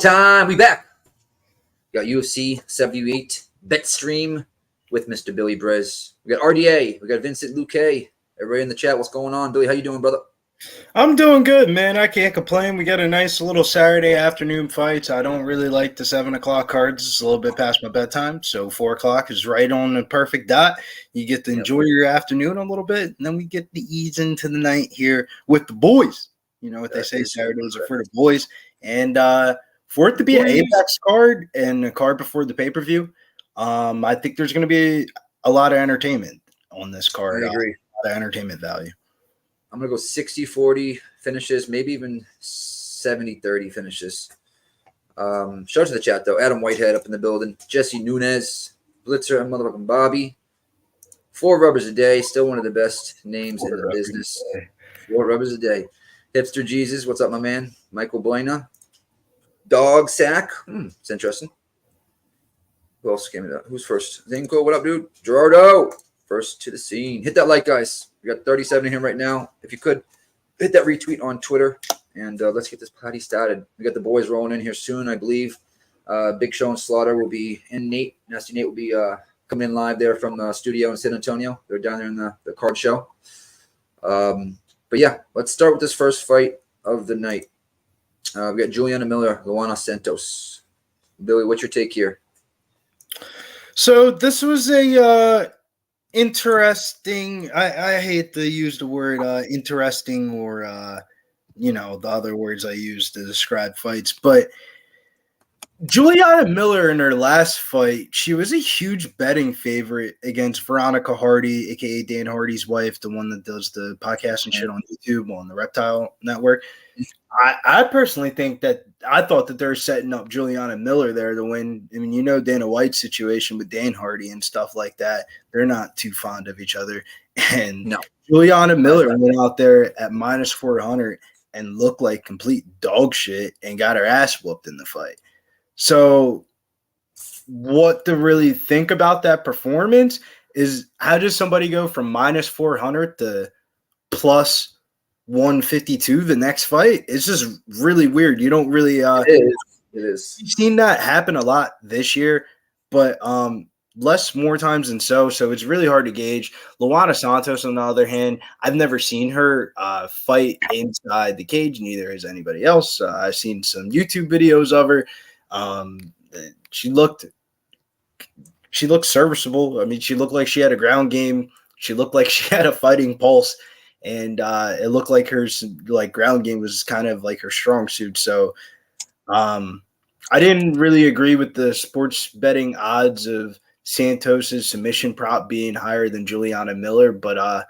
Showtime. We back. We got UFC 78 bet stream with Mr. Billy Brez. We got RDA. We got Vincent Luque. Everybody in the chat, what's going on? Billy, how you doing, brother? I'm doing good, man. I can't complain. We got a nice little Saturday afternoon fights. I don't really like the 7 o'clock cards. It's a little bit past my bedtime, so 4 o'clock is right on the perfect dot. You get to enjoy your afternoon a little bit, and then we get to ease into the night here with the boys. You know what they say, Saturdays are for the boys. And for it to be an Apex card and a card before the pay-per-view, I think there's going to be a lot of entertainment on this card. I agree. A lot of entertainment value. I'm going to go 60-40 finishes, maybe even 70-30 finishes. Shout out to the chat, though. Adam Whitehead up in the building. Jesse Nunez, Blitzer, and motherfucking Bobby. 4 rubbers a day. Still one of the best names in the business. 4 rubbers a day. Hipster Jesus, what's up, my man? Michael Buena. Dog Sack. It's interesting. Who else came in? Who's first? Zinko, what up, dude? Gerardo. First to the scene. Hit that like, guys. We got 37 in here right now. If you could, hit that retweet on Twitter, and let's get this party started. We got the boys rolling in here soon, I believe. Big Show and Slaughter will be in. Nasty Nate will be coming in live there from the studio in San Antonio. They're down there in the card show. But, yeah, let's start with this first fight of the night. We got Juliana Miller, Luana Santos. Billy, what's your take here? So this was a interesting. I hate to use the word interesting or the other words I use to describe fights, but Juliana Miller in her last fight, she was a huge betting favorite against Veronica Hardy, aka Dan Hardy's wife, the one that does the podcast and shit on YouTube on the Reptile Network. I personally think that I thought that they're setting up Juliana Miller there to win. I mean, Dana White's situation with Dan Hardy and stuff like that. They're not too fond of each other. And Juliana Miller went out there at minus 400 and looked like complete dog shit and got her ass whooped in the fight. So what to really think about that performance is how does somebody go from minus 400 to plus 152 the next fight? It's just really weird. You don't really it is. You've seen that happen a lot this year, but more times than so it's really hard to gauge. Luana Santos, on the other hand, I've never seen her fight inside the cage, neither has anybody else. I've seen some YouTube videos of her. She looked serviceable. I mean, she looked like she had a ground game. She looked like she had a fighting pulse. And it looked like her ground game was kind of like her strong suit. So I didn't really agree with the sports betting odds of Santos's submission prop being higher than Juliana Miller. But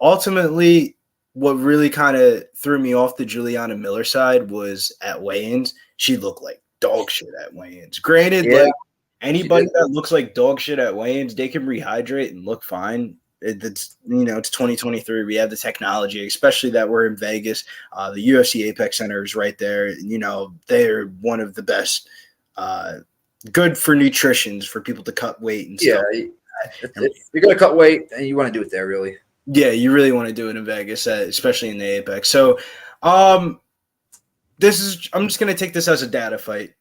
ultimately, what really kind of threw me off the Juliana Miller side was at weigh-ins. She looked like dog shit at weigh-ins. Granted, like anybody that looks like dog shit at weigh-ins, they can rehydrate and look fine. It's 2023. We have the technology, especially that we're in Vegas. The UFC Apex Center is right there. They're one of the best, good for nutritions for people to cut weight and stuff. Yeah, if you're going to cut weight, and you want to do it there, really. Yeah, you really want to do it in Vegas, especially in the Apex. So I'm just going to take this as a data fight.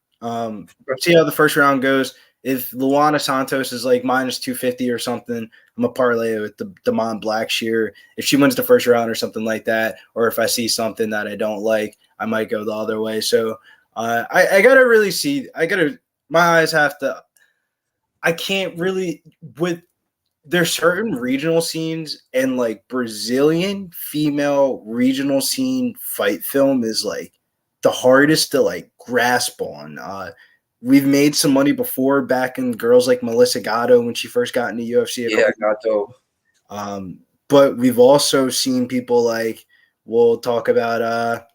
See how the first round goes. If Luana Santos is like minus 250 or something, I'm going to parlay it with the Damon Blackshear. If she wins the first round or something like that, or if I see something that I don't like, I might go the other way. So I got to really see – my eyes have to – I can't really – with there's certain regional scenes, and like Brazilian female regional scene fight film is like the hardest to like grasp on. We've made some money before back in girls like Melissa Gatto when she first got into UFC. Gatto. But we've also seen people like, we'll talk about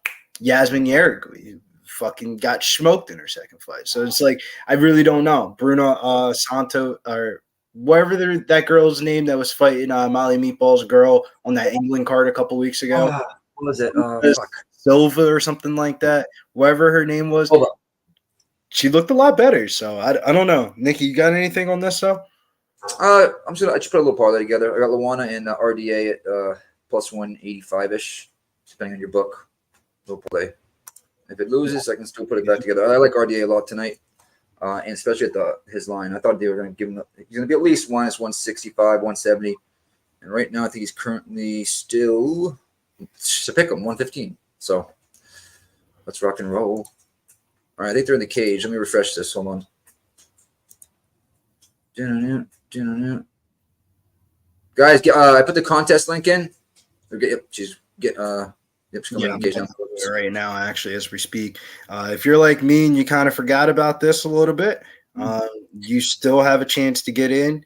Iasmin Yerg, fucking got smoked in her second fight. So it's like, I really don't know. Bruno Santo or whatever that girl's name that was fighting Molly Meatball's girl on that England card a couple weeks ago. What was it? Silva or something like that. Whatever her name was. Hold on. She looked a lot better, so I don't know. Nikki, you got anything on this, though? I just put a little parlay together. I got Luana and RDA at plus 185-ish, depending on your book. Little play. If it loses, I can still put it back together. I like RDA a lot tonight, and especially at his line. I thought they were going to give him he's going to be at least minus 165, 170. And right now, I think he's currently still to pick him 115. So let's rock and roll. All right, I think they're in the cage. Let me refresh this. Hold on. Guys, I put the contest link in. She's coming in the cage now. Right now, actually, as we speak. If you're like me and you kind of forgot about this a little bit, you still have a chance to get in.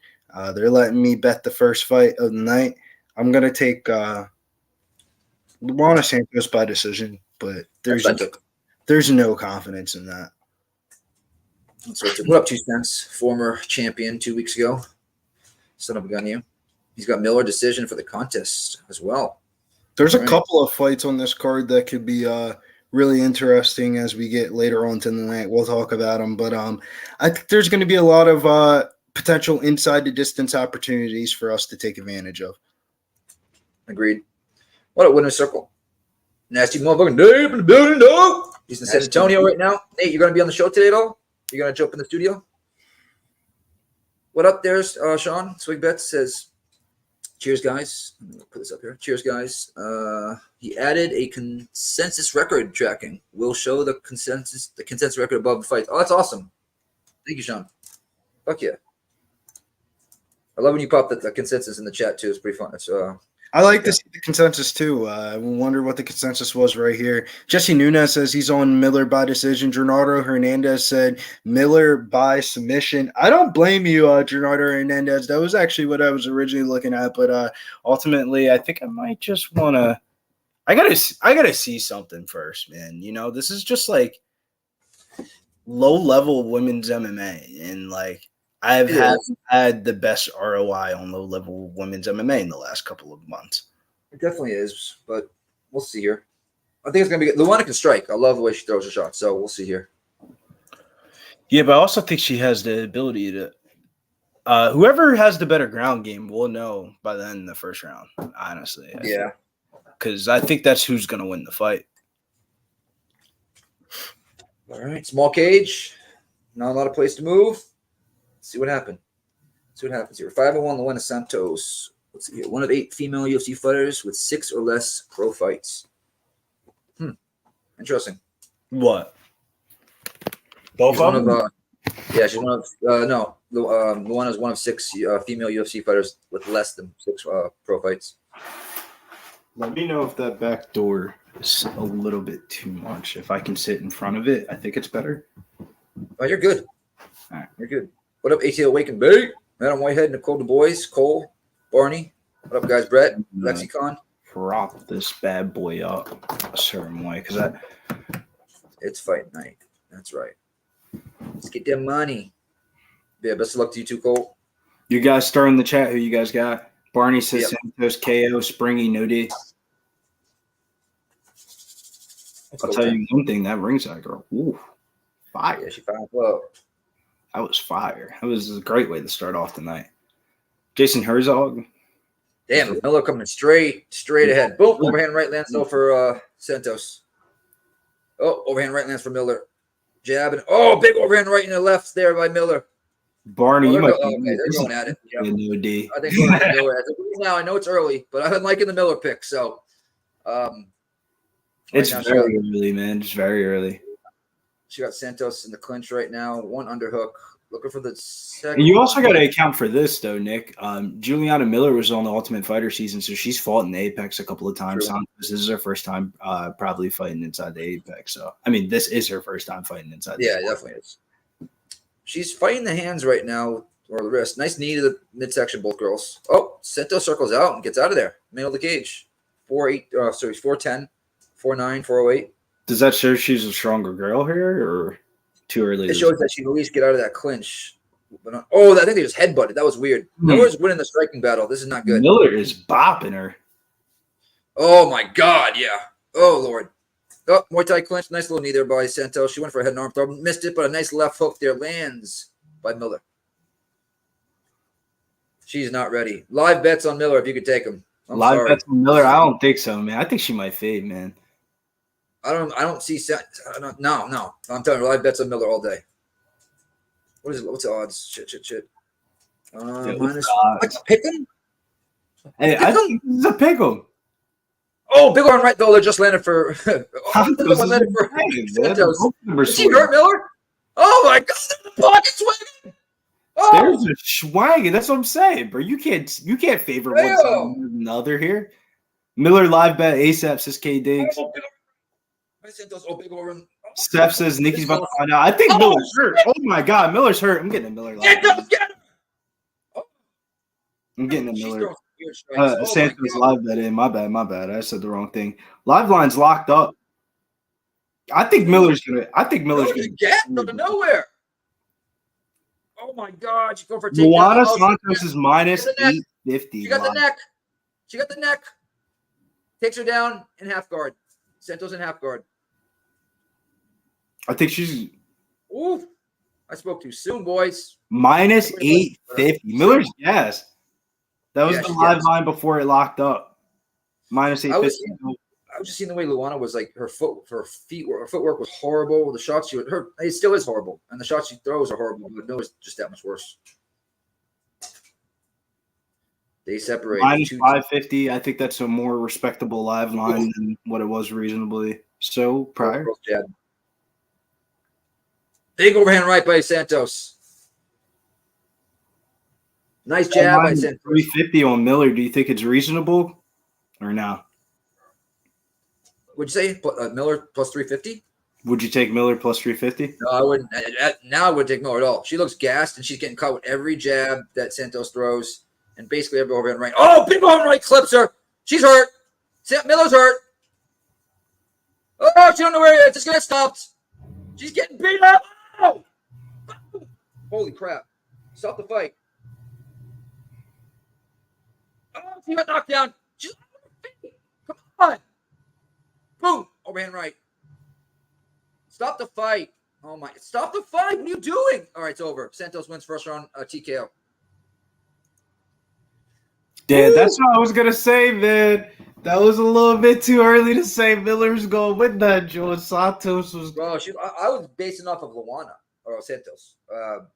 They're letting me bet the first fight of the night. I'm going to take Luana Santos by decision, but there's no confidence in that. So what up, 2 cents? Former champion 2 weeks ago. Son of a gun, you. He's got Miller decision for the contest as well. There's a couple of fights on this card that could be really interesting as we get later on to the night. We'll talk about them, but I think there's going to be a lot of potential inside the distance opportunities for us to take advantage of. Agreed. What a winner's circle. Nasty motherfucking Dave in the building, dog. He's in San Antonio right now. Nate, you're going to be on the show today at all? You're going to jump in the studio? What up there, Sean? Swigbet says, cheers, guys. Let me put this up here. Cheers, guys. He added a consensus record tracking. We'll show the consensus record above the fight. Oh, that's awesome. Thank you, Sean. Fuck yeah. I love when you pop the consensus in the chat, too. It's pretty fun. It's I like to see the consensus, too. I wonder what the consensus was right here. Jesse Nunez says he's on Miller by decision. Gennaro Hernandez said Miller by submission. I don't blame you, Gennaro Hernandez. That was actually what I was originally looking at, but ultimately I think I might just want to – I gotta see something first, man. You know, this is just like low-level women's MMA, and like – I've had the best ROI on low-level women's MMA in the last couple of months. It definitely is, but we'll see here. I think it's going to be good. Luana can strike. I love the way she throws her shot, so we'll see here. Yeah, but I also think she has the ability to whoever has the better ground game will know by the end of the first round, honestly. Yeah. Because I think that's who's going to win the fight. All right, small cage. Not a lot of place to move. See what happens. See what happens here. 501 Luana Santos. Let's see here. 1 of 8 female UFC fighters with 6 or less pro fights. Interesting. What? Both of them? She's one of no. Luana is 1 of 6 female UFC fighters with less than 6 pro fights. Let me know if that back door is a little bit too much. If I can sit in front of it, I think it's better. Oh, you're good. All right. You're good. What up, ATL Wake and Bake? Adam Whitehead, Nicole Du Bois, Cole, Barney. What up, guys? Brett, Lexicon. Prop this bad boy up a certain way because it's fight night. That's right. Let's get that money. Yeah, best of luck to you too, Cole. You guys start in the chat. Who you guys got? Barney says Santos KO, Springy, no D. I'll tell you one thing. That ringside girl, ooh, fire. Yeah, she found well. That was fire. That was a great way to start off the night. Jason Herzog. Damn, Miller coming straight ahead. Boom, overhand right lands though for Santos. Oh, overhand right lands for Miller. Jab and big overhand right in the left there by Miller. Barney, they're going at it. Yeah. No D. I think we're going Miller. Now I know it's early, but I've been liking the Miller pick. So, it's very early, man. It's very early. She got Santos in the clinch right now. 1 underhook. Looking for the second. And you also got to account for this, though, Nick. Juliana Miller was on the Ultimate Fighter season, so she's fought in the Apex a couple of times. This is her first time probably fighting inside the Apex. So, I mean, this is her first time fighting inside the Apex. Yeah, it definitely is. She's fighting the hands right now, or the wrist. Nice knee to the midsection, both girls. Oh, Santos circles out and gets out of there. Middle of the cage. 4'10", 4'9", 408. Does that show she's a stronger girl here, or too early? It shows that she can at least get out of that clinch. But I think they just headbutted. That was weird. Miller's winning the striking battle. This is not good. Miller is bopping her. Oh, my God, yeah. Oh, Lord. Oh, Muay Thai clinch. Nice little knee there by Santos. She went for a head and arm throw. Missed it, but a nice left hook there lands by Miller. She's not ready. Live bets on Miller if you could take them. Live bets on Miller? I don't think so, man. I think she might fade, man. I don't see no. I'm telling you, live bets on Miller all day. What is it? What's the odds? Shit. Minus pick him? Hey, I think this is a pick 'em. Oh, big one right though. They just landed for Santos. Is he hurt, Miller? Oh my God! The pocket swinging. Oh, there's a swag. That's what I'm saying, bro. You can't favor one side more than the other here. Miller live bet ASAP says K Diggs. Santos. Oh, big over. Steph says Nikki's about to find out. I think Miller's hurt. Oh my God, Miller's hurt. I'm getting a Miller live. I'm getting a Miller. Santos live bet in. My bad. I said the wrong thing. Live line's locked up. I think Miller's gonna get out of nowhere. Oh my God! She's going for a takedown. Luana Santos is minus 850. She got the neck. Takes her down in half guard. Santos in half guard. I think she's. Ooh! I spoke too soon, boys. Minus 850. Miller's yes. That was the live line before it locked up. Minus 850. I was just seeing the way Luana was like her footwork was horrible. The shots it still is horrible, and the shots she throws are horrible. But Miller's just that much worse. They separate. Minus 550. I think that's a more respectable live line than what it was reasonably so prior. Big overhand right by Santos. Nice jab by Santos. 350 on Miller. Do you think it's reasonable or no? Would you say Miller plus 350? Would you take Miller plus 350? No, I wouldn't. Now I wouldn't take Miller at all. She looks gassed, and she's getting caught with every jab that Santos throws, and basically every overhand right. Oh, big overhand right clips her. She's hurt. Miller's hurt. Oh, she don't know where it is. Just get stopped. She's getting beat up. Oh! Holy crap. Stop the fight. Oh, she got knocked down. She's on her feet. Come on. Boom. Overhand right. Stop the fight. Oh, my. Stop the fight. What are you doing? All right, it's over. Santos wins first round TKO. Yeah, that's what I was going to say, man. That was a little bit too early to say Miller's going to win that, Joe. Santos was. Bro, I was basing off of Luana or Santos.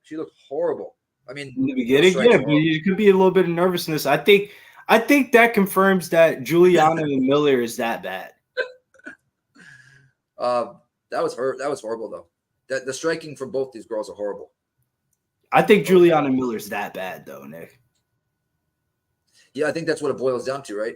She looked horrible. I mean, in the beginning, yeah, but you could be a little bit of nervousness. I think that confirms that Juliana and Miller is that bad. That was horrible though. The striking for both these girls are horrible. I think Juliana Miller's that bad though, Nick. Yeah, I think that's what it boils down to, right?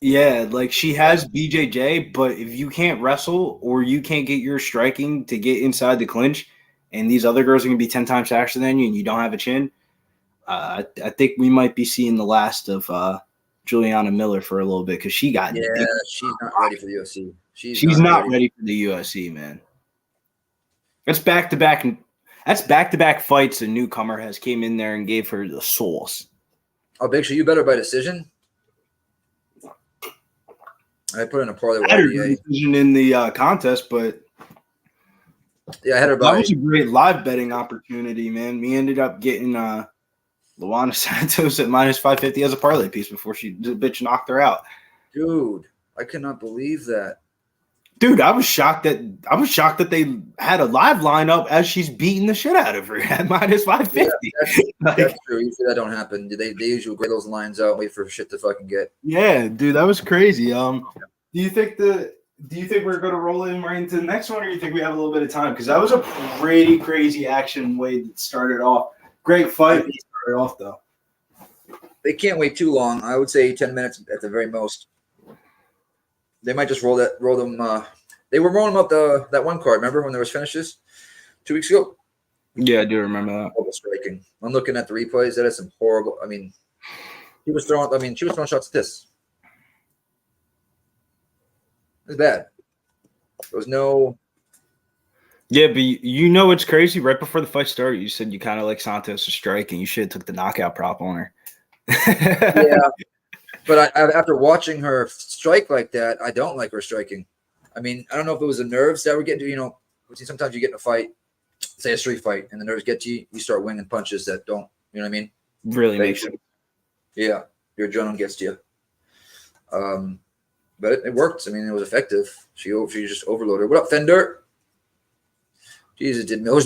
Yeah, like she has BJJ, but if you can't wrestle or you can't get your striking to get inside the clinch, and these other girls are going to be 10 times faster than you and you don't have a chin, I think we might be seeing the last of Juliana Miller for a little bit because she got she's not ready for the UFC. She's not ready for the UFC, man. That's back-to-back. That's back-to-back fights a newcomer has came in there and gave her the sauce. Oh, Big Show, you better by decision. I put in a parlay. I had a decision in the contest, but yeah, I had her by. That was a great live betting opportunity, man. We ended up getting Luana Santos at minus 550 as a parlay piece before the bitch knocked her out. Dude, I cannot believe that. Dude, I was shocked that they had a live lineup as she's beating the shit out of her at minus 550. Yeah, that's true. Usually that don't happen. They usually grade those lines out, wait for shit to fucking get. Yeah, dude, that was crazy. Do you think we're gonna roll in right into the next one, or do you think we have a little bit of time? Because that was a pretty crazy action way that started off. Great fight started off though. They can't wait too long. I would say 10 minutes at the very most. They might just roll them. They were rolling up that one card. Remember when there was finishes 2 weeks ago? Yeah, I do remember that. Horrible striking. I'm looking at the replays. That is some horrible. I mean, she was throwing shots at this. It was bad. There was no. Yeah, but you know what's crazy? Right before the fight started, you said you kind of like Santos' striking. You should have took the knockout prop on her. Yeah. But after watching her strike like that, I don't like her striking. I mean, I don't know if it was the nerves that were getting to, sometimes you get in a fight, say a street fight, and the nerves get to you, you start winging punches that don't, you know what I mean? Really makes sense. Yeah, your adrenaline gets to you. But it worked. I mean, it was effective. She just overloaded. What up, Fender? Jesus, did Miller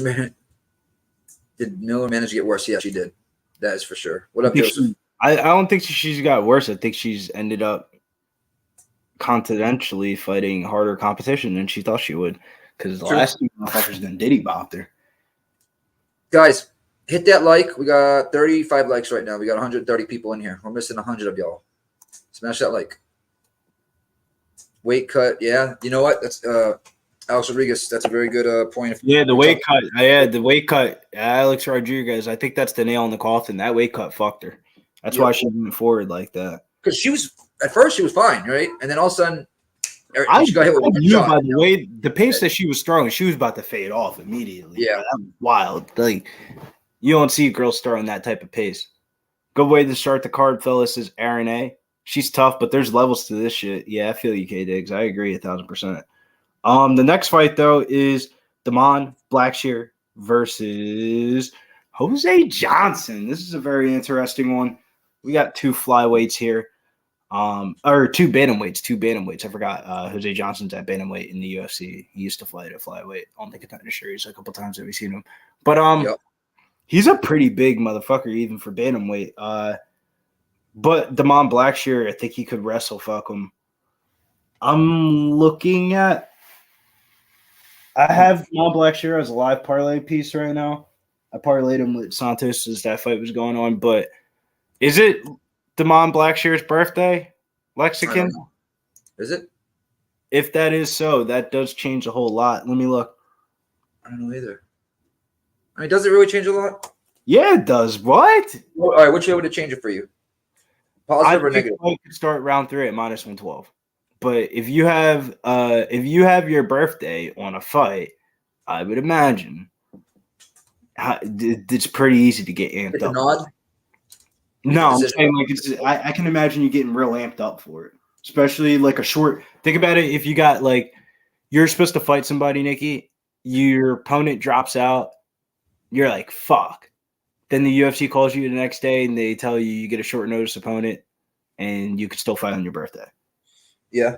manage to get worse? Yeah, she did. That is for sure. What up, Joseph? I don't think she's got worse. I think she's ended up confidentially fighting harder competition than she thought she would. Because the last two motherfuckers done diddy bopped her. Guys, hit that like. We got 35 likes right now. We got 130 people in here. We're missing 100 of y'all. Smash that like. Weight cut. Yeah. You know what? That's Alex Rodriguez. That's a very good point. Yeah, the weight cut. The weight cut. Alex Rodriguez. I think that's the nail in the coffin. That weight cut fucked her. That's why she went forward like that. Because she was at first she was fine, right? And then all of a sudden, she got hit with one knew shot. By the way, the pace that she was throwing, she was about to fade off immediately. Yeah, that was wild. Like you don't see girls throwing that type of pace. Good way to start the card, fellas, is Aaron A. She's tough, but there's levels to this shit. Yeah, I feel you, K Diggs. I agree 1,000%. The next fight though is Damon Blackshear versus Jose Johnson. This is a very interesting one. We got two flyweights here. Or two bantamweights. I forgot. Jose Johnson's at bantamweight in the UFC. He used to fight at flyweight on the Contender Series a couple times that we've seen him. But he's a pretty big motherfucker even for bantamweight. But Damon Blackshear, I think he could wrestle fuck him. I'm looking at. I have Damon Blackshear as a live parlay piece right now. I parlayed him with Santos as that fight was going on, but is it Damon Blackshear's birthday, Lexicon? Is it? If that is so, that does change a whole lot. Let me look. I don't know either. I mean, does it really change a lot? Yeah, it does. What? All right, which way would it change it for you? Positive or negative? I could start round 3 at -112. But if you have your birthday on a fight, I would imagine it's pretty easy to get amped up. Nod? No, I'm saying like I can imagine you getting real amped up for it, especially like a short. Think about it. If you got like you're supposed to fight somebody, Nikki, your opponent drops out, you're like fuck. Then the UFC calls you the next day and they tell you you get a short notice opponent, and you could still fight on your birthday. Yeah,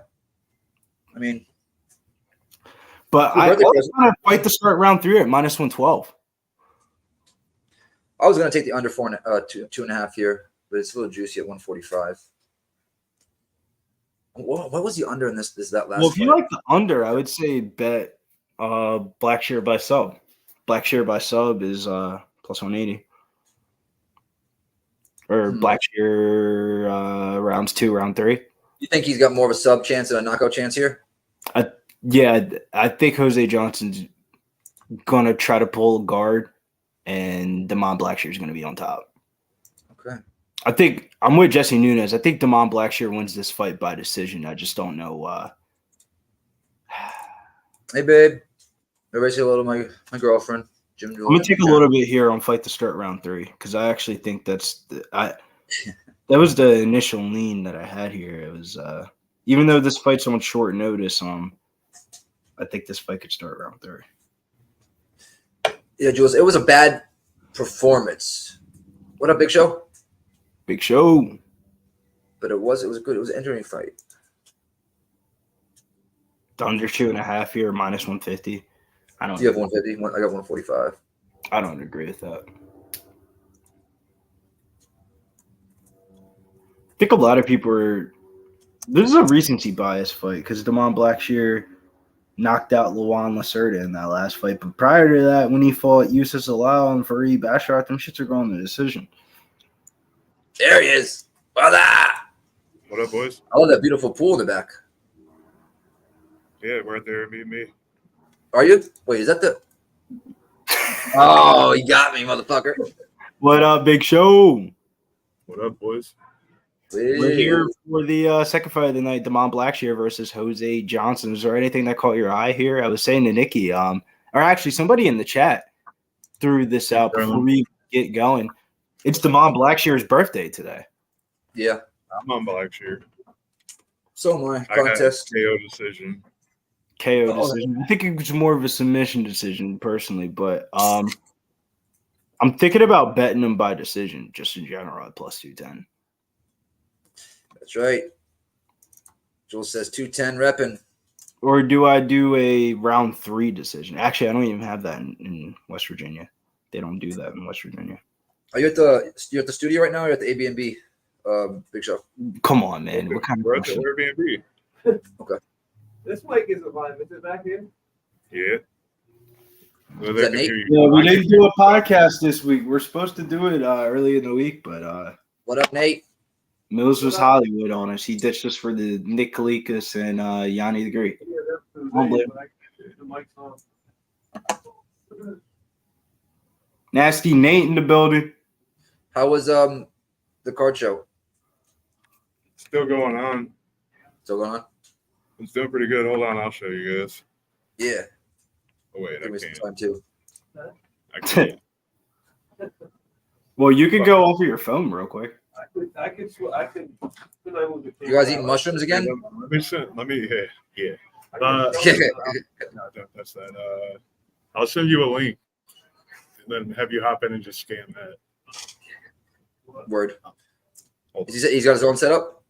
I mean, but I was going to fight to start round 3 at -112. I was going to take the under 2.5 here, but it's a little juicy at 145. What was the under in this that last? Well, if fight? you like the under, I would say bet Blackshear by sub. Blackshear by sub is +180. Or Blackshear rounds 2, round 3. You think he's got more of a sub chance than a knockout chance here? Yeah, I think Jose Johnson's gonna try to pull a guard, and Damon Blackshear is gonna be on top. Okay. I think I'm with Jesse Nunez. I think Damon Blackshear wins this fight by decision. I just don't know. Hey, babe. Everybody say hello to my girlfriend, Jim. I'm gonna take a little bit here on fight to start round 3 because I actually think that was the initial lean that I had here. It was even though this fight's on short notice, I think this fight could start round 3. Yeah, Jules, it was a bad performance. What up, Big Show? Big Show. But it was good. It was an entertaining fight. The under 2.5 here, -150. I don't. Do you have 150? I got 145. I don't agree with that. I think a lot of people are. This is a recency bias fight because Damon Blackshear knocked out Luana Lacerda in that last fight. But prior to that, when he fought Yusuf Alal and Fareed Basharat, them shits are going to decision. There he is. Voila! What up, boys? I love that beautiful pool in the back. Yeah, right there, meet me. Are you? Wait, is that the? Oh, you got me, motherfucker. What up, Big Show? What up, boys? We're here for the second fight of the night, Damon Blackshear versus Jose Johnson. Is there anything that caught your eye here? I was saying to Nikki, or actually somebody in the chat threw this out before we get going. It's Damon Blackshear's birthday today. Yeah. I'm on Blackshear. So my I got contest. KO decision. KO decision. I think it was more of a submission decision personally, but I'm thinking about betting him by decision just in general at +210. That's right. Jules says 210 repping. Or do I do a round 3 decision? Actually, I don't even have that in West Virginia. They don't do that in West Virginia. Are you at the studio right now or at the Airbnb? Big Show. Come on, man. What kind of We're at the question? Airbnb. Okay. This mic isn't live. Is it back in? Yeah. Well, Is they that can Nate? hear you. Yeah, we didn't do a podcast this week. We're supposed to do it early in the week, but What up, Nate? Mills was Hollywood on us. He ditched us for the Nick Kalikas and Yanni the Great. Yeah, that's the Don't blame the mic's on. Nasty Nate in the building. How was the card show? Still going on. Still going on? It's doing pretty good. Hold on, I'll show you guys. Yeah. Oh wait, Give I me some can't. time too. I can't. Well, you could go off of your phone real quick. I could. You guys eating mushrooms again? Let me send. Let me. Yeah. No, that's that. I'll send you a link, and then have you hop in and just scan that. Word. He's got his own setup?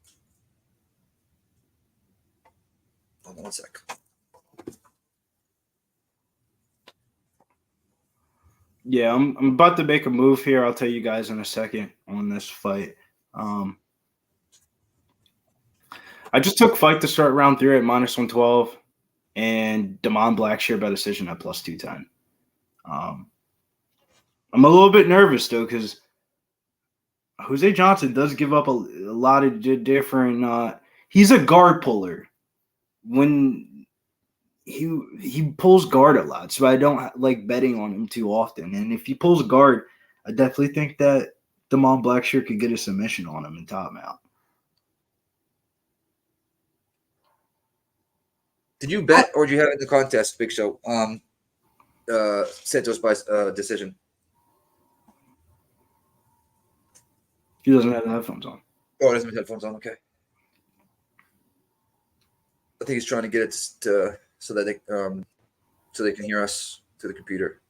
Hold on 1 sec. Yeah, I'm about to make a move here. I'll tell you guys in a second on this fight. I just took fight to start round 3 at -112 and Damon Blackshear by decision at +210. I'm a little bit nervous though because Jose Johnson does give up a lot of different. He's a guard puller. When he pulls guard a lot, so I don't like betting on him too often. And if he pulls guard, I definitely think that Damon Blackshear could get a submission on him and top him out. Did you bet or did you have it in the contest, Big Show? Santos by decision. He doesn't have the headphones on. Oh, it doesn't have headphones on. Okay. I think he's trying to get it to so that they can hear us to the computer.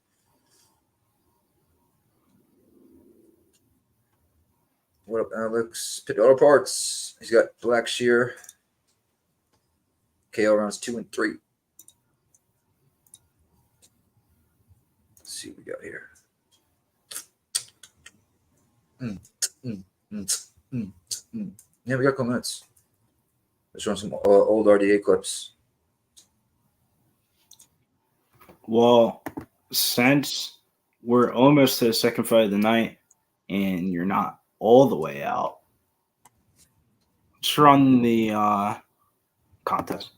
What up, Alex? Pit Auto Parts. He's got Blackshear. KO rounds 2 and 3. Let's see what we got here. Yeah, we got comments. Let's run some old RDA clips. Well, since we're almost to the second fight of the night and you're not all the way out, let's run the contest.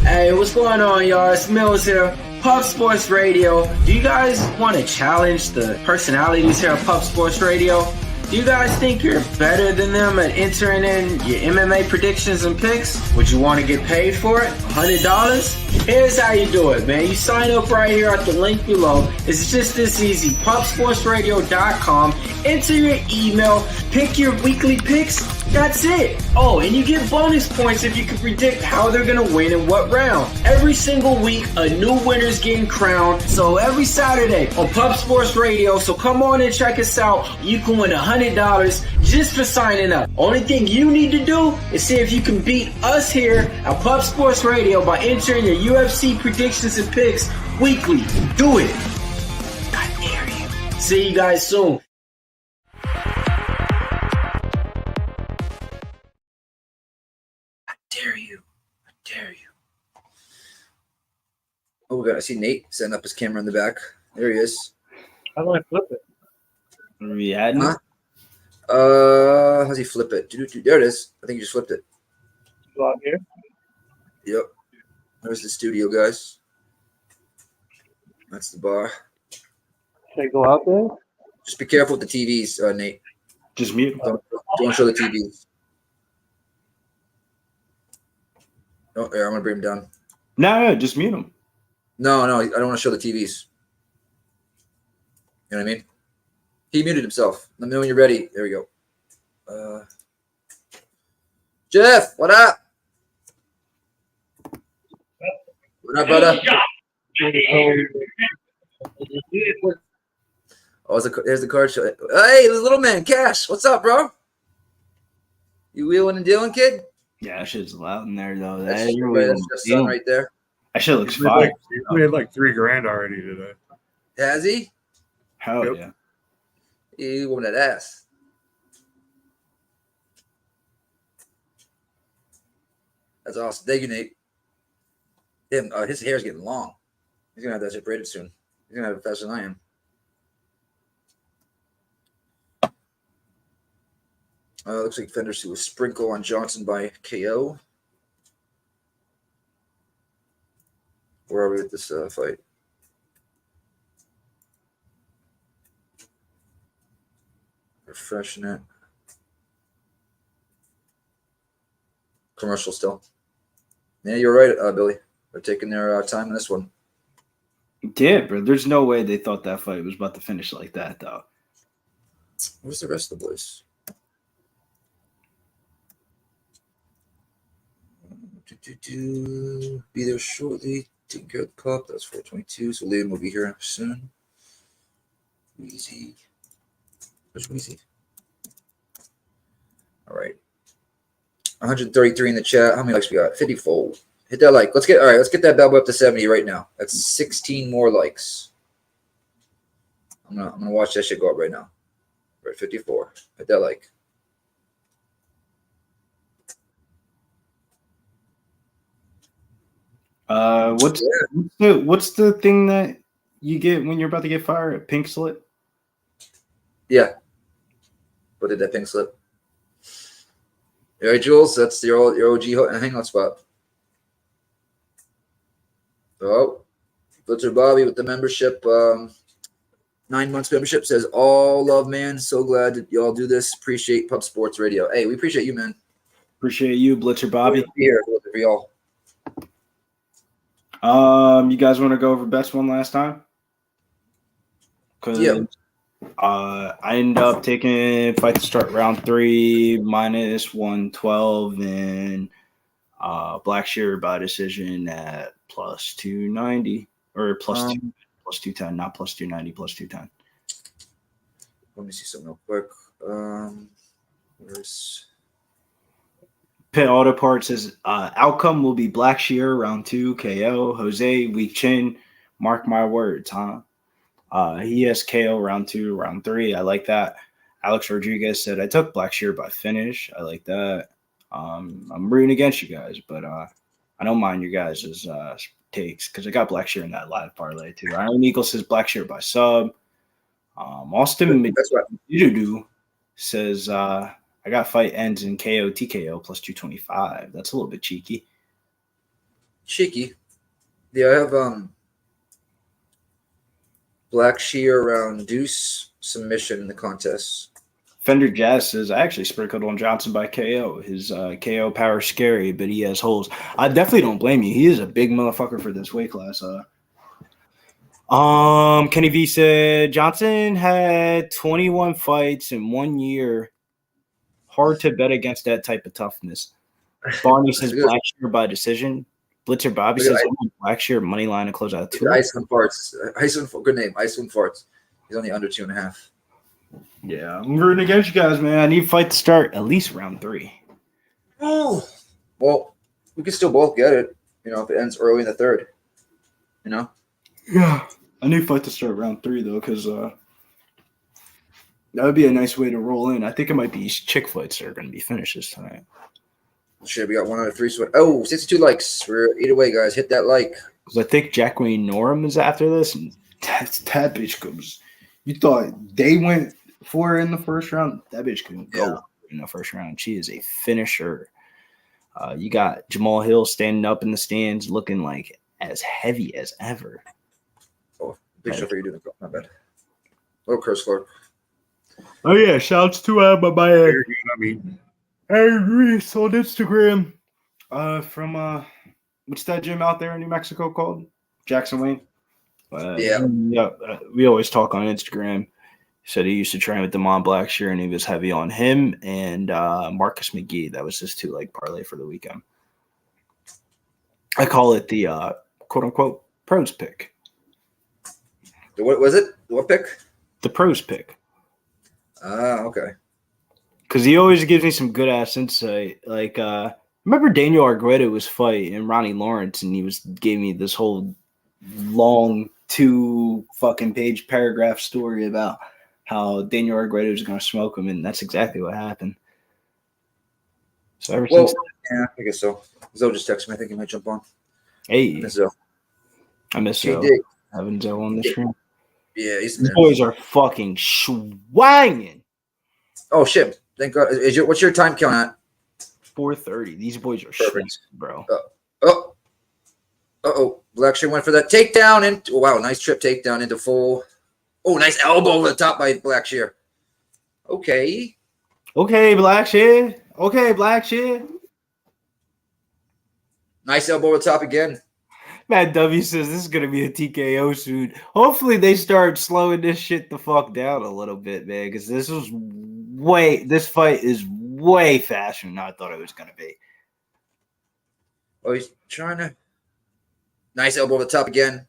Hey, what's going on, y'all? It's Mills here. Pub Sports Radio. Do you guys want to challenge the personalities here at Pub Sports Radio? Do you guys think you're better than them at entering in your MMA predictions and picks? Would you want to get paid for it? $100? Here's how you do it, man. You sign up right here at the link below. It's just this easy. PubSportsRadio.com. Enter your email. Pick your weekly picks. That's it. Oh, and you get bonus points if you can predict how they're going to win in what round. Every single week, a new winner's getting crowned. So every Saturday on Pub Sports Radio. So come on and check us out. You can win $100 just for signing up. Only thing you need to do is see if you can beat us here at Pub Sports Radio by entering your UFC predictions and picks weekly. Do it. I dare you. See you guys soon. Dare you. I dare you. Oh, we got. I see Nate setting up his camera in the back. There he is. How do I flip it? Yeah. Huh? How's he flip it? There it is. I think you just flipped it. Log here. Yep. There's the studio, guys. That's the bar. Should I go out there? Just be careful with the TVs, Nate. Just mute. Don't show the TVs. Oh, yeah, I'm gonna bring him down. No, just mute him. No, I don't want to show the TVs. You know what I mean? He muted himself. Let me know when you're ready. There we go. Jeff, what up? What up, brother? Oh, there's the card show. Hey, this little man, Cash. What's up, bro? You wheeling and dealing, kid? Yeah, that shit's loud in there though. That's, You're right, wheeling that's and the sun dealing. right there. That shit looks He made fire. like $3,000 already today. Has he? Hell Yep. yeah. He won that ass. That's awesome. Thank you, Nate. His hair's getting long. He's gonna have that shit braided soon. He's gonna have it faster than I am. Looks like Fender do a sprinkle on Johnson by KO. Where are we with this fight? Refreshing it. Commercial still. Yeah, you're right, Billy. They're taking their time in this one. Yeah, bro. There's no way they thought that fight was about to finish like that, though. Where's the rest of the boys? Be there shortly. Taking care of the pup. That's 422. So Liam will be here soon. Easy. Where's Weezy? All right. 133 in the chat. How many likes we got? 54. Hit that like. Let's get that bad boy up to 70 right now. That's 16 more likes. I'm gonna watch that shit go up right now. We're at 54. Hit that like. What's the thing that you get when you're about to get fired? A pink slip? Yeah. What did that pink slip? All right, Jules, that's your OG hangout spot. Oh, Blitzer Bobby with the membership, 9 months membership says, all love, man. So glad that y'all do this. Appreciate Pub Sports Radio. Hey, we appreciate you, man. Appreciate you, Blitzer Bobby. Here for y'all. You guys want to go over bets one last time? Yeah. I ended up taking fight to start round 3 minus 112 and Blackshear by decision at plus 290 or plus 210, not plus 290, plus 210. Let me see something real quick. Where's Pit Auto Parts says outcome will be Blackshear round 2 KO. Jose weak chin. Mark my words, huh? He has KO round 2, round 3. I like that. Alex Rodriguez said I took Blackshear by finish. I like that. I'm rooting against you guys, but I don't mind your guys' takes because I got Blackshear in that live parlay too. Iron Eagle says Blackshear by sub. Austin Midudu says I got fight ends in KO TKO plus 225. That's a little bit cheeky. Cheeky. Yeah, I have Blackshear around deuce submission in the contest. Fender Jazz says I actually sprinkled on Johnson by KO. His KO power is scary, but he has holes. I definitely don't blame you. He is a big motherfucker for this weight class. Kenny V said Johnson had 21 fights in 1 year. Hard to bet against that type of toughness. Barney says Blackshear by decision. Blitzer Bobby says Blackshear money line to close out 2. Iceland Farts. Good name. Iceland Farts. He's only under 2.5. Yeah, I'm rooting against you guys, man. I need fight to start at least round 3. Oh, well, we can still both get it. If it ends early in the third. Yeah, I need fight to start round 3 though, because that would be a nice way to roll in. I think it might be chick fights that are going to be finishes tonight. Shit, we got 1 out of 3. 62 likes. We're 8 away, guys. Hit that like. Because I think Jacqueline Norum is after this, and that bitch goes. You thought they went for her in the first round? That bitch couldn't go in the first round. She is a finisher. You got Jamal Hill standing up in the stands, looking like as heavy as ever. Oh, big show for you doing it. Not bad. Little curse Clark. Oh yeah, shouts to my Reese on Instagram. From what's that gym out there in New Mexico called? Jackson Wayne. We always talk on Instagram. He said he used to train with Damon Blackshear and he was heavy on him and Marcus McGee. That was his 2-leg parlay for the weekend. I call it the quote unquote pros pick. What was it? What pick? The pros pick. Okay. because he always gives me some good ass insight. Like, remember Daniel Arguedo was fighting Ronnie Lawrence, and he gave me this whole long 2 fucking page paragraph story about how Daniel Arguedo was going to smoke him, and that's exactly what happened. So ever since, yeah, I guess so. Zoe just texted me. I think he might jump on. hey, Zoe. I miss He Zoe. did. Having Zoe on the stream. Yeah, he's These boys are fucking swanging. Oh shit! Thank God. What's your time count at? 4:30. These boys are Perfect. swinging, bro. Blackshear went for that takedown and wow, nice trip takedown into full. Oh, nice elbow over the top by Blackshear. Okay, Blackshear. Blackshear. nice elbow over the top again. Matt W says this is gonna be a TKO soon. Hopefully they start slowing this shit the fuck down a little bit, man. Because this fight is way faster than I thought it was gonna be. Oh, he's trying to. Nice elbow over the top again.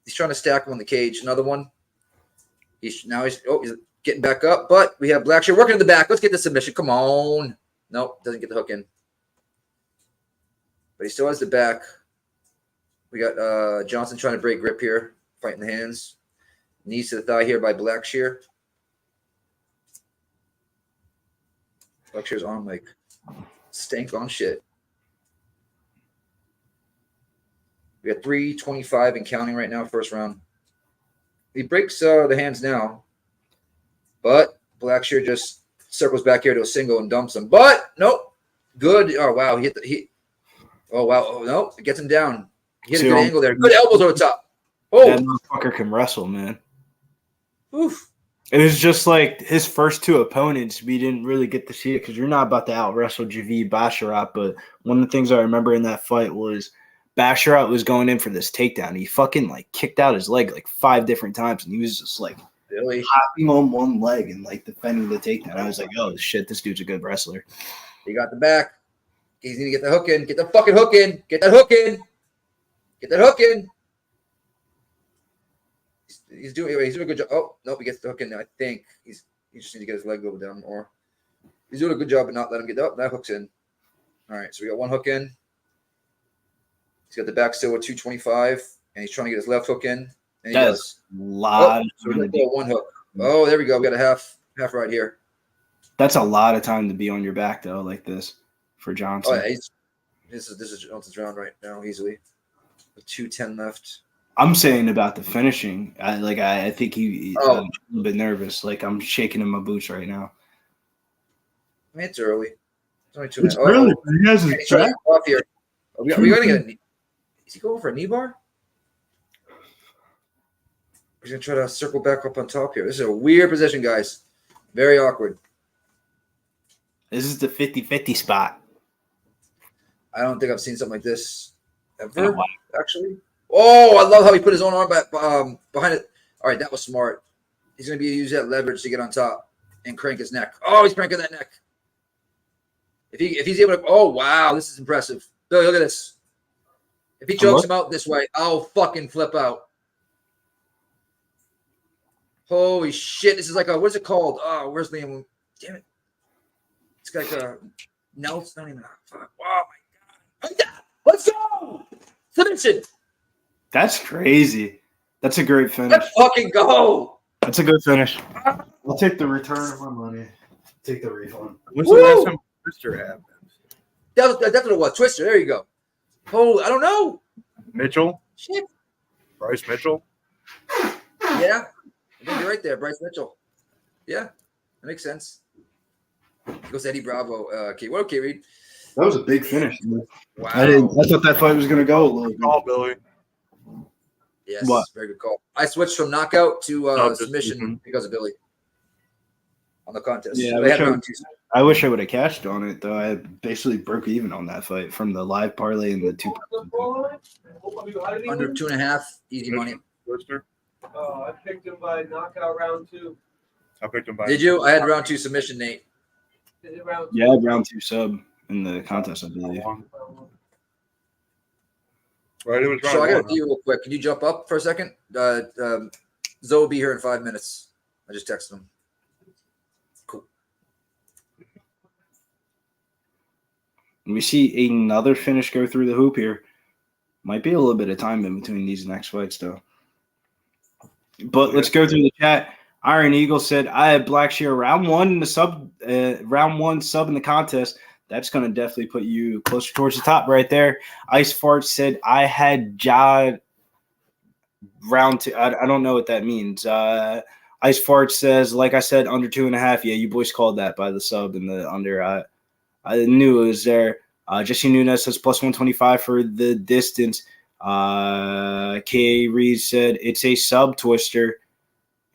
He's trying to stack him on the cage. Another one. He's getting back up, but we have Blackshear working in the back. Let's get the submission. Come on. Nope, doesn't get the hook in. But he still has the back. We got Johnson trying to break grip here, fighting the hands. Knees to the thigh here by Blackshear. Blackshear's arm like stank on shit. We got 3:25 and counting right now, first round. He breaks the hands now, but Blackshear just circles back here to a single and dumps him. But nope, good. Oh wow, he hit the Oh wow, oh no, it gets him down. He hit a good angle there. Good elbows over the top. Oh, that motherfucker can wrestle, man. Oof. It was just like his first 2 opponents. We didn't really get to see it because you're not about to out wrestle Javid Basharat. But one of the things I remember in that fight was Basharat was going in for this takedown. He fucking like kicked out his leg like 5 different times, and he was just like Really hopping on one leg and like defending the takedown. I was like, oh shit, this dude's a good wrestler. He got the back. He's going to get the hook in. Get the fucking hook in. Get that hook in. Get that hook in. He's doing a good job. Oh, nope, he gets the hook in. I think he just needs to get his leg over down more. He's doing a good job but not let him get up. That hook's in. All right, so we got 1 hook in. He's got the back still with 225, and he's trying to get his left hook in. And he does. Lot. So we're going to go 1 hook. Oh, there we go. We got a half right here. That's a lot of time to be on your back though, like this for Johnson. Oh, yeah, this is Johnson's round right now, easily. With 2:10 left. I'm saying about the finishing. I think he's a little bit nervous. Like I'm shaking in my boots right now. I mean, it's early. It's only 2 It's minutes. early. But he has his He's trying back. to go off here. Are we going to get a knee? Is he going for a knee bar? He's going to try to circle back up on top here. This is a weird position, guys. Very awkward. This is the 50-50 spot. I don't think I've seen something like this ever, actually. Oh, I love how he put his own arm back behind it. All right, that was smart. He's going to use that leverage to get on top and crank his neck. Oh, he's cranking that neck. If he's able to, oh wow, this is impressive. Billy, look at this. If he chokes him out this way, I'll fucking flip out. Holy shit! This is like a what is it called? Oh, where's Liam? Damn it! It's like a Nelson. Not even. Fuck. Oh my god! Let's go! Submission. That's crazy. That's a great finish. Let's fucking go! That's a good finish. I'll take the return of my money. Take the refund. When's the last time Twister happened? That's what it was. Twister. There you go. Oh, I don't know. Mitchell? Shit. Bryce Mitchell? Yeah. I think you're right there, Bryce Mitchell. Yeah, that makes sense. Goes Eddie Bravo. Okay, what? Okay, Reed. That was a big finish. Wow. I thought that fight was going to go a little bit. Call, Billy. Yes, What? very good call. I switched from knockout to Just- submission because of Billy on the contest. Yeah, They had round 2. I wish I would have cashed on it, though. I basically broke even on that fight from the live parlay and the 2. Under 2.5, easy money. Twister? I picked him by knockout round 2. I picked him by. Did you? I had round 2 submission, Nate. Is it round Yeah, I had round 2 sub in the contest, I believe. Right, it was So I round got to one. do you real quick. Can you jump up for a second? Zoe will be here in 5 minutes. I just texted him. Cool. We see another finish go through the hoop here. Might be a little bit of time in between these next fights, though. But let's go through the chat. Iron Eagle said, I had Blackshear round one in the sub in the contest. That's going to definitely put you closer towards the top right there. Ice Fart said, I had Jod round two. I don't know what that means. Ice Fart says, like I said, under 2.5. Yeah, you boys called that by the sub and the under. I knew it was there. Jesse Nunes says plus 125 for the distance. K. Reed said it's a sub twister.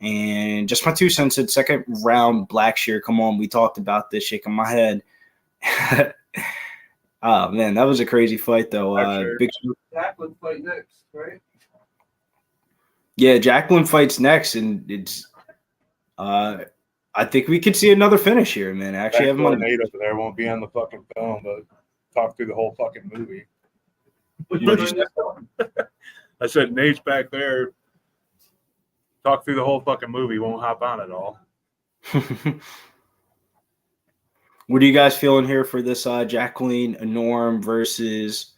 And just my 2 cents said second round Blackshear. Come on, we talked about this. Shaking my head. Oh man, that was a crazy fight though. Jacqueline fight next, right? Yeah, Jacqueline fights next, and it's. I think we could see another finish here, man. Actually, have money. Nate over there won't be on the fucking film, but talk through the whole fucking movie. I said Nate's back there. Talk through the whole fucking movie. Won't hop on at all. What are you guys feeling here for this Jacqueline Norm versus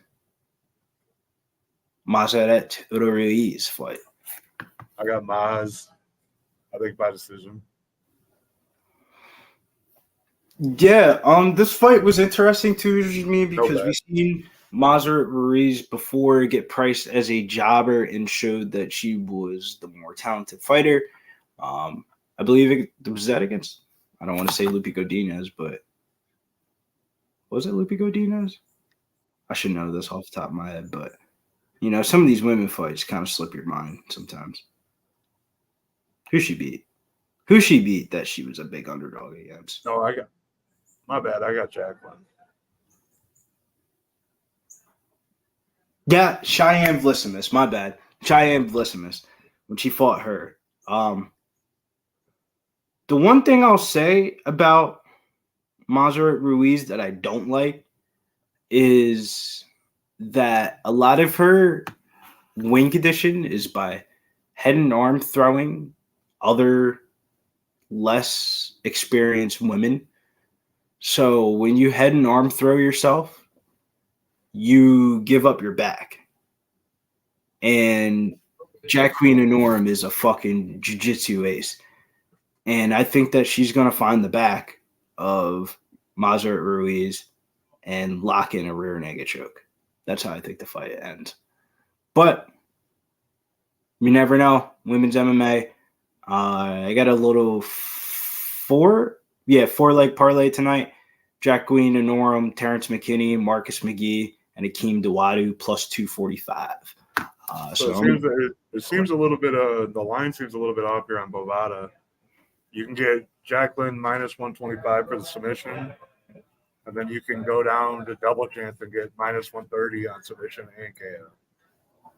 Mazaret Ruiz fight? I got Maz. I think by decision. Yeah, this fight was interesting to me because we've seen Mazaret Ruiz before get priced as a jobber and showed that she was the more talented fighter. I believe it was that against, I don't want to say Lupe Godinez, but was it Lupe Godinez? I should know this off the top of my head, but you know, some of these women fights kind of slip your mind sometimes. Who she beat? Who she beat that she was a big underdog against? No, my bad. I got Jacqueline. Yeah, Cheyenne Vlissimus. My bad. Cheyenne Vlissimus when she fought her. The one thing I'll say about Mazaret Ruiz that I don't like is that a lot of her win condition is by head and arm throwing other less experienced women. So when you head and arm throw yourself, you give up your back. And Jacqueline Norm is a fucking jiu-jitsu ace. And I think that she's going to find the back of Mazaret Ruiz and lock in a rear naked choke. That's how I think the fight ends. But you never know. Women's MMA. I got a little four-leg parlay tonight. Jacqueline Norm, Terrence McKinney, Marcus McGee, and Akeem Dawodu plus 245. It seems a little bit the line seems a little bit off here on Bovada. You can get Jacqueline minus 125 for the submission, and then you can go down to double chance and get minus 130 on submission and KO.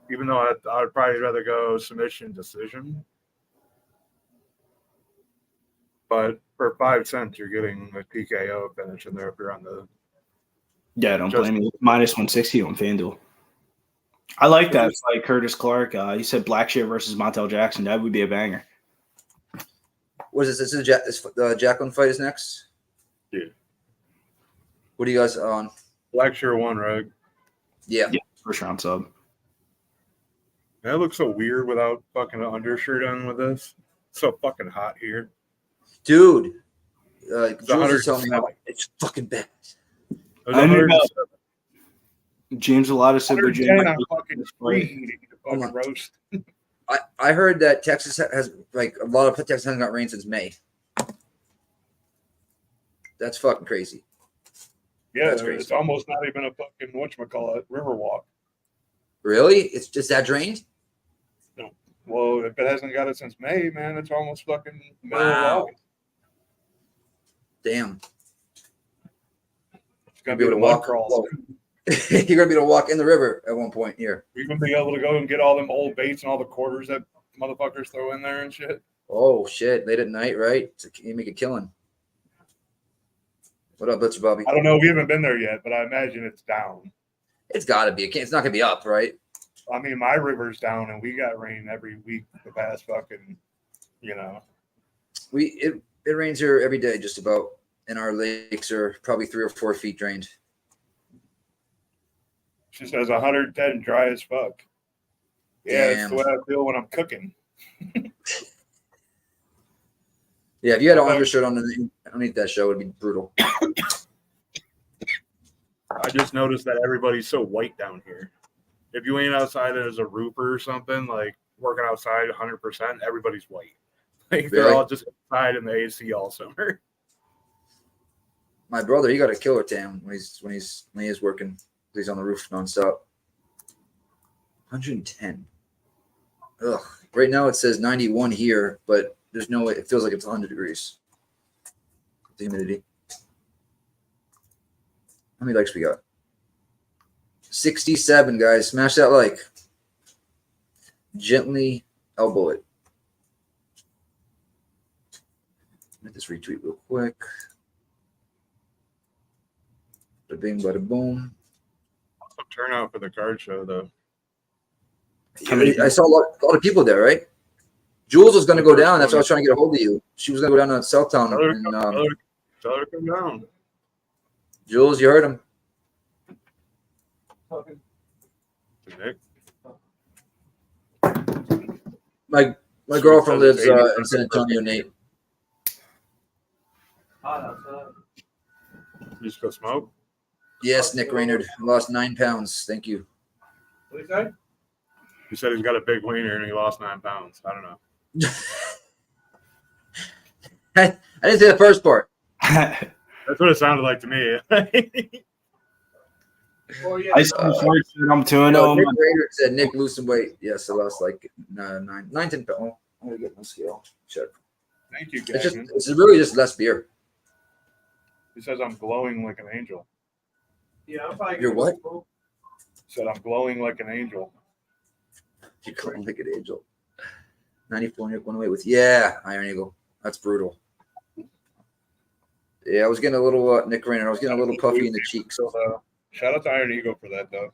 Even though I would probably rather go submission decision. But for 5 cents, you're getting a TKO finish in there if you're on the. Yeah, don't blame me. Minus 160 on FanDuel. I like that. It's like Curtis Clark. He said Blackshear versus Montel Jackson. That would be a banger. What is this? The Jacqueline fight is next? Yeah. What are you guys on? Blackshear won, right? Yeah. First round sub. That looks so weird without fucking an undershirt on with this. It's so fucking hot here. Dude. Jules is telling me it's fucking bad. I knew James Alata said Virginia. Fucking roast. I heard that Texas has a lot of Texas hasn't got rain since May. That's fucking crazy. Yeah, it's almost not even a fucking whatchamacallit river walk. Really? It's just that drained? No. Well, if it hasn't got it since May, man, it's almost fucking middle of August. Damn. It's gonna be able to walk crawl. You're gonna be able to walk in the river at one point here. We're gonna be able to go and get all them old baits and all the quarters that motherfuckers throw in there and shit. Oh shit! Late at night, right? You make a killing. What up, Blitzer Bobby? I don't know. We haven't been there yet, but I imagine it's down. It's got to be. It's not gonna be up, right? I mean, my river's down, and we got rain every week the past fucking, It rains here every day, just about, and our lakes are probably 3 or 4 feet drained. She says 110 dry as fuck. Yeah, it's Damn. the way I feel when I'm cooking. Yeah, if you had an undershirt underneath that show, it would be brutal. I just noticed that everybody's so white down here. If you ain't outside as a roofer or something, like working outside 100%, everybody's white. Like they're Really? all just inside in the AC all summer. My brother, he got a killer tan when he is working. He's on the roof nonstop. 110. Ugh. Right now it says 91 here, but there's no way. It feels like it's 100 degrees. The humidity. How many likes we got? 67, guys. Smash that like. Gently elbow it. Let this retweet real quick. Bada bing, bada boom. Awesome turnout for the card show, though. I saw a lot of people there, right? Jules was going to go down. That's why I was trying to get a hold of you. She was going to go down to Southtown. Tell her to come down. Jules, you heard him. Nick. My girlfriend lives in San Antonio, Nate. You just go smoke? Yes, Nick Raynard. Lost 9 pounds. Thank you. What did you say? He said he's got a big wiener and he lost 9 pounds. I don't know. I didn't say the first part. That's what it sounded like to me. Oh, yeah. I said I'm 2-0. Nick Raynard said Nick loosened weight. Yes, I lost like 9, 10 pounds. Oh, I'm going to get my scale. Check. Thank you, It's Gavin. really just less beer. He says I'm glowing like an angel. Yeah, I'm probably You're what? He said I'm glowing like an angel. You're calling like an angel. 94 Nick went away with Iron Eagle. That's brutal. Yeah, I was getting a little Nick Raynard. I was getting a little puffy in the cheeks. So, shout out to Iron Eagle for that, though.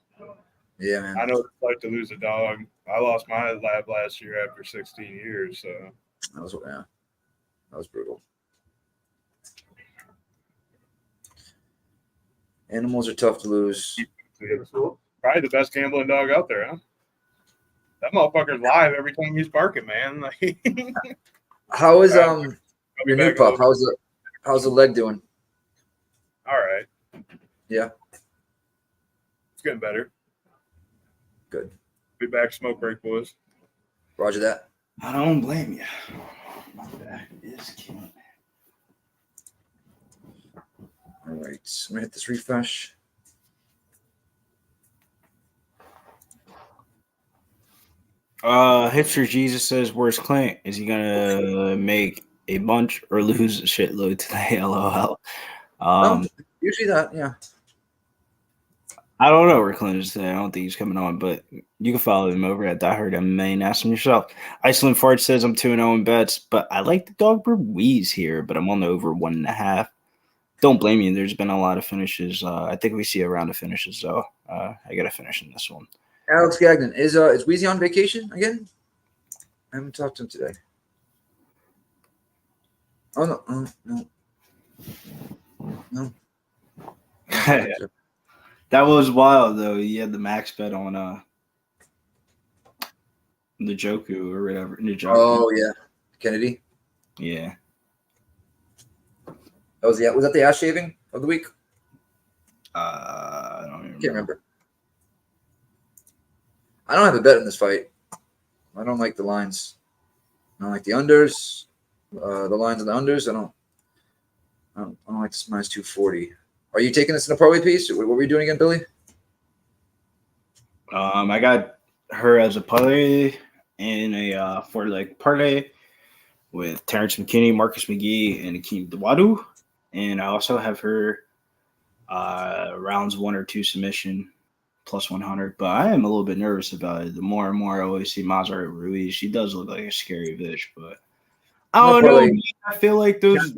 Yeah, man. I know what it's like to lose a dog. I lost my lab last year after 16 years. So That was brutal. Animals are tough to lose. probably the best gambling dog out there, huh? That motherfucker's live every time he's barking, man. Like, How is I'll your be new back pup? over. How's the leg doing? All right. Yeah. It's getting better. Good. Be back, smoke break, boys. Roger that. I don't blame you. My back is killing me. All right. I'm gonna hit this refresh. Hipster Jesus says, "Where's Clint? Is he gonna make a bunch or lose a shitload today?" LOL. Usually that, yeah. I don't know where Clint is today. I don't think he's coming on, but you can follow him over at Die Hard MMA and ask him yourself. Iceland Fart says, "I'm 2-0 in bets, but I like the dog Ruiz here, but I'm on the over 1.5. Don't blame me. There's been a lot of finishes. I think we see a round of finishes, though. I got to finish in this one. Alex Gagnon, is Weezy on vacation again? I haven't talked to him today. Oh no, no. That was wild, though. He had the max bet on the Joku or whatever. Oh yeah, Kennedy. Yeah. Was that the ass shaving of the week? I don't even Can't remember. I don't have a bet in this fight. I don't like the lines. I don't like the unders. The lines of the unders. I don't like this minus 240. Are you taking this in a parlay piece? What were we doing again, Billy? I got her as a parlay in a 4-leg parlay with Terrence McKinney, Marcus McGee, and Akeem Dawodu. And I also have her rounds 1 or 2 submission plus 100. But I am a little bit nervous about it. The more and more I always see Maserati Ruiz, she does look like a scary bitch. But I don't know. Man. I feel like those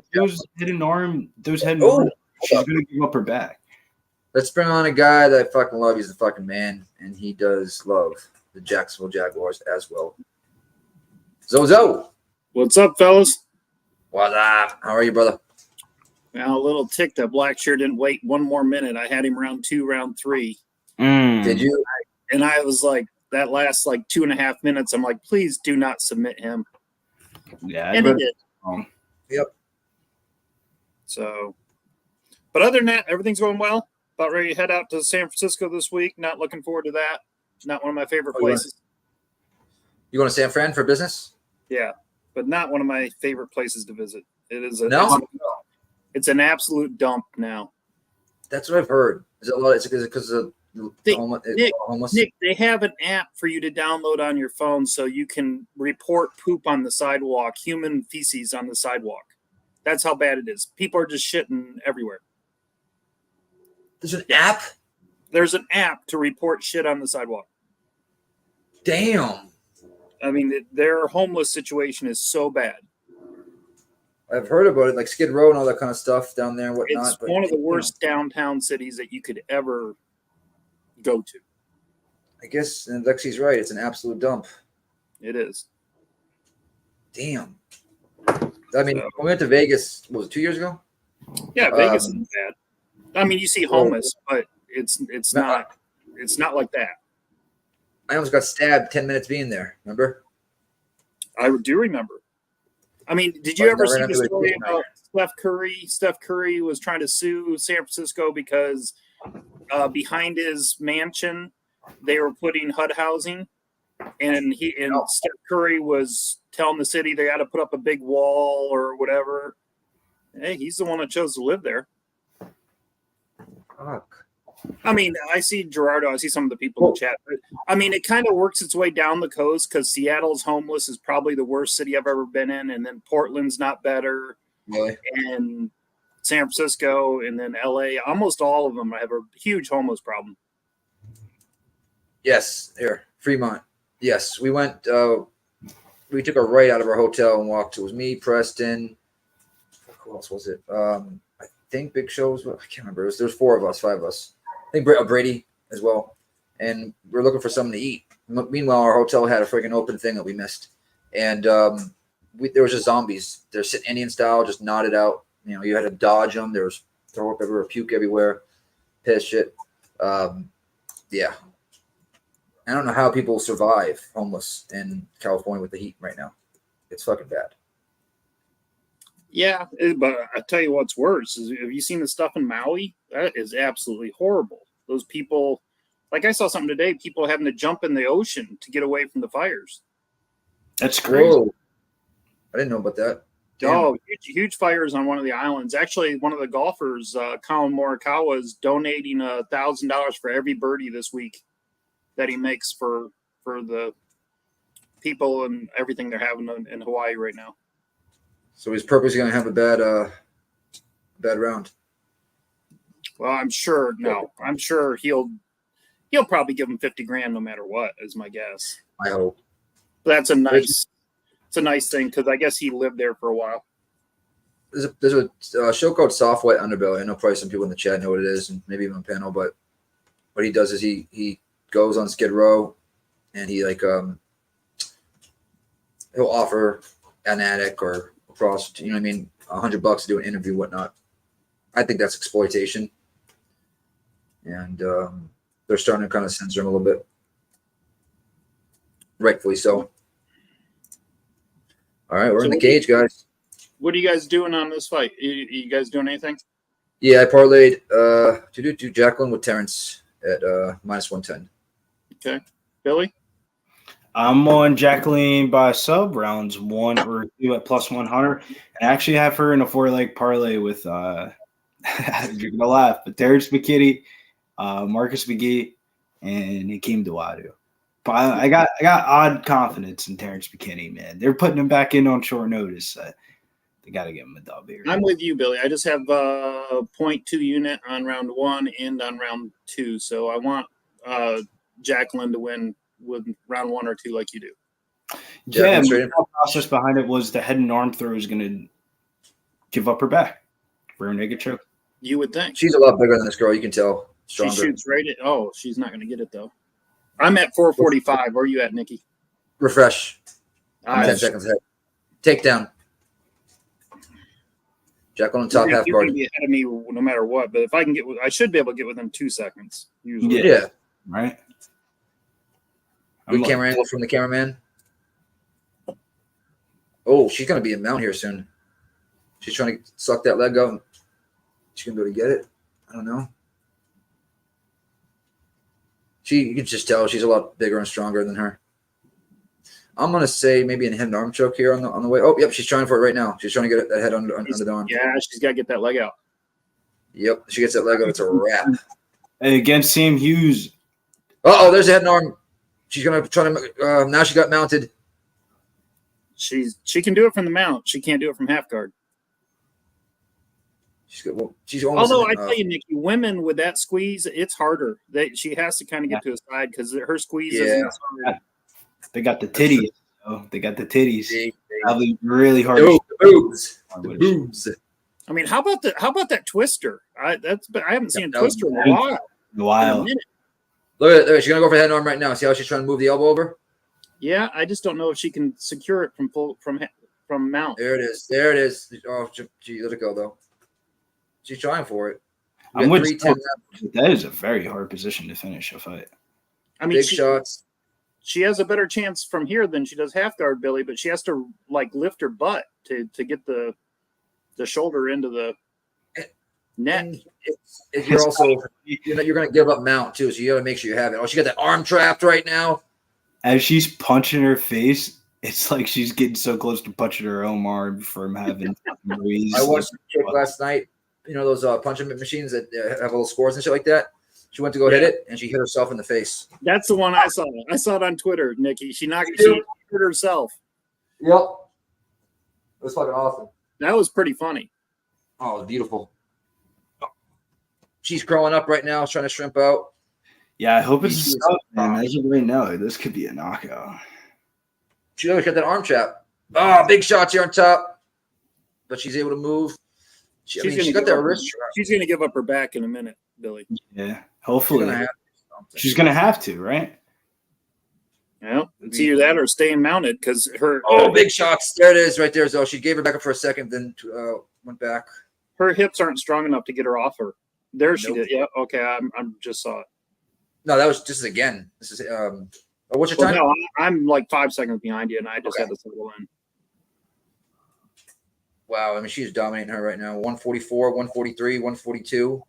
head and arm, she's going to give up her back. Let's bring on a guy that I fucking love. He's the fucking man, and he does love the Jacksonville Jaguars as well. Zozo. What's up, fellas? What's up? How are you, brother? Now, a little tick that Blackshear didn't wait one more minute. I had him round 2, round 3. Did you? And I was like, that last like 2.5 minutes, I'm like, please do not submit him. Yeah, And he did. Yep. So, but other than that, everything's going well. About ready to head out to San Francisco this week. Not looking forward to that. Not one of my favorite places. You going to San Fran for business? Yeah, but not one of my favorite places to visit. It is it's an absolute dump now. That's what I've heard. Is it a lot? Is it because of homeless? Nick, they have an app for you to download on your phone so you can report poop on the sidewalk, human feces on the sidewalk. That's how bad it is. People are just shitting everywhere. There's an app? There's an app to report shit on the sidewalk. Damn. I mean, their homeless situation is so bad. I've heard about it, like Skid Row and all that kind of stuff down there and whatnot. It's one of the worst downtown cities that you could ever go to. I guess, and Lexi's right. It's an absolute dump. It is. Damn. I mean, when we went to Vegas, what was it, 2 years ago? Yeah, Vegas isn't bad. I mean, you see homeless, but it's not like that. I almost got stabbed 10 minutes being there. Remember? I do remember. I mean, did you ever see the story about Steph Curry? Steph Curry was trying to sue San Francisco because behind his mansion they were putting HUD housing, and Steph Curry was telling the city they got to put up a big wall or whatever. Hey, he's the one that chose to live there. Fuck. I mean, I see Gerardo. I see some of the people in the chat. But, I mean, it kind of works its way down the coast because Seattle's homeless is probably the worst city I've ever been in, and then Portland's not better, Really? and San Francisco, and then LA. Almost all of them have a huge homeless problem. Yes, here, Fremont. Yes, we went. We took a right out of our hotel and walked. It was me, Preston. Who else was it? I think Big Show was. I can't remember. There was 4 of us, 5 of us. I think Brady as well. And we're looking for something to eat. Meanwhile, our hotel had a freaking open thing that we missed. And there was just zombies. They're sitting Indian style, just knotted out. You know, you had to dodge them. There was throw up everywhere, puke everywhere, piss shit. Yeah. I don't know how people survive homeless in California with the heat right now. It's fucking bad. Yeah, but I tell you what's worse is, have you seen the stuff in Maui? That is absolutely horrible. Those people, like I saw something today, people having to jump in the ocean to get away from the fires. That's crazy. Whoa. I didn't know about that. Damn. Oh, huge fires on one of the islands. Actually, one of the golfers, Colin Morikawa, is donating $1,000 for every birdie this week that he makes for the people and everything they're having in Hawaii right now. So he's purposely going to have a bad round. Well, I'm sure he'll probably give him $50,000 no matter what, is my guess. I hope. That's a nice thing because I guess he lived there for a while. There's a show called Softwhite Underbelly. I know probably some people in the chat know what it is, and maybe even on panel. But what he does is he goes on Skid Row, and he he'll offer an addict or a prostitute, you know what I mean, $100 to do an interview, whatnot. I think that's exploitation, and they're starting to kind of censor him a little bit, rightfully so. All right, we're in the cage, guys. What are you guys doing on this fight? You guys doing anything? Yeah, I parlayed to Jacqueline with Terrence at -110. Okay, Billy. I'm on Jacqueline by sub rounds 1 or 2 at +100. I actually have her in a 4-leg parlay with you're gonna laugh, but Terrence McKinney, Marcus McGee, and Hakeem Dawodu. But I got odd confidence in Terrence McKinney, man. They're putting him back in on short notice. They got to give him a dub here. I'm with you, Billy. I just have 0.2 unit on round 1 and on round 2, so I want Jacqueline to win with round 1 or 2 like you do. Yeah, the process behind it was the head and arm throw is going to give up her back for a naked choke. You would think. She's a lot bigger than this girl. You can tell. Stronger. She shoots right at. Oh, she's not going to get it though. I'm at 445. Where are you at, Nikki? Refresh. 10 seconds ahead. Takedown. Jacqueline top half guard. You're going to be ahead of me no matter what. But if I can I should be able to get within 2 seconds. Usually. Yeah. right? Good camera angle from the cameraman. Oh, she's going to be in mount here soon. She's trying to suck that leg out. She's going to be able to get it. I don't know. You can just tell she's a lot bigger and stronger than her. I'm going to say maybe an head and arm choke here on the way. Oh, yep, she's trying for it right now. She's trying to get that head under the arm. Yeah, she's got to get that leg out. Yep, she gets that leg out. It's a wrap. Against Sam Hughes. Uh-oh, there's a head and arm. She's going to try to now she got mounted. She can do it from the mount. She can't do it from half guard. She's almost. Although I tell you, Nikki, women with that squeeze, it's harder. She has to kind of get to a side because her squeeze isn't as hard. They got the titties. They got the titties. Big. Probably really hard. The boobs. The boobs. I mean, how about that twister? I haven't seen a twister in a while. Wild. Look at it. She's gonna go for head and arm right now. See how she's trying to move the elbow over? Yeah, I just don't know if she can secure it from mount. There it is. There it is. Oh, gee, let it go though. She's trying for it. I'm with that is a very hard position to finish a fight. I mean, big shots. She has a better chance from here than she does half guard, Billy, but she has to like lift her butt to get the shoulder into the net. You're also you're going to give up mount too, so you got to make sure you have it. Oh, she got that arm trapped right now. As she's punching her face, it's like she's getting so close to punching her own arm from having Ruiz. I watched the kick last night. You know those punching machines that have little scores and shit like that. She went to go hit it, and she hit herself in the face. That's the one I saw. I saw it on Twitter, Nikki. She hit herself. Yep. It was fucking awesome. That was pretty funny. Oh, it was beautiful. She's crawling up right now, trying to shrimp out. Yeah, I hope it's tough, man. As of right now, this could be a knockout. She always got that arm trap. Oh, big shots here on top. But she's able to move. She got that wrist trap. She's going to give up her back in a minute, Billy. Yeah, hopefully. She's going to have to, right? Well, it's either that or staying mounted because her. Oh, big shots. There it is right there. So she gave her back up for a second, then went back. Her hips aren't strong enough to get her off her. There she did. Yeah, okay. I'm just saw it. No, that was just again. This is what's your time? No, I'm like 5 seconds behind you, and I just had to settle in. Wow, I mean, she's dominating her right now. 144, 143, 142.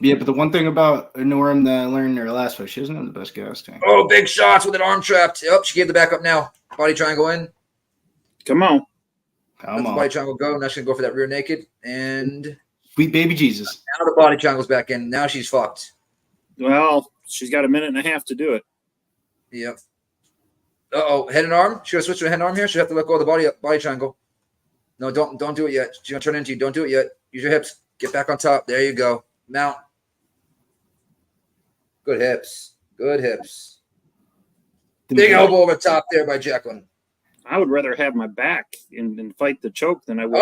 Yeah, but the one thing about Norm that I learned in her last fight, she doesn't have the best gas tank. Oh, big shots with an arm trapped. Yep, she gave the back up now. Body triangle in. Come on. Let the body triangle go. Now she's going to go for that rear naked. And sweet baby Jesus. Now the body triangle's back in. Now she's fucked. Well, she's got a minute and a half to do it. Yep. Uh-oh, head and arm. She's going to switch to a head and arm here. She'll have to let go of the body triangle. No, don't do it yet. She's going to turn into you. Don't do it yet. Use your hips. Get back on top. There you go. Mount. Good hips. Good hips. Big elbow over top there by Jacqueline. I would rather have my back and fight the choke than I would.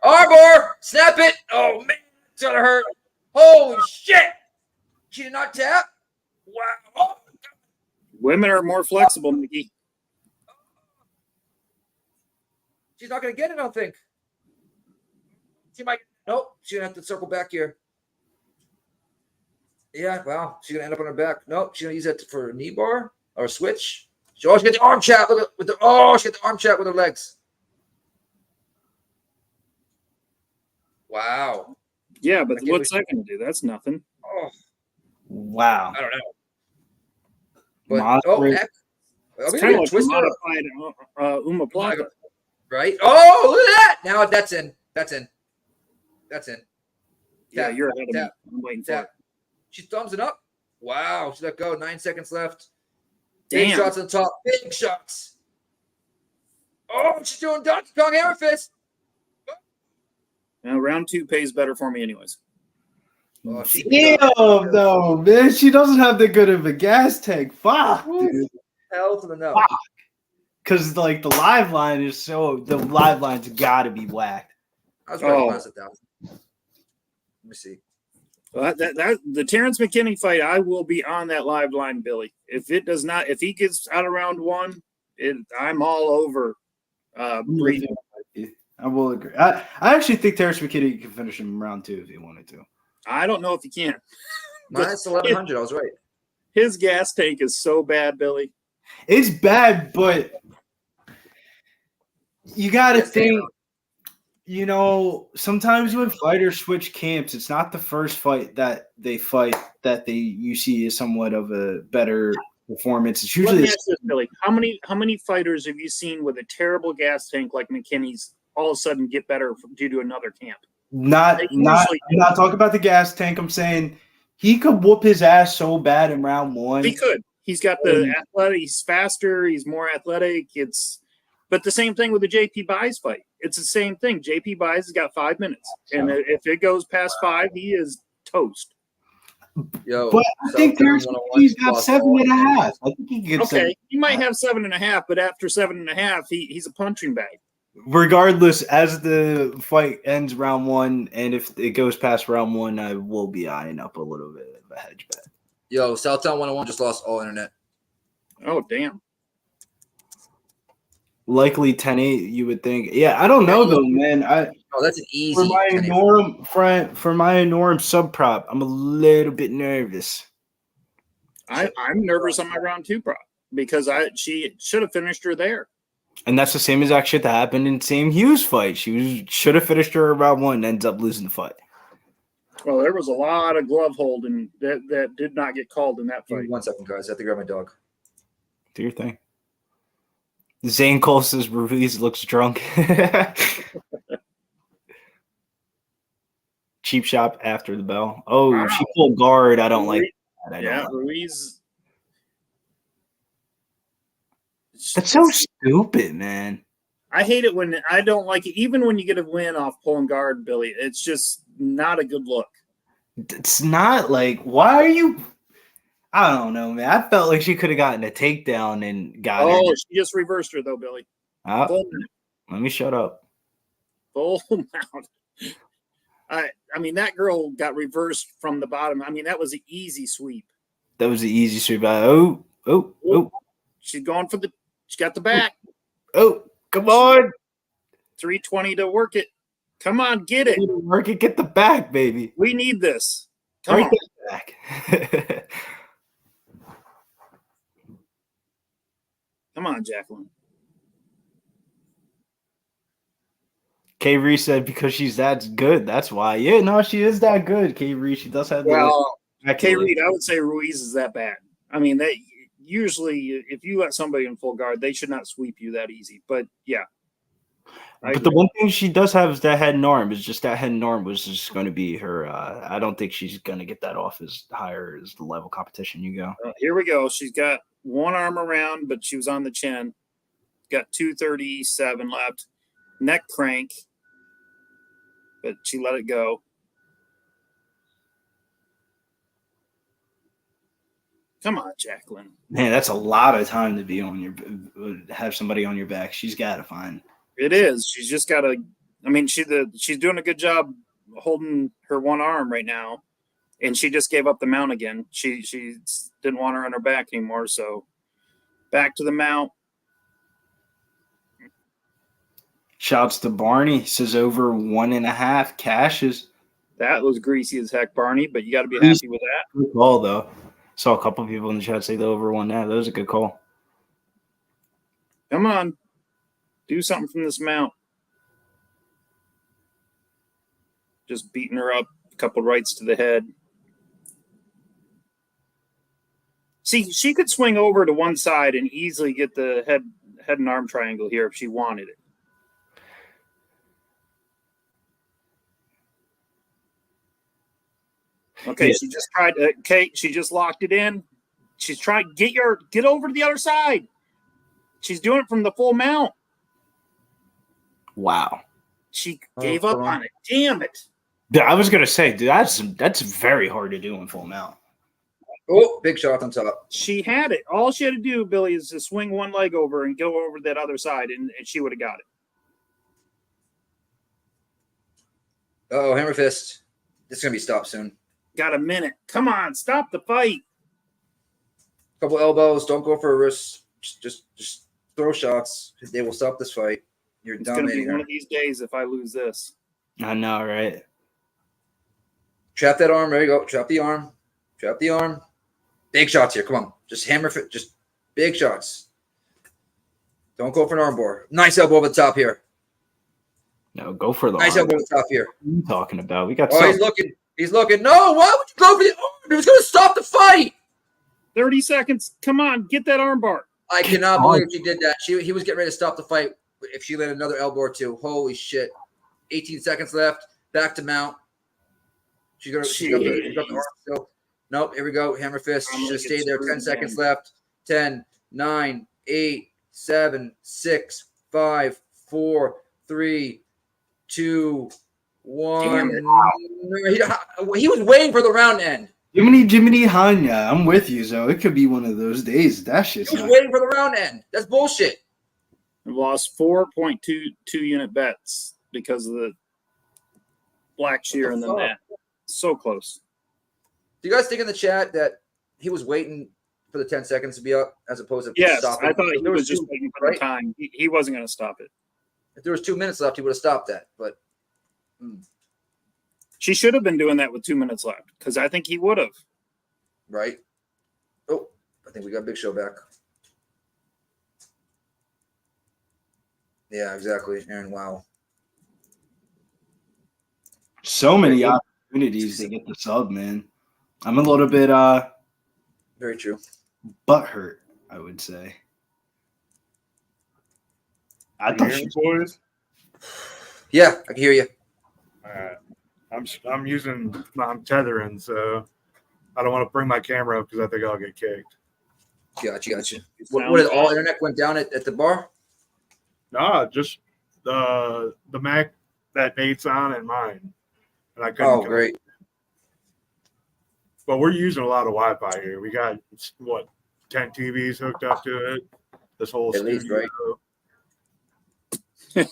Arbor! Snap it! Oh, man. It's going to hurt. Holy shit! She did not tap? Wow. Oh. Women are more flexible, Mickey. She's not going to get it, I don't think. She might. Nope. She's going to have to circle back here. Yeah, wow. She's going to end up on her back. Nope. She's going to use that for a knee bar or a switch. She always gets the arm chat with she got the arm chat with her legs. Wow. Yeah, but what's that going to do? That's nothing. Oh. Wow. I don't know. But, heck. It's kind of like a modified Umaplata. Right? Oh, look at that. Now that's in. That's in. Yeah, Tap, you're ahead of me. I'm waiting for it. She thumbs it up. Wow. She let go. 9 seconds left. Damn. Big shots on top. Big shots. Oh, she's doing Donkey Kong hammer fist. Now, round 2 pays better for me anyways. Oh, Damn, though, man. She doesn't have that good of a gas tank. Fuck, dude. Hell to the no. Fuck. Because, like, the live line's got to be whacked. I was probably past 1,000. Let me see. Well, the Terrence McKinney fight, I will be on that live line, Billy. If he gets out of round 1, I'm all over Breeden. I will agree. I actually think Terrence McKinney can finish him in round 2 if he wanted to. I don't know if he can. Minus 1,100. I was right. His gas tank is so bad, Billy. It's bad, but you got to think, sometimes when fighters switch camps, it's not the first fight that they fight that you see as somewhat of a better performance. It's Let usually me ask this, Billy. How many fighters have you seen with a terrible gas tank like McKinney's all of a sudden get better due to another camp? I'm not talking about the gas tank. I'm saying he could whoop his ass so bad in round one. He could. He's got the athletic. He's faster. He's more athletic. But the same thing with the JP Buys fight. It's the same thing. JP Buys has got 5 minutes, and if it goes past 5, he is toast. Yo, but I think he's got 7.5. I think he gets okay. He might have 7.5, but after 7.5, he's a punching bag. Regardless, as the fight ends round one, and if it goes past round one, I will be eyeing up a little bit of a hedge bet. Yo, Southtown 101 just lost all internet. Oh, damn. Likely 10-8, you would think. Yeah, I don't know though, man. That's an easy. For my norm sub prop, I'm a little bit nervous. I'm nervous on my round 2 prop because she should have finished her there. And that's the same exact shit that happened in Sam Hughes' fight. She should have finished her round 1 and ends up losing the fight. Well, there was a lot of glove holding that did not get called in that Give fight. me 1 second, guys. I have to grab my dog. Do your thing. Zane Cole says Ruiz looks drunk. Cheap shop after the bell. Oh, wow. She pulled guard. I don't like that. Ruiz. That's so stupid, man. I hate it when I don't like it. Even when you get a win off pulling guard, Billy, it's just not a good look. It's not like, why are you? I don't know, man. I felt like she could have gotten a takedown and got her. Oh, she just reversed her, though, Billy. Let me shut up. Full mount. I mean, that girl got reversed from the bottom. I mean, that was an easy sweep. That was the easy sweep. Oh. She's going for she got the back. Oh, come on. 320 to work it. Come on, get it. Work it, get the back, baby. We need this. Come on. Back. Come on, Jacqueline. K. Reese said because she's that good. That's why. Yeah, no, she is that good. K. Reese, she does have. K. Reed, I would say Ruiz is that bad. I mean, they usually, if you let somebody in full guard, they should not sweep you that easy. But yeah. But the one thing she does have is that head norm. Is just that head norm was just going to be her. I don't think she's going to get that off as higher as the level competition you go. Here we go. She's got one arm around, but she was on the chin. Got 237 left. Neck crank, but she let it go. Come on, Jacqueline. Man, that's a lot of time to be on have somebody on your back. She's got to find. It is. She's just got to. I mean, she's doing a good job holding her one arm right now, and she just gave up the mount again. She didn't want her on her back anymore, so back to the mount. Shouts to Barney. Says over 1.5 cashes. That was greasy as heck, Barney, but you got to be happy with that. Good call, though. Saw a couple people in the chat say the over 1.5. That was a good call. Come on. Do something from this mount. Just beating her up, a couple rights to the head. See, she could swing over to one side and easily get the head and arm triangle here if she wanted it. Okay, yeah. She just tried to, Kate, she just locked it in. She's trying to get over to the other side. She's doing it from the full mount. Wow. She gave up on it. Damn it. I was going to say, dude, that's very hard to do in full mount. Oh, big shot on top. She had it. All she had to do, Billy, is to swing one leg over and go over that other side, and she would have got it. Oh, hammer fist. This is going to be stopped soon. Got a minute. Come on, stop the fight. Couple elbows. Don't go for a wrist. Just throw shots. They will stop this fight. You're it's going to be one of these days if I lose this. I know, right? Trap that arm. There you go. Trap the arm. Trap the arm. Big shots here. Come on. Just hammer fit. Just big shots. Don't go for an armbar. Nice elbow over the top here. No, go for the Nice arm. elbow over the top here. What are you talking about? We got Oh, he's looking. He's looking. No, why would you go for the arm? He was going to stop the fight. 30 seconds. Come on, get that armbar. I cannot believe she did that. He was getting ready to stop the fight if she landed another elbow or two. Holy shit. 18 seconds left. Back to mount. She's got the arm still. Nope, here we go. Hammer fist. Should have stayed there. 10 seconds left. 10, 9, 8, 7, 6, 5, 4, 3, 2, 1. He was waiting for the round end. Jiminy Hanya. I'm with you, so it could be one of those days. That shit's He was waiting for the round end. That's bullshit. We lost 4.22 unit bets because of the Blackshear and the net. So close. Do you guys think in the chat that he was waiting for the 10 seconds to be up as opposed to Yes, stopping? I thought he was just two, waiting for right? the time. He wasn't going to stop it. If there was 2 minutes left, he would have stopped that. But She should have been doing that with 2 minutes left because I think he would have. right. Oh, I think we got Big Show back. Yeah, exactly. Aaron, wow. so many opportunities to get the sub, man. I'm a little bit Very true. butthurt, I would say. I thought she boys. Yeah, I can hear you. I'm tethering, so I don't want to bring my camera up because I think I'll get kicked. Gotcha. What did all internet went down at the bar? No, just the Mac that Nate's on and mine, and I couldn't. Oh, great. But we're using a lot of Wi-Fi here. We got 10 TVs hooked up to it. This whole At least, studio. right?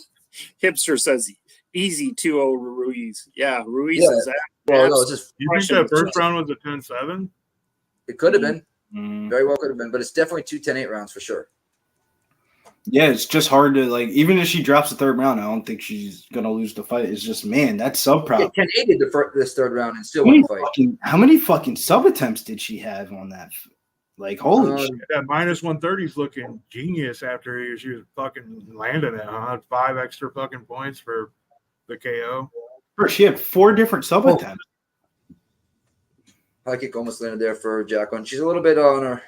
Hipster says easy 2-0 Ruiz. Yeah, Ruiz Yeah. is Well, no, it's just You think that first round was a 10-7? it could have been. Mm. Very well could have been, but it's definitely 2 10-8 rounds for sure. Yeah, it's just hard to like. Even if she drops the third round, I don't think she's gonna lose the fight. It's just that sub Yeah, prop. 10-8 did this third round and still How won many the fight. how many fucking sub attempts did she have on that? Like, holy shit! That minus 130 is looking genius after she was fucking landing it. 5 extra fucking points for the KO. She had 4 different sub attempts. High kick almost landed there for Jacqueline. She's a little bit on her.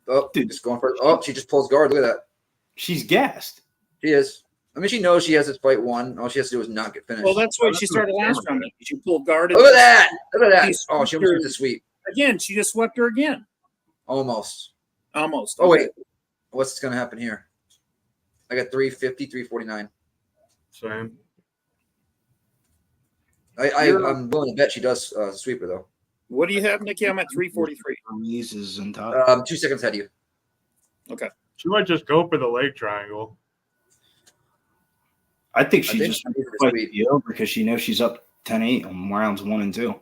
Oh, Dude. just going for it. Oh, she just pulls guard. Look at that. She's gassed. She is. I mean, she knows she has this fight won. All she has to do is not get finished. Well, that's why she started last round. She pulled guard. Look at that. Look at that. Oh, she almost gets a sweep. Again, she just swept her again. Almost. Almost. Oh, wait. What's going to happen here? I got 350, 349. Same. I'm willing to bet she does sweep her, though. What do you have, Nikki? I'm at 343. Ruiz is in top. 2 seconds ahead of you. Okay. She might just go for the leg triangle. I think she I think just she needs to fight sweep. the over because she knows she's up 10-8 on rounds 1 and 2.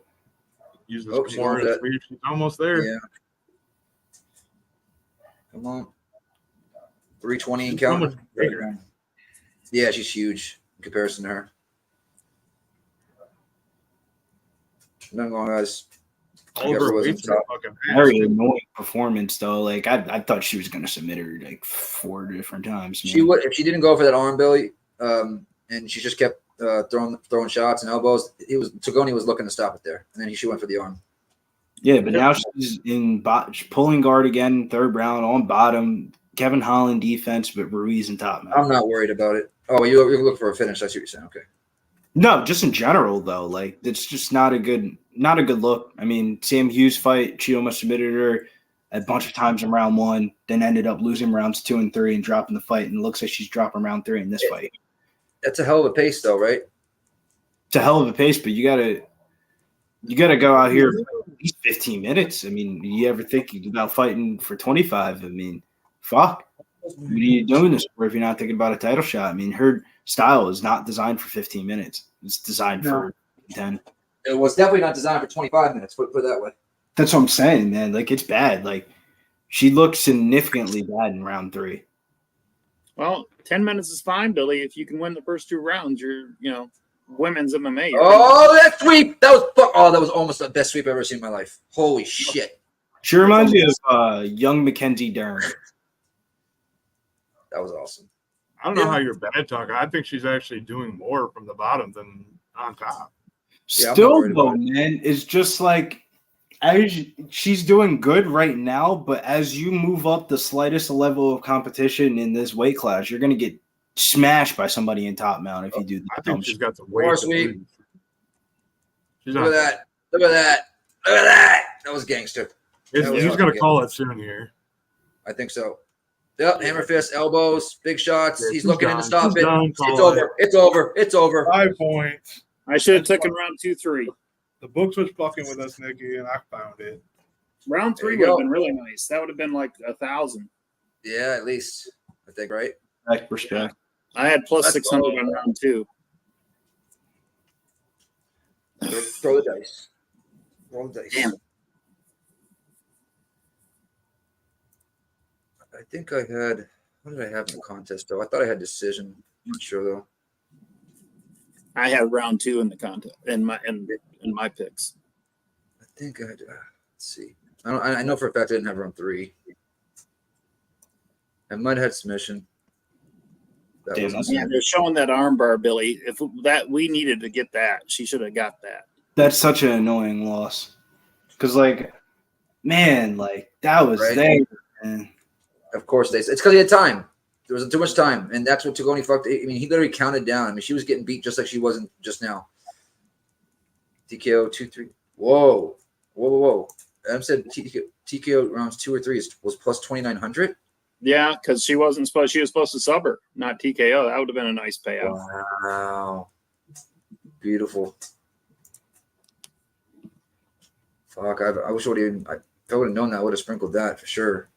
Use Oh, this she's more going for that. sweep. She's almost there. Yeah. Come on. 320 and She's so much counting. bigger. Yeah, she's huge in comparison to her. Nothing wrong, guys. All of Whoever her was on weights are top. fucking Very massive. annoying performance though. Like I thought she was gonna submit her like 4 different times. She would if she didn't go for that arm, Billy, and she just kept throwing shots and elbows. Togoni was looking to stop it there, and then she went for the arm. Yeah, but now she's in pulling guard again, third round on bottom. Kevin Holland defense, but Ruiz in top. Man. I'm not worried about it. Oh, you're looking for a finish. That's what you're saying. Okay. No, just in general though. Like it's just not a good look. I mean, Sam Hughes fight, she almost submitted her a bunch of times in round 1, then ended up losing rounds 2 and 3 and dropping the fight. And it looks like she's dropping round 3 in this fight. That's a hell of a pace, though, right? It's a hell of a pace, but you gotta go out here for at least 15 minutes. I mean, you ever think about fighting for 25? I mean, fuck. What are you doing this for if you're not thinking about a title shot? I mean, her style is not designed for 15 minutes. It's designed for 10. It was definitely not designed for 25 minutes. Put it that way. That's what I'm saying, man. Like, it's bad. Like, she looked significantly bad in round 3. Well, 10 minutes is fine, Billy. If you can win the first 2 rounds, you're, women's MMA. Oh, that sweep! That was almost the best sweep I've ever seen in my life. Holy shit! She reminds me of young Mackenzie Dern. That was awesome. I don't know how you're bad talking. I think she's actually doing more from the bottom than on top. Yeah, I'm not Still, worried though, about it. man, it's just like she's doing good right now, but as you move up the slightest level of competition in this weight class, you're going to get smashed by somebody in top mount if you do I the dumb think she's shit. got the weight. More to sweep. lose. She's Look not. at that. Look at that. Look at that. That was gangster. He's That was going to fucking call it soon here. I think so. Yep, hammer fist, elbows, big shots. Yeah, He's she's looking in done. to stop She's it. done. It's Call over. It's over. It's over. 5 points. I should have taken round 2, 3. The books was fucking with us, Nikki, and I found it. Round There 3 you would have go. been really nice. That would have been like 1,000. Yeah, at least. I think, right? Respect. I had plus That's 600 all. on round 2. Throw the dice. Roll the dice. Damn. I think I had. What did I have in the contest, though? I thought I had decision. Not sure, though. I had round 2 in the contest in my picks. I think I had. Let's see. I know for a fact I didn't have round 3. I might have had submission. That Damn, wasn't that's- Yeah, they're showing that armbar, Billy. If that we needed to get that, she should have got that. That's such an annoying loss. Because, like, man, like, that was Right. there, man. Of course, it's because he had time. There was too much time, and that's what Tagoni fucked. I mean, he literally counted down. I mean, she was getting beat just like she wasn't just now. TKO 2-3. Whoa. Adam said TKO rounds 2 or 3 was plus 2,900. Yeah, because she was supposed to sub her, not TKO. That would have been a nice payout. Wow, beautiful. Fuck, I wish I would have known that. I would have sprinkled that for sure.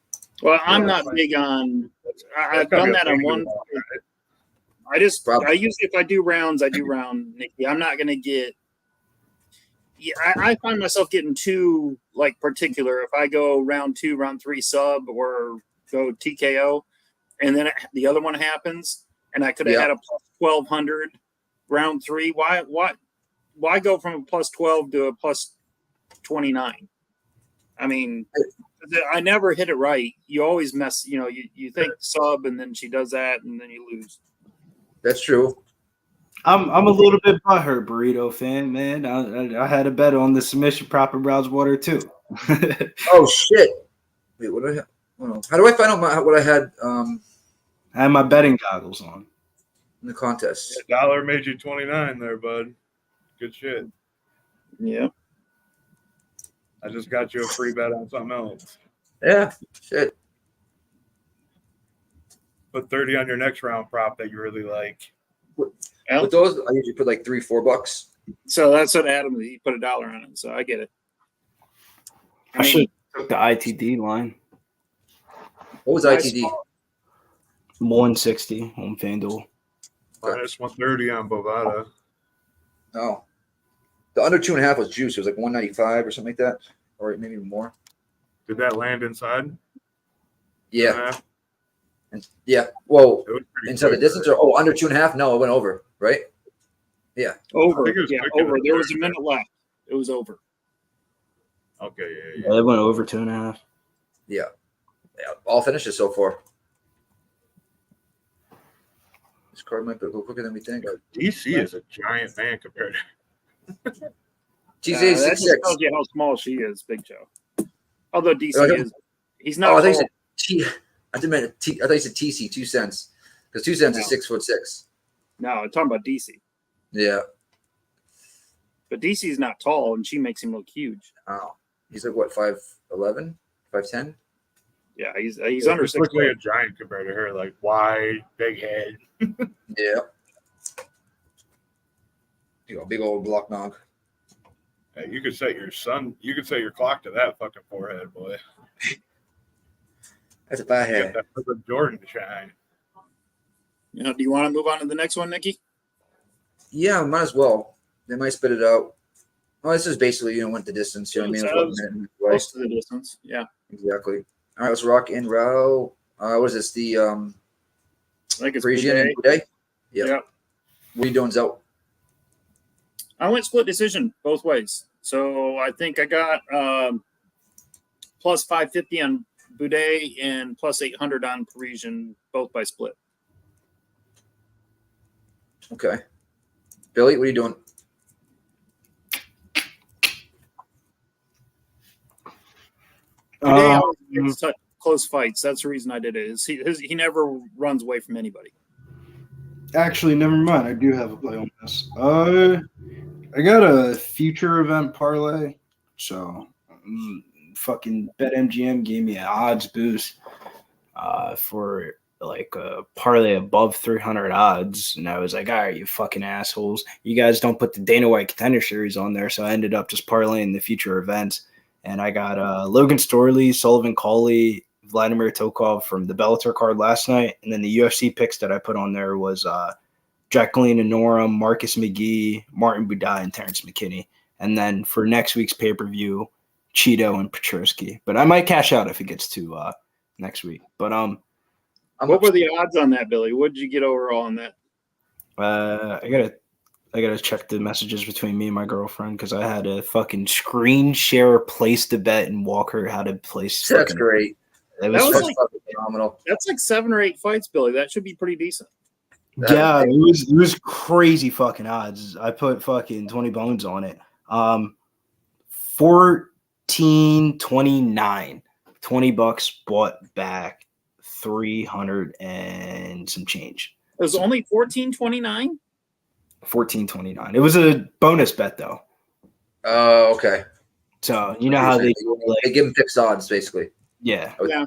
Well, I'm Yeah. not big on. I've That's gotta done be a that on thing one. to do, right? I usually, if I do rounds, I do round, Nikki. I'm not going to get. Yeah, I find myself getting too like particular. If I go round 2, round 3 sub, or go TKO, and then the other one happens, and I could have Yeah. had a plus 1,200 round 3. Why go from a plus 12 to a plus 29? I mean, I never hit it right. You always mess. You know, you think sub, and then she does that, and then you lose. That's true. I'm a little bit butthurt, Burrito fan, man. I had a bet on the submission prop in Browns Water, too. Oh shit! Wait, what do I have? Oh, no. How do I find out what I had I had my betting goggles on. in the contest? $1 made you 29 there, bud. Good shit. Yeah. I just got you a free bet on something else. Yeah, shit. Put 30 on your next round prop that you really like. Well, With those, I usually put like $3-4. so that's what Adam. He put $1 on it, so I get it. I should have took the ITD line. What was Nice ITD? 160 on FanDuel. Minus 130 on Bovada. No, the under 2.5 was juice. It was like 195 or something like that, or maybe more. Did that land inside? Yeah, and yeah. Whoa, It was pretty inside the quick. distance or under 2.5? No, it went over. Right? Yeah. Over. I think it was Yeah, quicker over. than There was a 30. minute left. It was over. Okay, yeah. Yeah, it went over 2.5. Yeah. All finishes so far. This card might go quicker than we think. DC is a giant man compared to TC That 6'6". just tells you how small she is, Big Joe. Although DC Oh, I don't- is, he's not. Oh, I think tall. you said T. I didn't mean T. I thought you said TC 2 cents because 2 cents is No. 6'6". No, I'm talking about DC. Yeah. But DC is not tall, and she makes him look huge. Oh, he's like what 5'11", 5'10". Yeah, he's under He's 6 quickly a giant compared to her, like wide, big head. Yeah. You got a big old block nog. Hey, you could set your clock to that fucking forehead, boy. That's if I You had. got that fucking Jordan shine. You know, do you want to move on to the next one, Nikki? Yeah, might as well. They might spit it out. Oh, this is basically went the distance. You know what I mean? It was what, a minute away. Close to the distance. Yeah, Exactly. All right, let's rock in row. What is this? The I think it's Parisian Buday. and Buday? Yep. Yep. What are you doing, Zoe? I went split decision both ways. So I think I got plus 550 on Buday and plus 800 on Parisian, both by split. Okay. Billy, what are you doing? Buday always gets close fights. That's the reason I did it. Is he never runs away from anybody. Actually, never mind. I do have a play on this. I got a future event parlay. So, fucking BetMGM gave me an odds boost for like a parlay above 300 odds. And I was like, all right, you fucking assholes. You guys don't put the Dana White Contender Series on there. So I ended up just parlaying the future events. And I got Logan Storley, Sullivan Cauley, Vladimir Tokov from the Bellator card last night. And then the UFC picks that I put on there was Jacqueline Norum, Marcus McGee, Martin Buday, and Terrence McKinney. And then for next week's pay-per-view, Cheeto and Petruski. But I might cash out if it gets to next week. But what were the odds on that, Billy? What did you get overall on that? I gotta check the messages between me and my girlfriend because I had to fucking screen share, place the bet, and walk her how to place. That's great. That was fucking phenomenal. That's like 7 or 8 fights, Billy. That should be pretty decent. Yeah, it was crazy fucking odds. I put fucking 20 bones on it. 14.29. $20 bought back 300 and some change. It was only 14.29. 14.29. It was a bonus bet though. Oh, okay. So you know how they give them fixed odds, basically. Yeah. Yeah.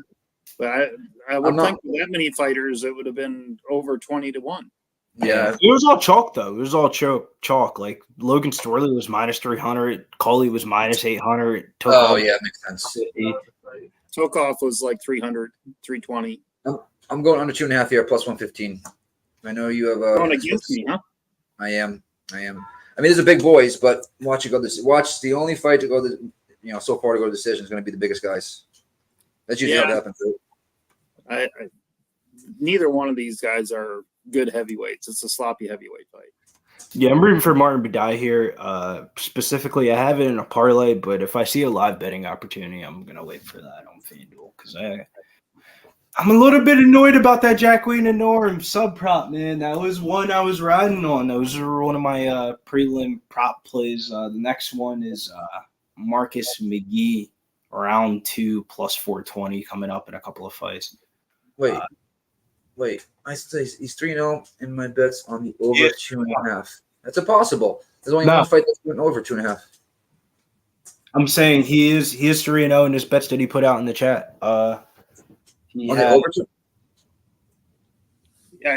But I would think with that many fighters, it would have been over 20-1. Yeah. It was all chalk though. It was all chalk. Like Logan Storley was minus 300. Cauley was minus 800. Oh yeah, makes sense. Tokov was like 300, 320. I'm going under 2.5 here, plus 115. I know you have going against me, huh? I am. I mean, these are big boys, but watch the only fight to go so far to go to decision is going to be the biggest guys. That's usually how it happens. I neither one of these guys are good heavyweights. It's a sloppy heavyweight fight. Yeah, I'm rooting for Martin Buday here. Specifically, I have it in a parlay, but if I see a live betting opportunity, I'm going to wait for that on FanDuel because I'm a little bit annoyed about that Jacqueline and Norm sub prop, man. That was one I was riding on. Those were one of my prelim prop plays. The next one is Marcus McGee, round 2 plus 420 coming up in a couple of fights. Wait. I say he's 3-0 in my bets on the over 2.5. That's impossible. There's only one fight that's going over 2.5. I'm saying he is 3-0 in his bets that he put out in the chat. Yeah,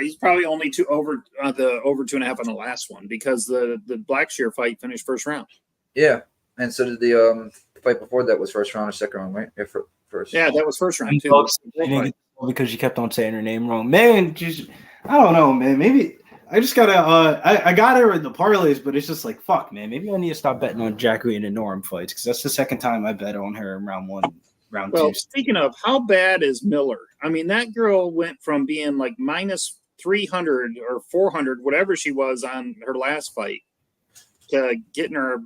he's probably only over 2.5 on the last one because the Blackshear fight finished first round. Yeah, and so did the fight before that was first round or second round, right? Yeah, first. Yeah, that was first round too. Because you kept on saying her name wrong, man. Just I don't know, man. Maybe I just gotta. I got her in the parlays, but it's just like fuck, man. Maybe I need to stop betting on Jacqueline and Norm fights because that's the second time I bet on her in round 1. Well, speaking of, how bad is Miller? I mean, that girl went from being like minus 300 or 400, whatever she was on her last fight, to getting her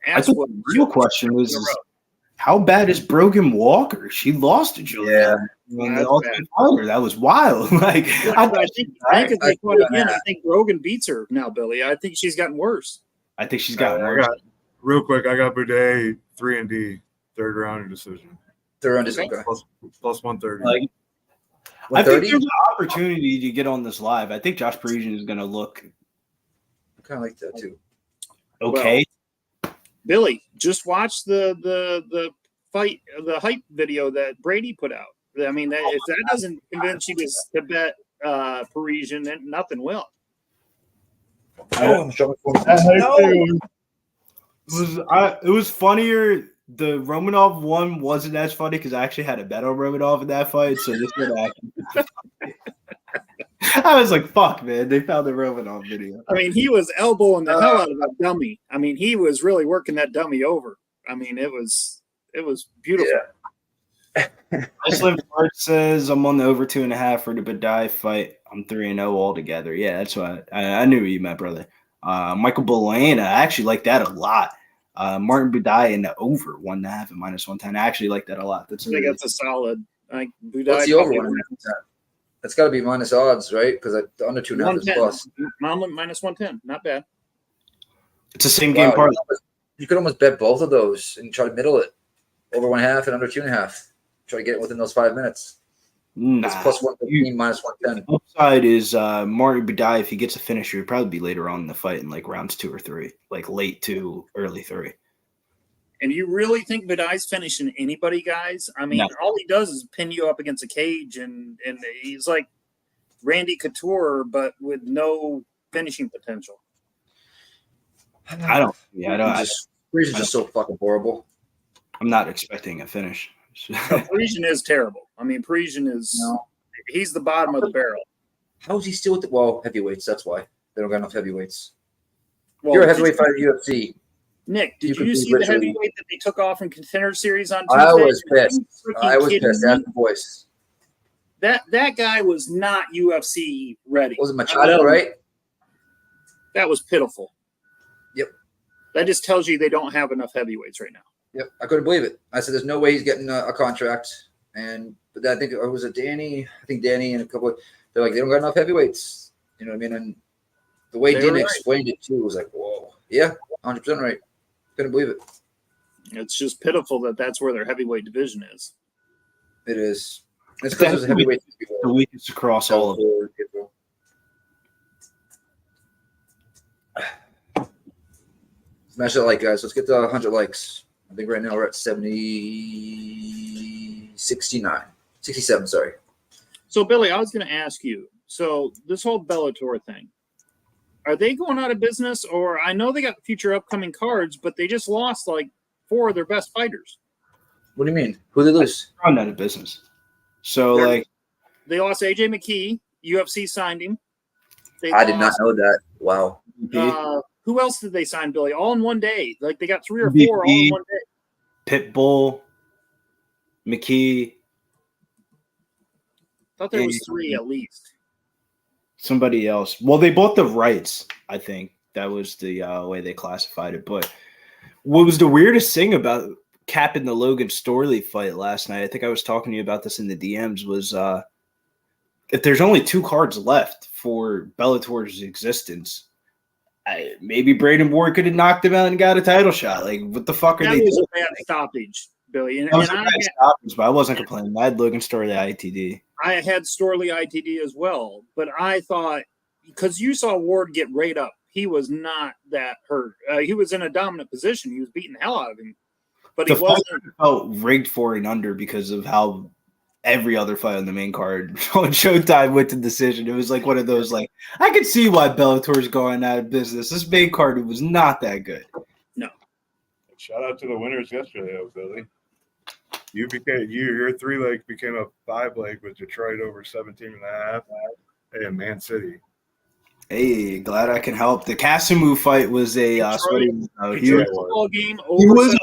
ass whooped. The real question is how bad is Brogan Walker? She lost to Juliana. Yeah, that was wild. I think Brogan beats her now, Billy. I think she's gotten worse. I think she's gotten worse. Real quick, I got Buday 3-D, third round decision. Third round decision. Plus 130. I think there's an opportunity to get on this live. I think Josh Parisian is going to look. I kind of like that too. Okay. Well, Billy, just watch the fight, the hype video that Brady put out. I mean, if that doesn't convince you to bet Parisian, then nothing will. It was funnier. The Romanov one wasn't as funny because I actually had a bet on Romanov in that fight. So this one actually, I was like, "Fuck, man!" They found the Romanov video. I mean, he was elbowing the hell out of that dummy. I mean, he was really working that dummy over. I mean, it was beautiful. Yeah. Slim Fart says I'm on the over 2.5 for the Buday fight. I'm 3-0 altogether. Yeah, that's why I knew you meant, brother. Michael Polyana, I actually like that a lot. Martin Buday in the over 1.5 at -110. I actually like that a lot. I think that's a solid. Like Buday. What's the over 1.5? That's got to be minus odds, right? Because the under 2.5 is plus. -110. Not bad. It's the same game part. You could almost bet both of those and try to middle it. Over 1.5 and under 2.5. Try to get it within those 5 minutes. It's plus 115, minus 110. Upside is Martin Buday. If he gets a finisher, it'd probably be later on in the fight in like rounds 2 or 3, like late 2, early 3. And you really think Buday's finishing anybody, guys? I mean, all he does is pin you up against a cage, and he's like Randy Couture, but with no finishing potential. I don't. Parisian's just so fucking horrible. I'm not expecting a finish. Parisian is terrible. I mean, Parisian is he's the bottom of the barrel. How is he still with the heavyweights? That's why they don't got enough heavyweights. Well, You're a heavyweight fighter UFC. Nick, did you see the heavyweight that they took off in Contender Series on Tuesday? I was pissed. That's the voice. That guy was not UFC ready. Was it Machado, right? That was pitiful. Yep. That just tells you they don't have enough heavyweights right now. Yep, I couldn't believe it. I said, "There's no way he's getting a contract." But I think it was Danny. I think Danny and a couple. They're like, they don't got enough heavyweights. You know what I mean? And the way Danny explained it too was like, "Whoa, yeah, 100% right." Couldn't believe it. It's just pitiful that that's where their heavyweight division is. It is. It's because there's a heavyweight. The weakest across all of them. Smash that like, guys. Let's get to 100 likes. I think right now we're at 67, sorry. So, Billy, I was going to ask you, so this whole Bellator thing, are they going out of business? Or I know they got future upcoming cards, but they just lost like 4 of their best fighters. What do you mean? Who did they lose? They're out of business. So, they lost AJ McKee. UFC signed him. I did not know that. Wow. Who else did they sign, Billy? All in one day. Like they got 3 or 4 all in one day. Pitbull, McKee. I thought there was 3 at least. Somebody else. Well, they bought the rights, I think. That was the way they classified it. But what was the weirdest thing about capping the Logan Storley fight last night, I think I was talking to you about this in the DMs, was if there's only 2 cards left for Bellator's existence, maybe Breeden Ward could have knocked him out and got a title shot. Like, what the fuck are they doing? That was a bad stoppage, Billy. And stoppage, but I wasn't complaining. I had Logan Storley ITD. I had Storley ITD as well, but I thought, because you saw Ward get right up, he was not that hurt. He was in a dominant position. He was beating the hell out of him, but he wasn't. Felt rigged for and under because of how every other fight on the main card on Showtime went to decision. It was like one of those, like, I could see why Bellator's going out of business. This main card was not that good. No. Shout out to the winners yesterday, Billy. Your 3-leg became a 5-leg with Detroit over 17.5 and Man City. Hey, glad I can help. The Casimou fight was a huge football game. Detroit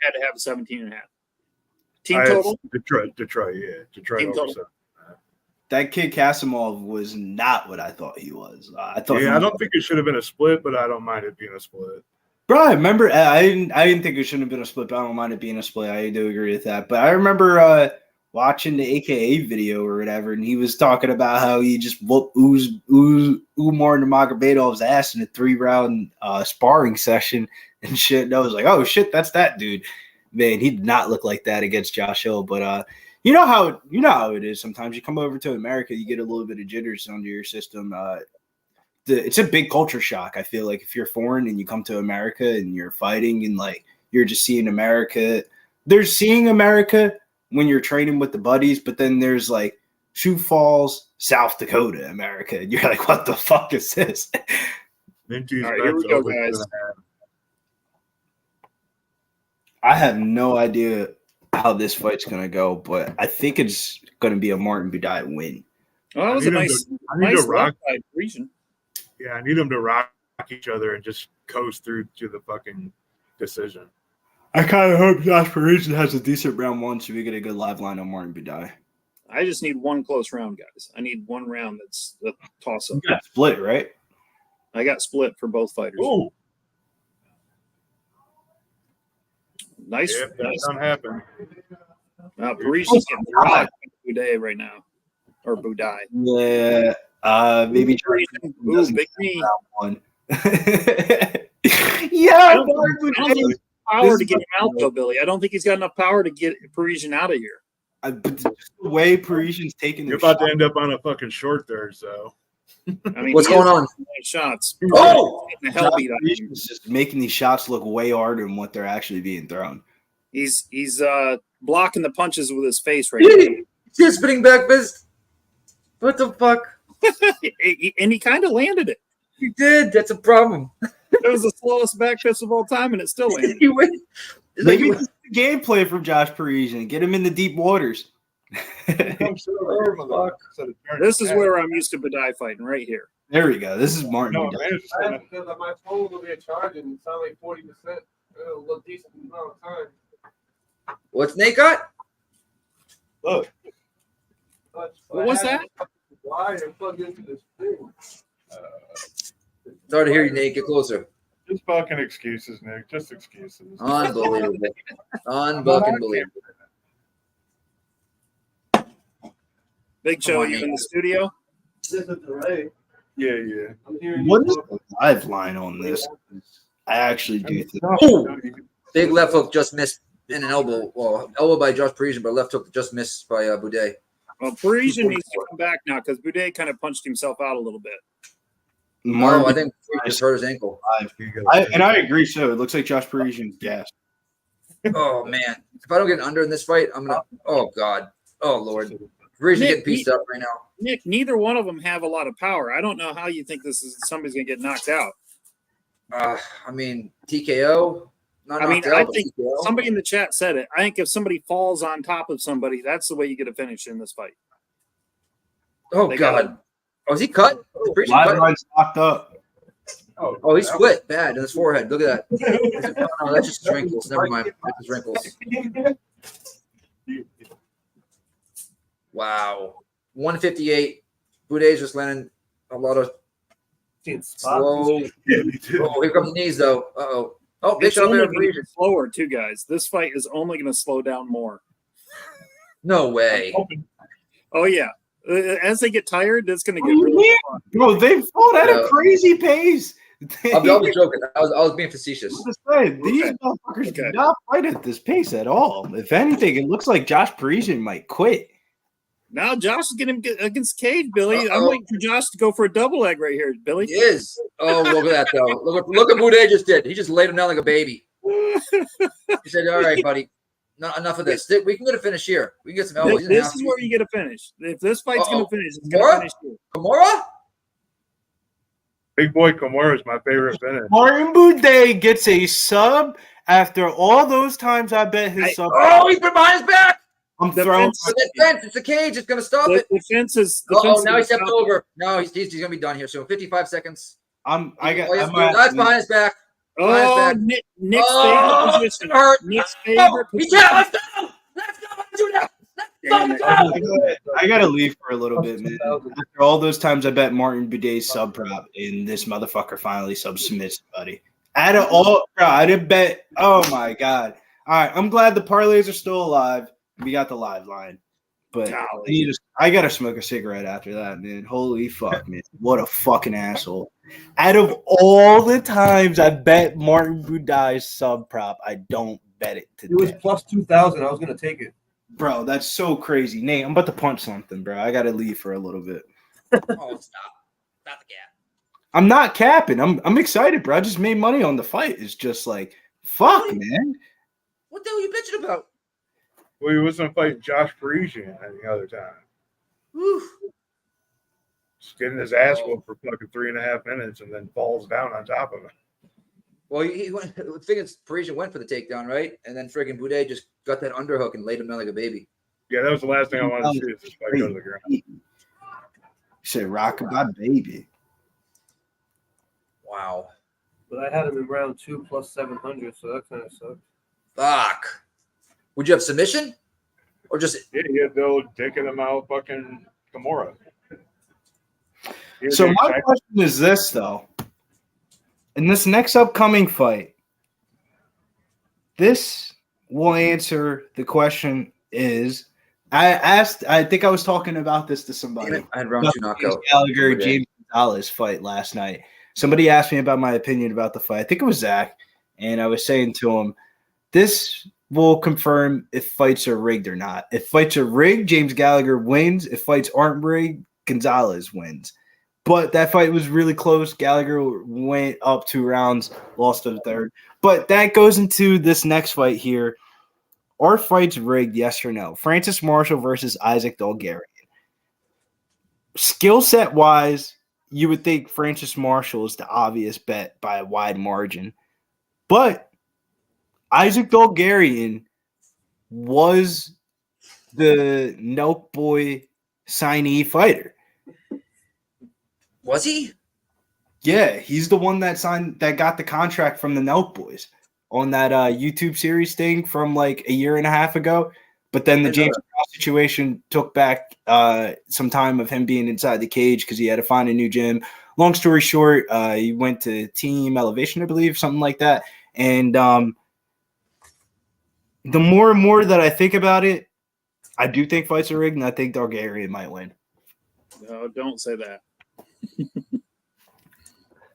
had to have 17.5. Team total? Detroit, yeah. Detroit team over total. 7.5. That kid Kasimov was not what I thought he was. I don't think it should have been a split, but I don't mind it being a split. Bro, I remember I didn't think it shouldn't have been a split, but I don't mind it being a split. I do agree with that. But I remember watching the AKA video or whatever, and he was talking about how he just whooped Umar Nurmagomedov's ass in a 3-round sparring session and shit. And I was like, oh shit, that's that dude. Man, he did not look like that against Josh Hill. But you know how it is. Sometimes you come over to America, you get a little bit of jitters under your system. It's a big culture shock. I feel like if you're foreign and you come to America and you're fighting and like you're just seeing America, there's seeing America when you're training with the buddies, but then there's like Sioux Falls, South Dakota, America. And you're like, what the fuck is this? All right, here we go, guys. I have no idea how this fight's going to go, but I think it's going to be a Martin Buday win. Well, that was a nice rock by Parisian. Yeah, I need them to rock each other and just coast through to the fucking decision. I kind of hope Josh Parisian has a decent round 1 so we get a good live line on Martin Buday. I just need one close round, guys. I need one round that's a toss-up. You got split, right? I got split for both fighters. Ooh. Nice. Yep, that nice. don't happen. Parisian's getting rocked by Buday right now. Or Buday. Yeah. Maybe Parisian. Ooh, big knee. one. I Yeah. don't think he's power to get him out, though, Billy. I don't think he's got enough power to get Parisian out of here. But the way Parisian's taking You're their about to end up on a fucking short there, so. I mean, What's he going has on? Shots. Oh! Getting the hell beat out of him. Parisian's just making these shots look way harder than what they're actually being thrown. He's blocking the punches with his face right now. He's spinning back fist. What the fuck? And he kind of landed it. He did. That's a problem. It was the slowest back fist of all time, and it still landed. He went. It's like Maybe he it's the gameplay from Josh Parisian. Get him in the deep waters. This is where I'm used to Buday fighting, right here. There we go. This is Martin. No, Buday. man, it's just gonna- Because my phone will be a charge and it's only like 40%. It'll look decent amount of time. What's Nate got? Look, But What was that? Wire plugged into this thing. Sorry to hear you, Nate. Get closer. just fucking excuses, Nick. Just excuses. Unbelievable. Unbelievable. Big Show, you in the studio? This is the delay. Yeah, yeah. I'm hearing What you is the live line on this? I actually do think. Oh! Big left hook just missed in an elbow. Well, elbow by Josh Parisian, but left hook just missed by Buday. Well, Parisian needs to come back now because Buday kind of punched himself out a little bit. No, I think he just hurt his ankle. I agree. So it looks like Josh Parisian's gassed. Oh man! If I don't get an under in this fight, I'm gonna. Oh god! Oh lord! Parisian getting pieced up right now. Nick, neither one of them have a lot of power. I don't know how you think this is somebody's going to get knocked out. I mean TKO. Not I mean, knocked out, I but think TKO. somebody in the chat said it. I think if somebody falls on top of somebody, that's the way you get a finish in this fight. Oh They got god! Oh, is he cut? Is Parisian Live cut? line's locked up. Oh, he split bad in his forehead. Look at that. No, that's just his wrinkles. Never mind. That's his wrinkles. Wow. 158. Buday's just landing a lot of slow. Yeah, me too. Oh, here comes the knees, though. Uh-oh. Oh, big It's shot only there. going to get slower, too, guys. This fight is only going to slow down more. No way. Oh, yeah. As they get tired, it's going to get really fun. Bro, they fought at Yeah. a crazy pace. I was joking. I was being facetious. These Okay. motherfuckers Okay. do not fight at this pace at all. If anything, it looks like Josh Parisian might quit. Now Josh is getting against Cage, Billy. I'm Uh-oh. waiting for Josh to go for a double leg right here, Billy. He is. Oh, look at that, though. Look what Buday just did. He just laid him down like a baby. He said, all right, buddy. No, enough of this. We can get a finish here. We can get some elbows. This is where you get a finish. If this fight's going Uh-oh. to finish, it's going Kimura? to finish here. Kimura? Big boy Kimura is my favorite finish. Martin Buday gets a sub after all those times I bet his sub. Oh, he's been behind his back. I'm The throwing. fence- But that fence, it's a cage. It's going to stop The, it. the fence is. The Oh, fence now he is stepped stop- over. No, he's going to be done here soon. 55 seconds. I Oh, yes, might that's behind his back. Oh, back. Nick's Oh, favorite position. hurt. Nick's Oh, favorite he position. can't. Let's go. Let's go. Let's do that. Damn Let's it. go. I gotta leave for a little bit, man. After all those times I bet Martin Buday's sub prop, and this motherfucker finally sub submits somebody. Out of all, bro, I didn't bet. Oh my god! All right, I'm glad the parlays are still alive. We got the live line, but I gotta smoke a cigarette after that, man. Holy fuck, man! What a fucking asshole! Out of all the times I bet Martin Buday's sub prop, I don't bet it today. It was plus 2,000. I was going to take it. Bro, that's so crazy. Nate, I'm about to punch something, bro. I gotta leave for a little bit. Oh, stop. Not the gap. I'm not capping. I'm excited, bro. I just made money on the fight. It's just like, fuck, man. What the hell are you bitching about? Well, he wasn't fighting Josh Parisian any other time. Whew. Just getting his ass whooped for fucking 3.5 minutes and then falls down on top of him. Well, he went. I think Parisian went for the takedown, right? And then friggin' Buday just got that underhook and laid him down like a baby. Yeah, that was the last thing I wanted to see is this fight go to the ground. You said rock my baby. Wow. But I had him in round 2 plus 700, so that kind of sucks. Fuck. Would you have submission? Or just Yeah, he had Bill taking him out fucking Kimura. So my question is this, though. In this next upcoming fight, this will answer the question is I think I was talking about this to somebody. I had round 2 knockout. Gallagher, James Gonzalez fight last night. Somebody asked me about my opinion about the fight. I think it was Zach. And I was saying to him, this will confirm if fights are rigged or not. If fights are rigged, James Gallagher wins. If fights aren't rigged, Gonzalez wins. But that fight was really close. Gallagher went up 2 rounds, lost to the third. But that goes into this next fight here. Are fights rigged, yes or no? Francis Marshall versus Isaac Dulgarian. Skill set wise, you would think Francis Marshall is the obvious bet by a wide margin. But Isaac Dulgarian was the Nelk Boy signee fighter. Was he? Yeah, he's the one that got the contract from the Nelk Boys on that YouTube series thing from like a year and a half ago. But then the James Cross situation took back some time of him being inside the cage because he had to find a new gym. Long story short, he went to Team Elevation, I believe, something like that. And the more and more that I think about it, I do think fights are rigged, and I think Dulgarian might win. No, don't say that.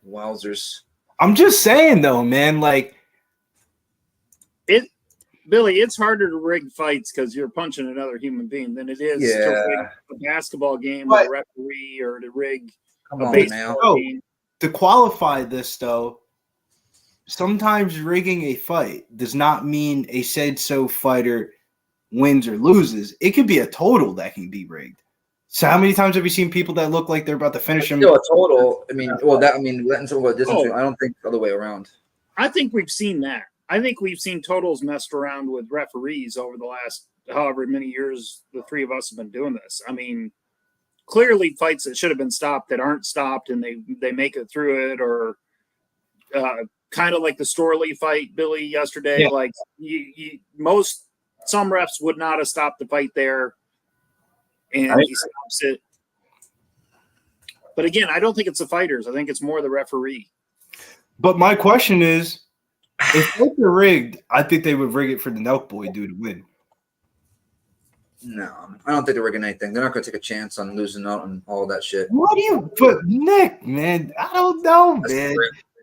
Wowzers. I'm just saying, though, man, like Billy, it's harder to rig fights because you're punching another human being than it is to rig a basketball game with a referee or to rig a baseball game. To qualify this, though, sometimes rigging a fight does not mean a said-so fighter wins or loses. It could be a total that can be rigged. So how many times have you seen people that look like they're about to finish him? Still a total. I mean, letting someone go distance. I don't think the other way around. I think we've seen that. I think we've seen totals messed around with referees over the last however many years the three of us have been doing this. I mean, clearly fights that should have been stopped that aren't stopped and they make it through it, or kind of like the Storley fight, Billy, yesterday. Yeah. Like some refs would not have stopped the fight there, and he stops it. But again, I don't think it's the fighters. I think it's more the referee. But my question is, if fights are rigged, I think they would rig it for the Nelk Boy dude to win. No, I don't think they're rigging anything. They're not going to take a chance on losing out on all that shit. What do you put, Nick, man? I don't know, man.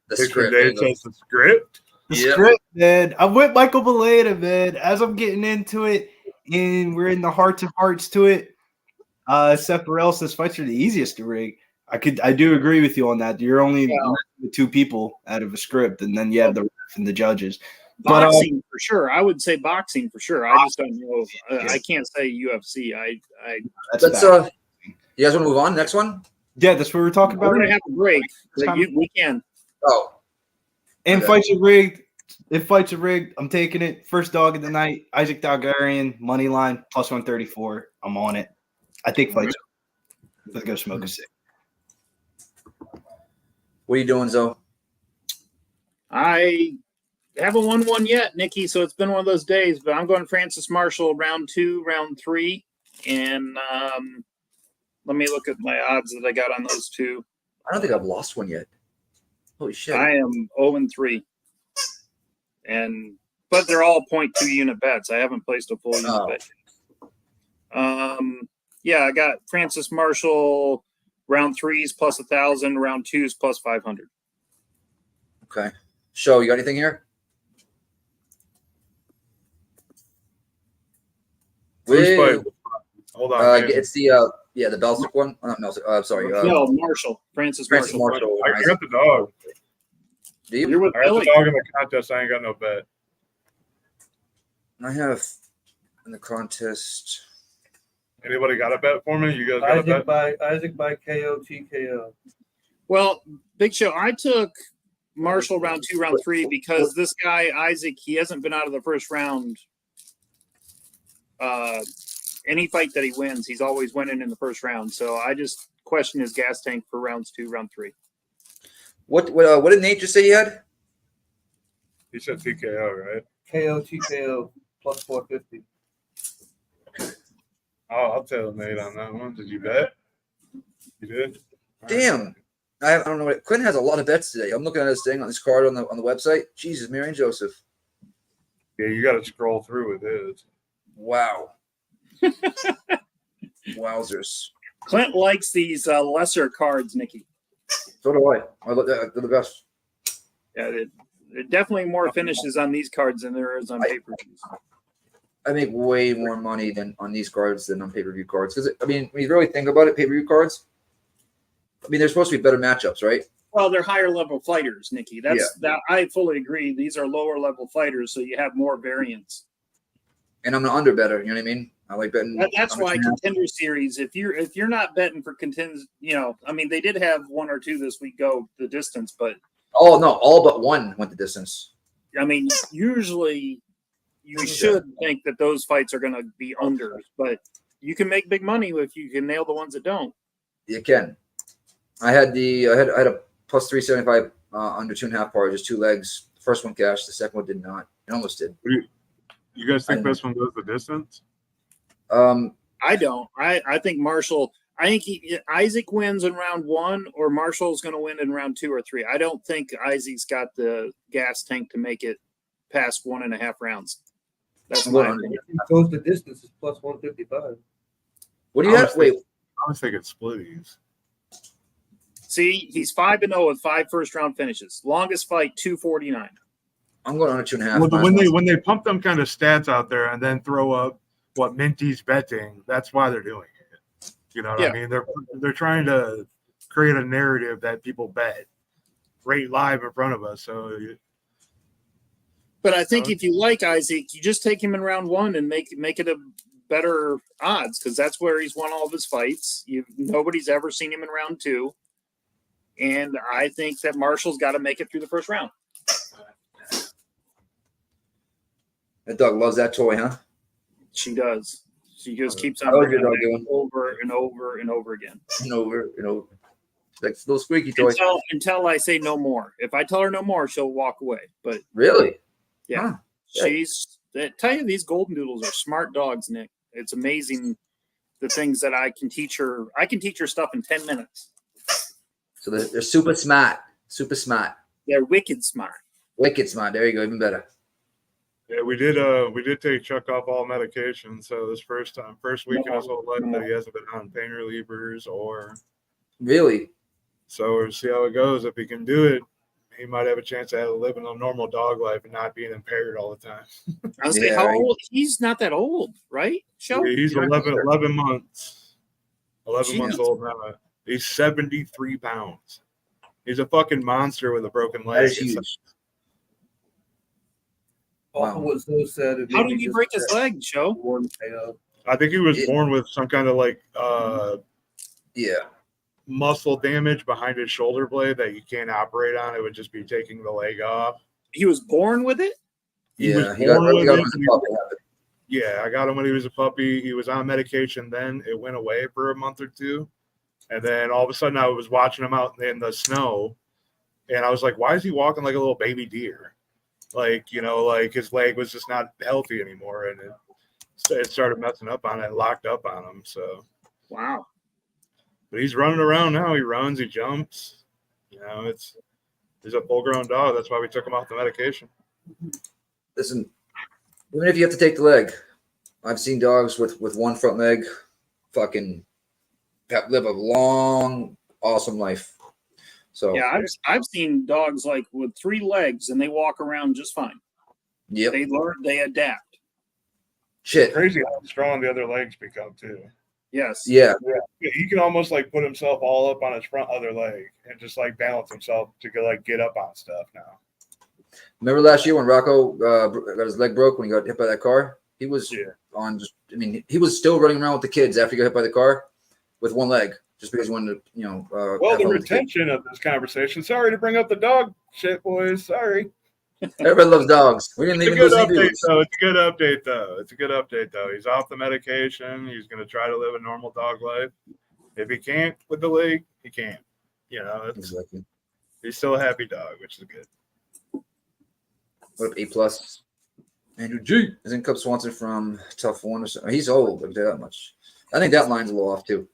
The script. The script? The script, man. I'm with Michael Beleda, man. As I'm getting into it, and we're in the hearts of hearts to it, Seth Burrell says fights are the easiest to rig. I do agree with you on that. You're only the 2 people out of a script, and then you have the ref and the judges. Boxing for sure. I would say boxing for sure. I just don't know. I can't say UFC. Let's you guys want to move on? Next one? Yeah, that's what we're talking about. We're gonna have a break. We can. Oh. And fights are rigged. If fights are rigged, I'm taking it. First dog of the night, Isaac Dulgarian, money line, plus 134. I'm on it. I think fights are. Let's go smoke a cig. What are you doing, Zoe? I haven't won one yet, Nikki, so it's been one of those days, but I'm going Francis Marshall round 2, round 3. And let me look at my odds that I got on those 2. I don't think I've lost one yet. Holy shit. I am 0-3. But they're all 0.2 unit bets. I haven't placed a full unit bet. Yeah, I got Francis Marshall round 3s plus 1,000, round 2s plus 500. Okay. Show, you got anything here? Hold on. It's the the Belsic one. No, sorry. No, Marshall. Francis Marshall. I got the dog. Do you? You're with I got Billy. the dog in the contest. I ain't got no bet. I have in the contest. Anybody got a bet for me? You guys got a bet? Isaac by KO, TKO. Well, Big Show, I took Marshall round 2, round 3 because this guy, Isaac, he hasn't been out of the first round. Any fight that he wins, he's always winning in the first round. So I just question his gas tank for rounds 2, round 3. What did Nate just say he had? He said TKO, right? KO, TKO, plus 450. I'll tell Nate on that one. Did you bet? You did? Damn. I don't know what Quinn has a lot of bets today. I'm looking at this thing on this card on the website. Jesus, Mary and Joseph. Yeah, you got to scroll through with his. Wow. Wowzers. Clint likes these lesser cards, Nikki. So do I. They're the best. Yeah, there are definitely more finishes on these cards than there is on pay-per-views. I make way more money than on these cards than on pay-per-view cards. Because, I mean, when you really think about it, pay-per-view cards, I mean, they're supposed to be better matchups, right? Well, they're higher level fighters, Nikki. That I fully agree. These are lower level fighters, so you have more variance. And I'm an under better. You know what I mean? I like betting. That's why Contender Series. If you're not betting for contenders, I mean, they did have one or two this week go the distance, but oh no, all but one went the distance. I mean, usually you should think that those fights are going to be unders, but you can make big money if you can nail the ones that don't. You can. I had a plus 375 under 2.5 par, just 2 legs. The first one cashed, the second one did not. It almost did. You guys think this one goes the distance? I don't. I think Marshall. I think Isaac wins in round 1, or Marshall's going to win in round 2 or 3. I don't think Isaac's got the gas tank to make it past 1.5 rounds. That's my opinion. If it goes the distance, it's plus 155. What do you have? Wait, I was thinking splitties. See, he's 5-0 with 5 first-round finishes. Longest fight, 249. I'm going under 2.5. Well, when they pump them kind of stats out there and then throw up what Minty's betting, that's why they're doing it. You know what I mean? They're trying to create a narrative that people bet right live in front of us. So, but I think if you like Isaac, you just take him in round 1 and make it a better odds, because that's where he's won all of his fights. Nobody's ever seen him in round 2. And I think that Marshall's got to make it through the first round. That dog loves that toy, huh? She does. She just keeps on How is bringing your dog it doing? over and over and over again. Over. Like a little squeaky toy. Until I say no more. If I tell her no more, she'll walk away. But really? yeah, I tell you, these golden doodles are smart dogs, Nick. It's amazing the things that I can teach her. I can teach her stuff in 10 minutes. So they're super smart. Super smart. They're wicked smart. Wicked smart. There you go. Even better. yeah, we did take Chuck off all medication. So this first week in his whole life that he hasn't been on pain relievers or. Really? So we'll see how it goes. If he can do it, he might have a chance of living a normal dog life and not being impaired all the time. I was like, how old? He's not that old, right? Yeah, he's 11 months. 11 months old now. He's 73 pounds. He's a fucking monster with a broken leg. That is huge. Wow. Was so sad. How did he break his leg, Joe? I think he was born with some kind of muscle damage behind his shoulder blade that you can't operate on. It would just be taking the leg off. He was born with it? Yeah, he got him as a puppy. Yeah, I got him when he was a puppy. He was on medication then. It went away for a month or 2. And then all of a sudden I was watching him out in the snow. And I was like, why is he walking like a little baby deer? Like his leg was just not healthy anymore. And it started messing up on it, locked up on him. So, wow. But he's running around now. He runs, he jumps. He's a full-grown dog. That's why we took him off the medication. Listen, even if you have to take the leg, I've seen dogs with one front leg fucking live a long, awesome life. So yeah, I've seen dogs like with 3 legs and they walk around just fine. Yep. They learn, they adapt. Shit. It's crazy how strong the other legs become too. Yes. Yeah. He can almost put himself all up on his front other leg and just balance himself to get up on stuff now. Remember last year when Rocco got his leg broke when he got hit by that car? He was he was still running around with the kids after he got hit by the car with one leg just because he wanted to, the retention of this conversation. Sorry to bring up the dog shit, boys. Sorry. Everybody loves dogs. We didn't even It's a good update, though. He's off the medication. He's going to try to live a normal dog life. If he can't with the leg, he can't. Exactly. He's still a happy dog, which is good. What up, A+? Andrew G. Isn't Cub Swanson from Tough One or something? He's old, but that much. I think that line's a little off, too.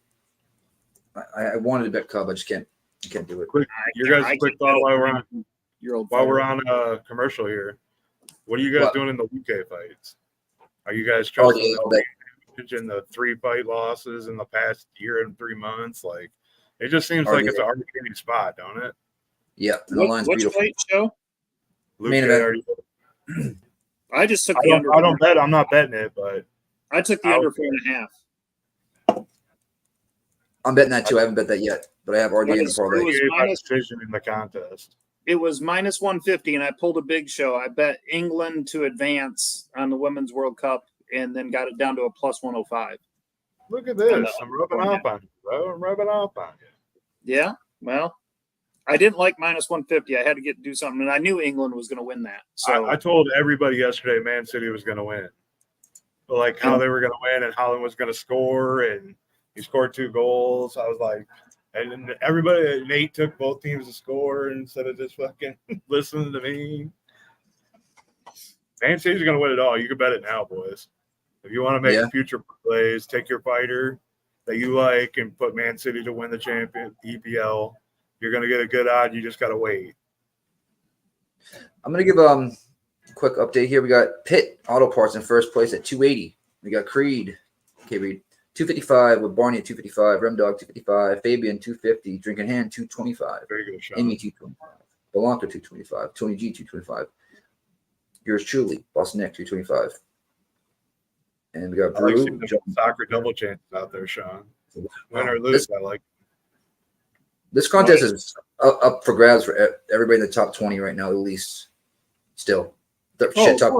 I wanted to bet Cub. I just can't. I can't do it. Quick, your guys' quick thought while we're on commercial here. What are you guys What? doing in the Luque fights? Are you guys All trusting day, all day. in the 3 fight losses in the past year and 3 months? Like, it just seems All like day. it's an arbitrary spot, don't it? Yeah, and the line's Which beautiful. fight show? Main Luque event. already- I just took the under. I don't bet. I'm not betting it, but I took the under 4.5. I'm betting that too. I haven't bet that yet, but I have RD in the It parlay. was gave my minus- decision in the contest. It was minus 150, and I pulled a big show. I bet England to advance on the Women's World Cup, and then got it down to a plus 105. Look at this. I'm rubbing off on you, bro. I'm rubbing off on you. Yeah, well, I didn't like minus 150. I had to do something, and I knew England was going to win that. So I told everybody yesterday Man City was going to win. Like how they were going to win and Holland was going to score, and he scored 2 goals. I was like, and then everybody, Nate took both teams to score instead of just fucking listening to me. Man City's going to win it all. You can bet it now, boys. If you want to make future plays, take your fighter that you like and put Man City to win the champion EPL. You're going to get a good odd. You just got to wait. I'm gonna give a quick update here. We got Pitt Auto Parts in first place at 280. We got Creed, Reed, 255 with Barney at 255, Remdog 255, Fabian 250, Drinking Hand 225, Very good shot. Amy 225, Belanca 225, Tony G 225. Yours truly, Boss Nick 225. And we got I like Brew. seeing the soccer double chances out there, Sean. Win or lose, I like. This contest is up for grabs for everybody in the top 20 right now, at least. Still, shit top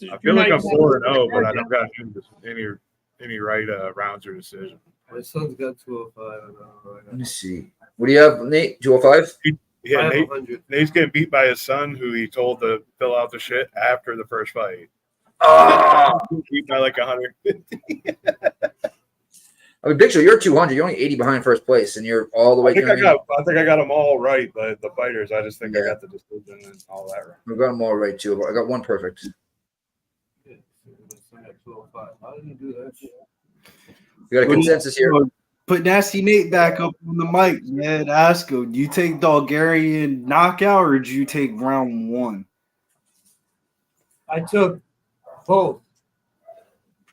30. I feel like I'm 4-0, but I don't got any right rounds or decision. My son's got 205. Let me see. What do you have, Nate? 205? Yeah, I have Nate, 100. Nate's getting beat by his son, who he told to fill out the shit after the first fight. Oh! Beat by like 150. I mean, Big Show, you're 200. You're only 80 behind first place, and you're all the way I think down. I got them all right, but the fighters, I just think I got the decision and all that right. We got them all right, too. I got one perfect. Yeah, my son got 205. How did he do that? We got a consensus here. Put Nasty Nate back up on the mic, man. Ask him, do you take Dulgarian knockout or do you take round 1? I took both.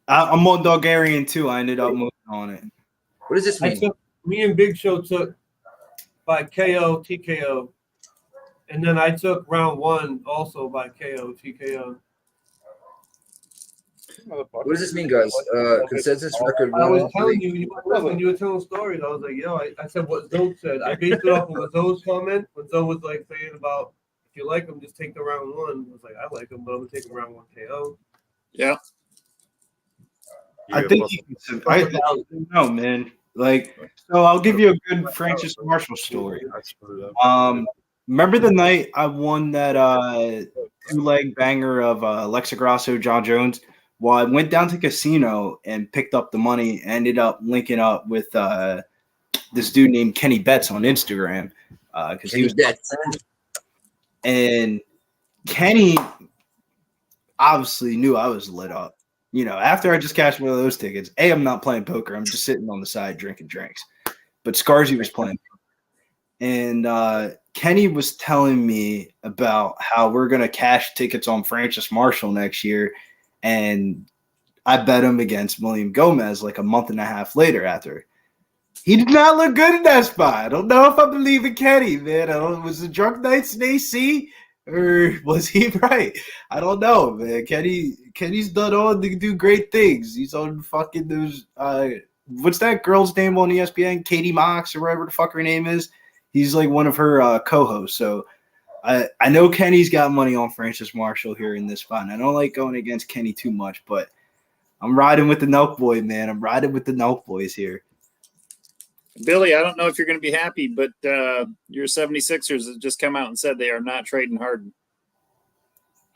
I'm on Dulgarian too. I ended up moving on it. What does this mean? Me and Big Show took by KO, TKO. And then I took round 1 also by KO, TKO. What does this mean, guys? Consensus record I was 1-3. telling you, when you were telling stories, I was like, yo, I said what Zoe said. I based it off of what Zoe's comment. When Zoe was like saying about, if you like them, just take the round 1. I was like, I like them, but I'm going to take them round 1 KO. yeah, I think I don't know, man. Like, so I'll give you a good Francis Marshall story. Remember the night I won that 2-leg banger of Alexa Grasso, John Jones? Well, I went down to casino and picked up the money, ended up linking up with this dude named Kenny Betts on Instagram. Because he was and Kenny obviously knew I was lit up. You know, after I just cashed one of those tickets, I'm not playing poker. I'm just sitting on the side drinking drinks. But Scarzy was playing. And Kenny was telling me about how we're going to cash tickets on Francis Marshall next year. And I bet him against William Gomez like a month and a half later after. He did not look good in that spot. I don't know if I believe in Kenny, man. Was the drunk nights in AC? Or was he right? I don't know, man. Kenny's done on to do great things. He's on fucking those what's that girl's name on ESPN? Katie Mox or whatever the fuck her name is. He's like one of her co-hosts. So I know Kenny's got money on Francis Marshall here in this spot. And I don't like going against Kenny too much, but I'm riding with the Nelk boy, man. I'm riding with the Nelk boys here. Billy, I don't know if you're going to be happy, but your 76ers have just come out and said they are not trading Harden.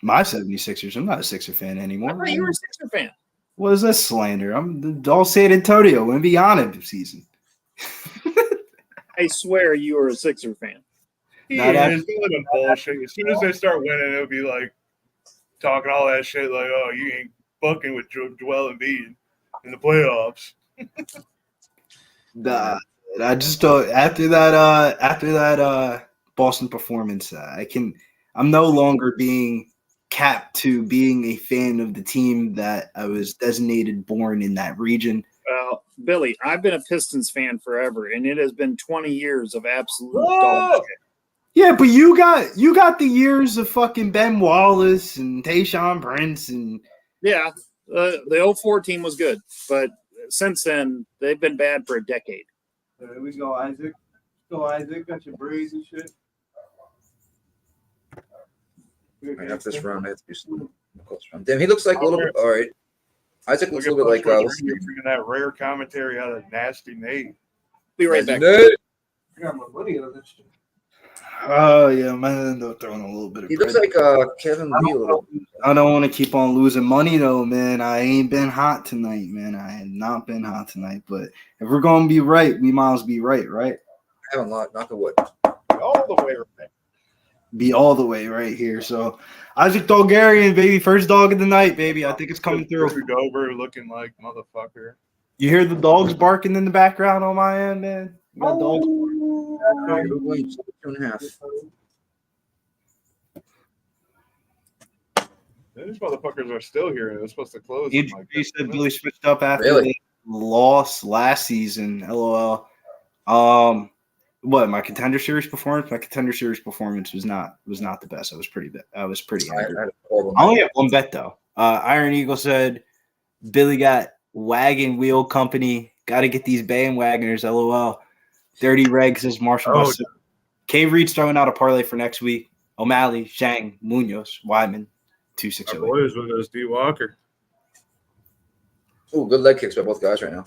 My 76ers. I'm not a Sixer fan anymore. I thought you were a Sixer fan. What is that slander? I'm all San Antonio and Viana season. I swear you were a Sixer fan. It's bullshit. As soon as they start winning, it'll be like talking all that shit like, oh, you ain't fucking with Joel Embiid in the playoffs. I just don't. After that Boston performance, I'm no longer being cap to being a fan of the team that I was designated born in that region. Well, Billy, I've been a Pistons fan forever, and it has been 20 years of absolute Whoa! dog shit. Yeah, but you got the years of fucking Ben Wallace and Tayshaun Prince and Yeah, the 04 team was good, but since then, they've been bad for a decade. There we go, Isaac. Go, Isaac. Got your braids and shit. Right after this round, I have to do some close round. Damn, he looks like a little bit. All right. Isaac looks a little bit like. Bringing that rare commentary out of Nasty Nate. Be right back. I got my money on this shit. oh yeah, man, they're throwing a little bit of. He looks bread. like Kevin Lee a little. I don't want to keep on losing money though, man. I ain't been hot tonight, man. I have not been hot tonight. But if we're gonna be right, we might as well be right? I haven't lost. Knock on wood. All the way around. Be all the way right here. So Isaac Dulgarian, baby, first dog of the night, baby. I think it's coming through. Over looking like motherfucker. You hear the dogs barking in the background on my end, man. You got dogs. Williams, 2.5. These motherfuckers are still here. They're supposed to close. He said Billy switched up after Really? they lost last season. LOL. What my contender series performance? My contender series performance was not the best. I was pretty bad. I was pretty angry. I only have one bet though. Iron Eagle said Billy got wagon wheel company. Got to get these bandwagoners. LOL. Dirty Reg says Marshall. Oh, K Reed's throwing out a parlay for next week. O'Malley, Zhang, Munoz, Wyman, My 2608. boys with us, D Walker. Oh, good leg kicks by both guys right now.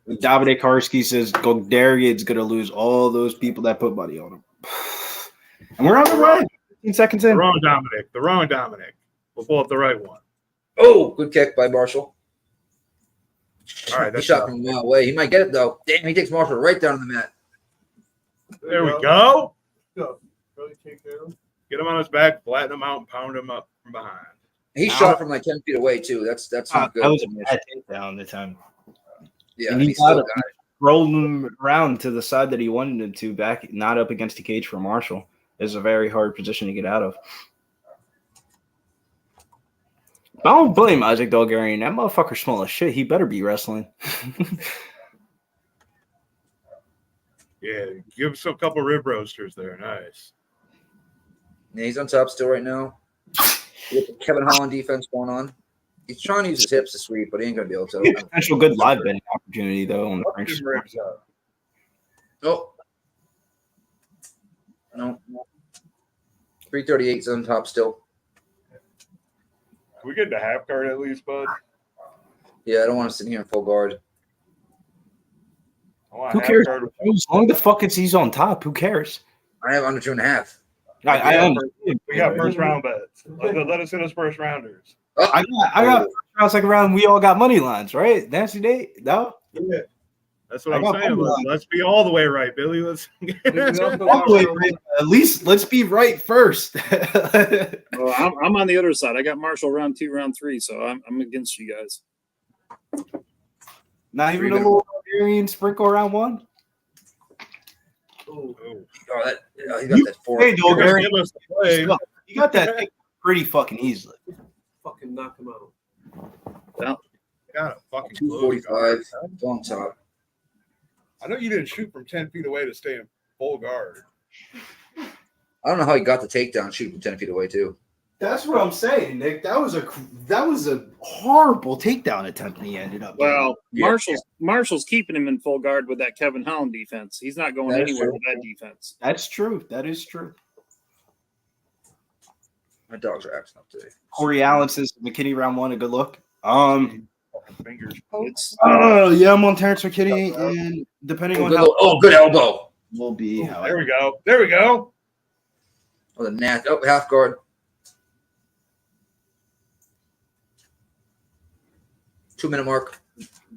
Davide Karski says Dulgarian's going to lose all those people that put money on him. And we're on the right. 15 seconds The in. wrong Dominic. The wrong Dominic. We'll pull up the right one. Oh, good kick by Marshall. All right, He that's shot from a mile away. He might get it though. Damn, he takes Marshall right down on the mat. There we go. Go. Really take care of him. Get him on his back, flatten him out, and pound him up from behind. He shot from like 10 feet away too. That's not good. That was a bad takedown the time. Yeah, And he he still got got it. rolled him around to the side that he wanted him to, back not up against the cage for Marshall. Is a very hard position to get out of. I don't blame Isaac Dulgarian. That motherfucker small as shit. He better be wrestling. Yeah, give us a couple rib roasters there. Nice. Yeah, he's on top still right now. With the Kevin Holland defense going on. He's trying to use his hips to sweep, but he ain't gonna be able to. Potential good live betting opportunity though on the French. Them ribs up. Oh. No. 338 is on top still. Can we get the half card at least, bud? Yeah, I don't want to sit here in full guard. I want Who half cares? card with- As long as the fuck as he's on top, who cares? I have under 2.5. I understand. We got first round bets. Let us hit us first rounders. Oh, I got first round, second round. We all got money lines, right? Nasty Nate, no. Yeah. That's what I I'm got saying. money line. Let's be all the way right, Billy. Let's At least let's be right first. Well, I'm on the other side. I got Marshall round 2, round 3, so I'm against you guys. Not even a little Bulgarian sprinkle round 1. Oh, that, he got that 4. Hey, Dulgarian, give us the play. you got that thing pretty fucking easily. Fucking knock him out. Got a fucking 245 on top. I know you didn't shoot from 10 feet away to stay in full guard. I don't know how he got the takedown shooting from 10 feet away too. That's what I'm saying, Nick. That was a horrible takedown attempt, and he ended up. Well, Yeah. Marshall's keeping him in full guard with that Kevin Holland defense. He's not going That is anywhere true. with that defense. That's true. That is true. My dogs are acting up today. Corey Allen says McKinney round 1 a good look. Fingers. It's Yeah, I'm on Terrence McKinney, and depending on how Good elbow. will be. How There we go. There we go. Oh, the nat. Oh, half guard. Two-minute mark.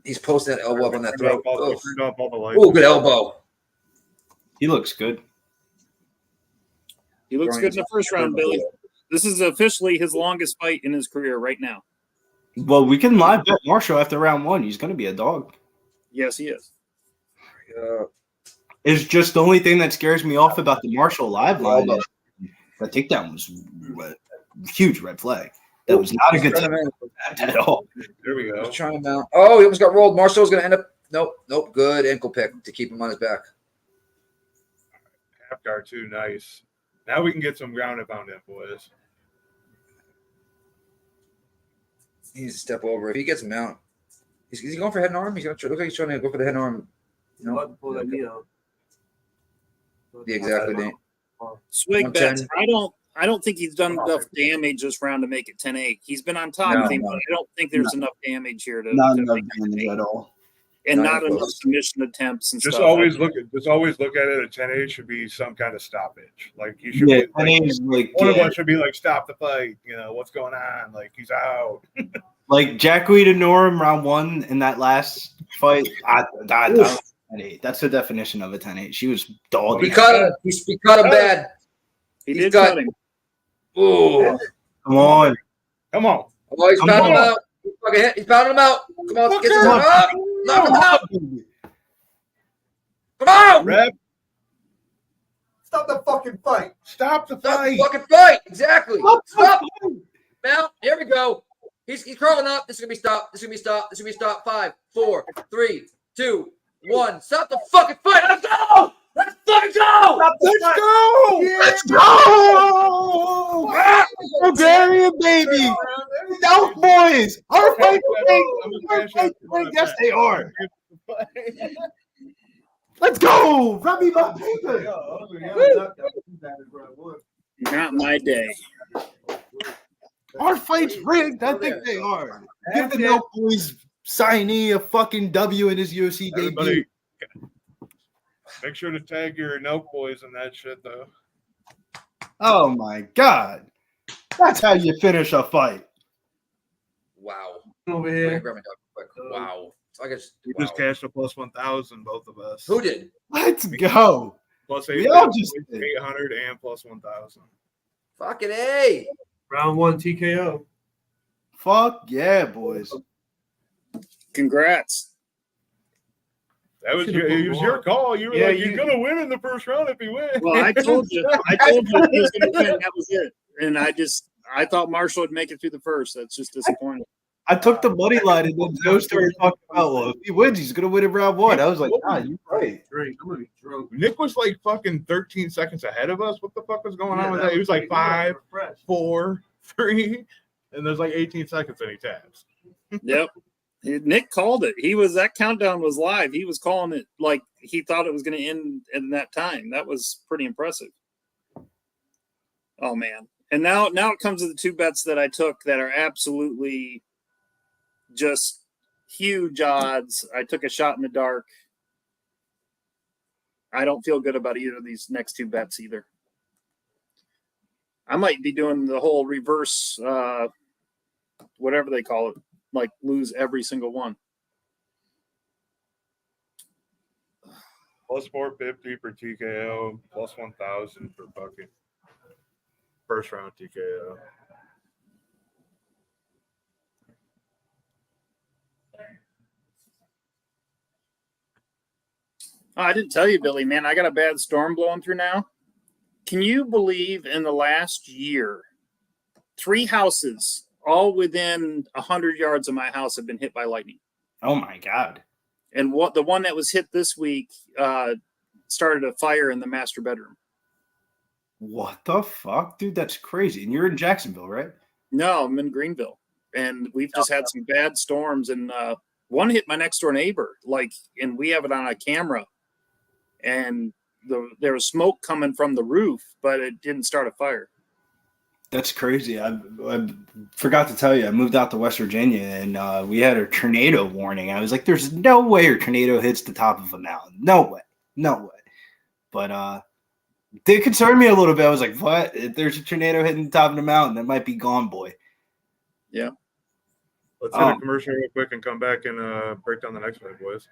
He's posting that elbow up on that Turned throat. off all the lights. Oh, good elbow. he looks good. he looks good in the first round, Billy. This is officially his longest fight in his career right now. Well, we can live bet Marshall after round 1. He's going to be a dog. Yes, he is. It's just the only thing that scares me off about the Marshall live line is That takedown was a huge red flag. That was not a good takedown at all. There we go. He's trying to mount. Oh, he almost got rolled. Marcel's going to end up. Nope. Good ankle pick to keep him on his back. Half guard too, nice. Now we can get some ground and pound in, boys. He needs to step over. If he gets him out, is he going for head and arm? He's going to look like he's trying to go for the head and arm. About to pull that knee out. Yeah, exactly. Nate. Swig bets. 110. I don't think he's done enough damage this round to make it 10-8. He's been on top, but I don't think there's enough damage here to Not to enough make it damage 10-8. at all. And Not not even enough close. submission attempts and Just stuff. always look at it at 10-8 should be some kind of stoppage. Like you should Yeah, be like, 10-8 is like, one of yeah, us should be like, stop the fight. You know, what's going on? Like he's out. like Jackie to Norm round 1 in that last fight. That's the definition of a 10-8. She was dogging. He cut him. He cut him bad. He He's did got- cut him. Ooh. Come on. Come on. Oh, he's Come pounding him on. out. He's pounding him out. Come on, Fuck get him her. out. Knock him out. Come on. Rep. Stop the fucking fight. Stop the Stop the fight. fucking fight. Exactly. Stop. Mount. Here we go. He's crawling up. This is gonna be stop. This is gonna be stop. This is gonna be stop. 5, 4, 3, 2, 1. Stop the fucking fight. Let's go. Let's fucking go. Let's go! Let's go! Dulgarian, baby! South boys! Our fight Yes, they are. Let's go! Run me my paper! Not my day. Our fight's rigged. I think they are. Give the Milk Boys signee a fucking W in his UFC debut. Everybody, make sure to tag your Nelk boys in that shit, though. Oh my god. That's how you finish a fight. Wow. Over Let me here. grab my dog quick. Wow. So I guess. We just cashed a plus 1,000, both of us. Who did? Let's go. Plus We all just 800 and plus 1,000. Fucking A. Round 1 TKO. Fuck yeah, boys. Congrats. That was Should've it put was more. your call. You were Yeah, like, you- you're gonna win in the first round if you win. Well, I told you if he was going to win. That was it. And I thought Marshall would make it through the first. That's just disappointing. I took the money line and then Joe started talking about, well, if he wins, he's going to win in round 1. I was like, nah, you're right. Drink. I'm gonna be drunk. Nick was like fucking 13 seconds ahead of us. What the fuck was going on with that? He was like 5, 4, 3, and there's like 18 seconds and he taps. Yep. Nick called it. That countdown was live. He was calling it like he thought it was going to end in that time. That was pretty impressive. Oh man. And now it comes to the two bets that I took that are absolutely just huge odds. I took a shot in the dark. I don't feel good about either of these next two bets either. I might be doing the whole reverse whatever they call it. Like lose every single one. Plus 450 for TKO, plus 1,000 for fucking first round TKO. Oh, I didn't tell you, Billy, man. I got a bad storm blowing through now. Can you believe in the last year, 3 houses all within 100 yards of my house have been hit by lightning? Oh my god. And the one that was hit this week started a fire in the master bedroom. What the fuck? Dude, that's crazy. And you're in Jacksonville, right? No, I'm in Greenville. And we've just had some bad storms. And one hit my next door neighbor, and we have it on a camera. And there was smoke coming from the roof, but it didn't start a fire. That's crazy. I forgot to tell you, I moved out to West Virginia and we had a tornado warning. I was like, there's no way a tornado hits the top of a mountain. No way. No way. But it did concern me a little bit. I was like, what? If there's a tornado hitting the top of the mountain, that might be gone, boy. Yeah. Let's hit a commercial real quick and come back and break down the next one, boys.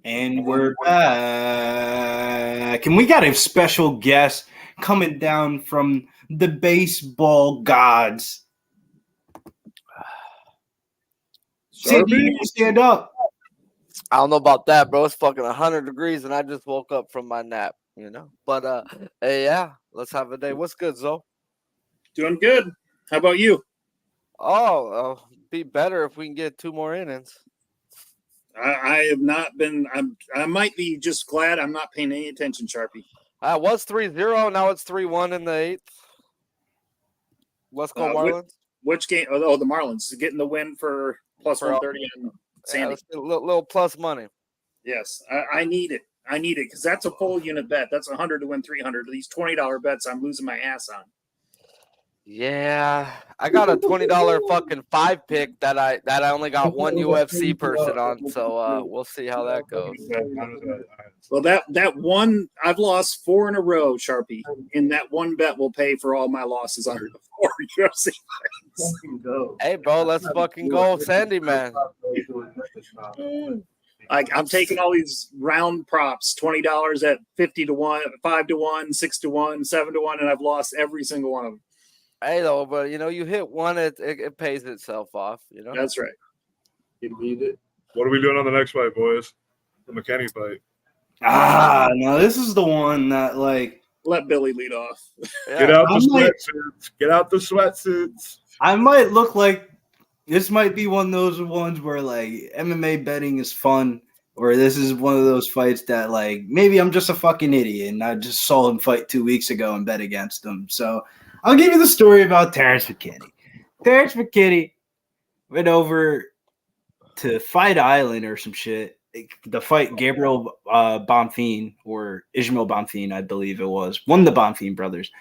And we're back. And we got a special guest coming down from the baseball gods. Cindy, you stand up. I don't know about that, bro. It's fucking 100 degrees, and I just woke up from my nap, you know. But hey, yeah, let's have a day. What's good, Zo? Doing good. How about you? Oh, be better if we can get 2 more innings. I have not been. I might be just glad I'm not paying any attention, Sharpie. It was 3-0. Now it's 3-1 in the 8th. Let's go, Marlins. Which game? Oh, the Marlins getting the win for plus 130 and Sandy. Yeah, little plus money. Yes, I need it. I need it because that's a full unit bet. That's 100 to win 300. These $20 bets, I'm losing my ass on. Yeah, I got a $20 fucking 5-pick that I only got one UFC person on, so we'll see how that goes. Well, that one I've lost 4 in a row, Sharpie, and that one bet will pay for all my losses under the 4 UFC fights. Hey, bro, let's fucking go, Sandy, man. I'm taking all these round props, $20 at 50 to 1, 5 to 1, 6 to 1, 7 to 1, and I've lost every single one of them. Hey, though, but you know, you hit one, it pays itself off. You know, that's right. You need it. What are we doing on the next fight, boys? The McKinney fight. No, this is the one that let Billy lead off. Yeah. Get out the sweatsuits. Get out the sweatsuits. I might look like this might be one of those ones where MMA betting is fun, or this is one of those fights that maybe I'm just a fucking idiot and I just saw him fight 2 weeks ago and bet against him. So I'll give you the story about Terrence McKinney. Terrence McKinney went over to Fight Island or some shit. The fight Gabriel Bonfim or Ismail Bonfim, I believe it was, one of the Bonfim brothers.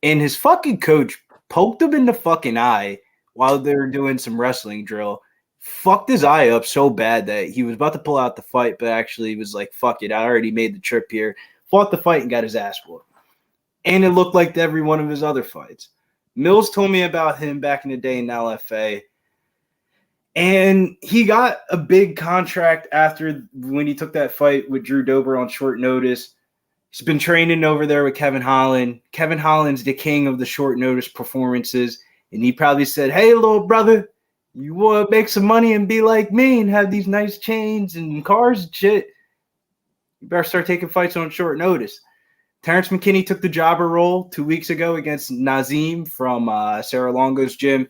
And his fucking coach poked him in the fucking eye while they were doing some wrestling drill. Fucked his eye up so bad that he was about to pull out the fight, but actually was like, fuck it, I already made the trip here. Fought the fight and got his ass whooped. And it looked like every one of his other fights. Mills told me about him back in the day in LFA. And he got a big contract when he took that fight with Drew Dober on short notice. He's been training over there with Kevin Holland. Kevin Holland's the king of the short notice performances. And he probably said, hey, little brother, you want to make some money and be like me and have these nice chains and cars and shit? You better start taking fights on short notice. Terrence McKinney took the jobber role 2 weeks ago against Nazim from Sarah Longo's gym.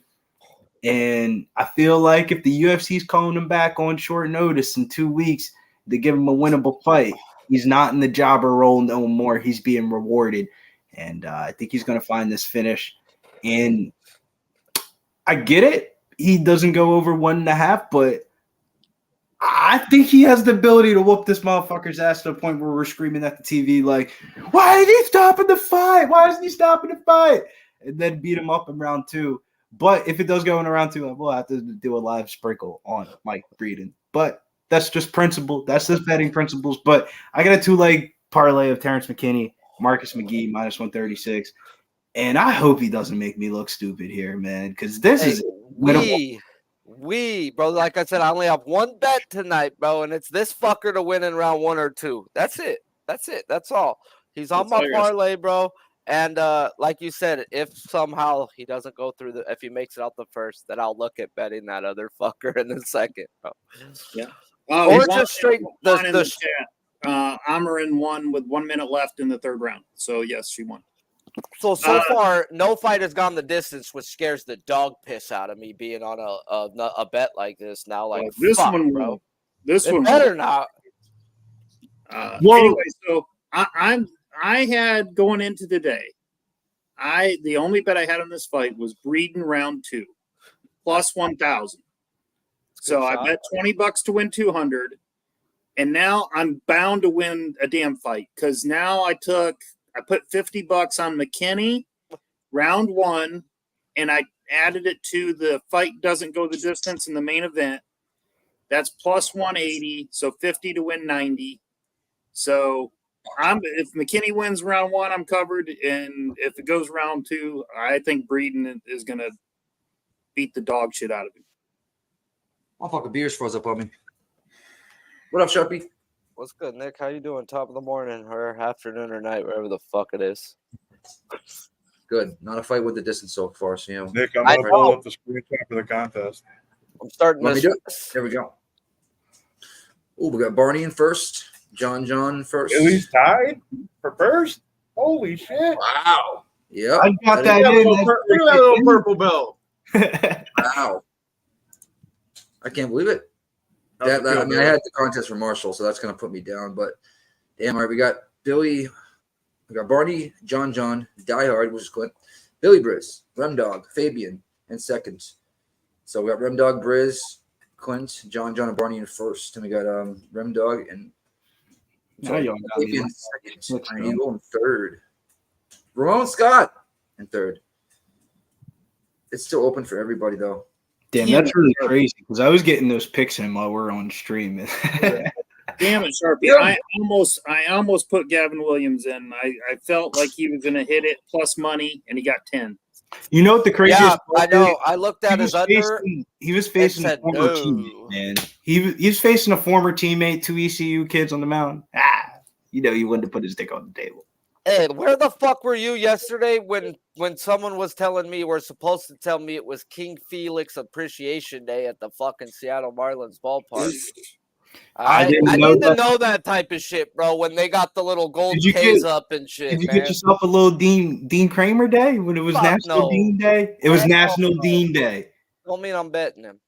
And I feel like if the UFC is calling him back on short notice in 2 weeks to give him a winnable fight, he's not in the jobber role no more. He's being rewarded. And I think he's going to find this finish. And I get it. He doesn't go over 1.5, but I think he has the ability to whoop this motherfucker's ass to the point where we're screaming at the TV like, why is he stopping the fight? Why isn't he stopping the fight? And then beat him up in round 2. But if it does go in round 2, we'll have to do a live sprinkle on Mike Breeden. But that's just principle. That's just betting principles. But I got a 2-leg parlay of Terrence McKinney, Marcus McGee, minus 136. And I hope he doesn't make me look stupid here, man, because this is winnable. Bro, like I said, I only have one bet tonight, bro, and it's this fucker to win in round 1 or 2. That's it. That's all. He's on my parlay, bro. And like you said, if somehow he doesn't go through if he makes it out the first, then I'll look at betting that other fucker in the second, bro. Yeah. Or just straight the chat. Amarin won with 1 minute left in the 3rd round. So yes, she won. So far, no fight has gone the distance, which scares the dog piss out of me being on a bet like this now. Like this fuck, one, bro. This it one better not. Anyway, so I had going into today. The only bet I had on this fight was Breeden round 2, plus 1,000. So I bet $20 to win 200, and now I'm bound to win a damn fight because now I put $50 on McKinney, round 1, and I added it to the fight doesn't go the distance in the main event. That's plus 180, so 50 to win 90. So if McKinney wins round 1, I'm covered, and if it goes round 2, I think Breeden is going to beat the dog shit out of him. My fucking beer's froze up on me. What up, Sharpie? What's good, Nick? How you doing? Top of the morning or afternoon or night, wherever the fuck it is. Good. Not a fight with the distance so far. So, you know, Nick, I'm I going to pull know. up the screenshot for the contest. I'm starting Let me this. do it. There we go. Oh, we got Barney in first. John first. Billy's tied for first? Holy shit. Wow. Yep. I got that Look at in. that little purple belt. Wow. I can't believe it. I mean, I had the contest for Marshall, so that's going to put me down. But, damn, all right, we got Billy. We got Barney, John, Die Hard, which is Clint, Billy Briz, Remdog, Fabian, in second. So we got Remdog, Briz, Clint, John, and Barney in first. And we got Remdog and Now y'all got me. Fabian in second. And Eagle in third. Ramon Scott in third. It's still open for everybody, though. Damn, that's really crazy because I was getting those picks in while we're on stream. Damn it, Sharpie. I almost put Gavin Williams in. I felt like he was going to hit it plus money, and he got 10. You know what the craziest Yeah, I part know. is? I looked at his under. He was facing a said former no. teammate, man. He's facing a former teammate, 2 ECU kids on the mountain. You know, he wanted to put his dick on the table. Hey, where the fuck were you yesterday when someone was telling me we're supposed to tell me it was King Felix Appreciation Day at the fucking Seattle Marlins ballpark? I didn't need know to that. know that type of shit, bro. When they got the little gold Did you K's get- up and shit, Did you man. get yourself a little Dean Kramer Day when it was Fuck National no. Dean Day? It was Hell National no. Dean Day. Don't mean I'm betting him.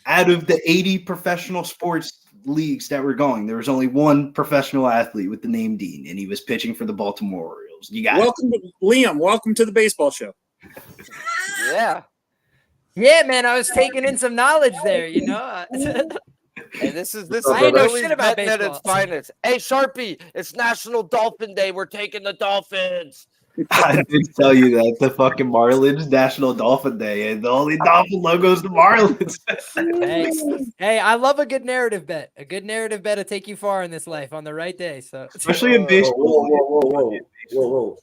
Out of the 80 professional sports leagues that were going, there was only one professional athlete with the name Dean, and he was pitching for the Baltimore Orioles. You got it. Welcome to Liam. Welcome to the baseball show. Yeah. Yeah, man, I was taking in some knowledge there, you know. Hey, this is I ain't know Billy's shit about betting at its baseball. finest. Hey, Sharpie, it's National Dolphin Day. We're taking the Dolphins. I did tell you that the fucking Marlins National Dolphin Day, and the only dolphin logo is the Marlins. Hey, I love a good narrative bet. A good narrative bet will take you far in this life on the right day. So, Especially in baseball. Whoa.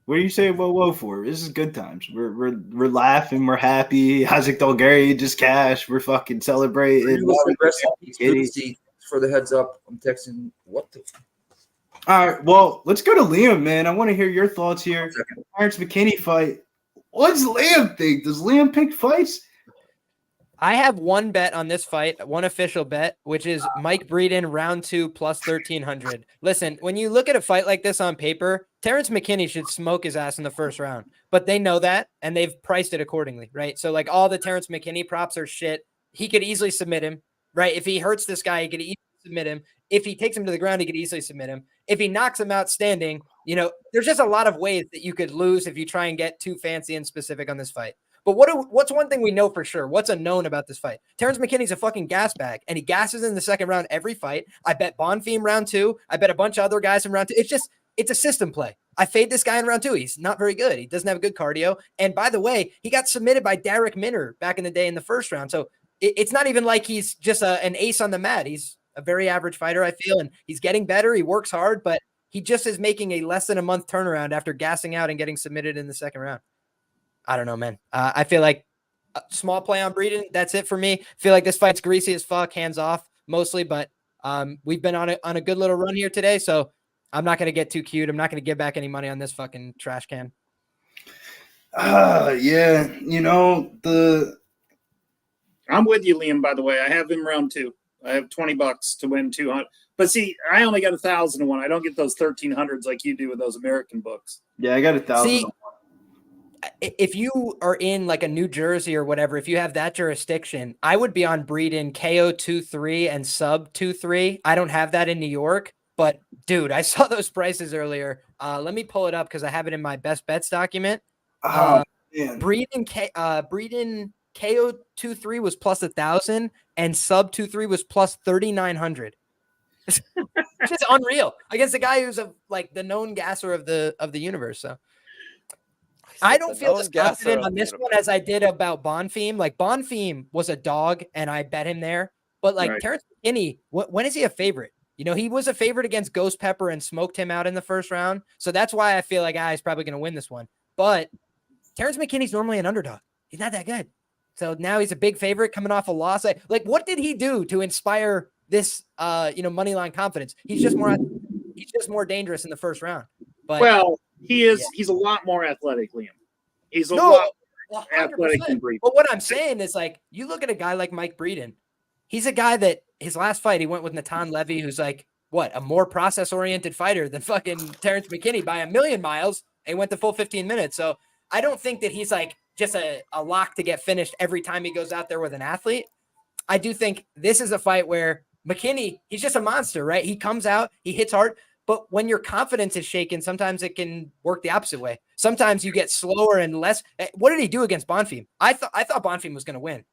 What do you say whoa for? This is good times. We're laughing, we're happy. Isaac Dulgarian just cashed. We're fucking celebrating. Thanks for the heads up. I'm texting. What the? All right, well, let's go to Liam, man. I want to hear your thoughts here. Terrence McKinney fight. What's Liam think? Does Liam pick fights? I have one bet on this fight, one official bet, which is Mike Breeden round 2 plus 1,300. Listen, when you look at a fight like this on paper, Terrence McKinney should smoke his ass in the first round, but they know that and they've priced it accordingly, right? So like all the Terrence McKinney props are shit. He could easily submit him, right? If he hurts this guy, he could easily submit him. If he takes him to the ground, he could easily submit him. If he knocks him out standing, you know, there's just a lot of ways that you could lose if you try and get too fancy and specific on this fight. But what's one thing we know for sure? What's a known about this fight? Terrence McKinney's a fucking gas bag, and he gasses in the second round every fight. I bet Bonfim round 2. I bet a bunch of other guys in round 2. It's a system play. I fade this guy in round 2. He's not very good. He doesn't have good cardio. And by the way, he got submitted by Derek Minner back in the day in the first round. So it's not even like he's just an ace on the mat. He's a very average fighter, I feel, and he's getting better. He works hard, but he just is making a less than a month turnaround after gassing out and getting submitted in the second round. I don't know, man. I feel like a small play on Breeden. That's it for me. Feel like this fight's greasy as fuck, hands off mostly, but we've been on a good little run here today, so I'm not going to get too cute. I'm not going to give back any money on this fucking trash can. Yeah, you know, I'm with you, Liam, by the way. I have him round 2. I have $20 to win 200. But see, I only got 1,000 to 1. I don't get those 1,300s like you do with those American books. Yeah, I got 1,000. See, if you are in like a New Jersey or whatever, if you have that jurisdiction, I would be on Breeden KO 2-3 and sub 2-3. I don't have that in New York, but dude, I saw those prices earlier. Let me pull it up because I have it in my best bets document. Man. Breeden KO 2-3 was plus 1,000 and sub 2-3 was plus 3,900. It's just unreal against a guy who's like the known gasser of the universe. So I don't feel as confident on this one as I did about Bonfim. Like Bonfim was a dog and I bet him there, but like Terrence McKinney, when is he a favorite? You know, he was a favorite against Ghost Pepper and smoked him out in the first round. So that's why I feel like he's probably going to win this one. But Terrence McKinney's normally an underdog. He's not that good. So now he's a big favorite coming off a loss. Like what did he do to inspire this money line confidence. He's just more dangerous in the first round. But well, he's a lot more athletic, Liam. He's a lot more athletic than Breeden. But what I'm saying is, like, you look at a guy like Mike Breeden. He's a guy that his last fight, he went with Natan Levy, who's like, a more process-oriented fighter than fucking Terrence McKinney by a million miles, and went the full 15 minutes. So I don't think that he's like just a lock to get finished every time he goes out there with an athlete. I do think this is a fight where McKinney, he's just a monster, right? He comes out, he hits hard, but when your confidence is shaken, sometimes it can work the opposite way. Sometimes you get slower and less. What did he do against Bonfim? I thought Bonfim was going to win.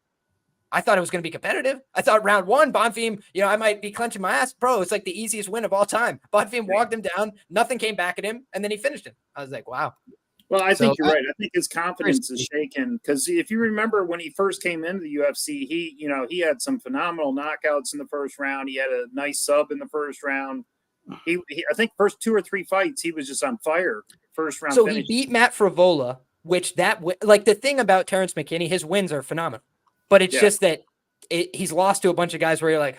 I thought it was going to be competitive. I thought round one, Bonfim, I might be clenching my ass. Bro, it's like the easiest win of all time. Bonfim walked him down. Nothing came back at him. And then he finished him. I was like, wow. Well, I think you're right. I think his confidence is shaken because if you remember when he first came into the UFC, he had some phenomenal knockouts in the first round. He had a nice sub in the first round. He I think first 2 or 3 fights, he was just on fire. First round. So finish. He beat Matt Frivola, which the thing about Terrence McKinney, his wins are phenomenal. But it's just that he's lost to a bunch of guys where you're like,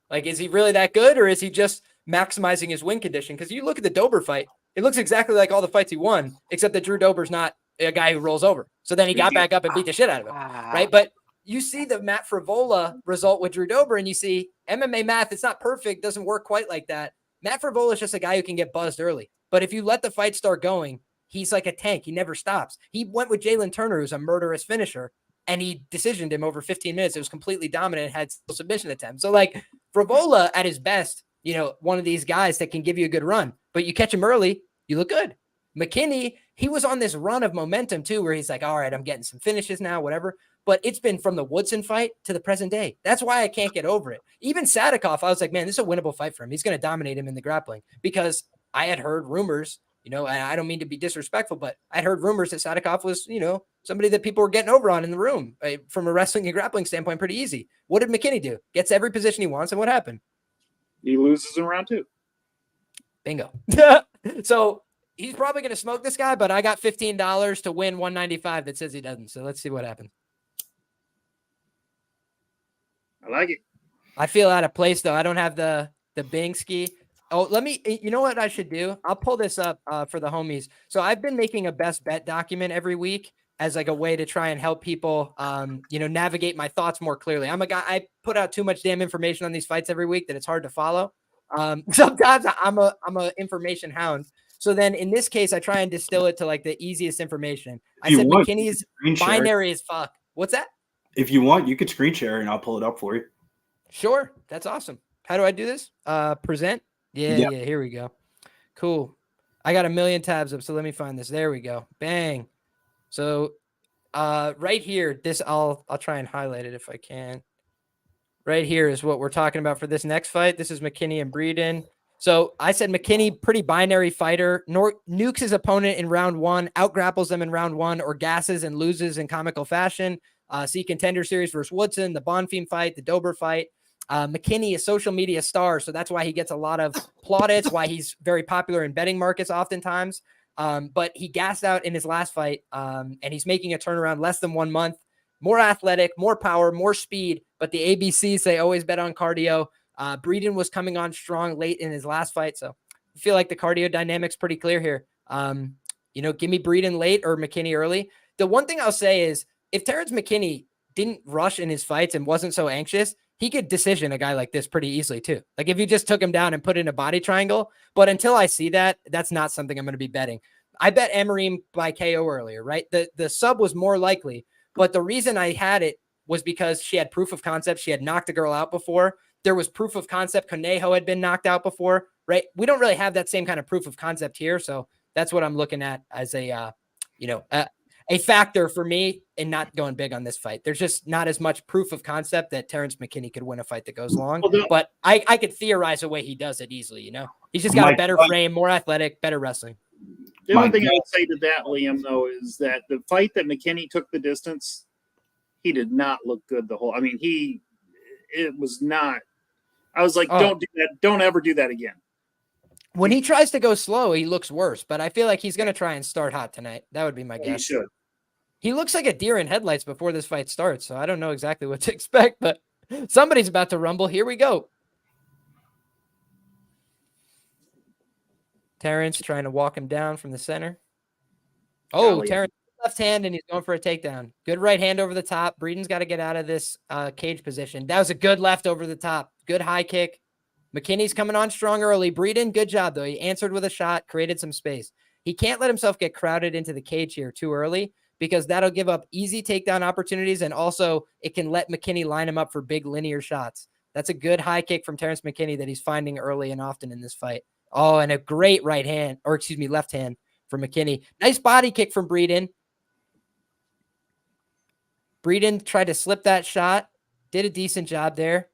like, is he really that good? Or is he just maximizing his win condition? Because you look at the Dober fight, it looks exactly like all the fights he won, except that Drew Dober's not a guy who rolls over. So then he got back up and beat the shit out of him, right? But you see the Matt Frivola result with Drew Dober, and you see MMA math, it's not perfect, doesn't work quite like that. Matt Frivola is just a guy who can get buzzed early. But if you let the fight start going, he's like a tank. He never stops. He went with Jalen Turner, who's a murderous finisher, and he decisioned him over 15 minutes. It was completely dominant and had submission attempts. So, like, Frivola at his best, one of these guys that can give you a good run. But you catch him early, you look good. McKinney, he was on this run of momentum, too, where he's like, all right, I'm getting some finishes now, whatever. But it's been from the Woodson fight to the present day. That's why I can't get over it. Even Sadikov, I was like, man, this is a winnable fight for him. He's going to dominate him in the grappling because I had heard rumors, and I don't mean to be disrespectful, but I'd heard rumors that Sadikov was, somebody that people were getting over on in the room from a wrestling and grappling standpoint, pretty easy. What did McKinney do? Gets every position he wants. And what happened? He loses in round 2. Bingo. So he's probably going to smoke this guy, but I got $15 to win 195 that says he doesn't. So let's see what happens. I like it. I feel out of place though. I don't have the Bingsky. Oh, you know what I should do? I'll pull this up for the homies. So I've been making a best bet document every week as like a way to try and help people, navigate my thoughts more clearly. I'm a guy, I put out too much damn information on these fights every week that it's hard to follow. Sometimes I'm a information hound. So then in this case, I try and distill it to like the easiest information. I said McKinney's binary as fuck. What's that? If you want, you could screen share and I'll pull it up for you. Sure. That's awesome. How do I do this? Present. Yeah. Here we go. Cool. I got a million tabs up. So let me find this. There we go. Bang. So right here, I'll try and highlight it if I can. Right here is what we're talking about for this next fight. This is McKinney and Breeden. So I said McKinney, pretty binary fighter, nukes his opponent in round 1, out-grapples them in round 1, or gasses and loses in comical fashion. See Contender Series versus Woodson, the Bonfim fight, the Dober fight. McKinney is social media star, so that's why he gets a lot of plaudits, why he's very popular in betting markets oftentimes. But he gassed out in his last fight, and he's making a turnaround less than 1 month. More athletic, more power, more speed, but the ABCs, they always bet on cardio. Breeden was coming on strong late in his last fight, so I feel like the cardio dynamic's pretty clear here. Give me Breeden late or McKinney early. The one thing I'll say is if Terrence McKinney didn't rush in his fights and wasn't so anxious, he could decision a guy like this pretty easily too. Like if you just took him down and put in a body triangle, but until I see that, that's not something I'm going to be betting. I bet Amarim by KO earlier, right? The sub was more likely, but the reason I had it was because she had proof of concept. She had knocked a girl out before. There was proof of concept. Conejo had been knocked out before, right? We don't really have that same kind of proof of concept here. So that's what I'm looking at as a factor for me in not going big on this fight. There's just not as much proof of concept that Terrence McKinney could win a fight that goes long, but I could theorize a way he does it easily. He's just got a better frame, more athletic, better wrestling. The only thing I would say to that, Liam, though, is that the fight that McKinney took the distance, he did not look good the whole. I mean, it was not. I was like, don't do that. Don't ever do that again. When he tries to go slow, he looks worse, but I feel like he's going to try and start hot tonight. That would be my guess. He should. He looks like a deer in headlights before this fight starts, so I don't know exactly what to expect, but somebody's about to rumble. Here we go. Terrence trying to walk him down from the center. Oh, Terrence left hand, and he's going for a takedown. Good right hand over the top. Breeden's got to get out of this cage position. That was a good left over the top. Good high kick. McKinney's coming on strong early. Breeden, good job, though. He answered with a shot, created some space. He can't let himself get crowded into the cage here too early because that'll give up easy takedown opportunities, and also it can let McKinney line him up for big linear shots. That's a good high kick from Terrence McKinney that he's finding early and often in this fight. Oh, and a great left hand from McKinney. Nice body kick from Breeden. Breeden tried to slip that shot, did a decent job there.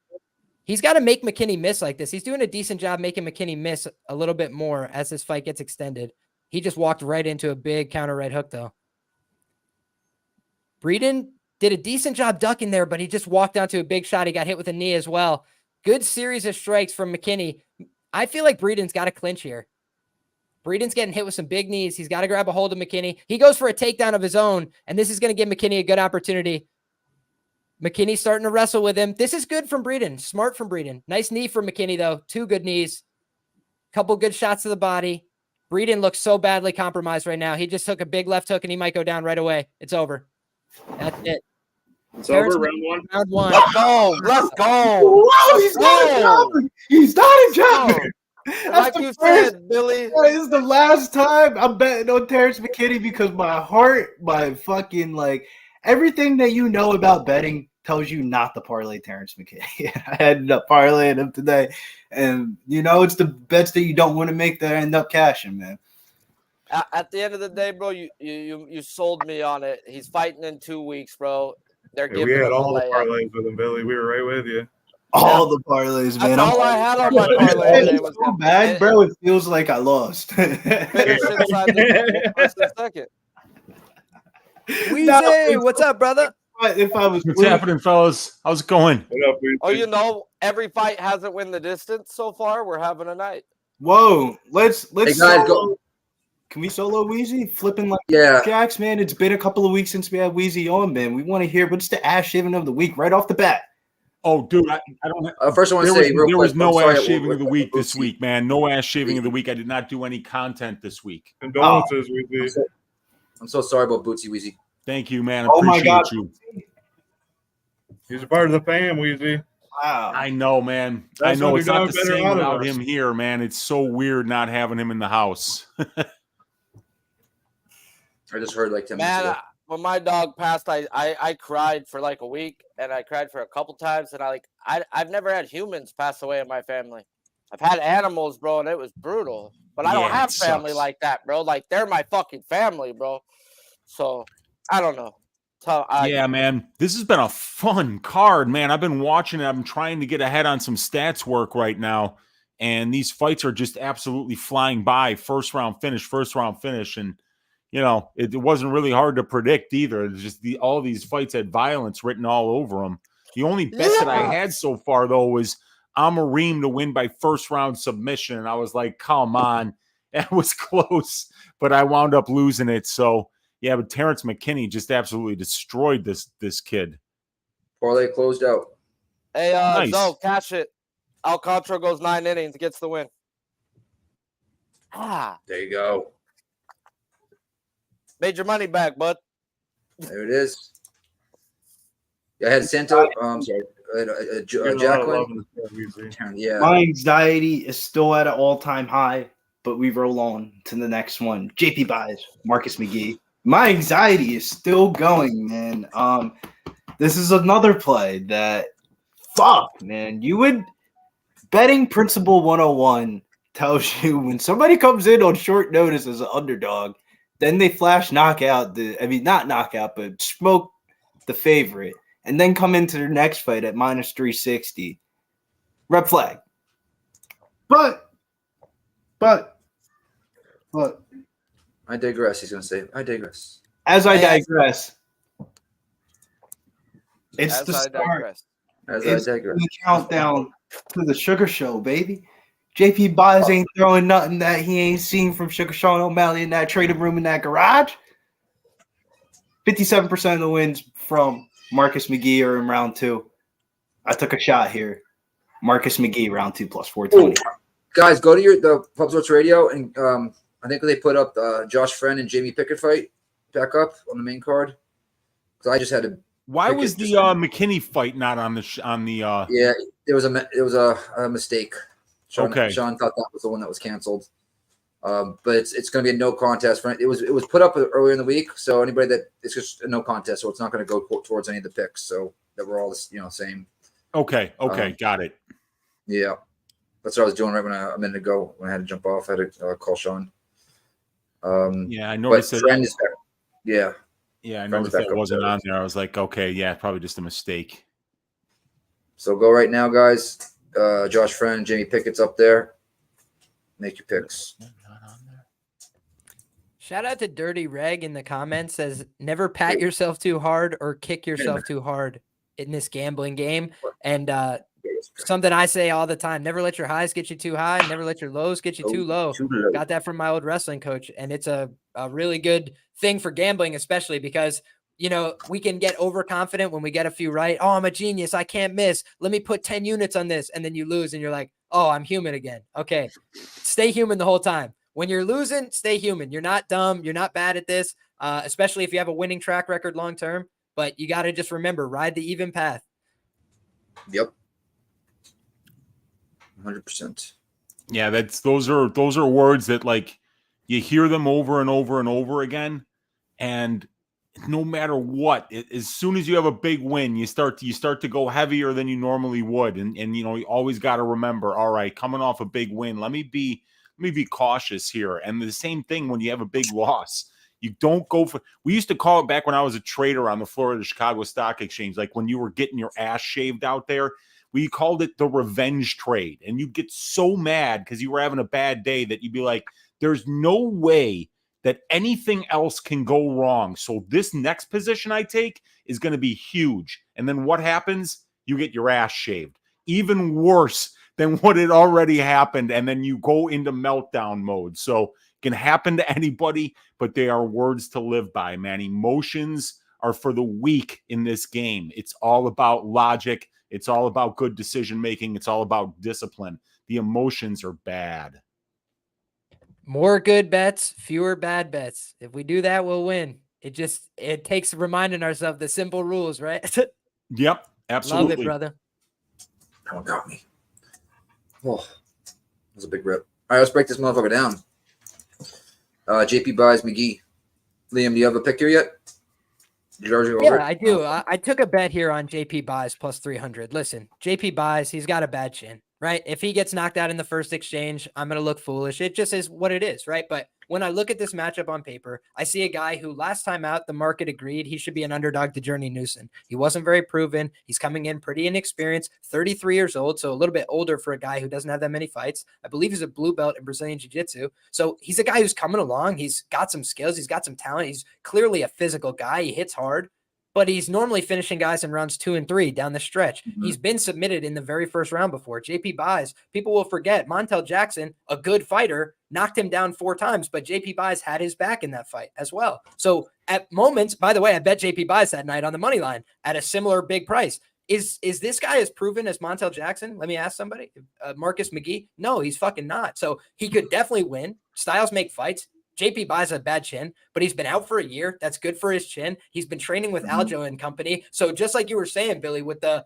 He's got to make McKinney miss like this. He's doing a decent job making McKinney miss a little bit more as this fight gets extended. He just walked right into a big counter right hook, though. Breeden did a decent job ducking there, but he just walked onto a big shot. He got hit with a knee as well. Good series of strikes from McKinney. I feel like Breeden's got to clinch here. Breeden's getting hit with some big knees. He's got to grab a hold of McKinney. He goes for a takedown of his own, and this is going to give McKinney a good opportunity. McKinney's starting to wrestle with him. This is good from Breeden. Smart from Breeden. Nice knee from McKinney, though. 2 good knees. Couple good shots to the body. Breeden looks so badly compromised right now. He just took a big left hook, and he might go down right away. It's over. That's it. It's Terrence over, round one. Round one. Let's go. Let's go. Whoa, he's not a jumper. He's not a jumper. Like you said, Billy. This is the last time I'm betting on Terrence McKinney because my heart, my fucking everything that you know about betting tells you not to parlay Terrence McKinney. I ended up parlaying him today, and it's the bets that you don't want to make that end up cashing, man. At the end of the day, bro, you sold me on it. He's fighting in 2 weeks, bro. They're giving we had him all a the layup. parlays with him, Billy. We were right with you. All the parlays, man. That's all I had on my parlay today was so bad, bro. It feels like I lost. finish inside the first and second. Weezy, what's up, brother? If I was What's happening, fellas? How's it going? What up, Weezy? Oh, every fight hasn't win the distance so far. We're having a night. Whoa, let's Hey, guys, solo. go. Can we solo Weezy? Flipping like Yeah. Jacks, man. It's been a couple of weeks since we had Weezy on, man. We want to hear what's the ass shaving of the week right off the bat. Oh, dude, I don't. First, I want to There say was, real there quick. was no I'm sorry, ass shaving of the week Bootsy. this week, man. No ass shaving of the week. I did not do any content this week. Condolences, Weezy. I'm so sorry about Bootsy Weezy. Thank you, man. I Oh my appreciate God. you. He's a part of the fam, Weezy. Wow. I know, man. That's I know what it's we not got the better same out of without us. him here, man. It's so weird not having him in the house. I just heard like 10 minutes Man, ago. when my dog passed, I cried for like a week, and I cried for a couple times, and I've never had humans pass away in my family. I've had animals, bro, and it was brutal. But I don't Yeah, have it family sucks. like that, bro. Like, they're my fucking family, bro. So, I don't know. Yeah, man. This has been a fun card, man. I've been watching it. I'm trying to get ahead on some stats work right now. And these fights are just absolutely flying by. First round finish. And, it wasn't really hard to predict either. It's just all these fights had violence written all over them. The only bet that I had so far, though, was Amarim to win by first round submission. And I was like, come on. That was close. But I wound up losing it. So, yeah, but Terrence McKinney just absolutely destroyed this kid. Parlay closed out. Hey, Nice. Zoe, cash it. Alcantara goes 9 innings, gets the win. There you go. Made your money back, bud. There it is. Yeah, I had Santos. I'm sorry. Getting a lot of love Jacqueline. in the fam, Weezy. Yeah. My anxiety is still at an all-time high, but we roll on to the next one. JP buys Marcus McGee. My anxiety is still going, man. This is another play that, man. You would betting principle 101 tells you when somebody comes in on short notice as an underdog, then they flash knockout not knockout, but smoke the favorite, and then come into their next fight at minus 360. Red flag. But I digress. He's going to say, I digress. as I digress, it's the start. As It's I digress. the countdown to the Sugar Show, baby. JP Buys ain't throwing nothing that he ain't seen from Sugar Sean O'Malley in that trading room in that garage. 57% of the wins from Marcus McGee are in round 2. I took a shot here. Marcus McGee, round 2 plus 420. Guys, go to the Pub Sports Radio, and I think they put up Josh Fremd and Jamie Pickett fight back up on the main card. Because I just had to. Why was the McKinney fight not on the? Yeah, it was a mistake. Sean thought that was the one that was canceled. But it's going to be a no contest. It was put up earlier in the week, so anybody it's just a no contest, so it's not going to go towards any of the picks. So that we're all same. Okay, got it. Yeah, that's what I was doing right a minute ago when I had to jump off. I had to call Sean. I noticed that. Friend is back. Yeah. Yeah, I noticed that wasn't on there. I was like, okay, yeah, probably just a mistake. So go right now, guys. Josh Fremd, Jamie Pickett's up there. Make your picks. Shout out to Dirty Reg in the comments, says never pat yourself too hard or kick yourself too hard in this gambling game. And something I say all the time, never let your highs get you too high, never let your lows get you too low. Got that from my old wrestling coach. And it's a really good thing for gambling, especially because, we can get overconfident when we get a few right. Oh, I'm a genius. I can't miss. Let me put 10 units on this. And then you lose and you're like, oh, I'm human again. Okay. Stay human the whole time. When you're losing, stay human. You're not dumb. You're not bad at this, especially if you have a winning track record long term. But you got to just remember, ride the even path. Yep. 100%. Yeah, those are words that like you hear them over and over and over again, and no matter what, as soon as you have a big win, you start to go heavier than you normally would, and you always got to remember, all right, coming off a big win, let me be cautious here. And the same thing when you have a big loss. You don't go for – we used to call it back when I was a trader on the floor of the Chicago Stock Exchange, like when you were getting your ass shaved out there, we called it the revenge trade. And you'd get so mad because you were having a bad day that you'd be like, there's no way that anything else can go wrong. So this next position I take is going to be huge. And then what happens? You get your ass shaved. Even worse than what had already happened. And then you go into meltdown mode. So it can happen to anybody, but they are words to live by, man. Emotions are for the weak in this game. It's all about logic. It's all about good decision-making. It's all about discipline. The emotions are bad. More good bets, fewer bad bets. If we do that, we'll win. It takes reminding ourselves the simple rules, right? Yep, absolutely. Love it, brother. That one got me. Oh, that was a big rip. All right, let's break this motherfucker down. JP buys McGee. Liam, do you have a pick here yet? Yeah, I do. I took a bet here on JP buys plus 300. Listen, JP buys, he's got a bad chin, right? If he gets knocked out in the first exchange, I'm going to look foolish. It just is what it is, right? But when I look at this matchup on paper, I see a guy who last time out, the market agreed he should be an underdog to Journey Newson. He wasn't very proven. He's coming in pretty inexperienced, 33 years old, so a little bit older for a guy who doesn't have that many fights. I believe he's a blue belt in Brazilian Jiu-Jitsu. So he's a guy who's coming along. He's got some skills. He's got some talent. He's clearly a physical guy. He hits hard. But he's normally finishing guys in rounds 2 and 3 down the stretch. Mm-hmm. He's been submitted in the very first round before. JP buys, people will forget, Montel Jackson, a good fighter, knocked him down 4 times, but JP buys had his back in that fight as well. So at moments, by the way, I bet JP buys that night on the money line at a similar big price. Is this guy as proven as Montel Jackson? Let me ask somebody. Marcus McGee? No, he's fucking not. So he could definitely win. Styles make fights. JP buys a bad chin, but he's been out for a year. That's good for his chin. He's been training with Aljo and company. So just like you were saying, Billy, with the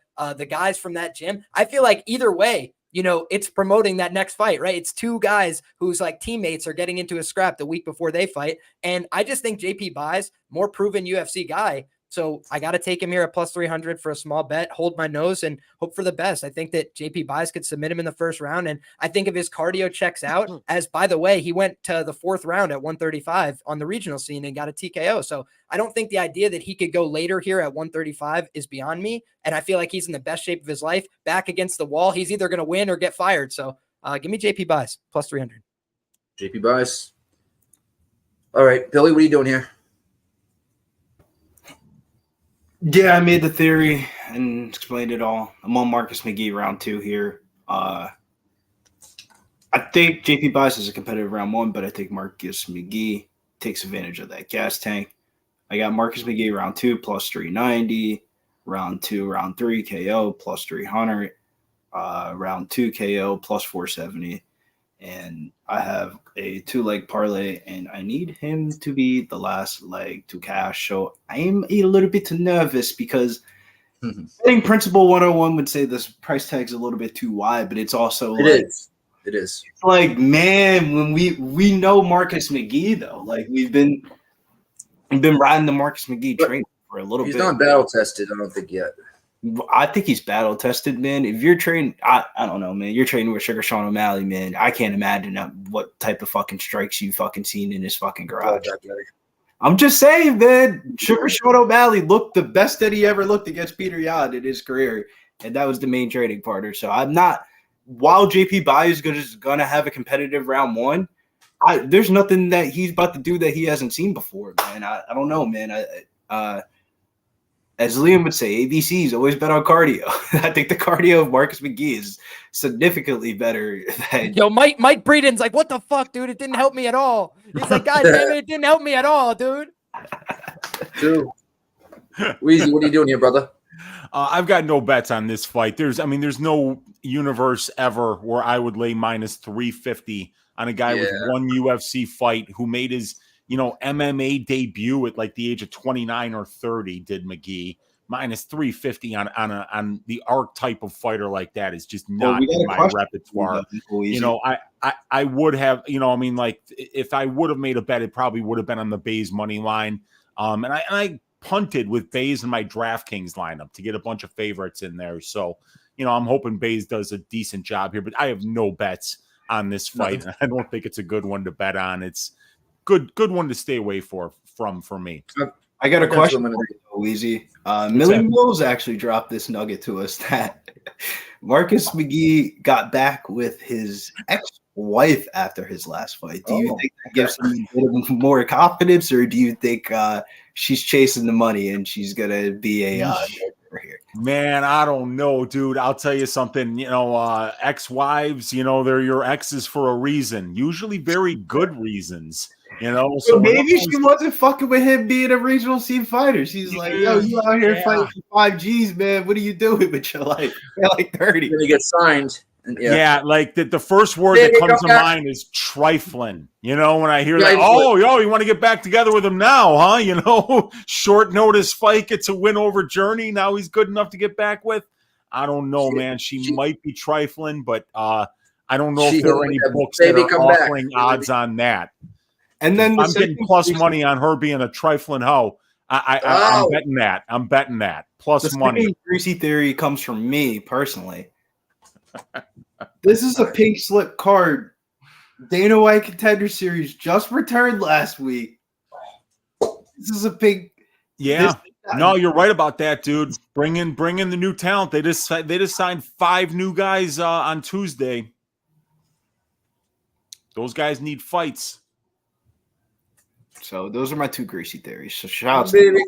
guys from that gym, I feel like either way, it's promoting that next fight, right? It's 2 guys whose like teammates are getting into a scrap the week before they fight. And I just think JP buys, more proven UFC guy. So I got to take him here at plus 300 for a small bet, hold my nose and hope for the best. I think that JP buys could submit him in the first round. And I think if his cardio checks out, as by the way, he went to the 4th round at 135 on the regional scene and got a TKO. So I don't think the idea that he could go later here at 135 is beyond me. And I feel like he's in the best shape of his life, back against the wall. He's either going to win or get fired. So give me JP buys plus 300. JP buys. All right, Billy, what are you doing here? Yeah, I made the theory and explained it all. I'm on Marcus McGee round 2 here. I think JP buys is a competitive round 1, but I think Marcus McGee takes advantage of that gas tank. I got Marcus McGee round 2 plus 390, round 2, round 3 KO plus 300, round 2 KO plus 470. and I have a 2-leg parlay, and I need him to be the last leg to cash. So I'm a little bit nervous because betting principle 101 would say this price tag's a little bit too wide, but it's also It is. Like, man, when we know Marcus McGee though, like we've been riding the Marcus McGee train for a little bit. He's not battle tested, I don't think yet. I think he's battle tested, man. If you're trading, I don't know, man. You're trading with Sugar Sean O'Malley, man. I can't imagine what type of fucking strikes you fucking seen in his fucking garage. I'm just saying, man. Sugar Sean O'Malley looked the best that he ever looked against Peter Yan in his career, and that was the main trading partner. So I'm not. While JP Buday is gonna have a competitive round one, there's nothing that he's about to do that he hasn't seen before, man. I don't know, man. As Liam would say, ABC's always bet on cardio. I think the cardio of Marcus McGee is significantly better than Mike Breeden's like, what the fuck, dude? It didn't help me at all. He's like, God damn it didn't help me at all, dude. Dude. Weezy, what are you doing here, brother? I've got no bets on this fight. There's no universe ever where I would lay minus 350 on a guy with one UFC fight who made his MMA debut at like the age of 29 or 30. Did McGee minus 350 on the archetype of fighter like that is just not in my repertoire. I would have, like if I would have made a bet, it probably would have been on the Bays money line. And I punted with Bays in my DraftKings lineup to get a bunch of favorites in there. So, I'm hoping Bays does a decent job here, but I have no bets on this fight. I don't think it's a good one to bet on. It's good one to stay away from for me. I got a question for you, Easy. Millie Mills actually dropped this nugget to us that Marcus McGee got back with his ex-wife after his last fight. Do you think that gives him a bit more confidence, or do you think she's chasing the money and she's gonna be a here? Man, I don't know, dude. I'll tell you something. Ex-wives, they're your exes for a reason. Usually, very good reasons. So maybe she wasn't fucking with him being a regional scene fighter. She's like, yo, you out here fighting for 5Gs, man. What are you doing with your life? You're like 30. When you get signed. Like the first word that comes to mind is trifling. When I hear that, you want to get back together with him now, huh? Short notice fight, gets a win over Journey. Now he's good enough to get back with. I don't know, man. She might be trifling, but I don't know if there are any books that are offering odds on that. And then I'm getting plus money on her being a trifling hoe. I'm betting that. I'm betting that. Plus money. Greasy theory comes from me personally. This is a pink slip card. Dana White Contender Series just returned last week. This is a pink. Yeah. No, you're right about that, dude. Bring in the new talent. They just signed 5 new guys on Tuesday. Those guys need fights. So those are my 2 greasy theories. So shout out to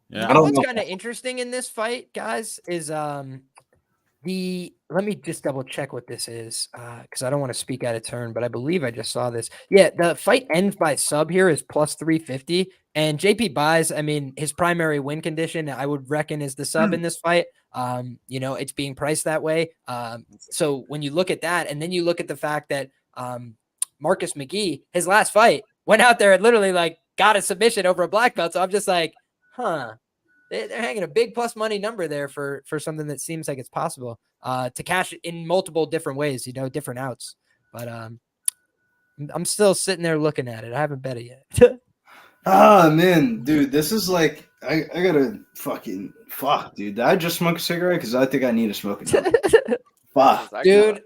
Yeah, what's kind of interesting in this fight, guys, is let me just double check what this is because I don't want to speak out of turn, but I believe I just saw this. Yeah, the fight ends by sub here is plus 350, and JP Buys, his primary win condition I would reckon is the sub in this fight. It's being priced that way. So when you look at that, and then you look at the fact that Marcus McGee, his last fight, went out there and literally got a submission over a black belt. So I'm just like, they're hanging a big plus money number there for something that seems like it's possible to cash in multiple different ways, different outs. But I'm still sitting there looking at it. I haven't bet it yet. Man, dude, this is like I gotta fucking fuck, dude. Did I just smoke a cigarette? Because I think I need to smoke it. Fuck, dude,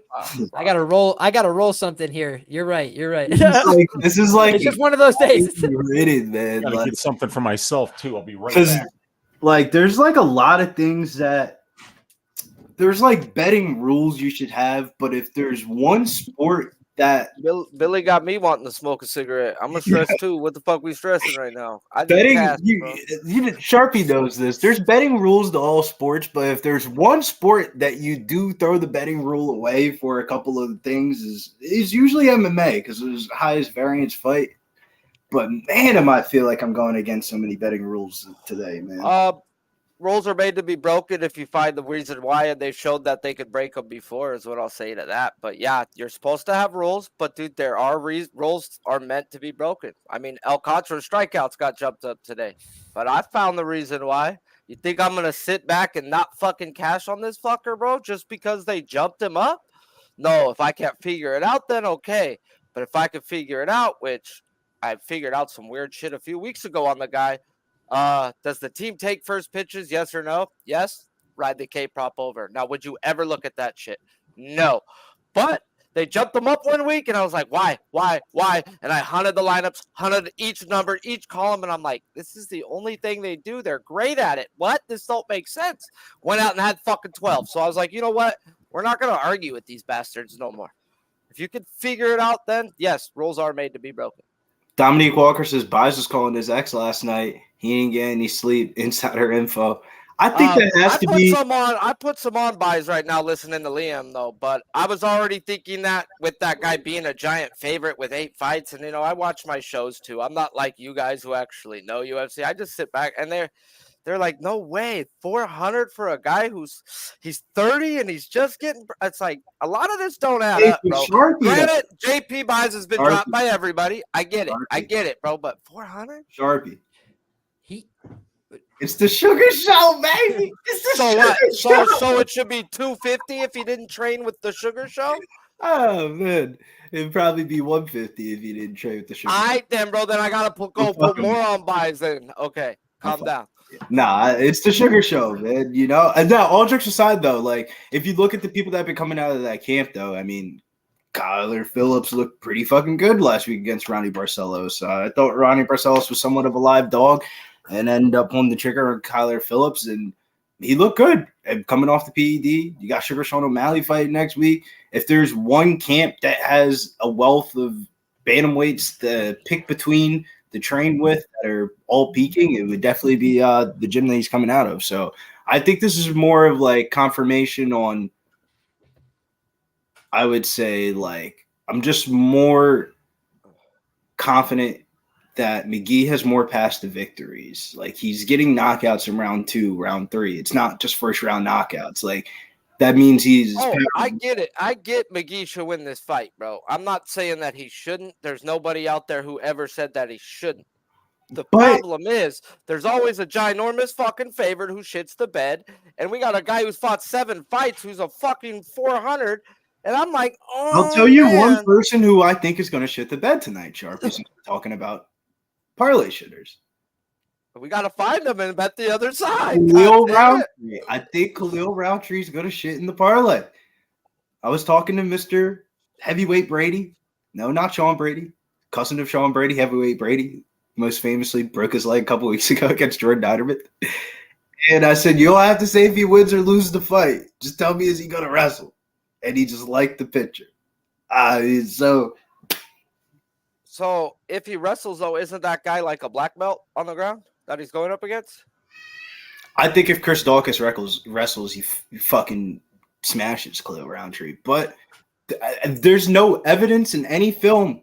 I gotta roll something here. You're right. This is like it's just one of those days. Rated, man. Gotta get something for myself too. I'll be right back. There's a lot of things that there's betting rules you should have, but if there's one sport that Billy got me wanting to smoke a cigarette. I'm gonna stress too. What the fuck we stressing right now? Betting, Sharpie knows this. There's betting rules to all sports, but if there's one sport that you do throw the betting rule away for a couple of things is usually MMA because it was the highest variance fight. But man, I feel like I'm going against so many betting rules today, man. rules are made to be broken if you find the reason why, and they've showed that they could break them before, is what I'll say to that. But yeah, you're supposed to have rules, but dude, there are rules are meant to be broken. I mean, El Contro's strikeouts got jumped up today, but I found the reason why. You think I'm gonna sit back and not fucking cash on this fucker, bro, just because they jumped him up? No, if I can't figure it out, then okay. But if I can figure it out, which I figured out some weird shit a few weeks ago on the guy. Does the team take first pitches? Yes or no? Yes. Ride the K-prop over. Now, would you ever look at that shit? No. But they jumped them up 1 week, and I was like, why? And I hunted the lineups, hunted each number, each column, and I'm like, this is the only thing they do. They're great at it. What? This don't make sense. Went out and had fucking 12. So I was like, you know what? We're not going to argue with these bastards no more. If you can figure it out, then yes, rules are made to be broken. Dominique Walker says Biles was calling his ex last night. He didn't get any sleep. Insider info. I think that has to be. I put some on buys right now listening to Liam, though. But I was already thinking that with that guy being a giant favorite with 8 fights. And, I watch my shows, too. I'm not like you guys who actually know UFC. I just sit back, and they're like, no way, 400 for a guy he's 30 and he's just getting. It's like a lot of this don't add up, bro. Granted, JP buys has been dropped by everybody. I get it, bro. But 400, Sharpie. It's the sugar show, baby. It's the sugar show. So it should be 250 if he didn't train with the sugar show. Oh man, it'd probably be 150 if he didn't train with the sugar. All right, then, bro. Then I gotta put more on buys. Then okay, calm down. Nah, it's the sugar show, man. And now, all jokes aside, though, like if you look at the people that have been coming out of that camp, though, I mean, Kyler Phillips looked pretty fucking good last week against Ronnie Barcelos. I thought Ronnie Barcelos was somewhat of a live dog, and ended up pulling the trigger on Kyler Phillips, and he looked good. And coming off the PED, you got Sugar Sean O'Malley fighting next week. If there's one camp that has a wealth of bantamweights to pick between, to train with, that are all peaking, it would definitely be the gym that he's coming out of. So I think this is more of like confirmation on, I would say, like, I'm just more confident that McGee has more paths to victories. Like, he's getting knockouts in round 2, round 3. It's not just first round knockouts. Like, that means he's. Oh, I get it. I get McGee should win this fight, bro. I'm not saying that he shouldn't. There's nobody out there who ever said that he shouldn't. The problem is there's always a ginormous fucking favorite who shits the bed. And we got a guy who's fought 7 fights who's a fucking 400. And I'm like, oh, I'll tell you one person who I think is going to shit the bed tonight, Sharp, is talking about parlay shitters. We got to find them and bet the other side. Khalil Rountree. I think Khalil Rountree is going to shit in the parlay. I was talking to Mr. Heavyweight Brady. No, not Sean Brady. Cousin of Sean Brady, Heavyweight Brady. Most famously broke his leg a couple weeks ago against Jordan Deiderman. And I said, you don't have to say if he wins or loses the fight. Just tell me, is he going to wrestle? And he just liked the picture. So if he wrestles, though, isn't that guy like a black belt on the ground that he's going up against? I think if Chris Daukaus wrestles, he fucking smashes Khalil Rountree. But there's no evidence in any film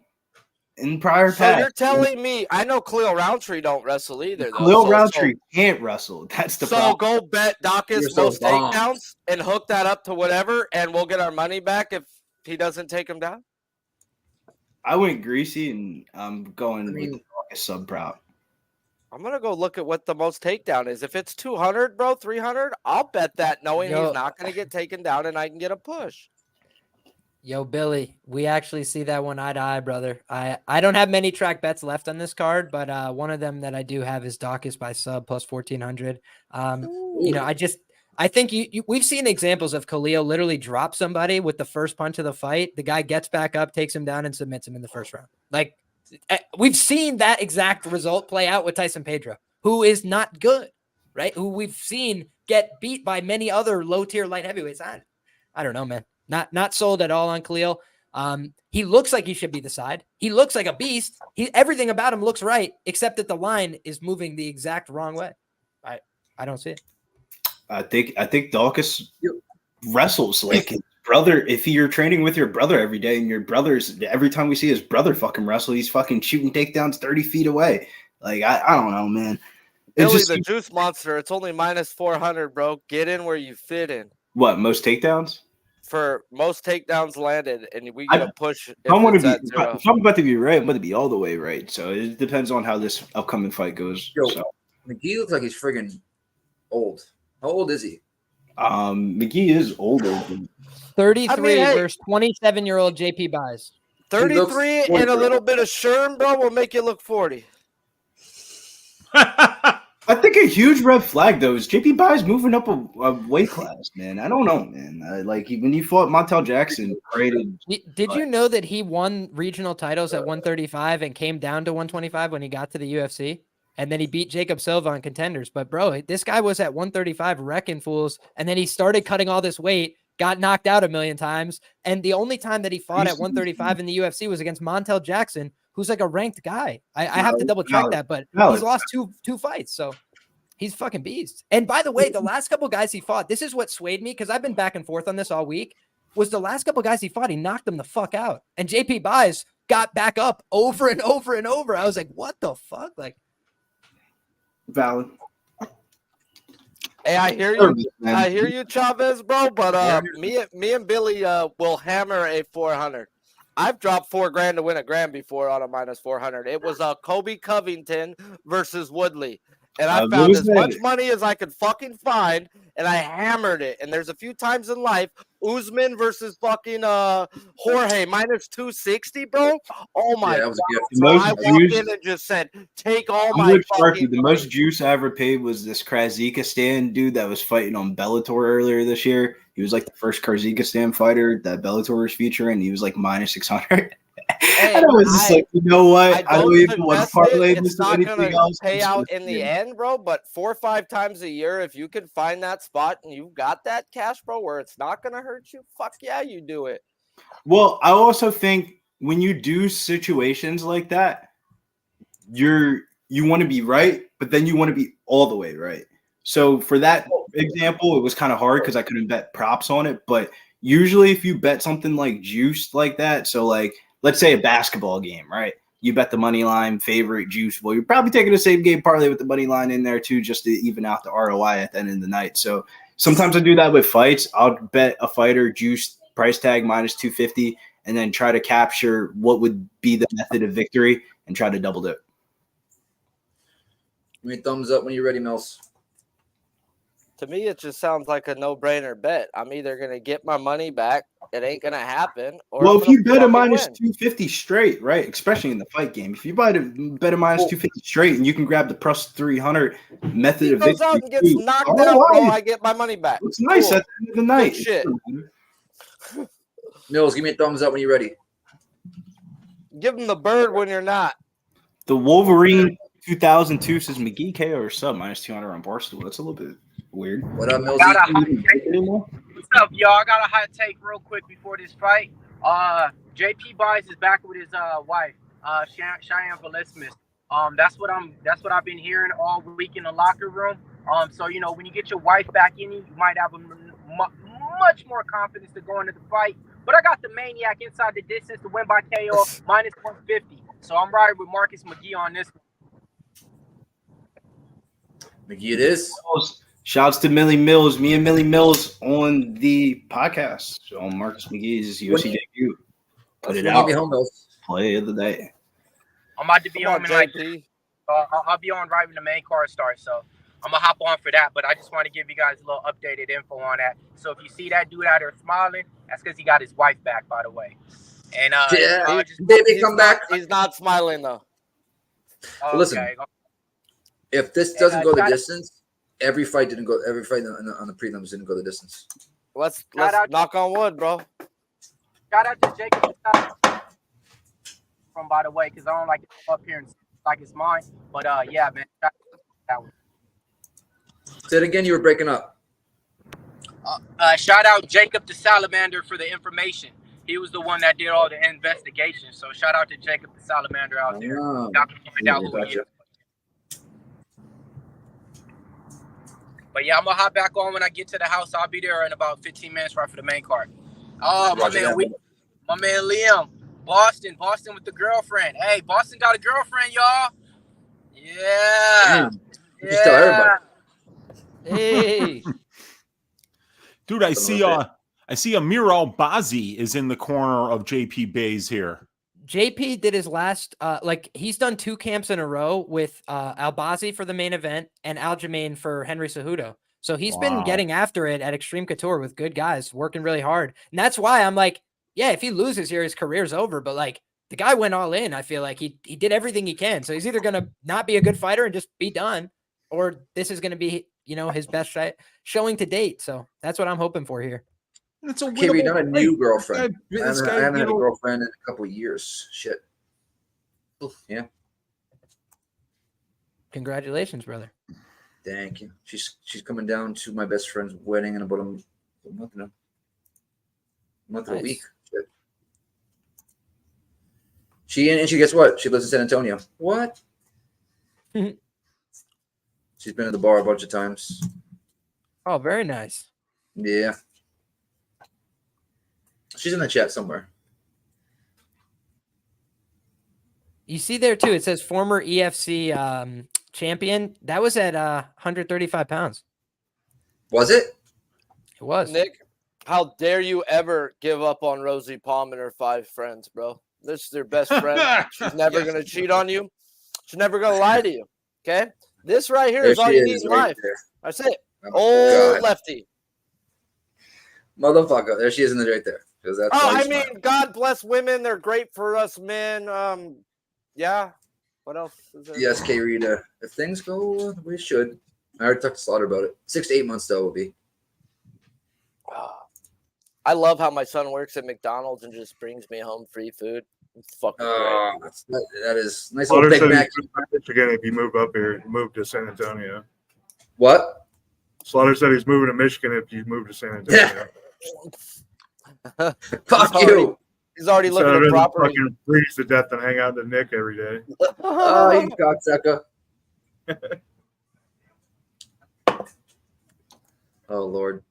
in prior past. So you're telling me, I know Khalil Rountree don't wrestle either, though. Khalil Rountree can't wrestle. That's the problem. So go bet Daukaus most takedowns and hook that up to whatever, and we'll get our money back if he doesn't take him down? I went greasy, and I'm going with Daukaus sub-proud. I'm going to go look at what the most takedown is. If it's 200, bro, 300, I'll bet that knowing he's not going to get taken down and I can get a push. Yo, Billy, we actually see that one eye to eye, brother. I don't have many track bets left on this card, but one of them that I do have is Daukaus by sub plus 1,400. I think we've seen examples of Khalil literally drop somebody with the first punch of the fight. The guy gets back up, takes him down, and submits him in the first round. Like, we've seen that exact result play out with Tyson Pedro, who is not good, right? Who we've seen get beat by many other low-tier light heavyweights. I don't know, man. Not sold at all on Khalil. He looks like he should be the side. He looks like a beast. Everything about him looks right, except that the line is moving the exact wrong way. I don't see it. I think Daukaus wrestles like his brother. If you're training with your brother every day, and your brother's every time we see his brother fucking wrestle, he's fucking shooting takedowns 30 feet away. Like I don't know, man. It's Billy, just the juice monster. It's only minus 400, bro. Get in where you fit in. what most takedowns. For most takedowns landed, and we get a push if I want it's to be. at 0. If I'm about to be right, I'm about to be all the way right. So it depends on how this upcoming fight goes. Yo, So. McGee looks like he's friggin' old. How old is he? McGee is older. 33 hey. versus 27-year-old JP Buys. 33 and a little bit of Sherm, bro, will make you look 40. I think a huge red flag though is JP Buys moving up a weight class, man. I don't know, man. Like when he fought Montel Jackson, Did you know that he won regional titles at 135 and came down to 125 when he got to the UFC? And then he beat Jacob Silva on Contenders. But bro, this guy was at 135 wrecking fools, and then he started cutting all this weight, got knocked out a million times, and the only time that he fought at 135 in the UFC was against Montel Jackson, who's like a ranked guy. I have to double check that, but he's lost two fights, so he's fucking beast. And by the way, the last couple guys he fought, this is what swayed me because I've been back and forth on this all week, was the last couple guys he fought, he knocked them the fuck out. And JP Buys got back up over and over and over. I was like, what the fuck? Like, valid. Hey, I hear you. I hear you, Chavez, bro. But me and Billy will hammer a 400. I've dropped $4,000 to win $1,000 before on a minus 400. It was Kobe Covington versus Woodley, and I found as much money as I could fucking find, and I hammered it. And there's a few times in life, Usman versus fucking Jorge minus 260, bro. Oh my god! I walked in and just said, "Take all my fucking." The most juice I ever paid was this Kazakhstan dude that was fighting on Bellator earlier this year. He was like the first Kazakhstan fighter that Bellator was featuring. He was like minus 600. Hey, and I was just like, you know what? I don't even want to parlay this to anything else. Pay out in the end, bro. But 4 or 5 times a year, if you can find that spot and you got that cash, bro, where it's not gonna hurt you, fuck yeah, you do it. Well, I also think when you do situations like that, you want to be right, but then you want to be all the way right. So for that example, it was kind of hard because I couldn't bet props on it. But usually if you bet something like juiced like that, so like let's say a basketball game, right? You bet the money line, favorite, juice. Well, you're probably taking the same game parlay with the money line in there too, just to even out the ROI at the end of the night. So sometimes I do that with fights. I'll bet a fighter juice price tag minus 250 and then try to capture what would be the method of victory and try to double dip. Give me a thumbs up when you're ready, Mills. To me, it just sounds like a no-brainer bet. I'm either going to get my money back. It ain't going to happen. Or well, if you bet a minus 250 straight, right, especially in the fight game, if you bet a minus 250 straight and you can grab the plus 300 method of victory. If he goes out and gets knocked out, bro, I get my money back. It's nice at the end of the night. Good shit. Mills, give me a thumbs up when you're ready. Give him the bird when you're not. The Wolverine 2002 says McGee KO or sub minus 200 on Barstool. That's a little bit weird. What up, Mills? What's up, y'all? I got a hot take real quick before this fight. JP Buys is back with his wife, Cheyenne Velasquez. That's what I've been hearing all week in the locker room. So you know, when you get your wife back in you might have much more confidence to go into the fight. But I got the Maniac inside the distance to win by KO minus 150. So I'm riding with Marcus McGee on this one. McGee, it is. Shouts to Millie Mills. Me and Millie Mills on the podcast on Marcus McGee's UFC debut. Put it out. Play of the day. I'm about to be on I'll be on right when the main card starts. So I'm gonna hop on for that. But I just want to give you guys a little updated info on that. So if you see that dude out there smiling, that's because he got his wife back, by the way. And baby, come back. He's not smiling though. Okay. Listen, if this doesn't go the distance, every fight on the prelims didn't go the distance. Let's knock on wood, bro. Shout out to Jacob from, by the way, because I don't like to come up here and like it's mine. But yeah, man. Say it again. You were breaking up. Shout out Jacob the Salamander for the information. He was the one that did all the investigation. So shout out to Jacob the Salamander out there. Y'all can find out who he is. But yeah, I'm gonna hop back on when I get to the house. I'll be there in about 15 minutes right for the main card. Oh, my man Liam, Boston with the girlfriend. Hey, Boston got a girlfriend, y'all. Yeah. Just tell everybody. Hey, Dude, I see Amir Al-Bazi is in the corner of JP Bays here. JP did his last, he's done 2 camps in a row with Al-Bazi for the main event and Aljamain for Henry Cejudo. So he's been getting after it at Extreme Couture with good guys, working really hard. And that's why I'm like, yeah, if he loses here, his career's over. But like the guy went all in. I feel like he did everything he can. So he's either going to not be a good fighter and just be done, or this is going to be, his best showing to date. So that's what I'm hoping for here. It's a Kerry, not a new girlfriend. I This guy, haven't had a girlfriend in a couple of years. Shit. Yeah. Congratulations, brother. Thank you. She's coming down to my best friend's wedding in about a month and a week. Shit. She guess what? She lives in San Antonio. What? She's been at the bar a bunch of times. Oh, very nice. Yeah. She's in the chat somewhere. You see there too, it says former EFC champion. That was at 135 pounds. Was it? It was. Nick, how dare you ever give up on Rosie Palm and her 5 friends, bro? This is their best friend. She's never going to cheat on you. She's never going to lie to you. Okay? This right here is all you need in life. That's it. Old lefty. Motherfucker. There she is right there. I mean, God bless women. They're great for us men. Yeah. What else is there? Yes, K. Rita. If things go the way it should. I already talked to Slaughter about it. 6 to 8 months, though, will be. I love how my son works at McDonald's and just brings me home free food. It's fucking great. That is nice Slaughter little Big Mac. Michigan, if you move up here, move to San Antonio. What? Slaughter said he's moving to Michigan if you move to San Antonio. Fuck you. He's already looking at property. Fucking freeze to death and hang out to Nick every day. Oh, you cocksucker. Oh, Lord.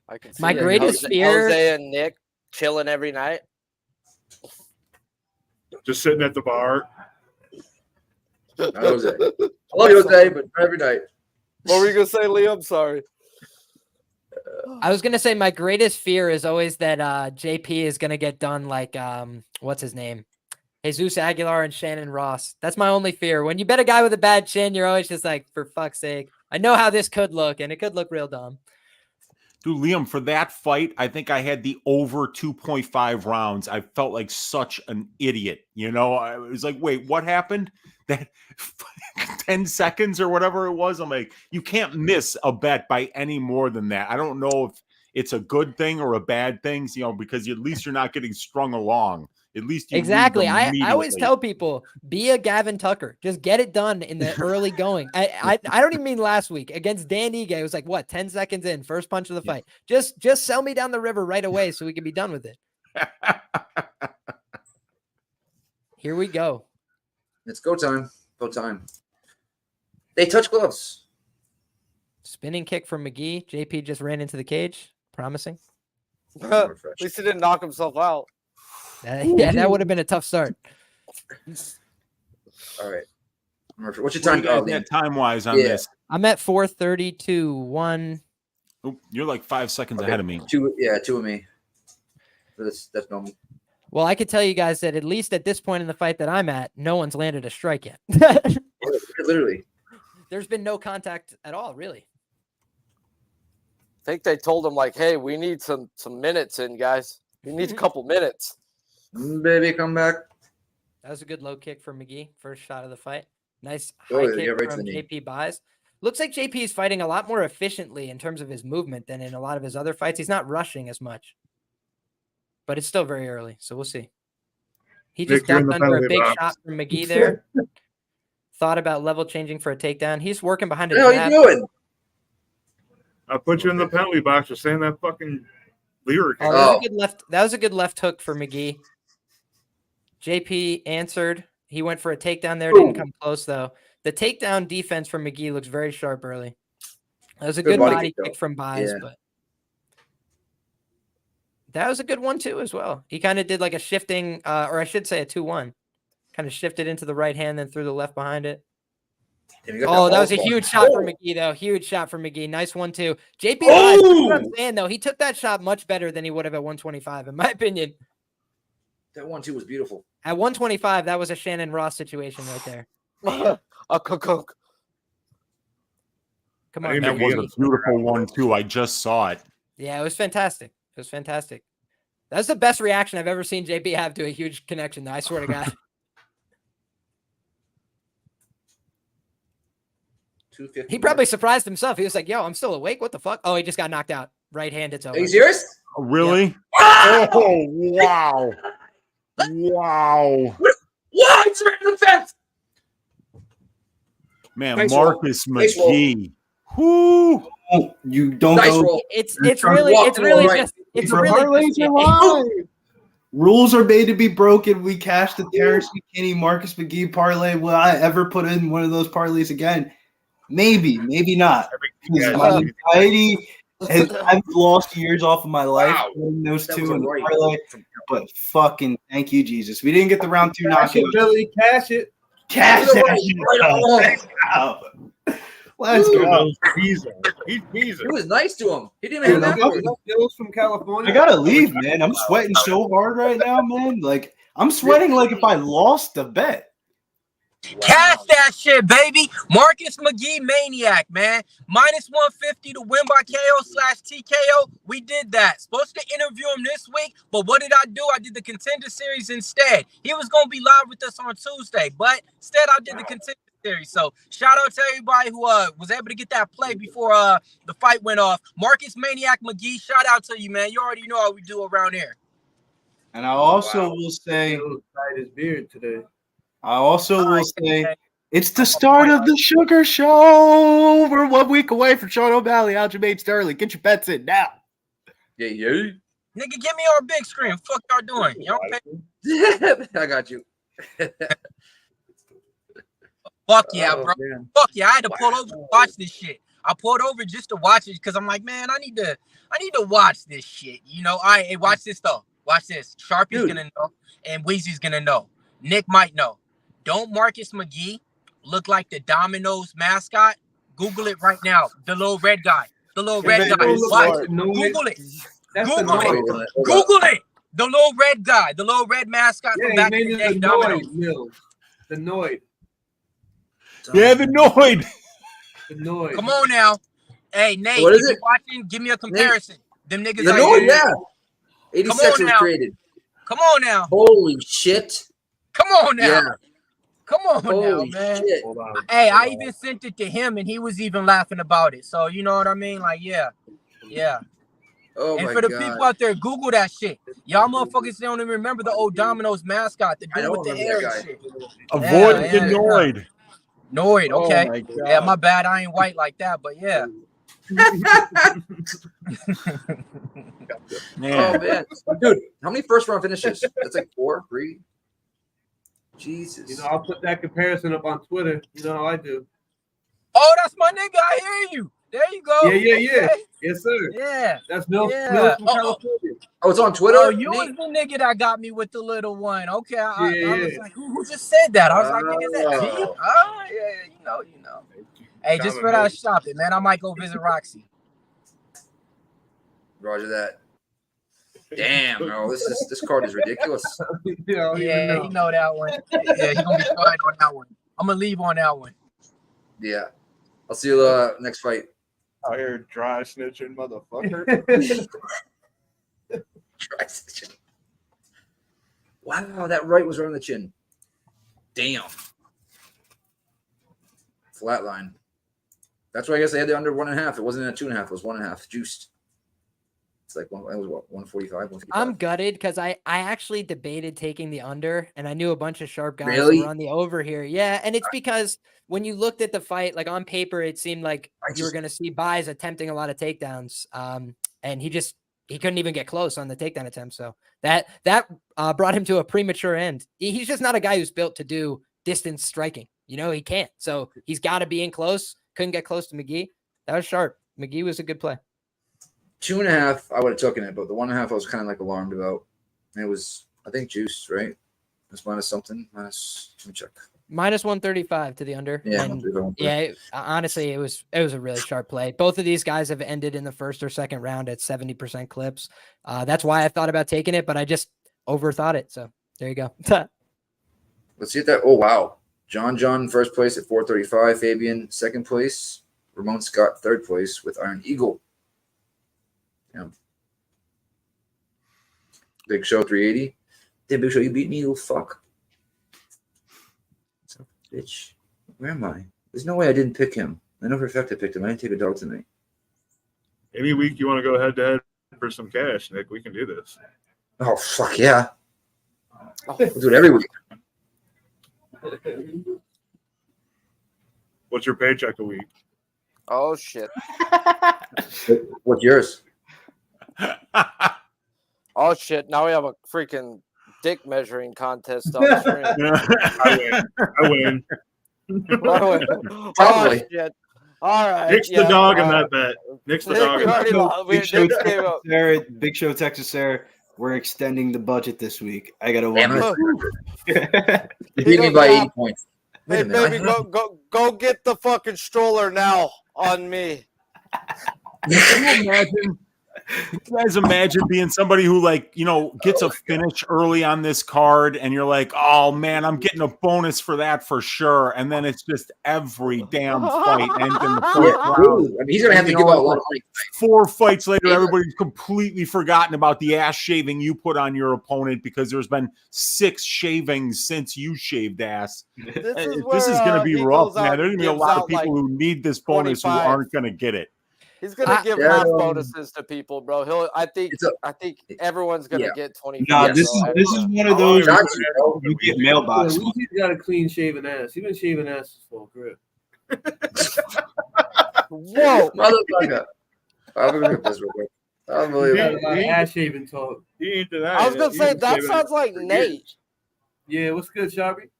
I can see My greatest fear. Jose and Nick chilling every night. Just sitting at the bar. Not Jose. I love you, Jose, but not every night. What were you going to say, Liam? Sorry. I was going to say my greatest fear is always that JP is going to get done like, what's his name? Jesus Aguilar and Shannon Ross. That's my only fear. When you bet a guy with a bad chin, you're always just like, for fuck's sake. I know how this could look, and it could look real dumb. Dude, Liam, for that fight, I think I had the over 2.5 rounds. I felt like such an idiot. I was like, wait, what happened? That 10 seconds or whatever it was. I'm like, you can't miss a bet by any more than that. I don't know if it's a good thing or a bad thing, because at least you're not getting strung along. At least you exactly. I always tell people, be a Gavin Tucker. Just get it done in the early going. I don't even mean last week against Dan Ige. It was like, what, 10 seconds in, first punch of the fight. Just sell me down the river right away so we can be done with it. Here we go. It's go time. Go time. They touch gloves. Spinning kick from McGee. JP just ran into the cage. Promising. At least he didn't knock himself out. Yeah, that would have been a tough start. All right. What's your time? Time-wise on this? I'm at 4:32. 1. Oh, you're like 5 seconds ahead of me. 2 of me. That's normal. Well, I could tell you guys that at least at this point in the fight that I'm at, no one's landed a strike yet. Literally. There's been no contact at all, really. I think they told him, like, hey, we need some minutes in, guys. We need a couple minutes. Baby, come back. That was a good low kick from McGee. First shot of the fight. Nice high kick from JP Buys. Looks like JP is fighting a lot more efficiently in terms of his movement than in a lot of his other fights. He's not rushing as much. But it's still very early, so we'll see. He just ducked under a big shot from McGee there. Thought about level changing for a takedown. He's working behind a jab. What are you doing? I put you in the penalty box for saying that fucking lyric. Oh, that was a good left hook for McGee. JP answered. He went for a takedown there. Didn't come close, though. The takedown defense from McGee looks very sharp early. That was a good body kick from Buys, but that was a good one, too, as well. He kind of did like a shifting, or I should say a 2-1. Kind of shifted into the right hand, then threw the left behind it. Damn, you got Oh, that was a ball. huge shot for McGee, though. Huge shot for McGee. Nice one, too. JP, that's what I'm saying, though. He took that shot much better than he would have at 125, in my opinion. That 1-2 was beautiful. At 125, that was a Shannon Ross situation right there. Come on. That was a beautiful one, too. I just saw it. Yeah, it was fantastic. It was fantastic. That's the best reaction I've ever seen JP have to a huge connection, though. I swear to God. 250. He probably surprised himself. He was like, yo, I'm still awake. What the fuck? Oh, he just got knocked out. Right hand, it's over. Are you serious? Oh, really? Yeah. Oh, wow. Wow. What? It's right in the fence. Man, Nice Marcus roll. Nice McGee. Whoo. You don't Nice go. roll. It's really right. just it's really just, Rules are made to be broken. We cashed the Terrence McKinney, Marcus McGee parlay. Will I ever put in one of those parlays again? Maybe, maybe not. Because my anxiety I've lost years off of my life putting those two in the parlay. But fucking thank you, Jesus. We didn't get the round 2 knockout. Billy, cash it. Cash that shit. Let's go. He's He was nice to him. He didn't even have that. Bills from California. I gotta leave, man. I'm sweating so hard right now, man. Like I'm sweating like if I lost the bet. Cash that shit, baby. Marcus McGee Maniac, man. Minus 150 to win by KO/TKO. We did that. Supposed to interview him this week, but what did I do? I did the Contender Series instead. He was going to be live with us on Tuesday, but instead I did the Contender Series. So shout out to everybody who was able to get that play before the fight went off. Marcus Maniac McGee, shout out to you, man. You already know how we do around here. And I also will say, Tied his beard today. I also will say, it's the start of the Sugar Show. We're 1 week away from Sean O'Malley, Aljamain Sterling. Get your bets in now. Yeah. Nigga, give me our big screen. Fuck y'all doing? Y'all pay? I got you. Fuck yeah, bro. Man. Fuck yeah. I had to pull over to watch this shit. I pulled over just to watch it because I'm like, man, I need to watch this shit. You know, hey, watch this though. Watch this. Sharpie's gonna know, and Weezy's gonna know. Nick might know. Don't Marcus McGee look like the Domino's mascot? Google it right now. The little red guy. The little red guy. Watch. Google it. Google it. Google it. The little red guy. The little red mascot from back in the day. Domino's. The Noid. Yeah, the Noid. The Noid. Come on now. Hey, Nate, what is it? Watching, give me a comparison. Them niggas the Noid, yeah. 86 was created. Come on now. Holy shit. Come on now. Yeah. Come on now, man. Hey, I even sent it to him, and he was even laughing about it. So, you know what I mean? Like, yeah. Oh, and my for the God. people out there, Google that shit. Y'all motherfuckers don't even remember the old Domino's mascot, the dude with the hair and shit. Avoid the Noid. Noid, okay. Oh Yeah, my bad. I ain't white like that, but yeah. Oh, man. Dude, how many first round finishes? That's like 4, 3. Jesus. You know, I'll put that comparison up on Twitter. You know how I do. Oh, that's my nigga. I hear you. There you go. Yeah. Okay. Yes, sir. Yeah. That's Mills from California. Oh, it's on Twitter? Oh, you was the nigga that got me with the little one. Okay. I was like, who just said that? I was like, nigga, is that G? Oh, yeah, you know. Hey, just for that shopping, man, I might go visit Roxy. Roger that. Damn, bro, this card is ridiculous. Yeah, you know that one. Yeah, you're gonna be quiet on that one. I'm gonna leave on that one. Yeah. I'll see you next fight. Out here dry snitching, motherfucker. Dry snitching. Wow, that right was right on the chin. Damn. Flatline. That's why I guess they had the under 1.5. It wasn't a 2.5. It was 1.5. Juiced. It's like it was what 145. 155. I'm gutted because I actually debated taking the under, and I knew a bunch of sharp guys Really? who were on the over here. Yeah, and it's because when you looked at the fight, like on paper, it seemed like you were going to see Buys attempting a lot of takedowns, and he couldn't even get close on the takedown attempt. So that brought him to a premature end. He's just not a guy who's built to do distance striking. You know, he can't. So he's got to be in close. Couldn't get close to McGee. That was sharp. McGee was a good play. 2.5, I would have taken it, but the 1.5 I was kind of like alarmed about. And it was, I think, juiced, right? It's minus something. Let me check. minus 135 to the under. Yeah, And honestly, it was a really sharp play. Both of these guys have ended in the first or second round at 70% clips. That's why I thought about taking it, but I just overthought it. So there you go. Let's see if that. Oh wow, John first place at 435. Fabian second place. Ramon Scott third place with Iron Eagle. Yeah. Big Show 380. Damn, Big Show, you beat me, you fuck. So, bitch, where am I? There's no way I didn't pick him. I know for a fact I picked him. I didn't take a dog tonight. Any week you want to go head to head for some cash, Nick, we can do this. Oh fuck yeah! We'll do it every week. What's your paycheck a week? Oh shit. What's yours? Oh shit. Now we have a freaking dick measuring contest on the screen. I win. Probably. Oh, shit. All right. Nick's the dog in that bet. Nick's the dog in that bet. Big Show, Texas Sarah. We're extending the budget this week. I gotta You beat me by 80 points. Hey, baby, go get the fucking stroller now on me. Can you guys imagine being somebody who, like, you know, gets a finish early on this card and you're like, oh man, I'm getting a bonus for that for sure. And then it's just every damn fight ends in the fourth round. I mean, he's going to have to give out a lot of money. 4 fights later, everybody's completely forgotten about the ass shaving you put on your opponent because there's been 6 shavings since you shaved ass. This is going to be rough, man. There's going to be a lot of people who need this bonus 25. Who aren't going to get it. He's gonna give half bonuses to people, bro. I think everyone's gonna get 25. No, this is one of those you get mailbox. He's got a clean shaven ass. He's been shaving ass his full grip. Whoa, motherfucker! I'm gonna rip this real quick. Unbelievable. Ass shaving talk. I was gonna say that sounds like Nate. Yeah, what's good, Sharpie?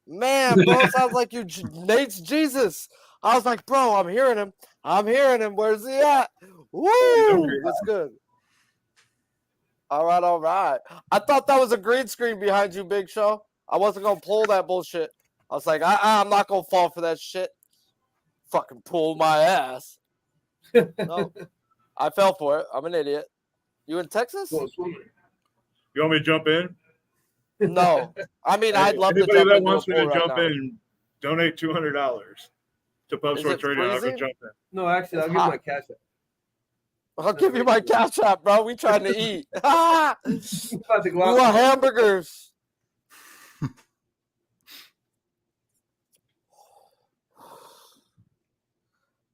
Man, bro, sounds like you Nate's Jesus. I was like, bro, I'm hearing him. Where's he at? Woo! That's good. All right. I thought that was a green screen behind you, Big Show. I wasn't going to pull that bullshit. I was like, I'm not going to fall for that shit. Fucking pull my ass. No, I fell for it. I'm an idiot. You in Texas? You want me to jump in? No. I mean, I'd love to jump in. Anybody that wants me to jump in, donate $200. To Pub Sports Radio, I can jump in. No, actually, I'll give you my cash app. I'll give you my cash app, bro. We trying to eat. We want hamburgers.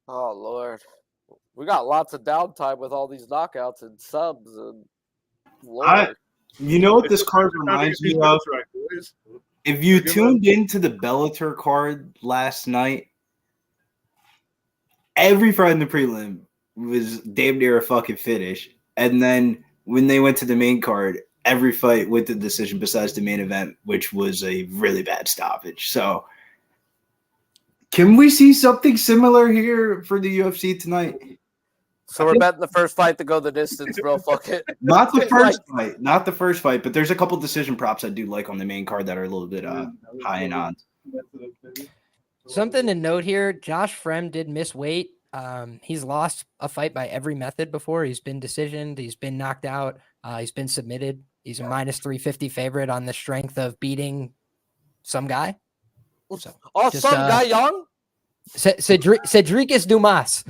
Oh Lord, we got lots of downtime with all these knockouts and subs and. Lord. You know what this card reminds me of? If you tuned into the Bellator card last night. Every fight in the prelim was damn near a fucking finish. And then when they went to the main card, every fight went to decision besides the main event, which was a really bad stoppage. So can we see something similar here for the UFC tonight? So we're betting the first fight to go the distance, bro. Fuck it. Not the first fight, but there's a couple decision props I do like on the main card that are a little bit high and on. Something to note here, Josh Fremd did miss weight. He's lost a fight by every method before. He's been decisioned. He's been knocked out. He's been submitted. He's a minus 350 favorite on the strength of beating some guy. So, some guy young? Cedricus Dumas.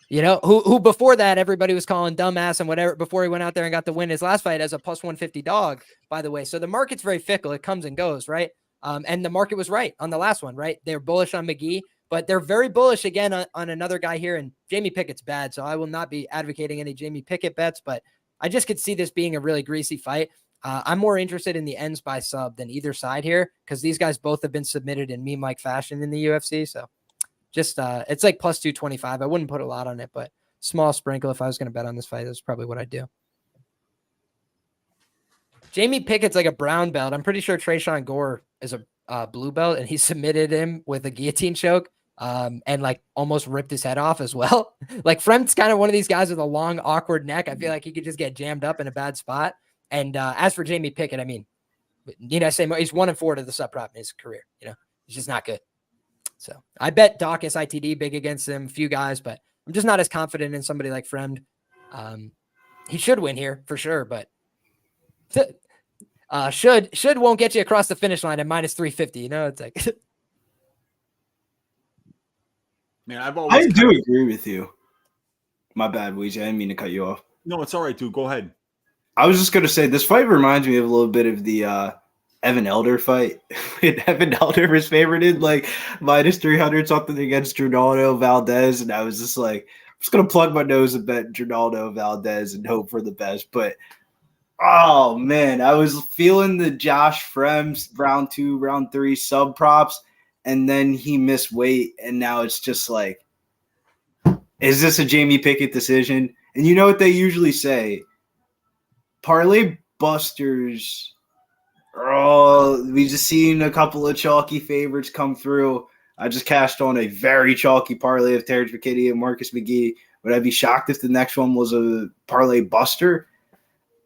You know, who before that everybody was calling dumbass and whatever before he went out there and got the win his last fight as a plus 150 dog, by the way. So the market's very fickle. It comes and goes, right? And the market was right on the last one, right? They're bullish on McGee, but they're very bullish again on another guy here. And Jamie Pickett's bad, so I will not be advocating any Jamie Pickett bets, but I just could see this being a really greasy fight. I'm more interested in the ends by sub than either side here because these guys both have been submitted in meme-like fashion in the UFC. So just it's like plus 225. I wouldn't put a lot on it, but small sprinkle if I was going to bet on this fight. That's probably what I'd do. Jamie Pickett's like a brown belt. I'm pretty sure Trayshawn Gore is a blue belt, and he submitted him with a guillotine choke and like almost ripped his head off as well. Like Fremd's kind of one of these guys with a long, awkward neck. I feel like he could just get jammed up in a bad spot. And as for Jamie Pickett, I mean, I say he's 1-4 to the sub prop in his career. He's just not good. So I bet Daukaus ITD big against him, a few guys, but I'm just not as confident in somebody like Fremd. He should win here for sure, but should won't get you across the finish line at -350. It's like, man, I do agree with you. My bad, Weezy. I didn't mean to cut you off. No, it's all right, dude. Go ahead. I was just going to say, this fight reminds me of a little bit of the Evan Elder fight. Evan Elder was favorited like -300 something against Ronaldo Valdez, and I was just like, I'm just going to plug my nose and bet Ronaldo Valdez and hope for the best. But, oh, man, I was feeling the Josh Fremd round 2, round 3 sub props, and then he missed weight, and now it's just like, is this a Jamie Pickett decision? And you know what they usually say? Parlay busters. Oh, we just seen a couple of chalky favorites come through. I just cashed on a very chalky parlay of Terrence McKinney and Marcus McGee. Would I be shocked if the next one was a parlay buster?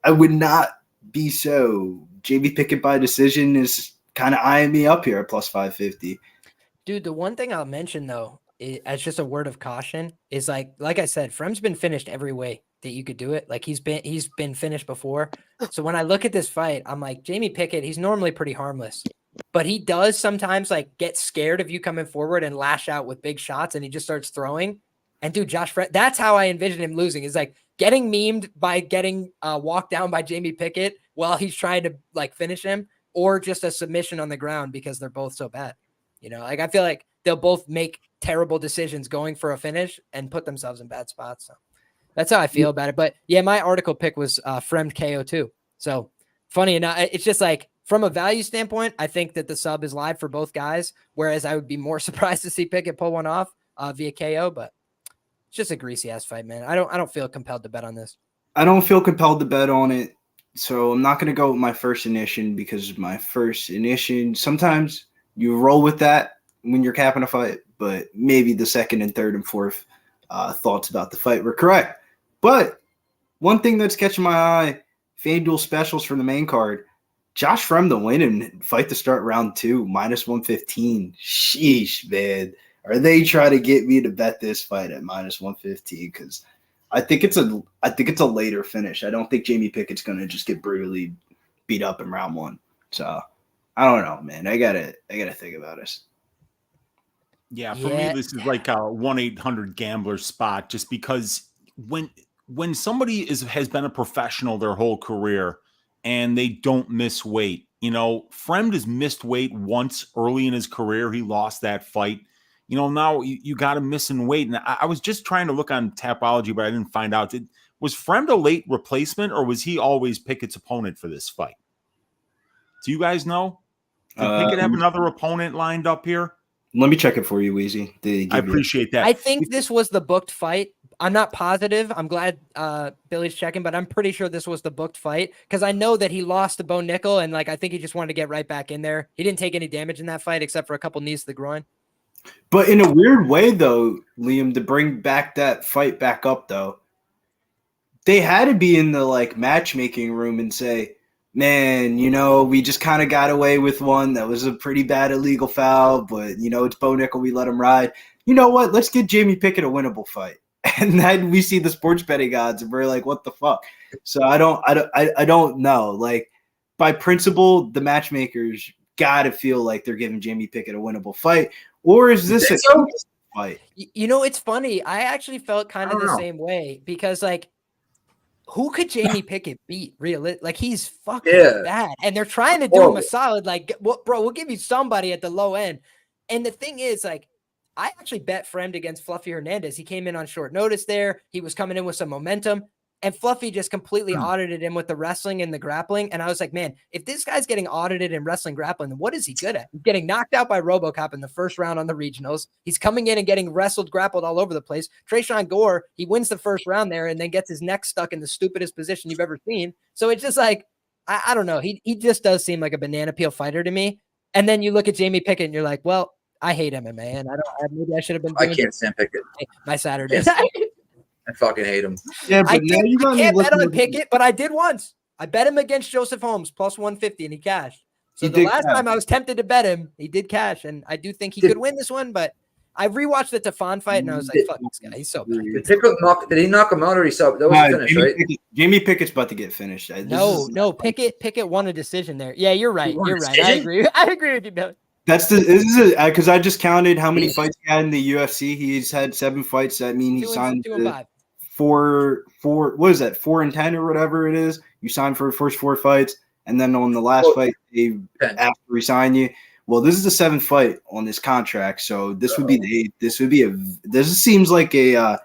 I would not be so. Jamie Pickett by decision is kind of eyeing me up here at +550. Dude, the one thing I'll mention, though, as just a word of caution, is like I said, Fremd's been finished every way that you could do it. Like he's been finished before. So when I look at this fight, I'm like, Jamie Pickett, he's normally pretty harmless, but he does sometimes like get scared of you coming forward and lash out with big shots, and he just starts throwing. And dude, Josh Fremd, that's how I envision him losing, is like getting memed by getting walked down by Jamie Pickett while he's trying to like finish him, or just a submission on the ground because they're both so bad. Like I feel like they'll both make terrible decisions going for a finish and put themselves in bad spots. So that's how I feel about it. But yeah, my article pick was Fremd KO too. So funny enough, it's just like from a value standpoint, I think that the sub is live for both guys, whereas I would be more surprised to see Pickett pull one off via KO, but it's just a greasy ass fight, man. I don't feel compelled to bet on this. I don't feel compelled to bet on it. So I'm not going to go with my first ignition, because my first ignition, sometimes you roll with that when you're capping a fight, but maybe the second and third and fourth thoughts about the fight were correct. But one thing that's catching my eye, FanDuel specials for the main card, Josh Fremd to win and fight to start round 2, -115. Sheesh, man. Are they trying to get me to bet this fight at -115? Because I think it's a later finish. I don't think Jamie Pickett's going to just get brutally beat up in round 1. So I don't know, man. I gotta think about this. Yeah, for me, this is like a 1-800 gambler spot, just because when somebody has been a professional their whole career and they don't miss weight, Fremd has missed weight once early in his career. He lost that fight. Now you got him missing weight. And I was just trying to look on Tapology, but I didn't find out. Was Fremd a late replacement, or was he always Pickett's opponent for this fight? Do you guys know? Did Pickett have another opponent lined up here? Let me check it for you, Weezy. I appreciate that. I think this was the booked fight. I'm not positive. I'm glad Billy's checking, but I'm pretty sure this was the booked fight, because I know that he lost to Bo Nickel, and I think he just wanted to get right back in there. He didn't take any damage in that fight except for a couple knees to the groin. But in a weird way, though, Liam, to bring back that fight back up, though, they had to be in the matchmaking room and say, man, we just kind of got away with one that was a pretty bad illegal foul, but it's Bo Nickel, we let him ride. You know what? Let's get Jamie Pickett a winnable fight. And then we see the sports betting odds, and we're like, what the fuck? So I don't know. By principle, the matchmakers got to feel like they're giving Jamie Pickett a winnable fight, or is this a fight? It's funny. I actually felt kind of the same way, because who could Jamie Pickett beat? Really? He's fucking bad, and they're trying to do him a solid. Bro, we'll give you somebody at the low end. And the thing is, I actually bet Fremd against Fluffy Hernandez. He came in on short notice there. He was coming in with some momentum, and Fluffy just completely audited him with the wrestling and the grappling. And I was like, man, if this guy's getting audited in wrestling grappling, then what is he good at? He's getting knocked out by RoboCop in the first round on the regionals. He's coming in and getting grappled all over the place. Trayshawn Gore, he wins the first round there and then gets his neck stuck in the stupidest position you've ever seen. So it's just I don't know. He just does seem like a banana peel fighter to me. And then you look at Jamie Pickett and you're like, well, I hate MMA, and maybe I should have been. I can't stand Pickett. My Saturdays. I fucking hate him. Yeah, but I can't bet on Pickett, but I did once. I bet him against Joseph Holmes +150, and he cashed. So the last time I was tempted to bet him, he did cash, and I do think he could win this one. But I rewatched the Tafon fight, and I was like, "Fuck this guy, he's so bad." Did he knock him out or he subbed? That was a finish, right? Jamie Pickett's about to get finished. No, Pickett won a decision there. Yeah, you're right. You're right. I agree. I agree with you, Billy. This is because I just counted how many fights he had in the UFC. He's had 7 fights. That means he signed 2 and 5. 4. What is that? 4 and 10 or whatever it is. You signed for the first 4 fights, and then on the last fight, they after we sign you. Well, this is the 7th fight on this contract, so this would be this seems like a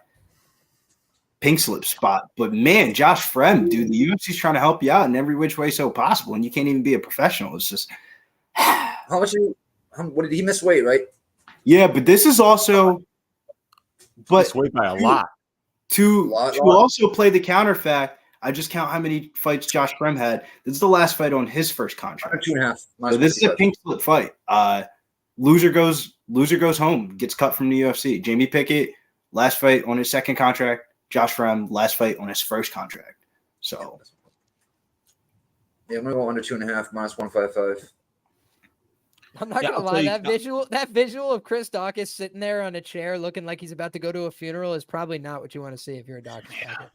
pink slip spot. But man, Josh Fremd, dude, the UFC's trying to help you out in every which way so possible, and you can't even be a professional. It's just what did he miss weight, right? Yeah, but this is also miss weight by a lot. To also play the counter fact, I just count how many fights Josh Fremd had. This is the last fight on his first contract. 2.5. So this is a pink slip fight. Loser goes home, gets cut from the UFC. Jamie Pickett, last fight on his second contract. Josh Fremd, last fight on his first contract. So yeah, I'm gonna go under 2.5 minus 155. I'm not gonna lie, that visual of Chris Daukaus sitting there on a chair looking like he's about to go to a funeral is probably not what you want to see if you're a Daukaus backer.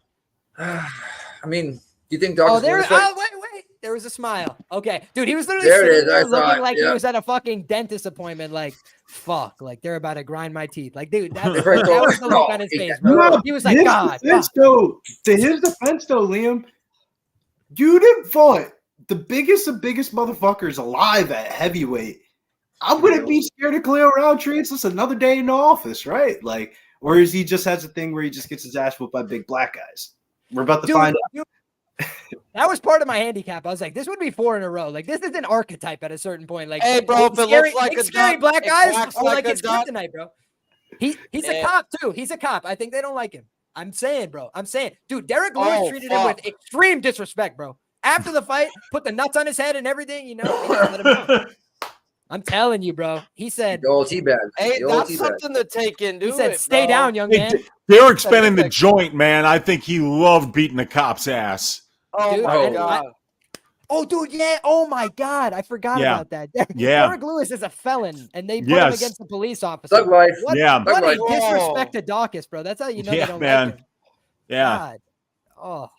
I mean, do you think Daukaus? Wait. There was a smile. Okay, dude, he was literally sitting there looking like he was at a fucking dentist appointment. Like, fuck, like they're about to grind my teeth. Like, dude, that was the look on his face, bro. He was like, God. To his defense, though, Liam, you didn't fight the biggest of biggest motherfuckers alive at heavyweight. I wouldn't be scared of Khalil Rountree. It's just another day in the office, right? Like, or is he just has a thing where he just gets his ass whooped by big black guys? We're about to find out. That was part of my handicap. I was like, this would be 4 in a row. Like, this is an archetype at a certain point. Like, hey, bro, if it looks like a scary duck, black guys, or like a it's duck kryptonite, bro. He's a cop too. He's a cop. I think they don't like him. I'm saying, bro. Dude, Derek Lewis treated him with extreme disrespect, bro. After the fight, put the nuts on his head and everything. You know, let him know. I'm telling you, bro. He said, the old teabag. Hey, that's something to take in. He said, stay down, young man. Derek's been in the joint, man. I think he loved beating the cop's ass. Oh, dude, my God. Dude, yeah. Oh, my God. I forgot about that. Derek Lewis is a felon, and they put him against the police officer. Thug life. What a disrespect to Daukaus, bro. That's how you know they don't like him. Yeah. God.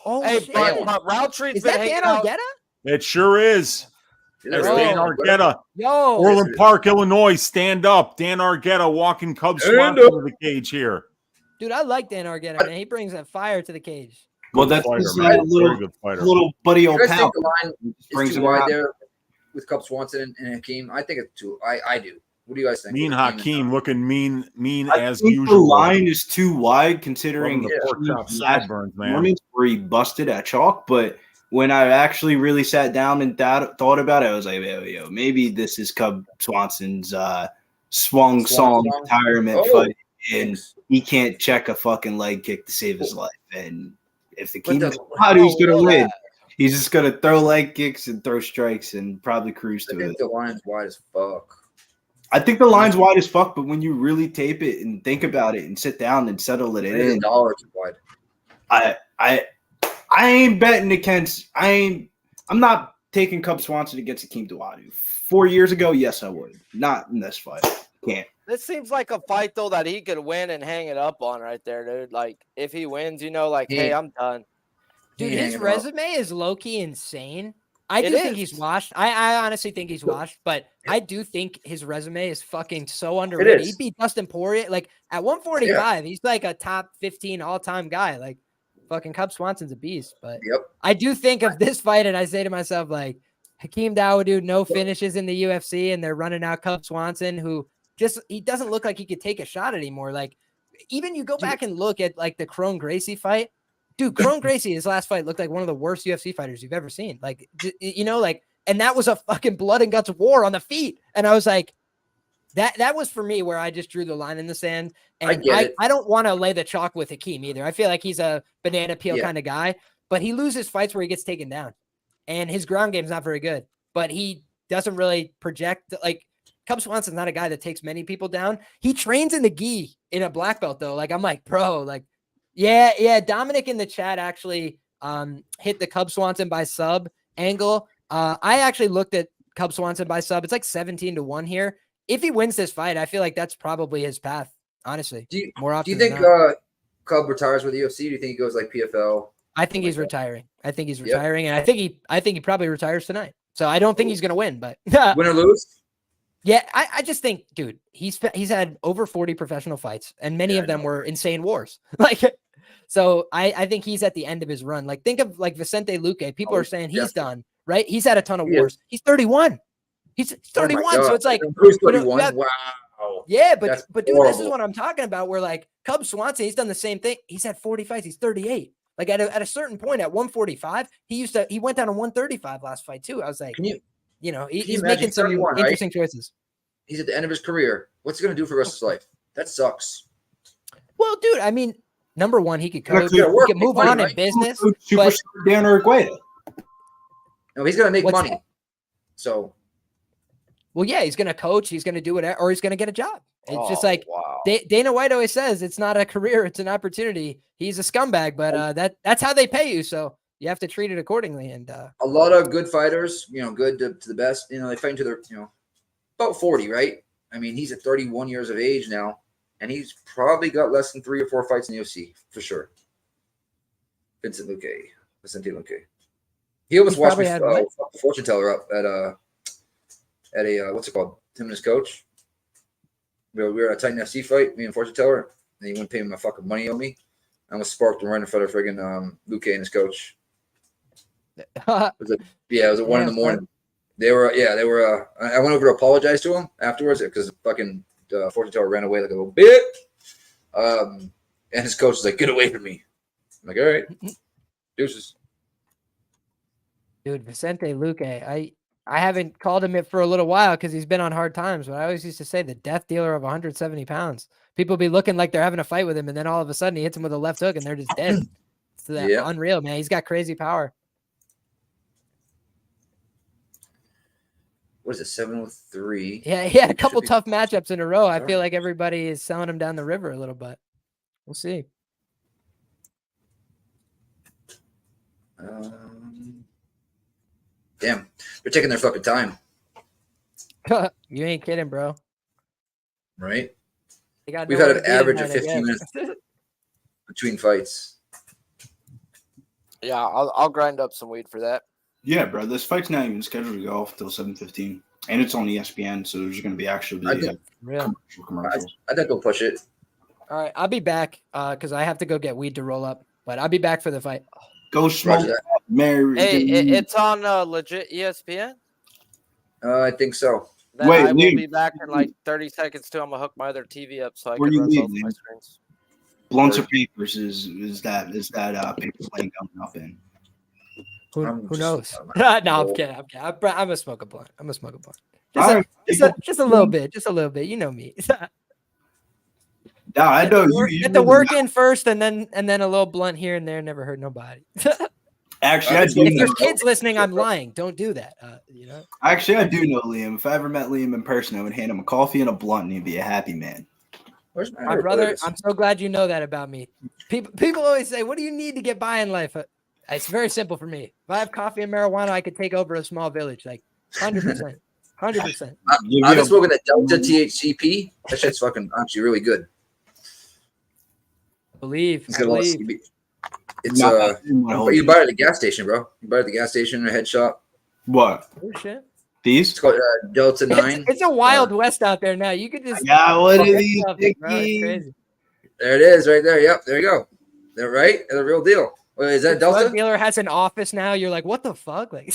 Oh, hey, shit. but Rountree is that Dan Argetta? It sure is. That's Dan Argetta. Yo. Orland Park, Illinois. Stand up. Dan Argetta walking Cub Swanson to the cage here. Dude, I like Dan Argetta, man. He brings that fire to the cage. Well, that's a little buddy old pal. The line is too wide there with Cub Swanson and Hakeem. I think it's too. I do. What do you guys think? Mean Hakeem looking mean as think usual. The line is too wide considering the pork chop sideburns, man. Where he busted at chalk, but when I actually really sat down and thought about it, I was like, yo, maybe this is Cub Swanson's swan song retirement fight, and he can't check a fucking leg kick to save his life. And if the Kingdom's going to win, he's just going to throw leg kicks and throw strikes and probably cruise to it. The line's wide as fuck. I think the line's wide as fuck, but when you really tape it and think about it and sit down and settle it in, $1 too wide. I ain't betting against. I'm not taking Cub Swanson against Hakeem Dawodu. 4 years ago, yes, I would. Not in this fight. Can't. This seems like a fight though that he could win and hang it up on right there, dude. Like if he wins, hey, I'm done. Dude, his resume is low key insane. I do think he's washed. I honestly think he's washed, but I do think his resume is fucking so underrated. He beat Dustin Poirier at 145. He's like a top 15 all-time guy. Like fucking Cub Swanson's a beast. But I do think of this fight, and I say to myself, like, Hakeem Dawodu, no finishes in the UFC, and they're running out Cub Swanson, who he doesn't look like he could take a shot anymore. Like, even you go back and look at like the Crone Gracie fight. Dude, Crone Gracie, his last fight looked like one of the worst UFC fighters you've ever seen. Like, and that was a fucking blood and guts war on the feet. And I was like, that was for me where I just drew the line in the sand. And I don't want to lay the chalk with Hakeem either. I feel like he's a banana peel kind of guy, but he loses fights where he gets taken down. And his ground game's not very good. But he doesn't really project. Like, Cub Swanson's not a guy that takes many people down. He trains in the gi in a black belt, though. Like, I'm like, bro, like, yeah. Dominic in the chat actually hit the Cub Swanson by sub angle. I actually looked at Cub Swanson by sub. It's like 17-1 here. If he wins this fight, I feel like that's probably his path, honestly. More often. Do you think Cub retires with the UFC? Do you think he goes like PFL? I think he's retiring. I think he's retiring, and I think he probably retires tonight. So I don't think he's gonna win, but win or lose. Yeah, I just think, dude, he's had over 40 professional fights, and many of them were insane wars. Like, so I think he's at the end of his run. Like, think of like Vicente Luque. People are saying he's done, right? He's had a ton of wars. He's 31. He's 31. So it's like, who's 31? Wow. Yeah, but dude, this is what I'm talking about. Where like Cub Swanson, he's done the same thing. He's had 40 fights. He's 38. Like at a certain point at 145, he went down to 135 last fight too. I was like, he's making some interesting choices. He's at the end of his career. What's he going to do for the rest of his life? That sucks. Well, dude, I mean, number one, he could coach. He could move on in business. But Dan Argueta. No, he's going to make money. So. Well, yeah, he's going to coach. He's going to do whatever, or he's going to get a job. It's just like Dana White always says, it's not a career, it's an opportunity. He's a scumbag, but that's how they pay you. So you have to treat it accordingly. And a lot of good fighters, good to the best, they fight into their, about 40, right? I mean, he's at 31 years of age now, and he's probably got less than 3 or 4 fights in the UFC for sure. Vicente Luque. He almost watched me fortune teller up at a what's it called? Him and his coach. We were at a Titan FC fight, me and fortune teller, and he wouldn't pay me my fucking money on me. I almost sparked him right in front of friggin' Luque and his coach. It was at 1 in the morning. They were. I went over to apologize to him afterwards because fucking fortune teller ran away like a little bit. And his coach was like, "Get away from me." I'm like, "All right, deuces." Dude, Vicente Luque, I haven't called him it for a little while because he's been on hard times, but I always used to say the death dealer of 170 pounds. People be looking like they're having a fight with him, and then all of a sudden he hits him with a left hook, and they're just dead. It's unreal, man. He's got crazy power. What is it, 703? Yeah, he had a couple tough matchups in a row. I feel like everybody is selling him down the river a little bit. We'll see. Damn, they're taking their fucking time. You ain't kidding, bro. Right? We've had an average of 15 minutes between fights. Yeah, I'll grind up some weed for that. Yeah, bro. This fight's not even scheduled to go off till 7:15, and it's on ESPN, so there's going to be actually commercials. I think we'll push it. All right, I'll be back because I have to go get weed to roll up, but I'll be back for the fight. Go smoke, Mary. Hey, it's on legit ESPN. I think so. Then I will be back in like 30 seconds too. I'm gonna hook my other TV up so I can run both my screens. Blunts or papers is that paper plane coming up in? Who knows? No, I'm kidding. I'm gonna smoke a blunt. Just a little bit. Just a little bit. You know me. No, I know you. Get the work in first, and then a little blunt here and there. Never hurt nobody. Actually, if there's kids listening, I'm lying. Don't do that. Actually, I do know Liam. If I ever met Liam in person, I would hand him a coffee and a blunt, and he'd be a happy man. Where's my brother? I'm so glad you know that about me. People always say, "What do you need to get by in life?" It's very simple for me. If I have coffee and marijuana, I could take over a small village. Like 100%. 100%. I've been smoking that Delta THCP. That shit's fucking actually really good. Believe. It's you buy it at the gas station, bro. You buy it at the gas station or a head shop. What? Oh shit. These? It's called Delta 9. It's a wild west out there now. You could just what are these? Crazy. There it is, right there. Yep, there you go. They're right. They're the real deal. Wait, is that Delta? Drug dealer has an office now. You're like, what the fuck? Like,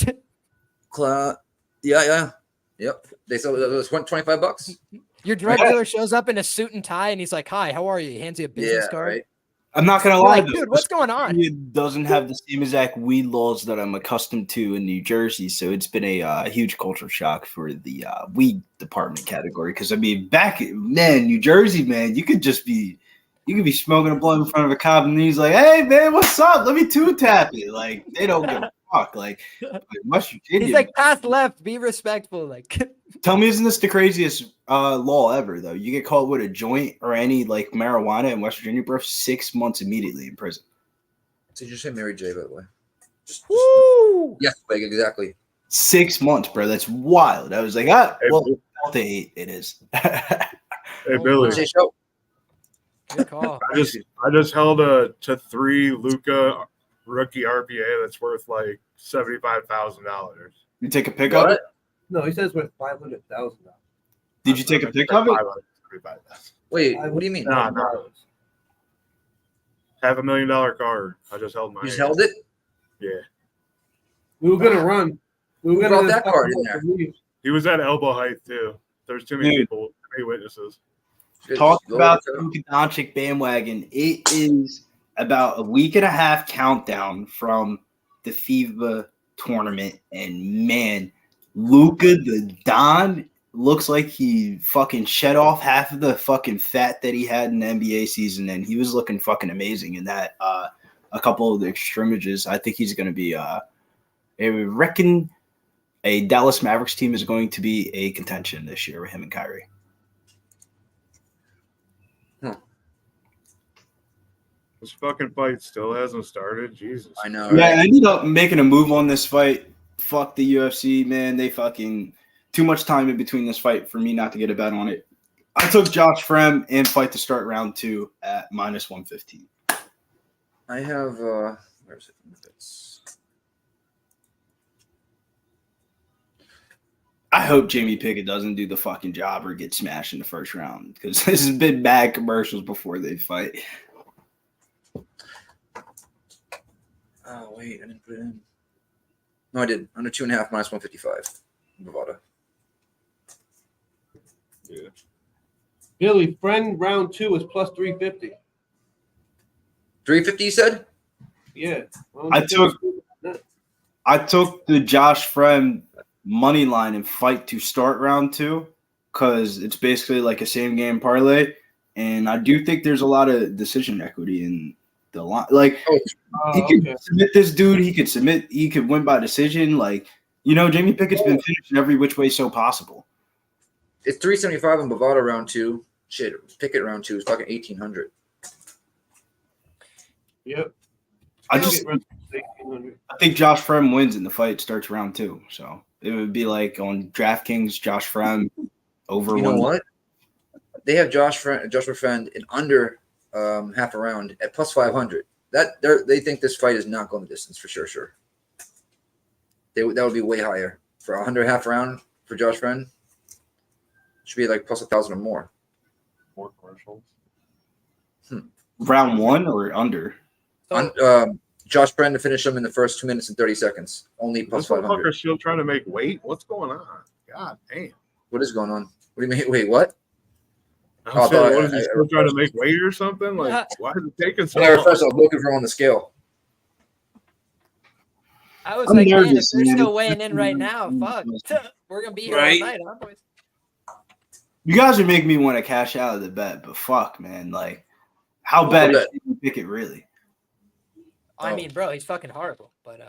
yeah. Yep. They sold it was $25. Your drug dealer shows up in a suit and tie, and he's like, "Hi, how are you?" He hands you a business card. Right. I'm not gonna lie, like, dude. What's going on? It doesn't have the same exact weed laws that I'm accustomed to in New Jersey, so it's been a huge culture shock for the weed department category. Because I mean, New Jersey, man, you could be smoking a blunt in front of a cop, and he's like, "Hey, man, what's up? Let me tap it." Like they don't give a fuck. Like West Virginia, he's like, "Pass left, be respectful." Like, tell me, isn't this the craziest law ever? Though you get caught with a joint or any like marijuana in West Virginia, bro, 6 months immediately in prison. So you just say Mary J, by the way. Woo! Yes, like exactly. 6 months, bro. That's wild. I was like, well, to 8 it is. Hey Billy, Say show. Good call. I just held a to 3 Luca rookie RPA that's worth like $75,000. You take a pick of it? No, he says worth $500,000. Did you take a pick of it? Wait, what do you mean? No. $500,000 card. I just held mine. You just held it? Yeah. We were gonna run. We were Who gonna brought that card in there? He was at elbow height too. There's too many people, too many witnesses. Talk about the Luka Doncic bandwagon. It is about a week and a half countdown from the FIBA tournament, and man, Luka the Don looks like he fucking shed off half of the fucking fat that he had in the NBA season, and he was looking fucking amazing in that. A couple of the scrimmages, I think he's going to be. I reckon a Dallas Mavericks team is going to be a contention this year with him and Kyrie. This fucking fight still hasn't started. Jesus. I know. Yeah, Right? I ended up making a move on this fight. Fuck the UFC, man. They fucking too much time in between this fight for me not to get a bet on it. I took Josh Fremd and fight to start round 2 at -115. I have where's it? I hope Jamie Pickett doesn't do the fucking job or get smashed in the first round, because this has been bad commercials before they fight. Oh wait, I didn't put it in. No, I did. Under 2.5 -155. Bovada. Yeah. Billy, friend round 2 is plus 350. 350, you said? Yeah. I took the Josh Fremd money line and fight to start round 2 because it's basically like a same game parlay, and I do think there's a lot of decision equity in the line. Like he could submit this dude, he could win by decision. Like, Jamie Pickett's been finishing every which way so possible. It's 375 on Bovada round 2. Shit, Pickett round 2 is fucking 1,800. Yep. I think Josh Fremd wins and the fight starts round 2. So it would be like on DraftKings, Josh Fremd over. You know what? They have Joshua Fremd in under half a round at plus 500. They think this fight is not going the distance for sure. That would be way higher for a half round for Josh Fremd. Should be like plus 1,000 or more. More commercials. Round 1 or under? Josh Fremd to finish him in the first 2 minutes and 30 seconds. Only plus 500. Still trying to make weight. What's going on? God damn. What is going on? What do you mean? Wait, what? I'm saying, what is he still trying to make weight or something? Like, why is it taking so long? I was looking for him on the scale. I was like, man, if they're still weighing in right now, fuck. We're going to be here all night, huh, boys? You guys are making me want to cash out of the bet, but fuck, man. Like, how bad is Jamie Pickett really? I mean, bro, he's fucking horrible, but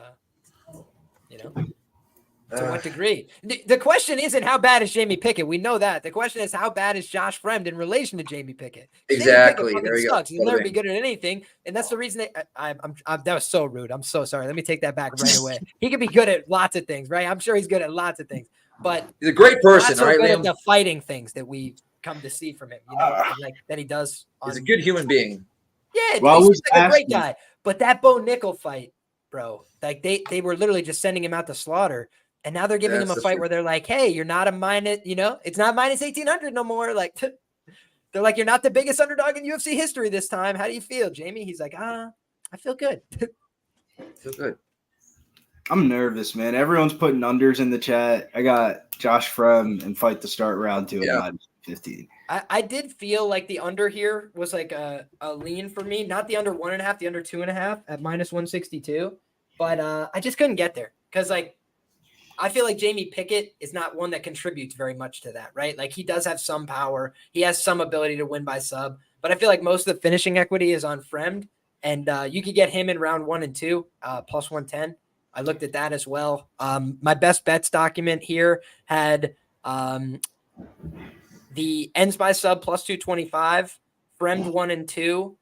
to what degree? The question isn't how bad is Jamie Pickett. We know that. The question is how bad is Josh Fremd in relation to Jamie Pickett. Exactly. Jamie Pickett sucks. He'll never be good at anything, and that's the reason that was so rude. I'm so sorry. Let me take that back right away. He could be good at lots of things, right? I'm sure he's good at lots of things, but he's a great person, not so right? Good at the fighting things that we come to see from him, like that he does. He's a good human being. Yeah, he's like a great guy. But that Bo Nickel fight, bro, like they were literally just sending him out to slaughter, and now they're giving him a fight where they're like, "Hey, you're not a minus, it's not minus 1,800 no more." Like they're like, "You're not the biggest underdog in UFC history this time. How do you feel, Jamie?" He's like, I feel good. Feel good. I'm nervous, man. Everyone's putting unders in the chat. I got Josh Fremd and fight to start round 2 at -15. I did feel like the under here was like a lean for me, not the under 1.5, the under 2.5 at -162, but I just couldn't get there because I feel like Jamie Pickett is not one that contributes very much to that, right? Like he does have some power, he has some ability to win by sub, but I feel like most of the finishing equity is on Fremd, and you could get him in round 1 and 2 plus 110. I looked at that as well. My best bets document here had the ends by sub plus 225, Fremd 1 and 2,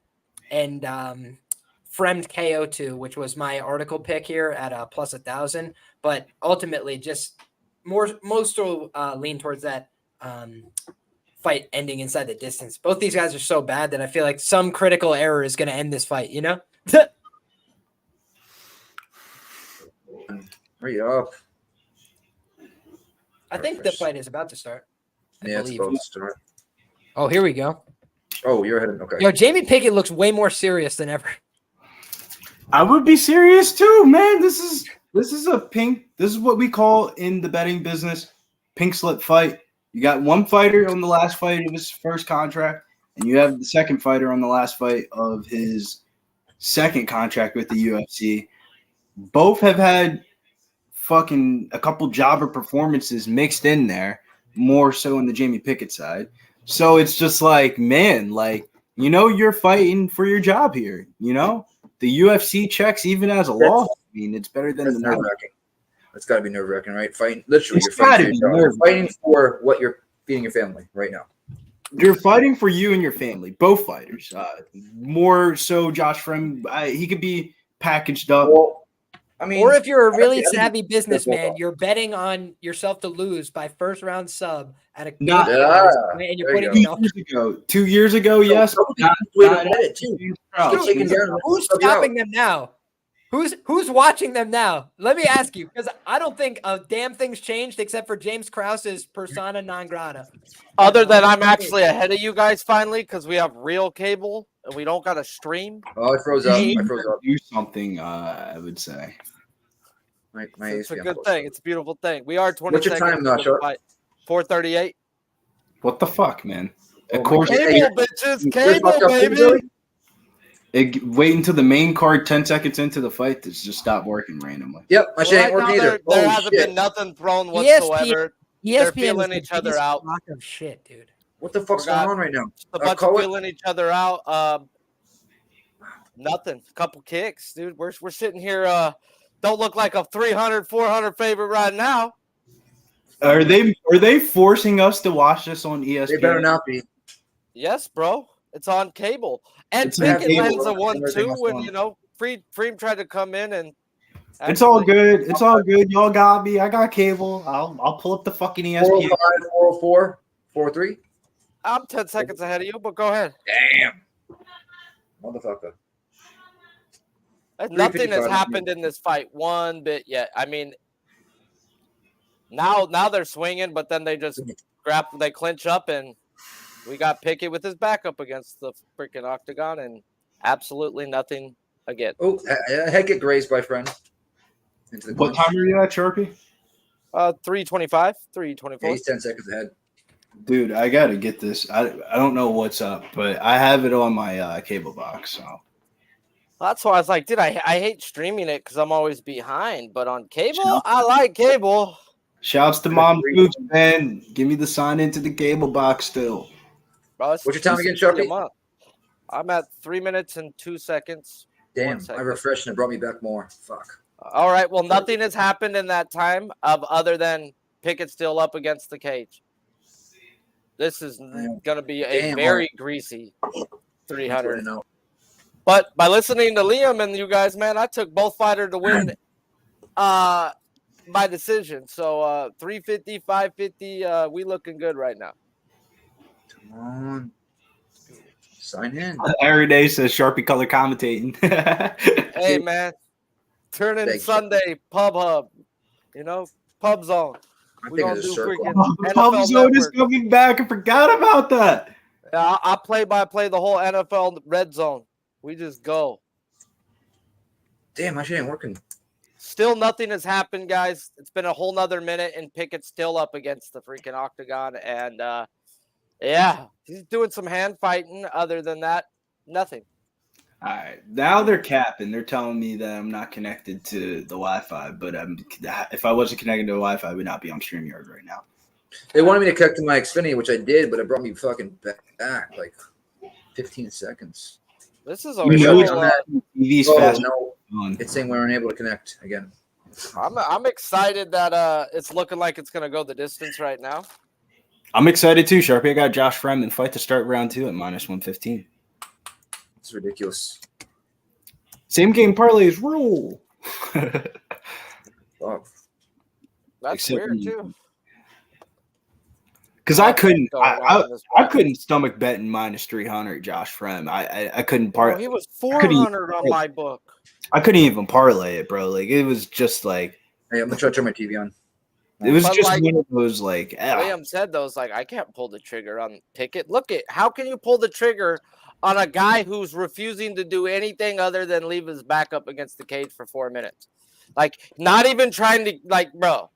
and Fremd KO2, which was my article pick here at plus 1,000. But ultimately, just most will lean towards that fight ending inside the distance. Both these guys are so bad that I feel like some critical error is going to end this fight, you know? Hurry up. I think the fight is about to start. Yeah, it's about to start. Oh, here we go. Oh, you're ahead. Okay. Yo, Jamie Pickett looks way more serious than ever. I would be serious too, man. This is a pink. This is what we call in the betting business pink slip fight. You got one fighter on the last fight of his first contract, and you have the second fighter on the last fight of his second contract with the UFC. Both have had fucking a couple jobber performances mixed in there, more so on the Jamie Pickett side. So it's just like, man, like, you know, you're fighting for your job here. You know, the UFC checks even as a loss. I mean, it's better than the nerve-wracking. It's got to be nerve-wracking, right? Fighting, literally, you're fighting for your job. You're fighting for what you're feeding your family right now. You're fighting for you and your family, both fighters. More so, Josh Fremd, he could be packaged up. Well, I mean, or if you're a really savvy businessman, you're betting on yourself to lose by first round sub at a and you're putting 2 years ago, yes. Who's stopping them now? Who's watching them now? Let me ask you, because I don't think a damn thing's changed except for James Krause's persona non grata. Other than I'm actually ahead of you guys finally because we have real cable and we don't got to stream. Oh, I froze up. Do something, I would say. It's a good thing. It's a beautiful thing. We are 20 What's your seconds. time, Josh? 4:38. What the fuck, man? Of course, cable, bitches. Cable, baby. Wait until the main card 10 seconds into the fight to just stop working randomly. Yep, my shit ain't working either. There hasn't been nothing thrown whatsoever. They're ESPN feeling each other out. Of shit, dude. What the fuck's going on right now? A bunch of feeling each other out. Nothing. A couple kicks, dude. We're sitting here. Don't look like a 300, 400 favorite right now. Are they forcing us to watch this on ESPN? They better not be. Yes, bro. It's on cable. And Pickett lands a 1-2 when, you know, Fremd tried to come in and actually, it's all good. It's all good. Y'all got me. I got cable. I'll pull up the fucking ESPN. 405, 404, 43. I'm 10 seconds ahead of you, but go ahead. Damn. Motherfucker. Nothing has happened in this fight one bit yet. I mean, now they're swinging, but then they just they clinch up, and we got Pickett with his back up against the freaking octagon, and absolutely nothing again. Oh, head get grazed by friend. What time are you at, Sharpie? 3:25, 3:24. Yeah, he's 10 seconds ahead. Dude, I gotta get this. I don't know what's up, but I have it on my cable box. So that's why I was like, dude, I hate streaming it because I'm always behind. But on cable, I like cable. Shouts to Mom Boots, man. Give me the sign into the cable box still. Bro, what's your time again, Sharpie? I'm at 3 minutes and 2 seconds. Damn, I refreshed and it brought me back more. Fuck. All right, well, nothing has happened in that time other than Pickett still up against the cage. This is going to be a very greasy 300. But by listening to Liam and you guys, man, I took both fighters to win by decision. So 350, 550, we looking good right now. Come on. Sign in. Every day says Sharpie color commentating. Hey, man. Turn in Sunday, Pub Hub. You know, Pub Zone. We're going to do freaking Pub Zone is coming back. I forgot about that. Yeah, I play-by-play the whole NFL red zone. We just go. Damn, my shit ain't working. Still nothing has happened, guys. It's been a whole nother minute, and Pickett's still up against the freaking octagon. And, yeah, he's doing some hand fighting. Other than that, nothing. All right. Now they're capping. They're telling me that I'm not connected to the Wi-Fi. But if I wasn't connected to the Wi-Fi, I would not be on StreamYard right now. They wanted me to connect to my Xfinity, which I did, but it brought me fucking back like 15 seconds. This is a real TV's fast. No, it's saying we're unable to connect again. I'm excited that it's looking like it's gonna go the distance right now. I'm excited too, Sharpie. I got Josh Fremd in fight to start round 2 at -115. It's ridiculous. Same game parlays rule. Oh, That's Except weird when you- too. Because I Nothing's couldn't, going on in this I bracket. couldn't stomach betting minus 300. Josh Fremd. I couldn't Bro, he was 400 on my book. I couldn't even parlay it, bro. Like it was just like hey, I'm gonna try to turn my TV on. it was But just like- one of those like Liam said those like I can't pull the trigger on Pickett. Look at how can you pull the trigger on a guy who's refusing to do anything other than leave his back up against the cage for 4 minutes? Like not even trying to like, bro.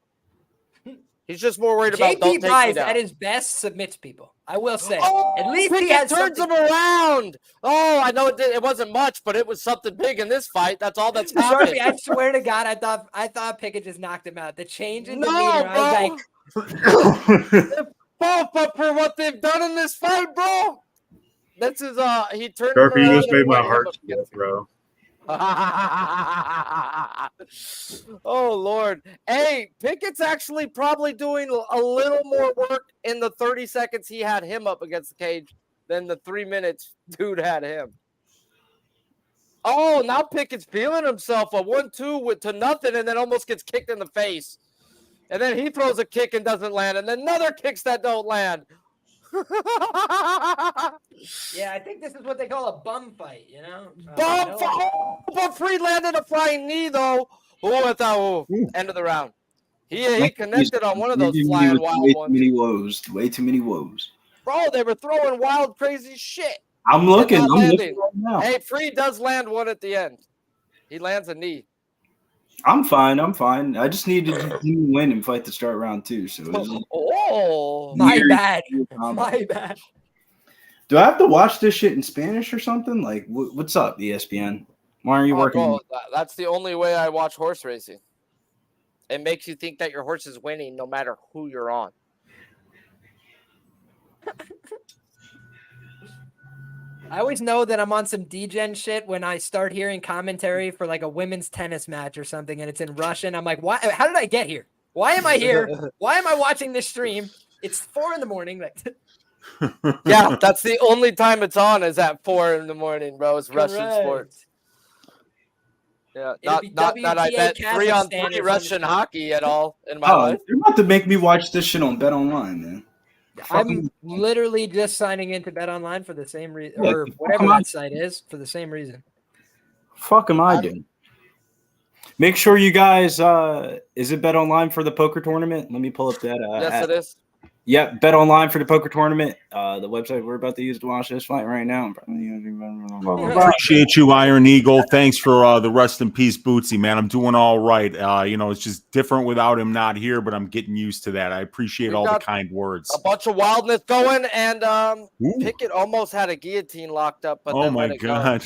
He's just more worried about don't JP take me Buys down. at his best submits people. I will say. Oh, At least he Pickett has turns something. him around. Oh, I know it wasn't much, but it was something big in this fight. That's all that's happened. Sharpie, I swear to God, I thought Pickett just knocked him out. The change in No, demeanor, I was like, but for what they've done in this fight, bro. This is he turned him Sharpie, you around just and made my put him heart up split, against- bro. Oh Lord. Hey, Pickett's actually probably doing a little more work in the 30 seconds he had him up against the cage than the 3 minutes dude had him. Oh, now Pickett's feeling himself a 1-2 to nothing and then almost gets kicked in the face. And then he throws a kick and doesn't land, and then another kicks that don't land. yeah, I think this is what they call a bum fight, you know? Bum fight. But Freed landed a flying knee, though. Oh, at the end of the round. He connected on one of those flying wild way ones. Too many woes. Way too many woes. Bro, they were throwing wild, crazy shit. I'm looking. not I'm landing. looking right now. Hey, Freed does land one at the end. He lands a knee. I'm fine. I'm fine. I just need to win and fight to start round 2. So it's Oh, My weird. bad. My bad. Do I have to watch this shit in Spanish or something? Like, what's up, ESPN? Why are you working? Bro, that's the only way I watch horse racing. It makes you think that your horse is winning no matter who you're on. I always know that I'm on some degen shit when I start hearing commentary for like a women's tennis match or something and it's in Russian. I'm like, why? How did I get here? Why am I here? Why am I watching this stream? It's 4 a.m. Like, Yeah, that's the only time it's on is at 4 a.m, bro. It's Russian correct. sports. Yeah, It'll not be that I WTA bet 3 on Kazakhstan 3 or Russian something. hockey at all in my Oh, life. they're about to make me watch this shit on Bet Online, man. I'm literally just signing into Bet Online for the same reason, Yeah, or fuck whatever am I- that site is for the same reason. Fuck am I doing? Make sure you guys. Is it Bet Online for the poker tournament? Let me pull up that. Yes, it is. Yep, Bet Online for the poker tournament. The website we're about to use to watch this fight right now. Appreciate you, Iron Eagle. Thanks for the rest in peace, Bootsy, man. I'm doing all right. It's just different without him not here, but I'm getting used to that. I appreciate We all the got kind words. A bunch of wildness going, and Ooh. Pickett almost had a guillotine locked up. But Oh then my let it go. God.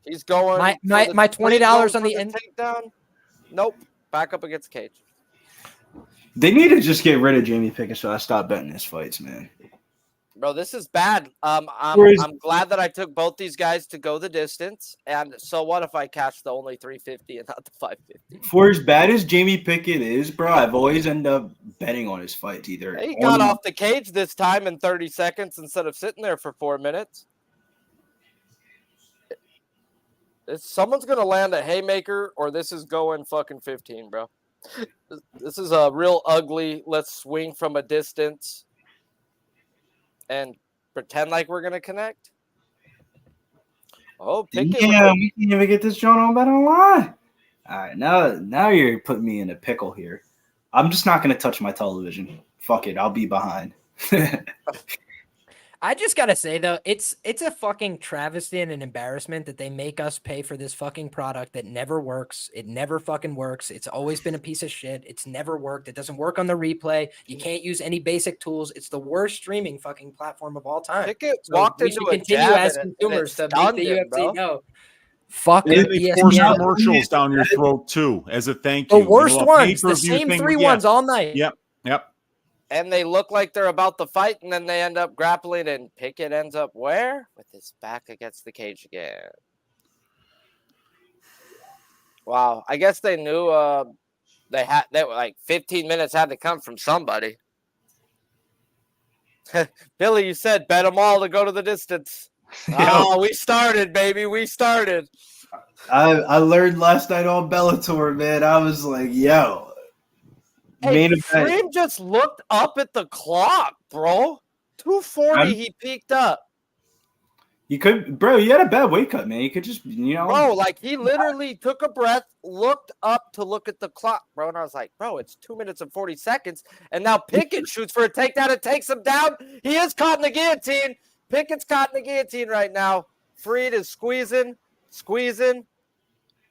He's going. My for the- $20 going on for the end. takedown. Nope. Back up against the cage. They need to just get rid of Jamie Pickett so I stop betting his fights, man. Bro, this is bad. I'm Whereas- glad that I took both these guys to go the distance. And so what if I catch the only 350 and not the 550? For as bad as Jamie Pickett is, bro, I've always ended up betting on his fights either. He got off the cage this time in 30 seconds instead of sitting there for 4 minutes. Someone's going to land a haymaker or this is going fucking 15, bro. This is a real ugly, let's swing from a distance and pretend like we're going to connect. Oh, Pickett. Yeah, we can't even get this joint on Bet Online. All right, now you're putting me in a pickle here. I'm just not going to touch my television. Fuck it, I'll be behind. I just gotta say though, it's a fucking travesty and an embarrassment that they make us pay for this fucking product that never works. It never fucking works. It's always been a piece of shit. It's never worked. It doesn't work on the replay. You can't use any basic tools. It's the worst streaming fucking platform of all time. Pickett So walked we into should a continue jab as and it consumers to make stunned the him, UFC bro. know. Fuck And they ESPN. force commercials down your throat too, as a thank The you. worst a ones, the pay-per-view same thing, 3 yeah. ones all night. Yep. And they look like they're about to fight, and then they end up grappling, and Pickett ends up where? With his back against the cage again. Wow. I guess they knew they were like 15 minutes had to come from somebody. Billy, you said bet them all to go to the distance. Oh, we started, baby. We started. I learned last night on Bellator, man. I was like, yo. Hey, Main event. Fremd just looked up at the clock, bro. 240, he peaked up. You could, bro, you had a bad weight cut, man. You could just, Bro, like he literally took a breath, looked up to look at the clock, bro. And I was like, bro, it's 2 minutes and 40 seconds. And now Pickett shoots for a takedown and takes him down. He is caught in the guillotine. Pickett's caught in the guillotine right now. Freed is squeezing.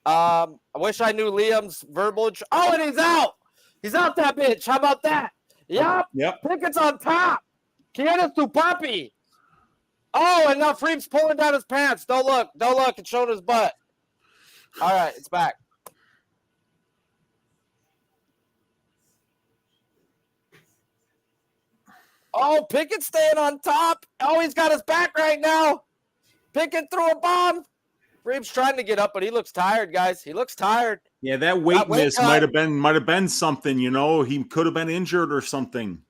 I wish I knew Liam's verbiage. Oh, and he's out. He's out that bitch. How about that? Yep. Pickett's on top. Quieres tu papi. Oh, and now Freem's pulling down his pants. Don't look. It's showing his butt. All right, it's back. Oh, Pickett's staying on top. Oh, he's got his back right now. Pickett threw a bomb. Freem's trying to get up, but he looks tired, guys. He looks tired. Yeah, that weight miss might have been something, He could have been injured or something.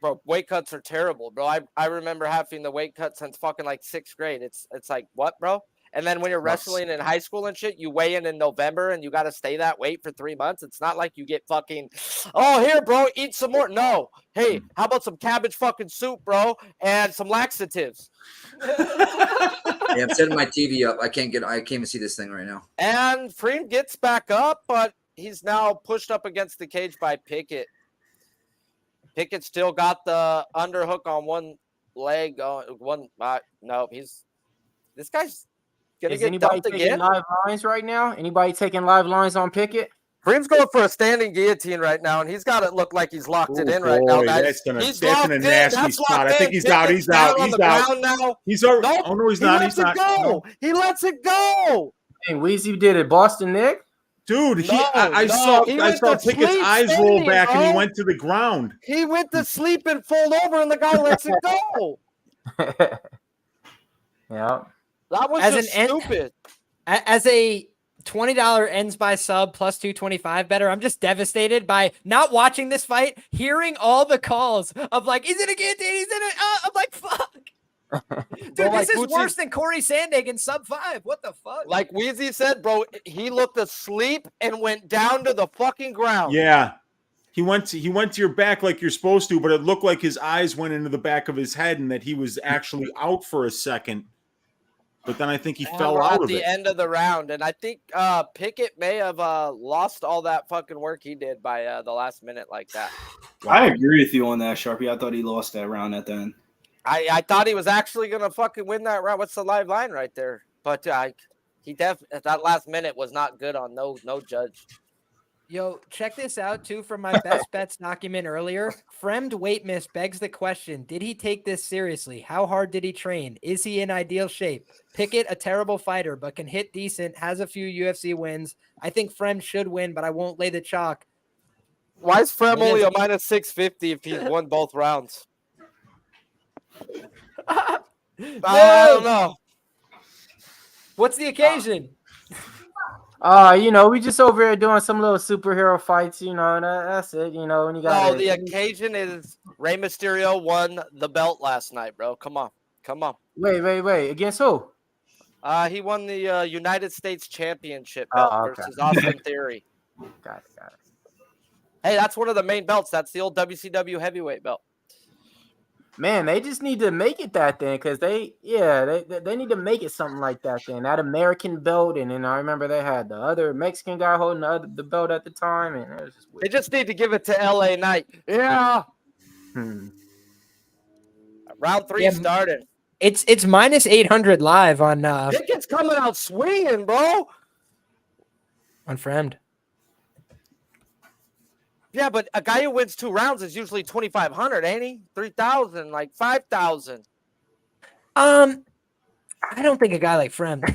Bro, weight cuts are terrible, bro. I remember having the weight cut since fucking like 6th grade. It's like, what, bro? And then when you're wrestling in high school and shit, you weigh in November and you got to stay that weight for 3 months. It's not like you get fucking, oh, here, bro, eat some more. No. Hey, how about some cabbage fucking soup, bro, and some laxatives? Yeah, I'm setting my TV up. I can't even see this thing right now. And Freem gets back up, but he's now pushed up against the cage by Pickett. Pickett still got the underhook on one leg. No, this guy's gonna get dumped again. Live lines right now? Anybody taking live lines on Pickett? Freem's going for a standing guillotine right now, and he's got it look like he's locked it in right now, guys. That's in a nasty spot. I think he's out. He's out. He's out. Now. He's out. Nope. Oh no, he's not. He's not. Go. He lets it go. Hey, Weezy did it. Boston Nick. Dude, I saw Pickett's eyes roll back, and he went to the ground. He went to sleep and fold over, and the guy lets it go. Yeah, that was just stupid. As a $20 ends by sub plus 225 better, I'm just devastated by not watching this fight, hearing all the calls of like, he's in a guillotine, he's in it. I'm like, fuck. Dude, this is worse than Corey Sandhagen sub 5. What the fuck? Like Weezy said, bro, he looked asleep and went down to the fucking ground. Yeah. He went to your back like you're supposed to, but it looked like his eyes went into the back of his head and that he was actually out for a second. But then I think he fell out of it. At the end of the round. And I think Pickett may have lost all that fucking work he did by the last minute like that. I agree with you on that, Sharpie. I thought he lost that round at the end. I thought he was actually going to fucking win that round. What's the live line right there? But that last minute was not good on no judge. Yo, check this out, too, from my best bets document earlier. Fremd weight miss begs the question, did he take this seriously? How hard did he train? Is he in ideal shape? Pickett, a terrible fighter, but can hit decent, has a few UFC wins. I think Fremd should win, but I won't lay the chalk. Why is Fremd only a minus 650 if he's won both rounds? I don't know. What's the occasion? We just over here doing some little superhero fights, that's it, when you got the occasion is Rey Mysterio won the belt last night, bro. Come on. Wait. Against who? He won the United States Championship belt versus Austin Theory. Got it. Hey, that's one of the main belts. That's the old WCW heavyweight belt. Man, they just need to make it that thing because they need to make it something like that thing. That American belt, and then I remember they had the other Mexican guy holding the belt at the time, and it was just weird. They just need to give it to LA Knight. Yeah. Round 3 started. It's minus 800 live on. Pickett's coming out swinging, bro. On Fremd. Yeah, but a guy who wins 2 rounds is usually 2,500, ain't he? 3,000, like 5,000. I don't think a guy like Fremd.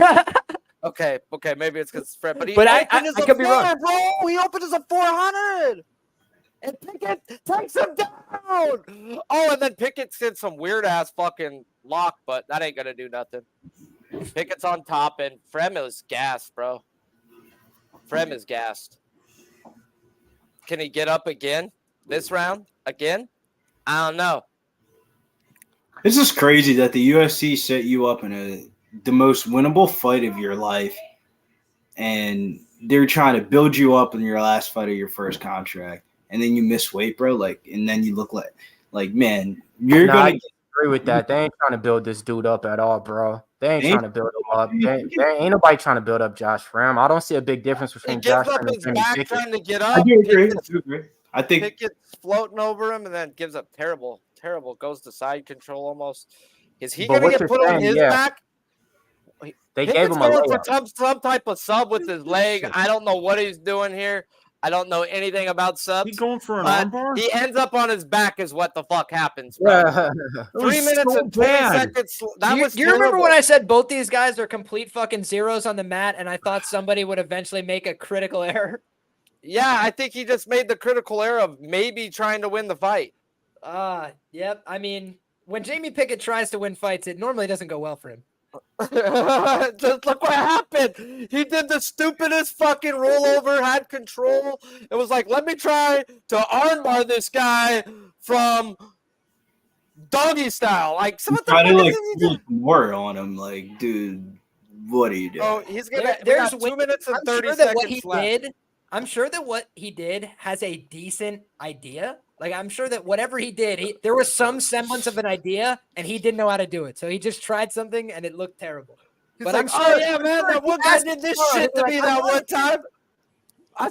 Okay, maybe it's because it's Fremd, but I could be wrong, bro. He opened as a 400, and Pickett takes him down. Oh, and then Pickett's in some weird ass fucking lock, but that ain't gonna do nothing. Pickett's on top, and Fremd is gassed, bro. Fremd is gassed. Can he get up again this round? Again? I don't know. This is crazy that the UFC set you up in the most winnable fight of your life, and they're trying to build you up in your last fight of your first contract, and then you miss weight, bro. Like, and then you look like man, you're I gonna agree with that. They ain't trying to build this dude up at all, bro. They ain't Ain't- trying to build him up. They ain't nobody trying to build up Josh Fremd. I don't see a big difference He between gives Josh up Fremd his and back Pickett. trying to get I up. do agree. Pickett's, I think Pickett's floating over him and then gives up terrible, goes to side control almost. Is he But going to what get you're put on saying, his yeah. back? They gave Pickett's him a going for layup. some type of sub with his leg. I don't know what he's doing here. I don't know anything about He subs. going for an But armbar? he ends up on his back is what the fuck happens, bro. That 3 was minutes so and 20 bad. seconds. That was Do you remember terrible. when I said both these guys are complete fucking zeros on the mat, and I thought somebody would eventually make a critical error? Yeah, I think he just made the critical error of maybe trying to win the fight. Yep. I mean, when Jamie Pickett tries to win fights, it normally doesn't go well for him. Just look what happened. He did the stupidest fucking rollover, had control. It was like, let me try to armbar this guy from doggy style. Like, so what the try fuck to is like he doing? put more on him. Like, dude, what are you doing? Oh, he's gonna. We There's got 2 minutes and I'm 30 sure that what seconds he left. did. I'm sure that what he did has a decent idea. Like, I'm sure that whatever he did, there was some semblance of an idea, and he didn't know how to do it. So he just tried something, and it looked terrible. He's But like, I'm sure, oh yeah, man, that one guy asked did this before, shit to he's me like, that I one like time.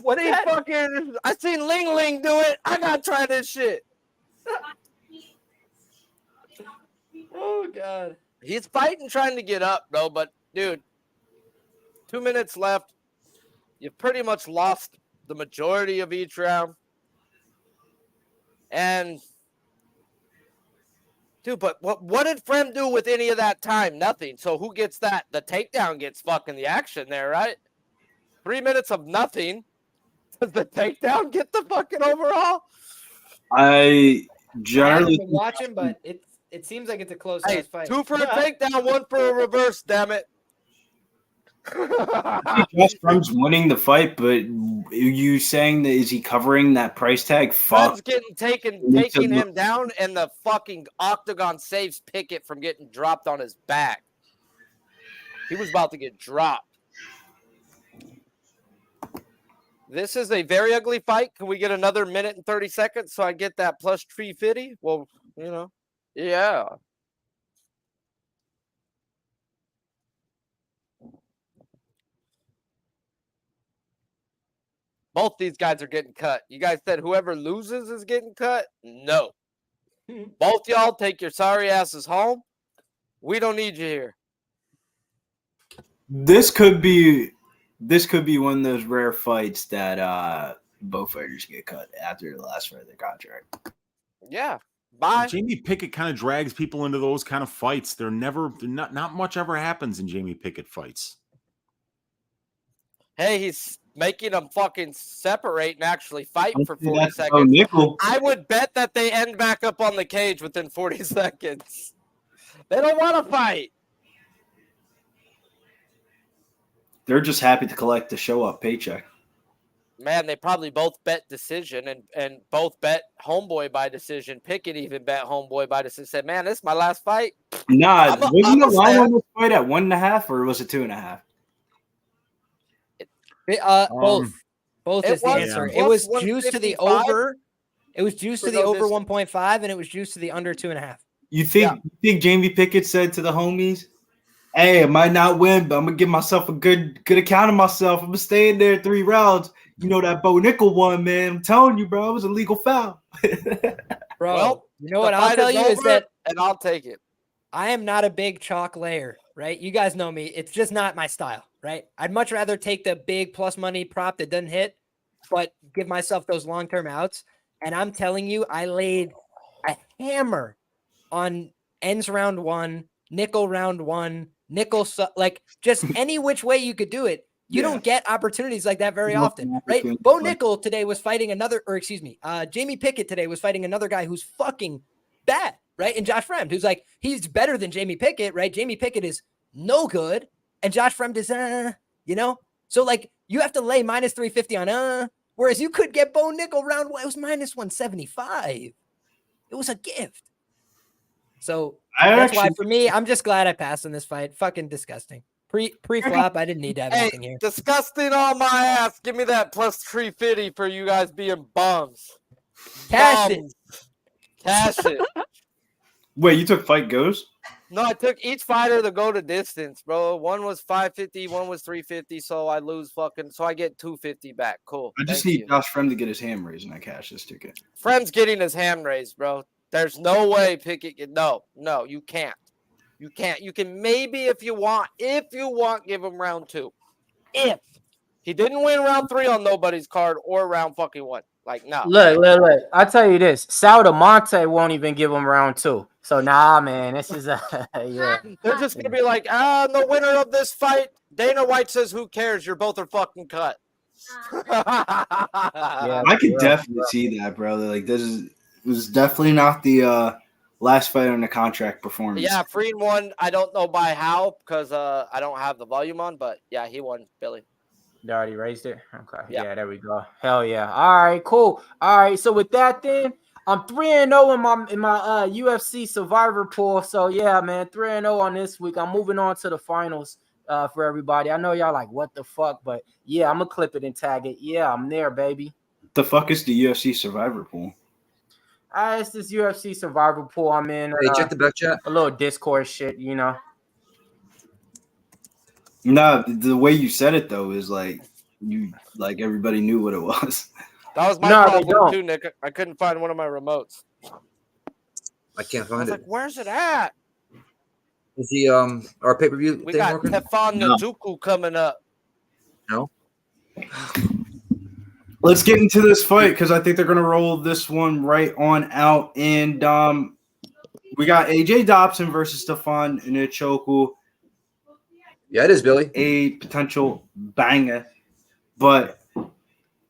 What is that? I seen Ling Ling do it. I gotta try this shit. Oh God. He's fighting, trying to get up, bro. But dude, 2 minutes left. You've pretty much lost the majority of each round. And dude, but what did Fremd do with any of that time? Nothing. So who gets that? The takedown gets fucking the action there, right? 3 minutes of nothing. Does the takedown get the fucking overall? I I haven't generally been watching, but it seems like it's a close Hey, ass fight. 2 for a takedown, 1 for a reverse, damn it. Josh Fremd's winning the fight, but you saying that is he covering that price tag? Fremd's Fuck. getting taking him down, and the fucking octagon saves Pickett from getting dropped on his back. He was about to get dropped. This is a very ugly fight. Can we get another minute and 30 seconds so I get that plus 350? Well, you know, yeah. Both these guys are getting cut. You guys said whoever loses is getting cut? No. Both y'all take your sorry asses home. We don't need you here. This could be one of those rare fights that both fighters get cut after the last fight of their contract. Yeah. Bye. Jamie Pickett kind of drags people into those kind of fights. Not much ever happens in Jamie Pickett fights. Hey, he's making them fucking separate and actually fight for 40 That's seconds. Nickel. I would bet that they end back up on the cage within 40 seconds. They don't want to fight. They're just happy to collect the show up paycheck. Man, they probably both bet decision and both bet homeboy by decision. Pickett even bet homeboy by decision. Said, man, this is my last fight. Nah, wasn't the line stand. on this fight at 1.5 or was it 2.5? Both It is the was answer. plus It was juiced to the 155 over. It was juiced for to the no over distance. 1.5, and it was juiced to the under 2.5. You think Jamie Pickett said to the homies, "Hey, I might not win, but I'm gonna give myself a good account of myself. I'm gonna stay in there 3 rounds. You know that Bo Nickel one, man. I'm telling you, bro, it was a legal foul." Bro, Well, you know the what I'll fight tell you is over, that and I'll take it. I am not a big chalk layer, right? You guys know me. It's just not my style, right? I'd much rather take the big plus money prop that doesn't hit, but give myself those long-term outs. And I'm telling you, I laid a hammer on ends round 1, nickel round 1, nickel, like just any which way you could do it. You don't get opportunities like that very often, right? Bo Nickel today was fighting Jamie Pickett today was fighting another guy who's fucking bad, right? And Josh Fremd, who's like, he's better than Jamie Pickett, right? Jamie Pickett is no good, and Josh Fremd is, So, like, you have to lay minus 350 on, whereas you could get Bo Nickel round 1. It was minus 175. It was a gift. So I that's why actually- for me, I'm just glad I passed in this fight. Fucking disgusting. Pre-flop, I didn't need to have Hey, anything here. disgusting on my ass. Give me that plus 350 for you guys being bums. Cash it. Bums. Cash it. Wait, you took fight goes? No, I took each fighter to go to distance, bro. One was 550, one was 350, so I lose so I get 250 back. Cool. I just Thank need you. Josh Fremd to get his hand raised and I cash this ticket. Fremd's getting his hand raised, bro. There's no way Pickett no, you can't. You can't. You can maybe if you want, give him round 2. If he didn't win round 3 on nobody's card or round fucking 1. Like, no. Look. I'll tell you this. Sal DeMonte won't even give him round 2. So, nah, man. This is yeah. They're just going to be like, the winner of this fight, Dana White says, who cares? You're both are fucking cut. Yeah, I could definitely see that, bro. Like, was definitely not the last fight on the contract performance. Yeah, Freed won. I don't know by how because I don't have the volume on, but yeah, he won, Billy. They already raised it? Okay. Yeah. Yeah, there we go. Hell yeah. All right, cool. All right, so with that then, I'm 3-0 in my UFC Survivor pool. So yeah, man, 3-0 on this week. I'm moving on to the finals for everybody. I know y'all like, what the fuck? But yeah, I'm going to clip it and tag it. Yeah, I'm there, baby. The fuck is the UFC Survivor pool? It's this UFC Survivor pool I'm in. Hey, check the back chat. A little Discord shit, you know. No, the way you said it though is like everybody knew what it was. That was my No, they problem don't. too, Nick. I couldn't find one of my remotes. I can't I find was it. like, where's it at? Is the our pay-per-view We thing got working? Tefon No. Njoku coming up. No. Let's get into this fight because I think they're gonna roll this one right on out. And we got AJ Dobson versus Stefan Njoku. Yeah, it is, Billy. A potential banger, but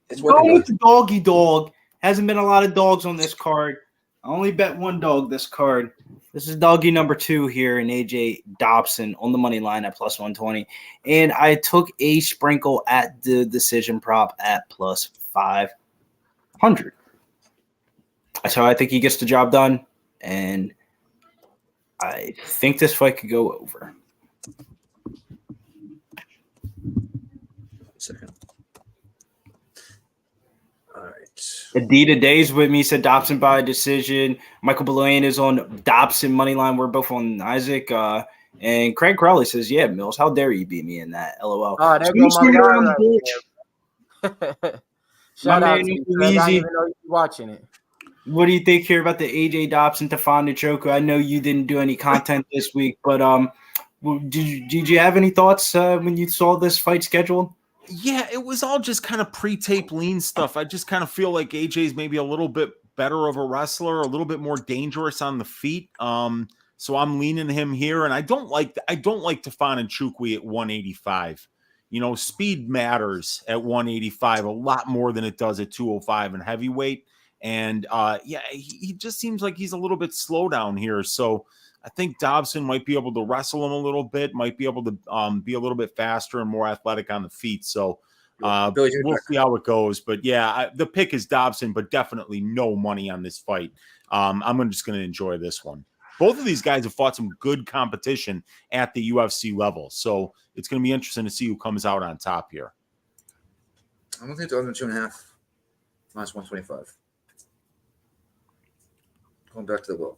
It's going working. with the doggy dog. Hasn't been a lot of dogs on this card. I only bet one dog this card. This is doggy number 2 here in AJ Dobson on the money line at plus 120. And I took a sprinkle at the decision prop at plus 500. So I think he gets the job done. And I think this fight could go over. Second. All right. Adita Days with me said Dobson by decision. Michael Belaine is on Dobson money line. We're both on Isaac. And Craig Crowley says, "Yeah, Mills, how dare you beat me in that? LOL." Oh, there So go we swing it around the my bench. guy. Shout My out man, to you. Uncle Craig. I didn't Easy. even know you were watching it. What do you think here about the AJ Dobson Stefan Njoku? I know you didn't do any content this week, but did you have any thoughts when you saw this fight scheduled? Yeah, it was all just kind of pre-tape lean stuff. I just kind of feel like AJ's maybe a little bit better of a wrestler, a little bit more dangerous on the feet. So I'm leaning him here, and I don't like Tefan Njoku at 185. You know, speed matters at 185 a lot more than it does at 205 in heavyweight. And yeah, he just seems like he's a little bit slow down here. So I think Dobson might be able to wrestle him a little bit, might be able to be a little bit faster and more athletic on the feet. So we'll see how it goes. But yeah, the pick is Dobson, but definitely no money on this fight. I'm just going to enjoy this one. Both of these guys have fought some good competition at the UFC level. So it's going to be interesting to see who comes out on top here. I'm going to take the other 2.5 minus 125. Going back to the well.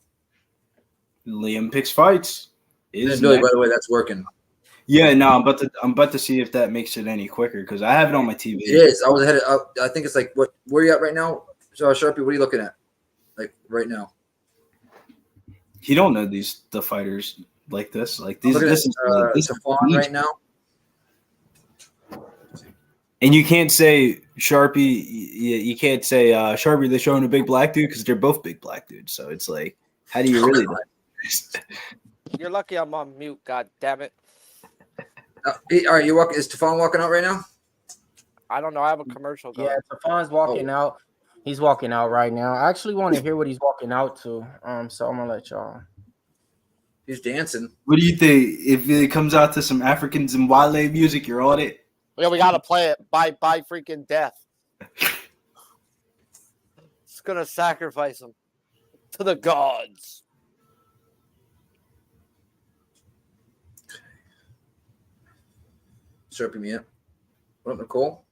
Liam picks fights. And Billy, by the way, that's working. Yeah, no, I'm about to see if that makes it any quicker because I have it on my TV. It is. I was ahead of, I think it's like, what? Where are you at right now? So, Sharpie, what are you looking at? Like, right now? You don't know the fighters like this. Like these. This is Tefan right now. And you can't say Sharpie. You can't say Sharpie. They're showing a big black dude because they're both big black dudes. So it's like, how do you really know? You're lucky I'm on mute. God damn it. All right, you walking? Is Tefan walking out right now? I don't know. I have a commercial going. Yeah, Tefon's walking out. He's walking out right now. I actually want to hear what he's walking out to. So I'm gonna let y'all. He's dancing. What do you think? If it comes out to some African Zimbabwe music, you're on it. Yeah, we gotta play it by freaking death. It's gonna sacrifice him to the gods. Serpy me up. What up, Nicole?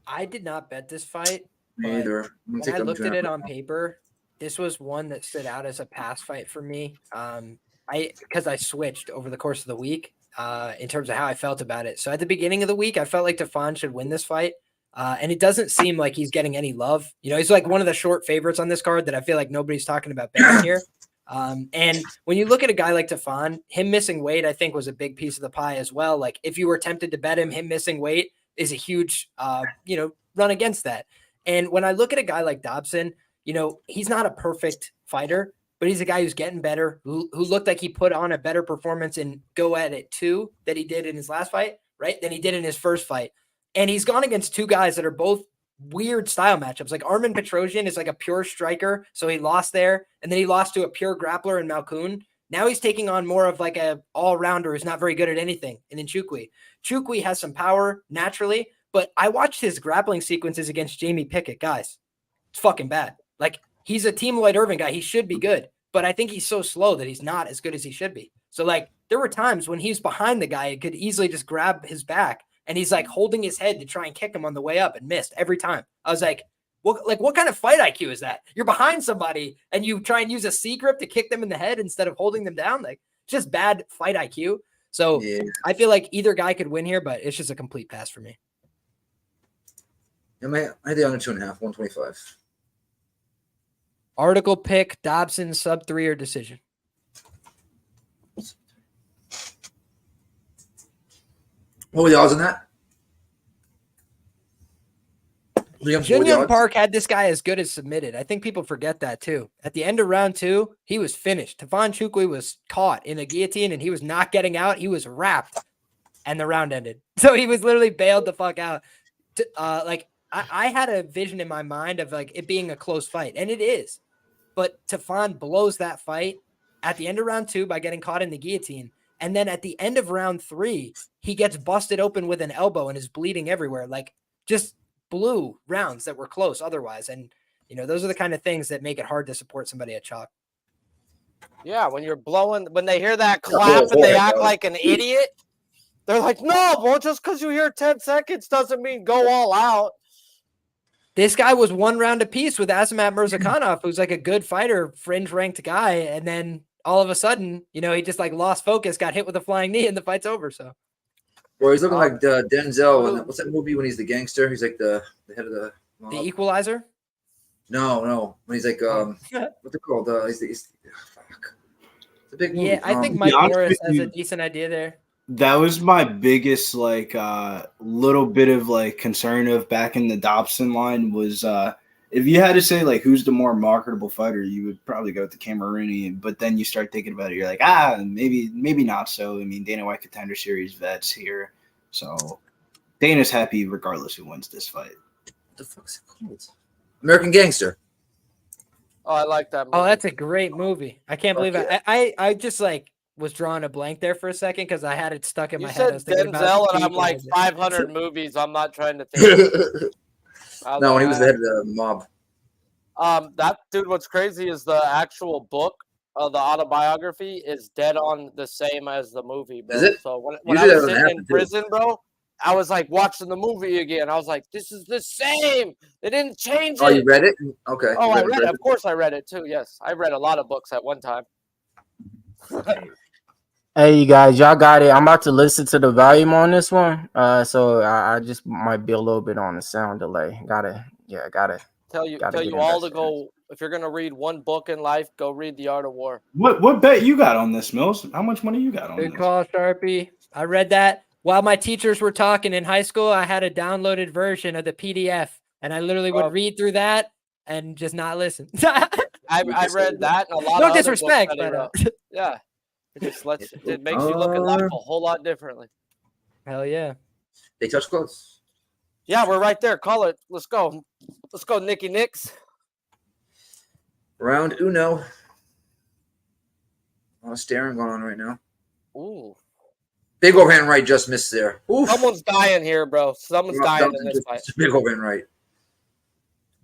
I did not bet this fight. Me either. When I looked at it on paper, this was one that stood out as a pass fight for me. Because I switched over the course of the week in terms of how I felt about it. So at the beginning of the week, I felt like Tafon should win this fight. And it doesn't seem like he's getting any love. You know, he's like one of the short favorites on this card that I feel like nobody's talking about betting here. And when you look at a guy like Tafon, him missing weight, I think was a big piece of the pie as well. Like if you were tempted to bet him missing weight is a huge, run against that. And when I look at a guy like Dobson, you know, he's not a perfect fighter, but he's a guy who's getting better, who looked like he put on a better performance in Go At It 2 that he did in his last fight, right? Than he did in his first fight. And he's gone against two guys that are both weird style matchups. Like Armin Petrosian is like a pure striker, so he lost there. And then he lost to a pure grappler in Malkoun. Now he's taking on more of like a all-rounder who's not very good at anything. And in Chukwi. Chukwi has some power naturally, but I watched his grappling sequences against Jamie Pickett. Guys, it's fucking bad. Like he's a Team Lloyd Irvin guy. He should be good, but I think he's so slow that he's not as good as he should be. So like there were times when he's behind the guy, it could easily just grab his back. And he's like holding his head to try and kick him on the way up and missed every time. I was like, what kind of fight IQ is that? You're behind somebody and you try and use a C grip to kick them in the head instead of holding them down. Like just bad fight IQ. So yeah. I feel like either guy could win here, but it's just a complete pass for me. I had the under 2.5, 125. Article pick, Dobson, sub 3 or decision. What were the odds on that? Jin Park had this guy as good as submitted. I think people forget that too. At the end of round 2, he was finished. Tafon Chukwi was caught in a guillotine and he was not getting out. He was wrapped and the round ended. So he was literally bailed the fuck out. I had a vision in my mind of like it being a close fight, and it is. But Tafon blows that fight at the end of round 2 by getting caught in the guillotine. And then at the end of round 3, he gets busted open with an elbow and is bleeding everywhere. Like just blew rounds that were close otherwise. And, you know, those are the kind of things that make it hard to support somebody at chalk. Yeah, when you're blowing, when they hear that clap and they act like an idiot, they're like, no, well, just because you hear 10 seconds doesn't mean go all out. This guy was 1 round apiece with Azamat Mirzakhanov, who's like a good fighter, fringe ranked guy. And then all of a sudden, you know, he just like lost focus, got hit with a flying knee, and the fight's over. So, well, he's looking like Denzel. What's that movie when he's the gangster? He's like the head of the Equalizer. No, when he's like what's it called? He's fuck. It's a big movie. Yeah, I think Mike Morris has a decent idea there. That was my biggest like little bit of like concern of back in the Dobson line was if you had to say like who's the more marketable fighter, you would probably go with the Cameroonian. But then you start thinking about it, you're like, maybe not so. I mean, Dana White Contender Series vets here, so Dana's happy regardless who wins this fight. What the fuck's it called? American Gangster. Oh, I like that movie. Oh, that's a great movie. I can't believe it. I just like was drawing a blank there for a second because I had it stuck in my head. You said Denzel, and I'm like 500 movies. I'm not trying to think. No, when he was the head of the mob. That dude, what's crazy is the actual book of the autobiography is dead on the same as the movie, bro. Is it? So when I was sitting in prison, bro, I was like watching the movie again. I was like, this is the same. They didn't change it. Oh, you read it? Okay. Oh, I read it. Of course I read it too. Yes. I read a lot of books at one time. Hey, you guys, y'all got it. I'm about to listen to the volume on this one. So I just might be a little bit on the sound delay. Gotta Tell you all to go. If you're gonna read one book in life, go read The Art of War. What bet you got on this, Mills? How much money you got on this? Good call, Sharpie. I read that while my teachers were talking in high school. I had a downloaded version of the PDF, and I literally would read through that and just not listen. I read that. And a lot no of disrespect, but yeah, it makes you look at life a whole lot differently. Hell yeah! They touch close. Yeah, we're right there. Call it. Let's go, Nicky Nicks. Round uno. A lot of staring going on right now. Ooh. Big overhand right just missed there. Oof. Someone's dying here, bro. Someone's dying in this fight. Big overhand right.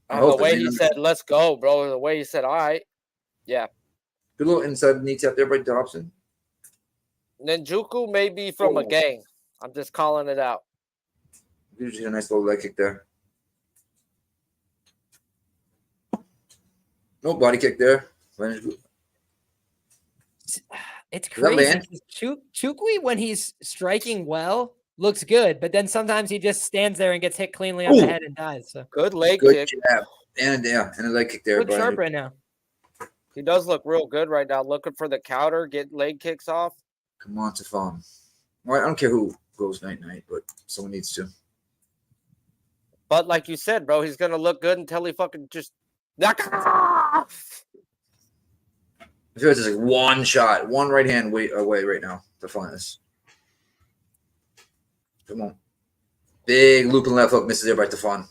The way he said, let's go, bro. The way he said, all right. Yeah. Good little inside knee tap there by Dobson. Ninjuku may be from a gang. I'm just calling it out. Usually a nice little leg kick there. No body kick there. It's crazy. land? Chukwi, when he's striking well, looks good, but then sometimes he just stands there and gets hit cleanly on the head and dies. So Good leg Good kick. jab. And a leg kick there. good sharp right now. He does look real good right now, looking for the counter, get leg kicks off. Come on, Tefon. Well, I don't care who goes night, but someone needs to. But like you said, bro, he's gonna look good until he fucking just knock off. I feel like there's like one shot, one right hand away right now to find this. Come on. Big looping left hook misses there by Tefon.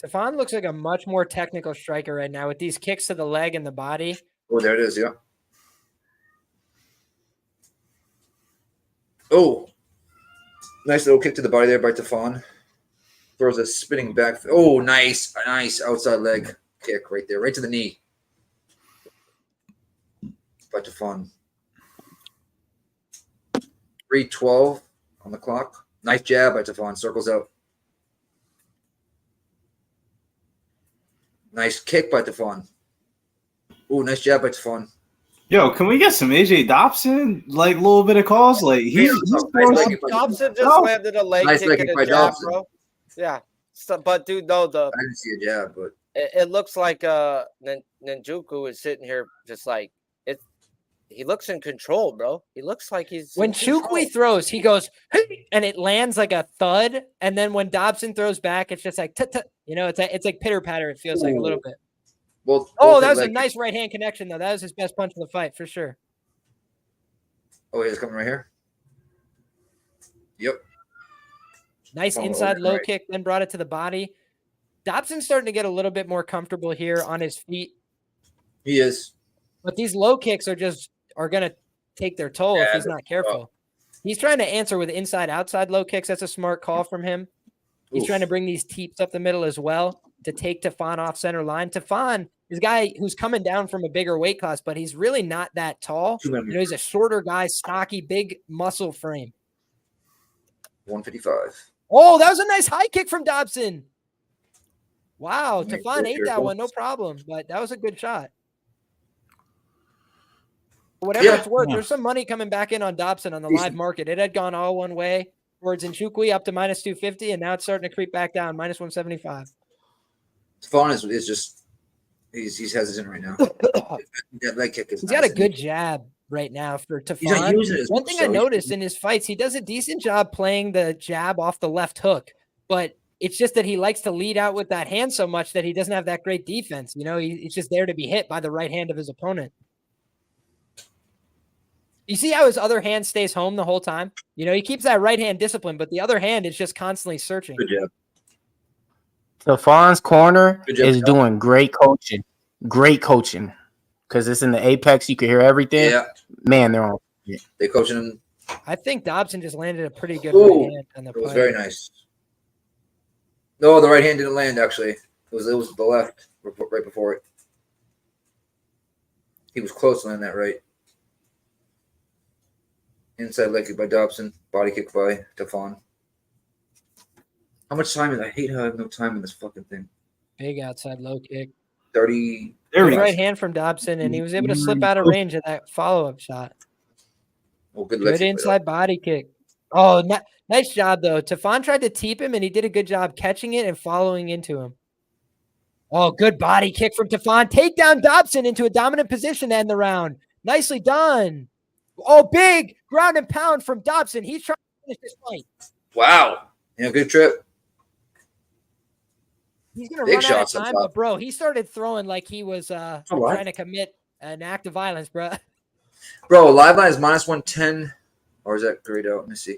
Tefon looks like a much more technical striker right now with these kicks to the leg and the body. Oh, there it is, yeah. Oh. Nice little kick to the body there by Tefon. Throws a spinning back. Oh, nice. Nice outside leg kick right there, right to the knee. By Tefon. 3:12 on the clock. Nice jab by Tefon. Circles out. Nice kick by Tefon. Ooh, nice jab by Tefon. Yo, can we get some AJ Dobson? Like a little bit of calls? Like Dobson just landed a leg Nice kick leg and kick a by jab, Dobson. bro. Yeah. So, but dude, no, I didn't see a jab, but it looks like Ninjuku is sitting here just like it. He looks in control, bro. He looks like he's When in control. Chukwi throws, he goes, hey, and it lands like a thud. And then when Dobson throws back, it's just like, it's like pitter patter. It feels like a little bit. well. Oh, that was a nice right hand connection, though. That was his best punch of the fight for sure. Oh, he's coming right here. Yep. Nice Oh, inside low right. kick, then brought it to the body. Dobson's starting to get a little bit more comfortable here on his feet. He is. But these low kicks are going to take their toll if Yeah, he's not careful. He's trying to answer with inside outside low kicks. That's a smart call from him. He's Oof. trying to bring these teeps up the middle as well to take Tefon off center line. Tefon is a guy who's coming down from a bigger weight class, but he's really not that tall. He's a shorter guy, stocky, big muscle frame. 155. Oh, that was a nice high kick from Dobson. Wow, Yeah, Tefon very ate that careful. one, no problem. But that was a good shot. Whatever it's worth, there's some money coming back in on Dobson on the live market. It had gone all one way towards Nchukwi up to minus 250, and now it's starting to creep back down, minus 175. Tefon is just he's hesitant right now. That leg kick is He's nice. got a good jab right now for He's not Tefon. using it as One much, thing so I he's- noticed in his fights, he does a decent job playing the jab off the left hook, but it's just that he likes to lead out with that hand so much that he doesn't have that great defense. He's just there to be hit by the right hand of his opponent. You see how his other hand stays home the whole time? He keeps that right hand discipline, but the other hand is just constantly searching. Good job. Stefan's corner Good job, is Josh. doing great coaching. Great coaching. Because it's in the apex. You can hear everything. Yeah, Man, they're on. they coaching him. I think Dobson just landed a pretty good Ooh, right hand on the It was play. very nice. No, the right hand didn't land. Actually, it was the left right before it. He was close to landing that right. Inside leg kick by Dobson, body kick by Tefon. How much time is I hate how I have no time in this fucking thing. Big outside low kick. 30. There we Good go. right hand from Dobson, and he was able to slip out of range of that follow-up shot. Oh, good leg Good kick by inside body kick. Oh, nice job, though. Tefon tried to teep him, and he did a good job catching it and following into him. Oh, good body kick from Tefon. Take down Dobson into a dominant position to end the round. Nicely done. Oh, big ground and pound from Dobson. He's trying to finish this fight. Wow. Yeah, good trip. He's going to Big run out of shots up time, top. but, bro, he started throwing like he was what? trying to commit an act of violence, bro. Bro, live line is minus 110. Or is that grayed out? Let me see.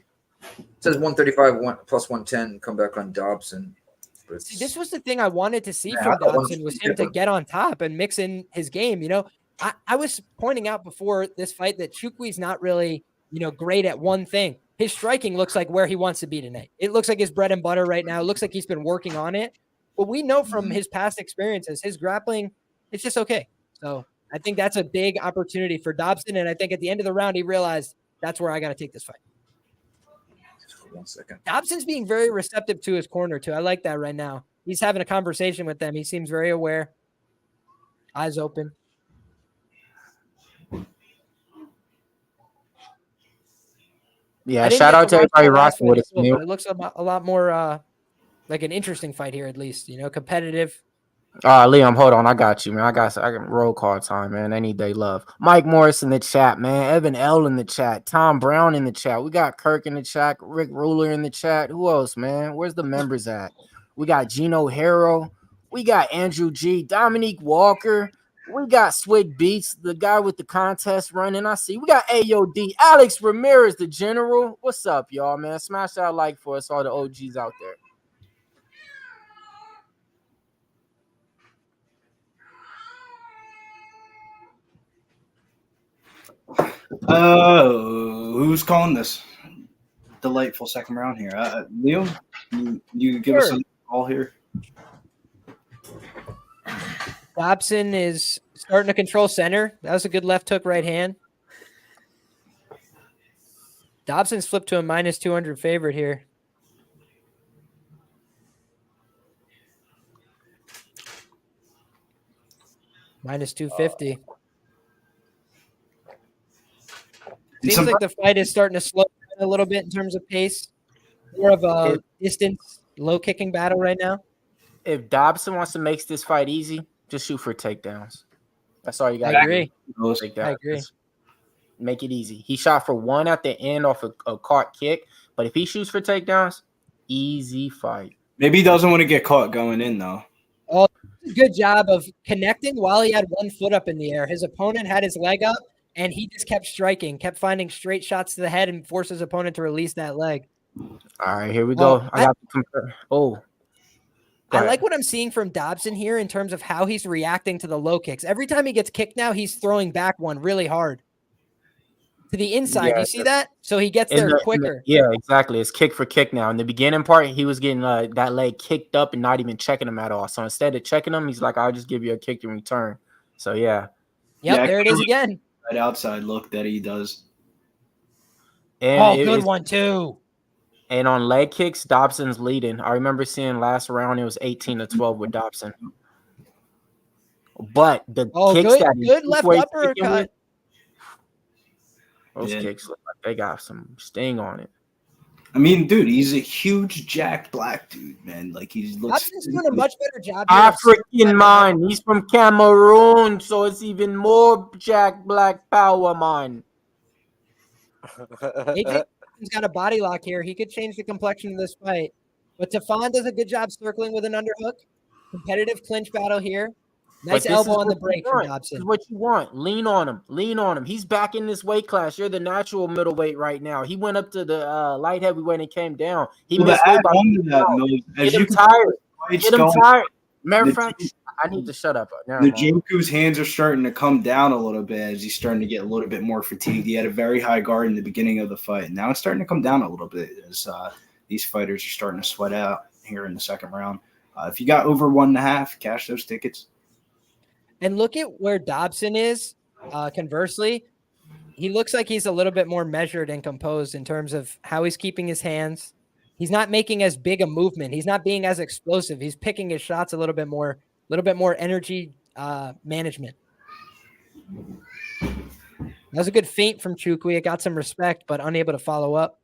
It says 135 plus 110. Come back on Dobson. But See, this was the thing I wanted to see Yeah, I from thought Dobson one- was him to get on top and mix in his game. I was pointing out before this fight that Chukwi's not really, great at one thing. His striking looks like where he wants to be tonight. It looks like his bread and butter right now. It looks like he's been working on it. But we know from his past experiences, his grappling, it's just okay. So I think that's a big opportunity for Dobson. And I think at the end of the round, he realized that's where I got to take this fight. for 1 second. Dobson's being very receptive to his corner, too. I like that right now. He's having a conversation with them. He seems very aware. Eyes open. Yeah, shout out to everybody rocking with us. It looks a lot more like an interesting fight here, at least. Competitive. Liam, hold on. I got you, man. I got roll call time, man. Any day love. Mike Morris in the chat, man. Evan L in the chat. Tom Brown in the chat. We got Kirk in the chat. Rick Ruler in the chat. Who else, man? Where's the members at? We got Gino Harrow. We got Andrew G. Dominique Walker. We got Swig Beats, the guy with the contest running. I see. We got AOD. Alex Ramirez, the general. What's up, y'all, man? Smash that like for us, all the OGs out there. Who's calling this delightful second round here? Liam, you give us a call here. Dobson is starting to control center. That was a good left hook right hand. Dobson's flipped to a minus 200 favorite here. Minus 250. Seems like the fight is starting to slow down a little bit in terms of pace. More of a distance, low kicking battle right now. If Dobson wants to make this fight easy, just shoot for takedowns. That's all you got I to agree. do. I agree. Just make it easy. He shot for one at the end off a caught kick, but if he shoots for takedowns, easy fight. Maybe he doesn't want to get caught going in, though. Oh, good job of connecting while he had one foot up in the air. His opponent had his leg up, and he just kept striking, kept finding straight shots to the head and forced his opponent to release that leg. All right, here we go. I got to compare. I like what I'm seeing from Dobson here in terms of how he's reacting to the low kicks. Every time he gets kicked now, he's throwing back one really hard to the inside. Yeah, you see that? So he gets there quicker. Yeah, exactly. It's kick for kick now. In the beginning part, he was getting that leg kicked up and not even checking him at all. So instead of checking him, he's like, I'll just give you a kick in return. So, yeah. Yep, there it is again. That outside look that he does. And good one, too. And on leg kicks, Dobson's leading. I remember seeing last round it was 18-12 with Dobson. But the kicks good, that good left uppercut. Those kicks look like they got some sting on it. I mean, dude, he's a huge jacked black dude, man. Like he looks. Dobson's doing a much better job. African man. He's from Cameroon, so it's even more jacked black power, man. He's got a body lock here. He could change the complexion of this fight. But Tafon does a good job circling with an underhook. Competitive clinch battle here. Nice elbow on the break from Dobson. This is what you want. Lean on him. Lean on him. He's back in this weight class. You're the natural middleweight right now. He went up to the light heavyweight and came down. He missed weight by Get him tired. Get him tired. Matter of fact, I need to shut up. The Joku's hands are starting to come down a little bit as he's starting to get a little bit more fatigued. He had a very high guard in the beginning of the fight. Now it's starting to come down a little bit as these fighters are starting to sweat out here in the second round. If you got over 1.5, cash those tickets. And look at where Dobson is. Conversely, he looks like he's a little bit more measured and composed in terms of how he's keeping his hands. He's not making as big a movement. He's not being as explosive. He's picking his shots a little bit more energy management. That was a good feint from Chukwi. It got some respect, but unable to follow up.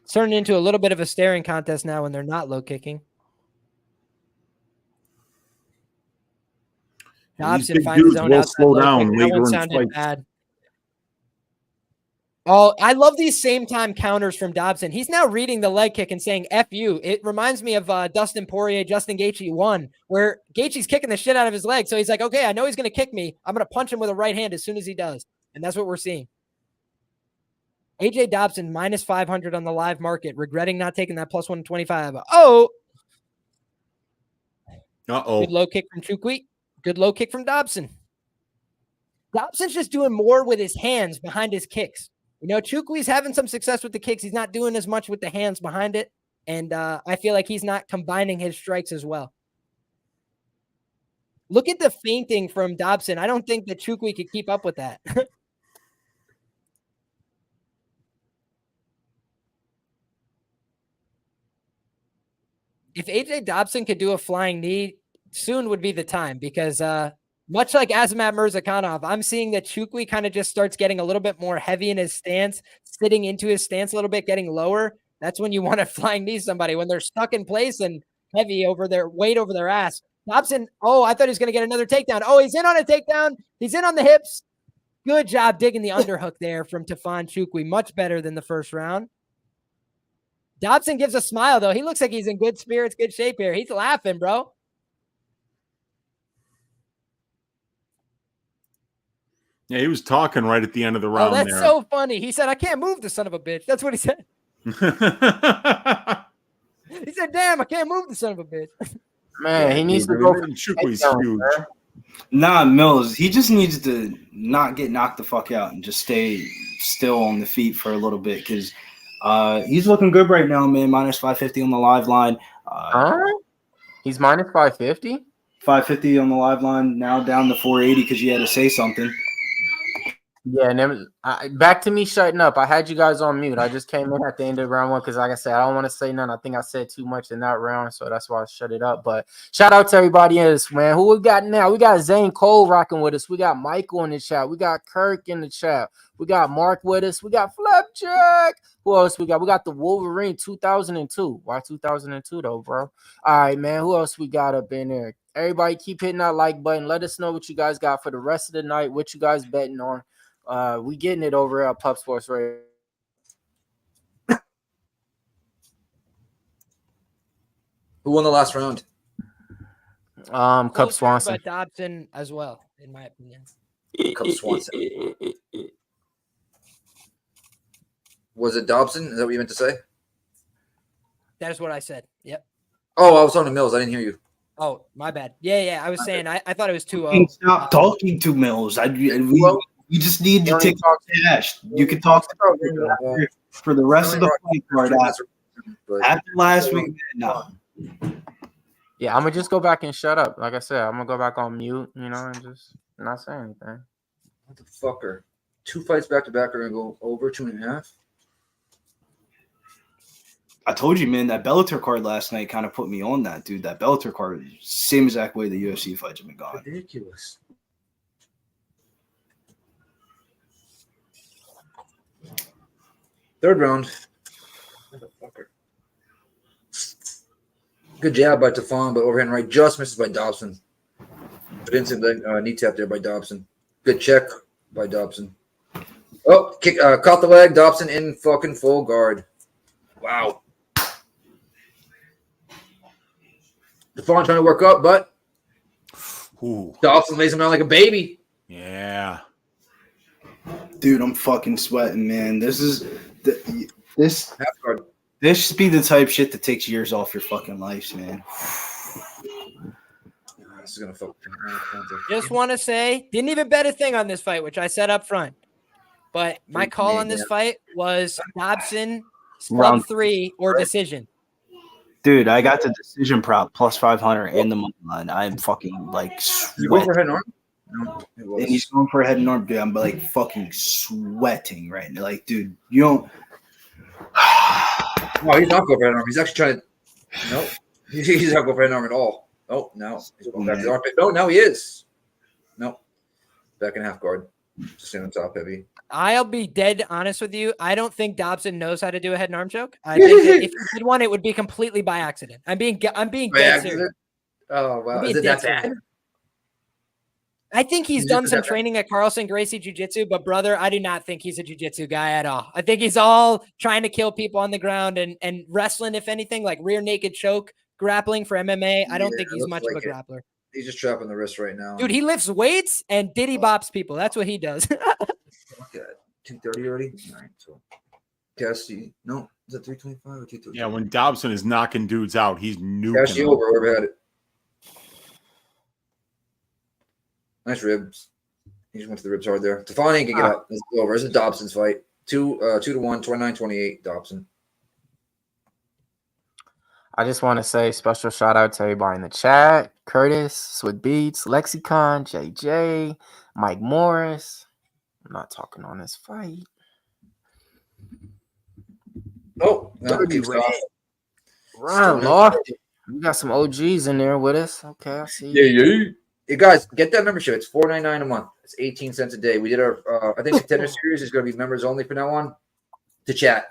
It's turning into a little bit of a staring contest now when they're not low kicking. Dobson finds his own outside slow low down kick. That one sounded bad. Oh, I love these same time counters from Dobson. He's now reading the leg kick and saying F you. It reminds me of Dustin Poirier, Justin Gaethje 1, where Gaethje's kicking the shit out of his leg. So he's like, okay, I know he's going to kick me. I'm going to punch him with a right hand as soon as he does. And that's what we're seeing. AJ Dobson, minus 500 on the live market, regretting not taking that plus 125. Good low kick from Chukwi. Good low kick from Dobson. Dobson's just doing more with his hands behind his kicks. You know, Chukwi's having some success with the kicks. He's not doing as much with the hands behind it. And I feel like he's not combining his strikes as well. Look at the feinting from Dobson. I don't think that Chukwi could keep up with that. if AJ Dobson could do a flying knee, soon would be the time because much like Azamat Mirzakhanov, I'm seeing that Chukwi kind of just starts getting a little bit more heavy in his stance, sitting into his stance a little bit, getting lower. That's when you want to flying knee somebody when they're stuck in place and heavy over their weight over their ass. Dobson, I thought he was going to get another takedown. Oh, he's in on a takedown. He's in on the hips. Good job digging the underhook there from Tafon Chukwi. Much better than the first round. Dobson gives a smile, though. He looks like he's in good spirits, good shape here. He's laughing, bro. Yeah, he was talking right at the end of the round. Oh, that's there. so funny. He said, I can't move the son of a bitch. That's what he said. He said, damn, I can't move the son of a bitch. Man, he needs to go. Chukwi's huge. Nah, Mills, he just needs to not get knocked the fuck out and just stay still on the feet for a little bit because he's looking good right now, man. Minus 550 on the live line. He's minus 550? 550 on the live line, now down to 480 because you had to say something. Yeah, and then back to me shutting up. I had you guys on mute. I just came in at the end of round one because, like I said, I don't want to say none. I think I said too much in that round, so that's why I shut it up. But shout out to everybody else, man. Who we got now? We got Zane Cole rocking with us. We got Michael in the chat. We got Kirk in the chat. We got Mark with us. We got Flapjack. Who else we got? We got the Wolverine 2002. Why 2002 though, bro? All right, man. Who else we got up in there? Everybody keep hitting that like button. Let us know what you guys got for the rest of the night. What you guys betting on? We getting it over at Pup Sports Radio. Who won the last round? Cub Swanson. But Dobson as well, in my opinion. Cub Swanson. Was it Dobson? Is that what you meant to say? That is what I said. Yep. Oh, I was on the Mills. I didn't hear you. Oh, my bad. Yeah. I was saying I thought it was 2-0. Stop talking to Mills. We just need to take cash. You can talk for the rest of the fight card after last week. No. Yeah, I'm gonna just go back and shut up. Like I said, I'm gonna go back on mute, and just not say anything. What the fucker? 2 fights back to back are gonna go over 2.5. I told you, man, that Bellator card last night kind of put me on that, dude. That Bellator card, same exact way the UFC fights have been gone. Ridiculous. Third round. Motherfucker. Good jab by Tafon, but overhand right just misses by Dobson. But instant knee tap there by Dobson. Good check by Dobson. Oh, kick, caught the leg. Dobson in fucking full guard. Wow. Tafon trying to work up, but Dobson lays him down like a baby. Yeah. Dude, I'm fucking sweating, man. This should be the type shit that takes years off your fucking life, man. This is gonna fuck. Just want to say, didn't even bet a thing on this fight, which I said up front. But my call on this fight was Dobson round 3 or decision. Dude, I got the decision prop plus 500 in the money line. I'm fucking like You go for head and arm? No, and he's going for a head and arm, dude. I'm like fucking sweating right now. Like, dude, you don't. No, he's not going for head and arm. He's actually trying to. No, he's not going for head and arm at all. Oh, no. He's going back to the armpit. No, now he is. No. Back in half guard. Just in the top heavy. I'll be dead honest with you. I don't think Dobson knows how to do a head and arm choke. I think that if he did one, it would be completely by accident. I'm being dead serious. Oh, wow. Is it that bad? I think he's done some training at Carlson Gracie Jiu-Jitsu, but brother, I do not think he's a jiu-jitsu guy at all. I think he's all trying to kill people on the ground and wrestling, if anything, like rear naked choke, grappling for MMA. I don't think he's much of a grappler. He's just trapping the wrist right now. Dude, he lifts weights and diddy bops people. That's what he does. Okay, 230 already? All right, so Cassie, no, is it 325 or 230? Yeah, when Dobson is knocking dudes out, he's nuking. Cassie over, whoever had it. Nice ribs. He just went to the ribs hard there. Tafon ain't gonna get up. It's over. This is Dobson's fight. 2-1, 29-28, Dobson. I just want to say special shout out to everybody in the chat. Curtis, Sweet Beats, Lexicon, JJ, Mike Morris. I'm not talking on this fight. Oh, no, keeps off. Round, Lord. We got some OGs in there with us. Okay, I see. Yeah. You guys, get that membership. It's $4.99 a month. It's 18 cents a day. We did our, I think the Contender Series is going to be members only from now on to chat.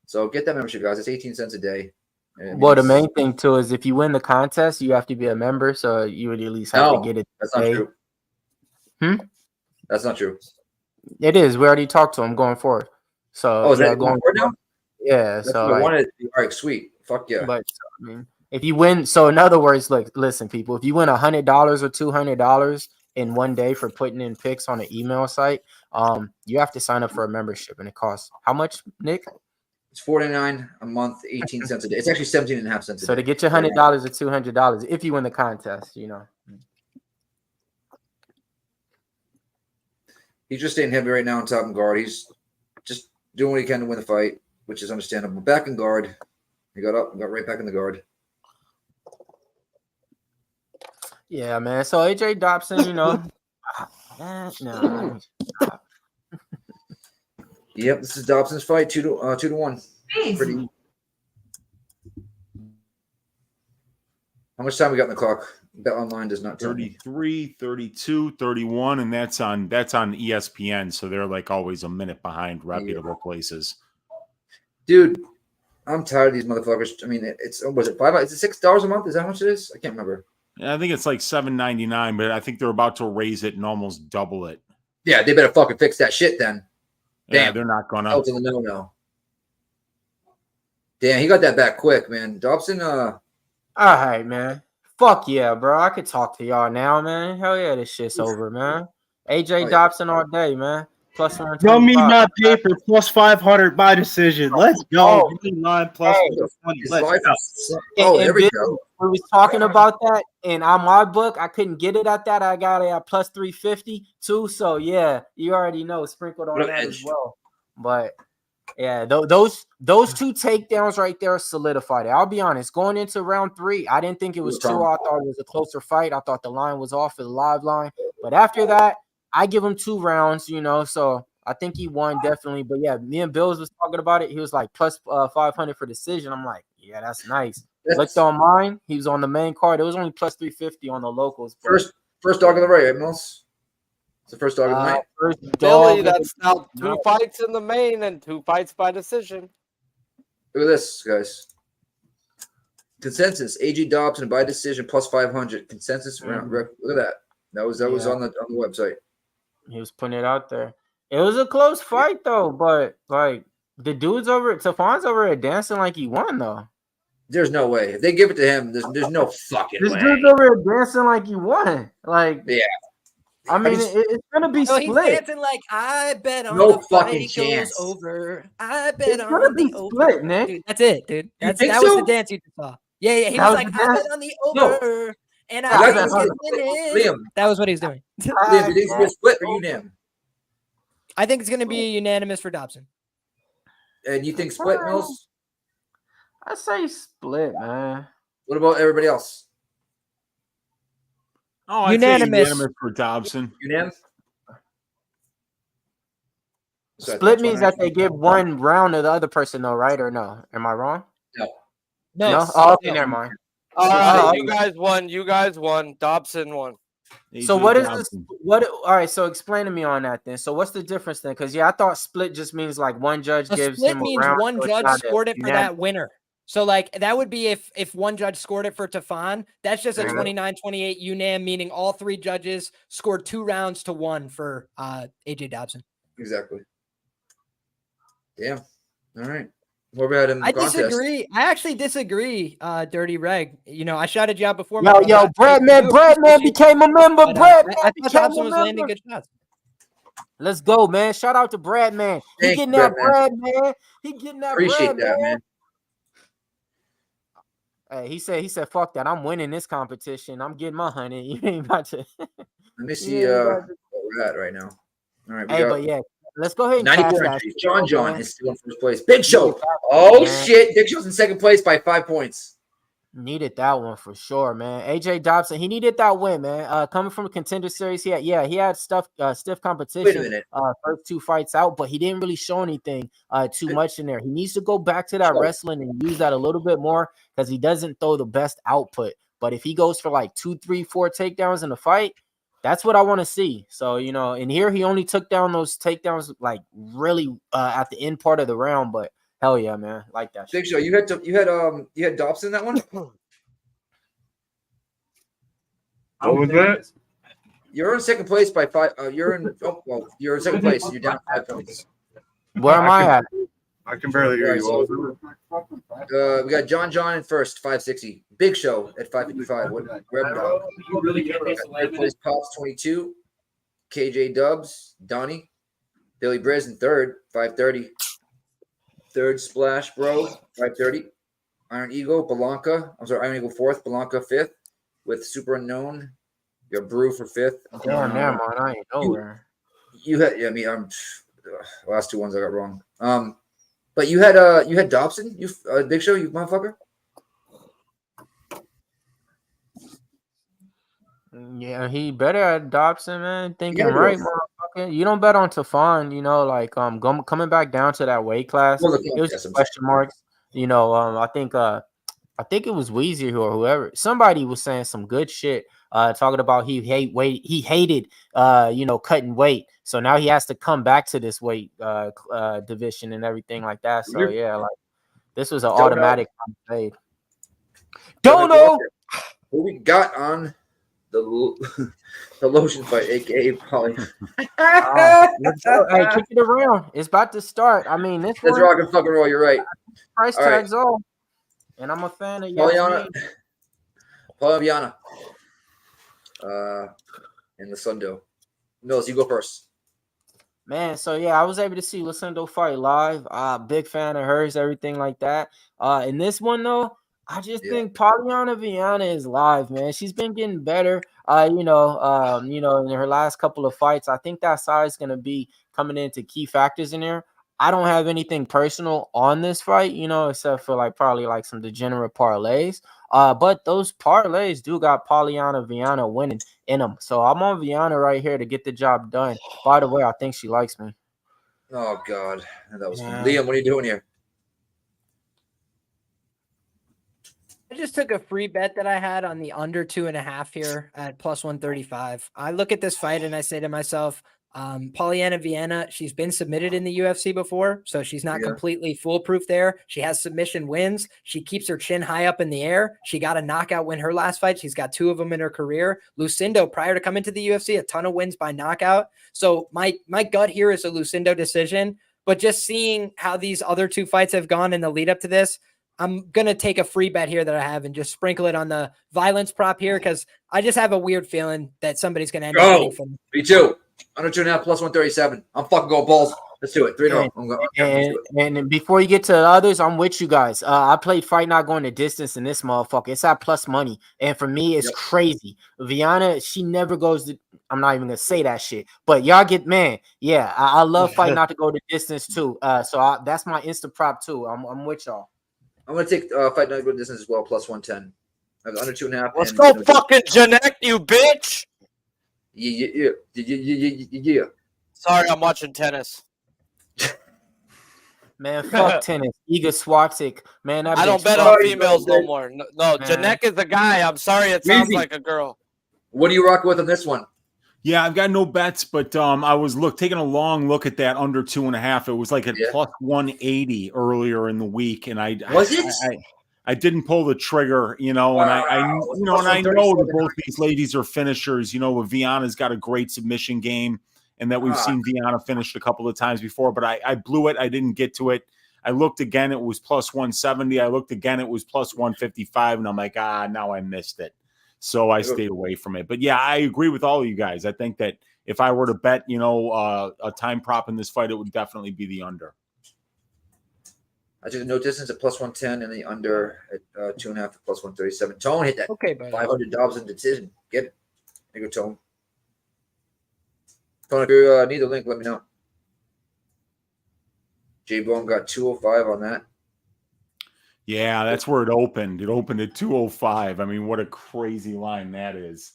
So get that membership, guys. It's 18 cents a day. Well, the main thing too is if you win the contest, you have to be a member, so you would at least have to get it. That's not true. That's not true. It is. We already talked to him going forward. So is that going forward now? Yeah. That's so all right, sweet. Fuck yeah. But I mean, if you win, so in other words, look, listen, people, if you win $100 or $200 in one day for putting in picks on an email site, you have to sign up for a membership, and it costs how much, Nick? It's $4.99 a month, 18 cents a day. It's actually 17.5 cents a day. So to get your $100 or $200, if you win the contest, you know. He's just staying heavy right now on top and guard. He's just doing what he can to win the fight, which is understandable. Back in guard. He got up and got right back in the guard. Yeah, man. So AJ Dobson, you know. Yep, this is Dobson's fight, 2-1. Pretty. How much time we got on the clock? Bet Online does not tell 33, 32, 31, and that's on ESPN, so they're like always a minute behind reputable places. Dude, I'm tired of these motherfuckers. I mean, was it $5? Is it $6 a month? Is that how much it is? I can't remember. Yeah, I think it's like $7.99, but I think they're about to raise it and almost double it. Yeah, they better fucking fix that shit then. Yeah, Damn. they're not gonna. Out to the no. Damn, he got that back quick, man. Dobson, all right, man. Fuck yeah, bro. I could talk to y'all now, man. Hell yeah, this shit's over, man. AJ Dobson all day, man. Plus 125. No, me not pay for plus 500 by decision. Let's go. Give me line plus 120. Let's go. There we go. We was talking about that, and on my book, I couldn't get it at that. I got it at plus 350 too. So yeah, you already know, sprinkled on that as well. But yeah, those two takedowns right there solidified it. I'll be honest, going into round 3, I didn't think it was 2. I thought it was a closer fight. I thought the line was off for the live line. But after that, I give him 2 rounds, you know, so I think he won definitely. But yeah, me and Bills was talking about it. He was like plus 500 for decision. I'm like, yeah, that's nice. Looked on mine. He was on the main card. It was only plus 350 on the locals. First dog of the right, Mills. It's the first dog of the night. First Billy, that's now 2 fights in the main and 2 fights by decision. Look at this, guys. Consensus: AJ Dobson by decision plus 500. Consensus round. Look at that. That was on the website. He was putting it out there. It was a close fight though, but like the dudes Stefan's over there dancing like he won though. There's no way. If they give it to him, there's no fucking way. This dude's over there dancing like he won. Like, yeah. I mean, it's gonna be split. He's dancing like I bet on no the fucking fight chance. goes over. I bet on gonna be the over. split, Nick. Dude, that's it, dude. That so? was the dance you just saw. Yeah. He That was was like, the I dance? bet on the over, and I That's think the- it's Liam. winning. That was what he's doing. Liam, do you think it's gonna be a split or unanimous? I think it's going to be unanimous for Dobson. And you think split, Mills? I say split, man. What about everybody else? Oh, I'd Unanimous. say unanimous for Dobson. Unanimous? Split means that they give 1 round to the other person, though, right? Or no? Am I wrong? No. No? Oh, okay, never mind. All right, you guys won. Dobson won. So what is this? All right, so explain to me on that then. So what's the difference then? Because I thought split just means like one judge A gives split him means a round. one so it's judge not scored it for unanimous. that winner. So like that would be if one judge scored it for Tefan. That's just a 29-28 unam, meaning all 3 judges scored 2 rounds to 1 for AJ Dobson. Exactly. Damn. All right. What about him? I disagree. I actually disagree, Dirty Reg. You know, I shouted you out before. Yo, Bradman became a member. Bradman I thought became Dobson a was member. landing good shots. Let's go, man. Shout out to Bradman. He Thanks, getting that bread, Bradman. man. He getting that Appreciate bread, that, man. Hey, he said, fuck that. I'm winning this competition. I'm getting my 100. You ain't about to. Let me see where we're at right now. All right. Hey, but yeah, let's go ahead and 94 cash that entries. shit, John man. is still in first place. Big Show. Oh, shit. Big Show's in second place by 5 points. Needed that one for sure, man. AJ Dobson, he needed that win, man. Coming from a contender series, he had stiff competition first 2 fights out, but he didn't really show anything too much in there. He needs to go back to that wrestling and use that a little bit more because he doesn't throw the best output. But if he goes for like 2, 3, 4 takedowns in the fight, that's what I want to see. So, and here he only took down those takedowns like really at the end part of the round, but hell yeah, man. Like that. Big Show, you had Dobson in that one? What was that? You're in second place by 5. You're in second place. You're down 5 points. Where am I at? I can barely hear you. We got John in first, 560. Big Show at 555. Red Dog. Third place, Pops 22. KJ Dubs, Donnie, Billy Briz in third, 530. Third, Splash Bro, 530. Iron Eagle, Iron Eagle fourth, Belanca fifth, with Super Unknown. You got Brew for fifth. Damn, man, I ain't nowhere. You had, last 2 ones I got wrong. But you had Dobson, Big Show, you motherfucker. Yeah, he better at Dobson, man. Thinking right, motherfucker. You don't bet on Tafon, coming back down to that weight class. It was just question marks. I think it was Weezy or whoever. Somebody was saying some good shit, talking about he hated cutting weight. So now he has to come back to this weight division and everything like that. So yeah, like this was an automatic fade. Don't know who we got on the lotion fight, aka Poly. Hey, kick it around. It's about to start. I mean, let's rock and fucking roll. You're right. Price tags all. And I'm a fan of Polyana. Viana. And Lucindo. Mills, you go first. Man, so yeah, I was able to see Lucindo fight live. Big fan of hers, everything like that. In this one though, I just think Polyana Viana is live, man. She's been getting better. In her last couple of fights, I think that size is gonna be coming into key factors in there. I don't have anything personal on this fight, except for probably some degenerate parlays. But those parlays do got Polyana Viana winning in them. So I'm on Viana right here to get the job done. By the way, I think she likes me. Oh God, that was Liam. What are you doing here? I just took a free bet that I had on the under 2.5 here at plus 135. I look at this fight and I say to myself, Polyana Viana, she's been submitted in the UFC before, so she's not completely foolproof there. She has submission wins. She keeps her chin high up in the air. She got a knockout win her last fight. She's got 2 of them in her career. Lucindo, prior to coming to the UFC, a ton of wins by knockout. So my gut here is a Lucindo decision, but just seeing how these other 2 fights have gone in the lead up to this, I'm going to take a free bet here that I have and just sprinkle it on the violence prop here because I just have a weird feeling that somebody's going to end up getting from me too. Under 2.5 plus 137. I'm fucking going balls. Let's do it. 3-0. And before you get to the others, I'm with you guys. I played fight not going the distance in this motherfucker. It's at plus money. And for me, it's crazy. Viana, she never goes to, I'm not even going to say that shit. But y'all get, man, yeah, I love fight not to go the distance too. So that's my instant prop too. I'm with y'all. I'm going to take fight not to go distance as well, plus 110. I have under 2.5. Let's go fucking Janek, you bitch. Yeah. Sorry, I'm watching tennis. Man, fuck tennis. Iga Swiatek. Man, I don't bet on females no more. No, Janek is a guy. I'm sorry, it sounds like a girl. What do you rock with on this one? Yeah, I've got no bets, but I was taking a long look at that under 2.5. It was like at plus 180 earlier in the week, and I didn't pull the trigger, and I know that both these ladies are finishers. Viana's got a great submission game, and that we've seen Viana finished a couple of times before. But I blew it. I didn't get to it. I looked again. It was plus 170. I looked again. It was plus 155, and I'm like, now I missed it. So I stayed away from it. But yeah, I agree with all of you guys. I think that if I were to bet, a time prop in this fight, it would definitely be the under. I took the no distance at plus 110 and the under at 2.5 at plus 137. Tone hit that. Okay, buddy. $500 in decision. Get it. There you go, Tone. Tone, if you need the link, let me know. J-Bone got 205 on that. Yeah, that's where it opened. It opened at 205. I mean, what a crazy line that is.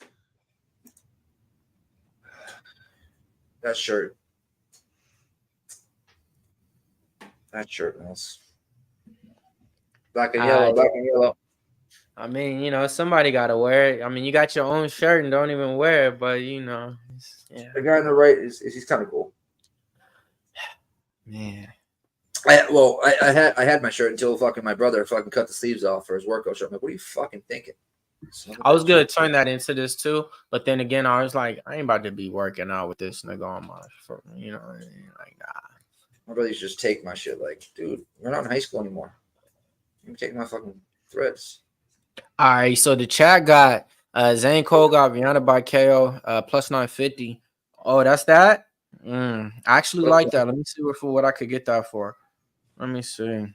That shirt. Mills. Black and yellow. I mean, you know, somebody got to wear it. I mean, you got your own shirt and don't even wear it, but you know, yeah. The guy on the right he's kind of cool. Man. I had my shirt until fucking my brother fucking cut the sleeves off for his workout shirt. I'm like, what are you fucking thinking? I was gonna turn that into this too, but then again, I was like, I ain't about to be working out with this nigga on my, you know, like nah. My brother used to just take my shit. Like, dude, we're not in high school anymore. You can take my fucking threads. All right, so the chat got Zane Cole got Viana by KO plus 950. Oh, that's that. I actually like that. Let me see what I could get that for. Let me see.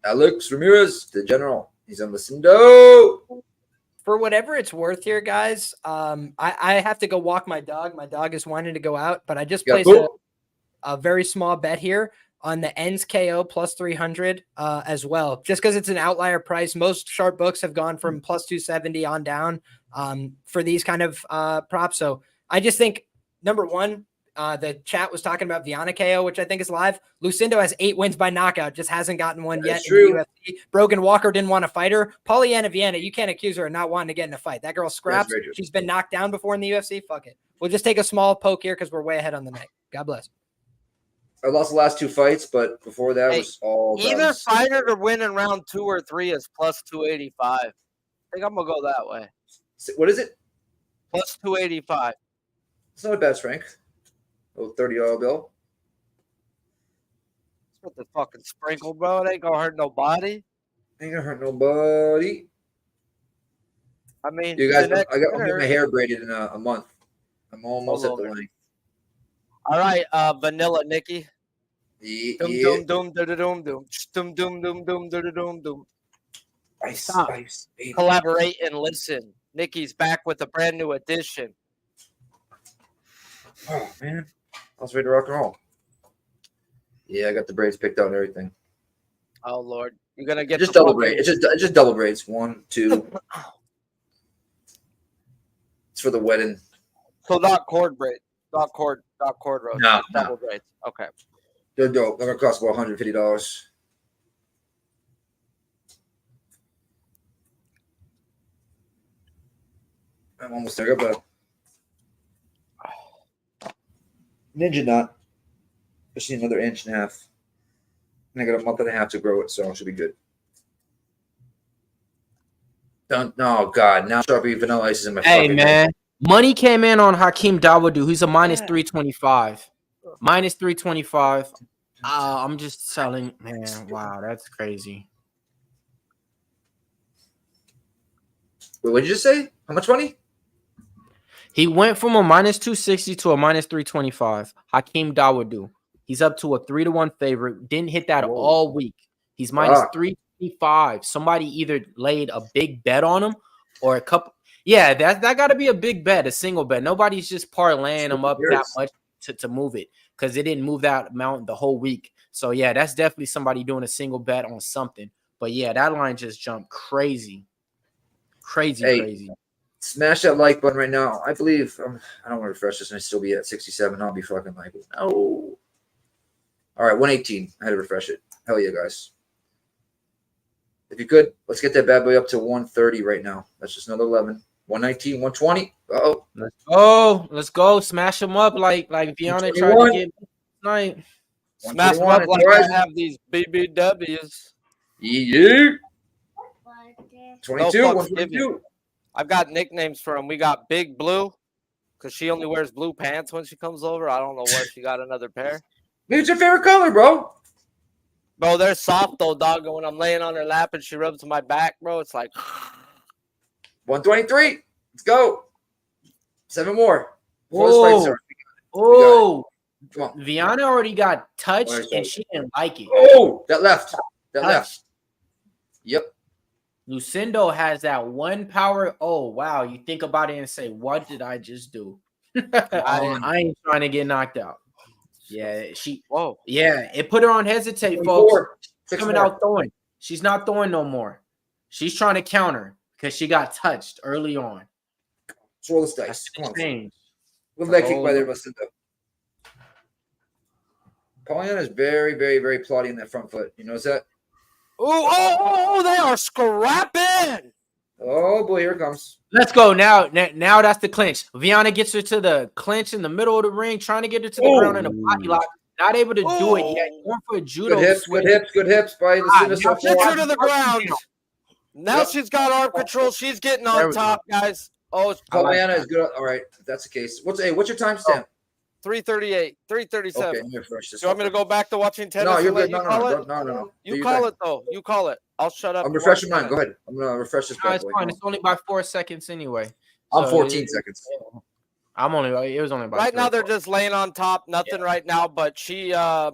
Alex Ramirez, the general. He's on Lucindo. For whatever it's worth here, guys, I have to go walk my dog. My dog is wanting to go out, but I just placed a very small bet here on the ends KO plus 300 as well, just because it's an outlier price. Most sharp books have gone from plus 270 on down for these kind of props. So I just think, number one, the chat was talking about Viana KO, which I think is live. Lucindo has 8 wins by knockout, just hasn't gotten one yet in the UFC. Brogan Walker didn't want to fight her. Polyana Viana, you can't accuse her of not wanting to get in a fight. That girl scraps. She's been knocked down before in the UFC. Fuck it. We'll just take a small poke here because we're way ahead on the night. God bless. I lost the last 2 fights, but before that was all either fighter to win in round 2 or 3 is plus 285. I think I'm gonna go that way. What is it? Plus 285. It's not a bad strength. Little $30 bill. What the fucking sprinkle, bro? It ain't gonna hurt nobody. Ain't gonna hurt nobody. I mean, you guys, I'm getting my hair braided in a month. I'm almost at the length. All right, Vanilla Nikki. Yeah. Ice, collaborate and listen. Nikki's back with a brand new edition. Oh man, I was ready to rock and roll. Yeah, I got the braids picked out and everything. Oh Lord, you're gonna get just double braid. It's just double braids. 1, 2. It's for the wedding. So not cord braid, not cord road. No, double braids. Okay. They're dope. They're gonna cost about $150. I'm almost there, but ninja knot. Just need another 1.5 inches. And I got a month and a half to grow it, so it should be good. Oh God! Now Sharpie Vanilla Ice is in my. Hey man, money came in on Hakeem Dawodu. He's a minus 325. Minus 325. I'm just selling, man. Wow, that's crazy. Wait, what did you just say? How much money? He went from a minus 260 to a minus 325. Hakeem Dawodu. He's up to a 3-1 favorite. Didn't hit that all week. He's minus 325. Somebody either laid a big bet on him or a couple. Yeah, that got to be a big bet, a single bet. Nobody's just parlaying him up that much to move it because it didn't move that amount the whole week. So, yeah, that's definitely somebody doing a single bet on something. But, yeah, that line just jumped crazy. Crazy. Smash that like button right now. I believe I don't want to refresh this and I still be at 67. I'll be fucking like, no. All right, 118. I had to refresh it. Hell yeah, guys. If you could, let's get that bad boy up to 130 right now. That's just another 11. 119, 120. Let's go. Smash them up like Viana tried to get tonight. Smash them up like I have these BBWs. Yeah. 22, 122. I've got nicknames for him. We got Big Blue because she only wears blue pants when she comes over. I don't know where she got another pair. Maybe it's your favorite color, bro. Bro, they're soft though, dog. And when I'm laying on her lap and she rubs my back, bro, it's like 123. Let's go. 7 more. Oh, Viana already got touched and she didn't like it. Oh, that left. Yep. Lucindo has that one power. Oh, wow. You think about it and say, what did I just do? I ain't trying to get knocked out. Yeah, it put her on hesitate, folks. She's coming out throwing. She's not throwing no more. She's trying to counter because she got touched early on. Let's roll this dice. Come on. Change. Good leg kick by there, Lucindo. Polyana is very, very, very plotty in that front foot. You notice that? Oh, they are scrapping. Oh boy, here it comes. Let's go now. Now that's the clinch. Viana gets her to the clinch in the middle of the ring, trying to get her to the ground in a body lock. Not able to do it yet. Going for a judo. Good hips by Lucindo. Now gets her to the ground. Now she's got arm control. She's getting on top, guys. Oh, Polyana is good. All right, if that's the case. What's your timestamp? 338, 337. Okay, let me refresh this. Do you want me to go back to watching tennis? No, you're good. No. You call it, though. You call it. I'll shut up. I'm refreshing mine. Go ahead. I'm going to refresh this. No, it's fine. It's only by 4 seconds anyway. I'm 14 seconds. It was only by right now. They're just laying on top. Nothing right now, but she, I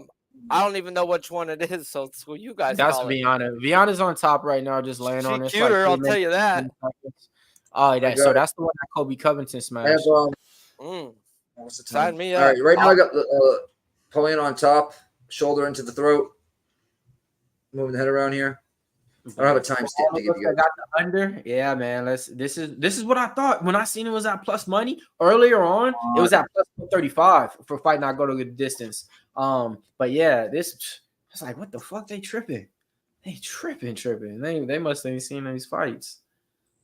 don't even know which one it is. So you guys. That's Viana. Viana's on top right now, just laying on it. She's cuter, I'll tell you that. Oh, so that's the one that Kobe Covington smashed. What's the Sign time? me up. All right, right now I got Polyana on top, shoulder into the throat, moving the head around here. I don't have a timestamp to give you guys. I got the under. Yeah, man. This is what I thought when I seen it was at plus money earlier on. It was at plus 135 for fight not go to the distance. But yeah, I was like, what the fuck? They tripping. They tripping. They must have seen these fights.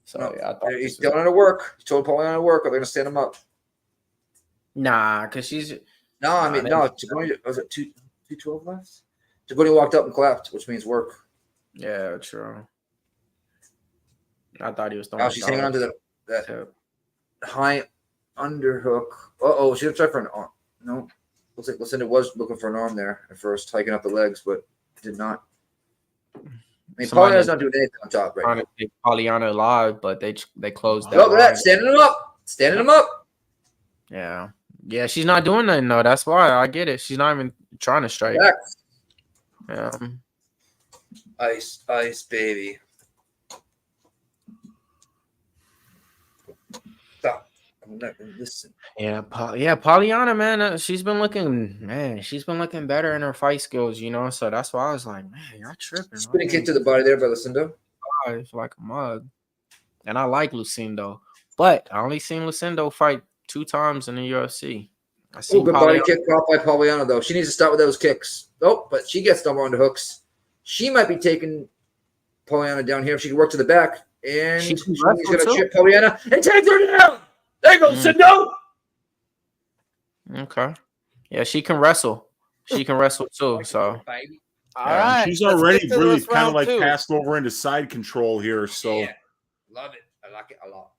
So yeah, I thought he's telling her to work. He told Polyana to work, or they're gonna stand him up. Nah, because she's no. Tabuni, was it 212 left? Tabuni walked up and clapped, which means work. Yeah, true. I thought he was throwing. Now she's hanging onto that high underhook. She tried for an arm. No, looks like Lucinda was looking for an arm there at first, hiking up the legs, but did not. I mean, Polyana's not doing anything on top right now. Take Polyana alive, but they closed that. Look at that, standing him up. Yeah, she's not doing nothing though. That's why I get it. She's not even trying to strike. Yeah. Ice, baby. Stop. I'm not gonna listen. Yeah, Polyana, man, she's been looking better in her fight skills, So that's why I was like, man, y'all tripping. Spinning kick to the body there by Lucindo. It's like a mug. And I like Lucindo, but I only seen Lucindo fight 2 times in the UFC. Good body kick caught by Polyana, though. She needs to start with those kicks. Oh, but she gets double under hooks. She might be taking Polyana down here if she can work to the back. And she's going to chip Polyana and take her down. There goes Lucindo. Okay. Yeah, she can wrestle. She can wrestle too. So, all right. She's already really kind of like passed over into side control here. So, love it. I like it a lot.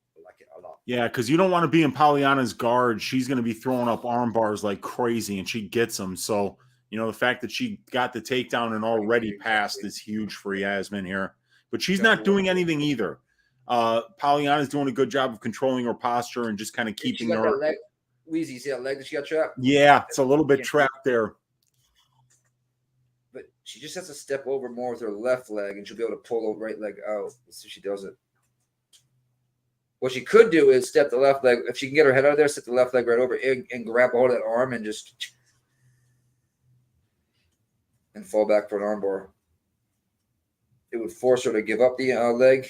Yeah, because you don't want to be in Polyana's guard. She's going to be throwing up arm bars like crazy, and she gets them. So, the fact that she got the takedown and already passed is huge for Iasmin here. But she's not doing anything either. Polyana's doing a good job of controlling her posture and just kind of keeping her. Wheezy, see that leg that she got trapped? Yeah, it's a little bit trapped there. But she just has to step over more with her left leg, and she'll be able to pull the right leg out. Let's see if she does it. What she could do is step the left leg. If she can get her head out of there, step the left leg right over and grab hold of that arm and just fall back for an arm bar. It would force her to give up the leg.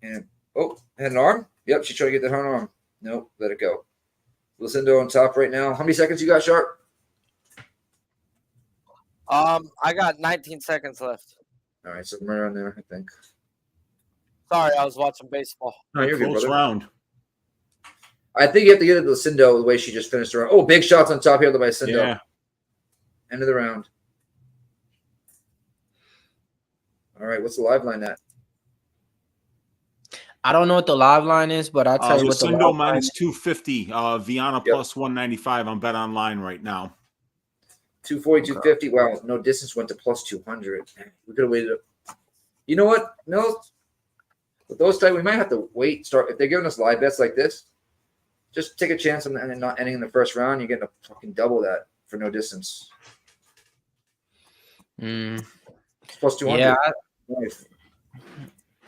And had an arm? Yep, she's trying to get that arm. Nope, let it go. Lucindo on top right now. How many seconds you got, Sharp? I got 19 seconds left. All right, so I'm right around there, I think. Sorry, I was watching baseball. No, you're good, brother. Round. I think you have to get it to Lucindo the way she just finished the round. Oh, big shots on top here by Lucindo. Yeah. End of the round. All right, what's the live line at? I don't know what the live line is, but I'll tell you what the Lucindo minus 250. Viana plus 195 on Bet Online right now. 240, 250. Wow, no distance went to plus 200. We could have waited. You know what, Mills? With those type, we might have to wait. If they're giving us live bets like this, just take a chance and then not ending in the first round. You're getting a fucking double that for no distance. Plus 200.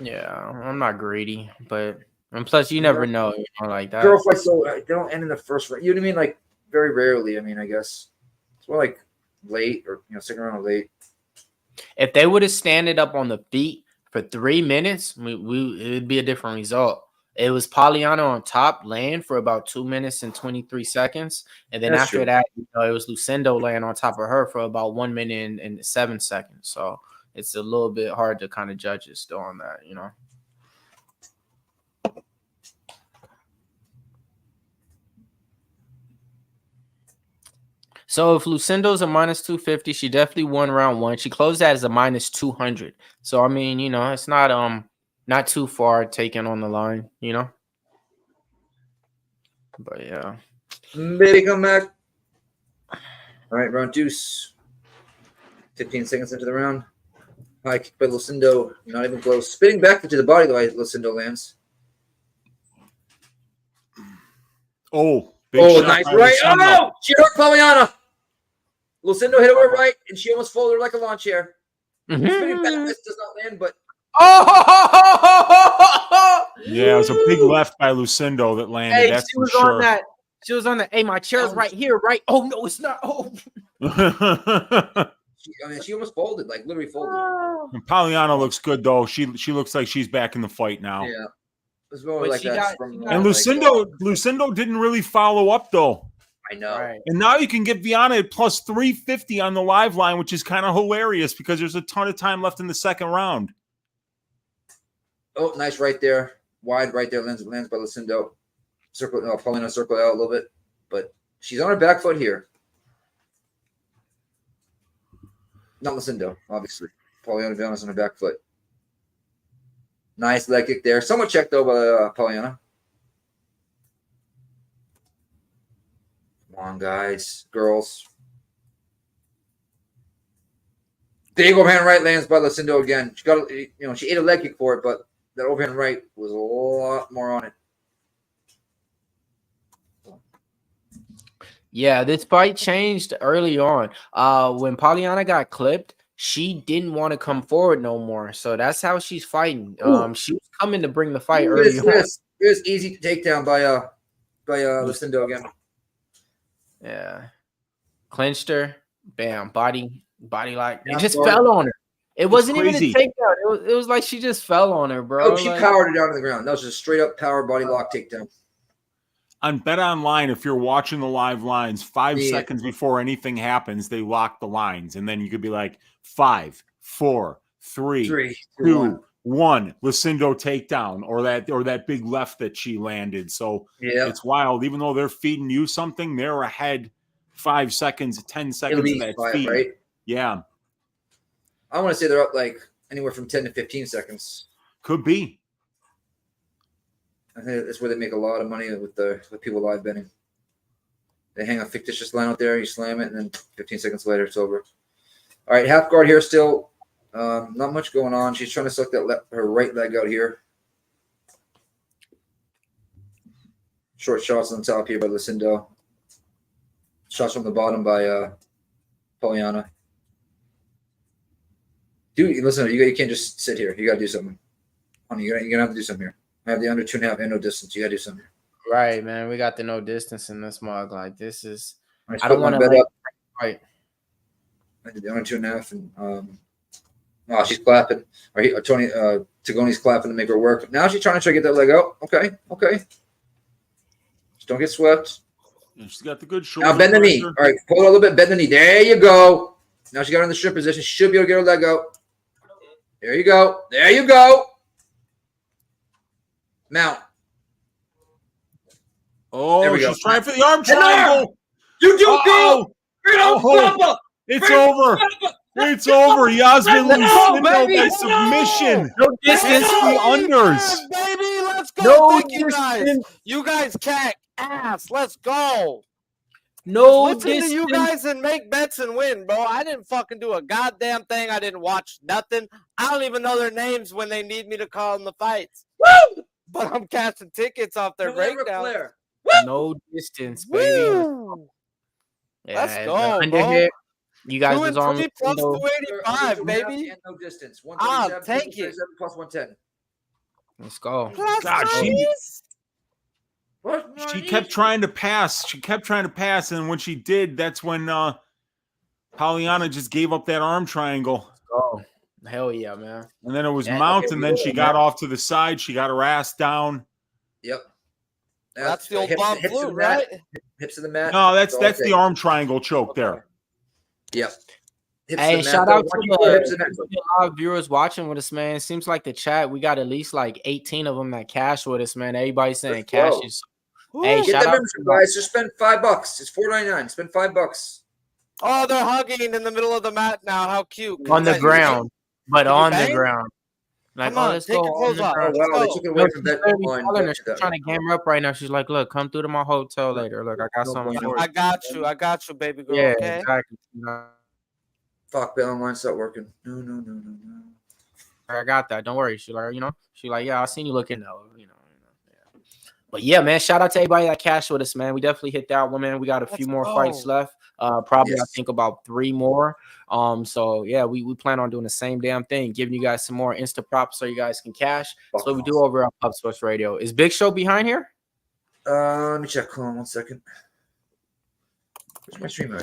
Yeah, I'm not greedy, but and plus you never know, like that. Girl fights so they don't end in the first round. You know what I mean? Like very rarely. I mean, I guess it's more like late or second round or late. If they would have standed up on the feet for 3 minutes, it would be a different result. It was Polyana on top laying for about 2 minutes and 23 seconds. And then after that, it was Lucindo laying on top of her for about 1 minute and 7 seconds. So it's a little bit hard to kind of judge it still on that, So if Lucindo's a minus 250, she definitely won round 1. She closed that as a minus 200. So I mean, it's not too far taken on the line, But yeah. Baby, come back. All right, round 2. 15 seconds into the round. High kick by Lucindo. Not even close. Spinning back into the body, though, Lucindo lands. Oh, nice right. Oh, she hurt Polyana. Lucindo hit her right, and she almost folded her like a lawn chair. Spinning back, this does not land, but. Yeah, it was a big left by Lucindo that landed. Hey, that's she was for sure. on that. She was on the. Hey, my chair's right here, right? Oh no, it's not. Oh. She almost folded, like literally folded. And Polyana looks good though. She looks like she's back in the fight now. Yeah, it's more like that. And Lucindo didn't really follow up though. I know. Right. And now you can get Viana at plus 350 on the live line, which is kind of hilarious because there's a ton of time left in the second round. Oh, nice right there. Wide right there. Lands by Lucindo. Polyana circled out a little bit. But she's on her back foot here. Not Lucindo, obviously. Viana's on her back foot. Nice leg kick there. Somewhat checked though by Polyana. Come on, guys. Girls. Big overhand right lands by Lucindo again. She got, she ate a leg kick for it, but that overhand right was a lot more on it. Yeah, this fight changed early on. When Polyana got clipped, she didn't want to come forward no more. So that's how she's fighting. She was coming to bring the fight early on. It was easy to take down by Lucindo again. Yeah. Clinched her. Bam. Body lock. It just fell on her. It wasn't even a takedown. It was like she just fell on her, bro. Oh, she powered her down to the ground. That was just a straight up power body lock takedown. On Bet Online, if you're watching the live lines, 5 seconds before anything happens, they lock the lines. And then you could be like 5, 4, 3, 2, 1. Lucindo takedown or that big left that she landed. So it's wild. Even though they're feeding you something, they're ahead 5 seconds, 10 seconds of that feed. Right? Yeah. I want to say they're up like anywhere from 10 to 15 seconds. Could be. I think that's where they make a lot of money with people live betting. They hang a fictitious line out there, you slam it, and then 15 seconds later it's over. All right, half guard here still. Not much going on. She's trying to suck her right leg out here. Short shots on top here by Lucindo. Shots from the bottom by Polyana. Dude, listen, you can't just sit here. You got to do something. Honey, you're going to have to do something here. I have the under 2.5 and no distance. You got to do something here. Right, man. We got the no distance in this mug. Like, this is – I don't want to to – right. I did the under 2.5, and she's clapping. Or Tony Tagoni's clapping to make her work. Now she's trying to get that leg out. Okay. Just don't get swept. She's got the good shoulder. Now bend the knee. All right, pull it a little bit. Bend the knee. There you go. Now she got her in the strip position. She should be able to get her leg out. There you go. Mount. Oh, there we go. She's trying for the arm triangle. You do go. It's over. It's over. Iasmin Lucindo by submission. No distance. The unders. Baby, let's go. No Thank you guys. You guys kick ass. Let's go. No Listen distance. to you guys and make bets and win, bro. I didn't fucking do a goddamn thing. I didn't watch nothing. I don't even know their names when they need me to call them the fights. Woo! But I'm catching tickets off their breakdown. No distance, baby. Woo! Yeah, let's go, bro. Here, you guys 2 was and on 3 plus 285, baby. No distance. I'll take it. Plus 110. Let's go. God, she kept trying to pass. And when she did, that's when Polyana just gave up that arm triangle. Hell yeah, man. And then it was Yeah, Mount, okay, and we then go, she man. got off to the side. She got her ass down. Yep. That's the old Hips- bomb hips to flute, the mat. right? Hips to the mat. No, that's all I the say. arm triangle choke there. Yep. Hips Hey, to the mat. shout out Once to you go hips to the mat, the live viewers watching with us, man. Seems like the chat, we got at least like 18 of them that cash with us, man. Everybody saying Let's cash go. is. Hey, Get shout that out membership, to guys. Just spend $5. It's $4.99. Spend $5. Oh, they're hugging in the middle of the mat now. How cute. on the Guys, ground, but Can you on the bang? ground. Like, Come on, let's take go your on clothes the off. Oh, ground. wow. They Let's took go. it No, away she's from that literally line. telling her, she's trying to game her up right now. She's like, look, come through to my hotel later. Look, I got No something bueno. for I you. got you, baby girl. Yeah, Okay. exactly. Fuck, bet online's not working. No. I got that. Don't worry. She like, yeah, I seen you looking though, Yeah. But yeah, man, shout out to everybody that cashed with us, man. We definitely hit that one, man. We got a few more fights left. Probably Yes. I think about 3 more. So yeah, we plan on doing the same damn thing, giving you guys some more Insta props so you guys can cash. That's what we do over at Cub Swanson Radio. Is Big Show behind here? Let me check. Hold on 1 second. Where's my streamer?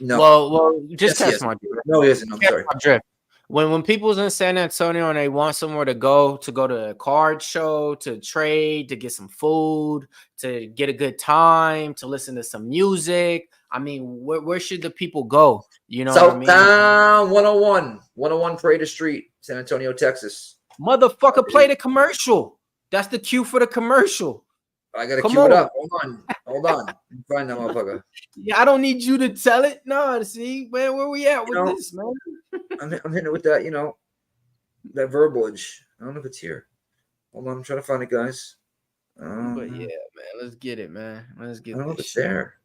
No. Well, just Yes, test my drift. No, he isn't. I'm Test sorry. my drift. When people's in San Antonio and they want somewhere to go a card show, to trade, to get some food, to get a good time, to listen to some music, I mean, where should the people go? You know what I mean? Southtown 101 Parade Street, San Antonio, Texas. Motherfucker, play the commercial. That's the cue for the commercial. I gotta Come cue it on. up. Hold on. Find that motherfucker. Yeah, I don't need you to tell it. No, see, man, where we at with this, man? I'm hitting it with that, that verbiage. I don't know if it's here. Hold on, I'm trying to find it, guys. But yeah, man, let's get it, man. Let's I get don't know if this it's shit. there.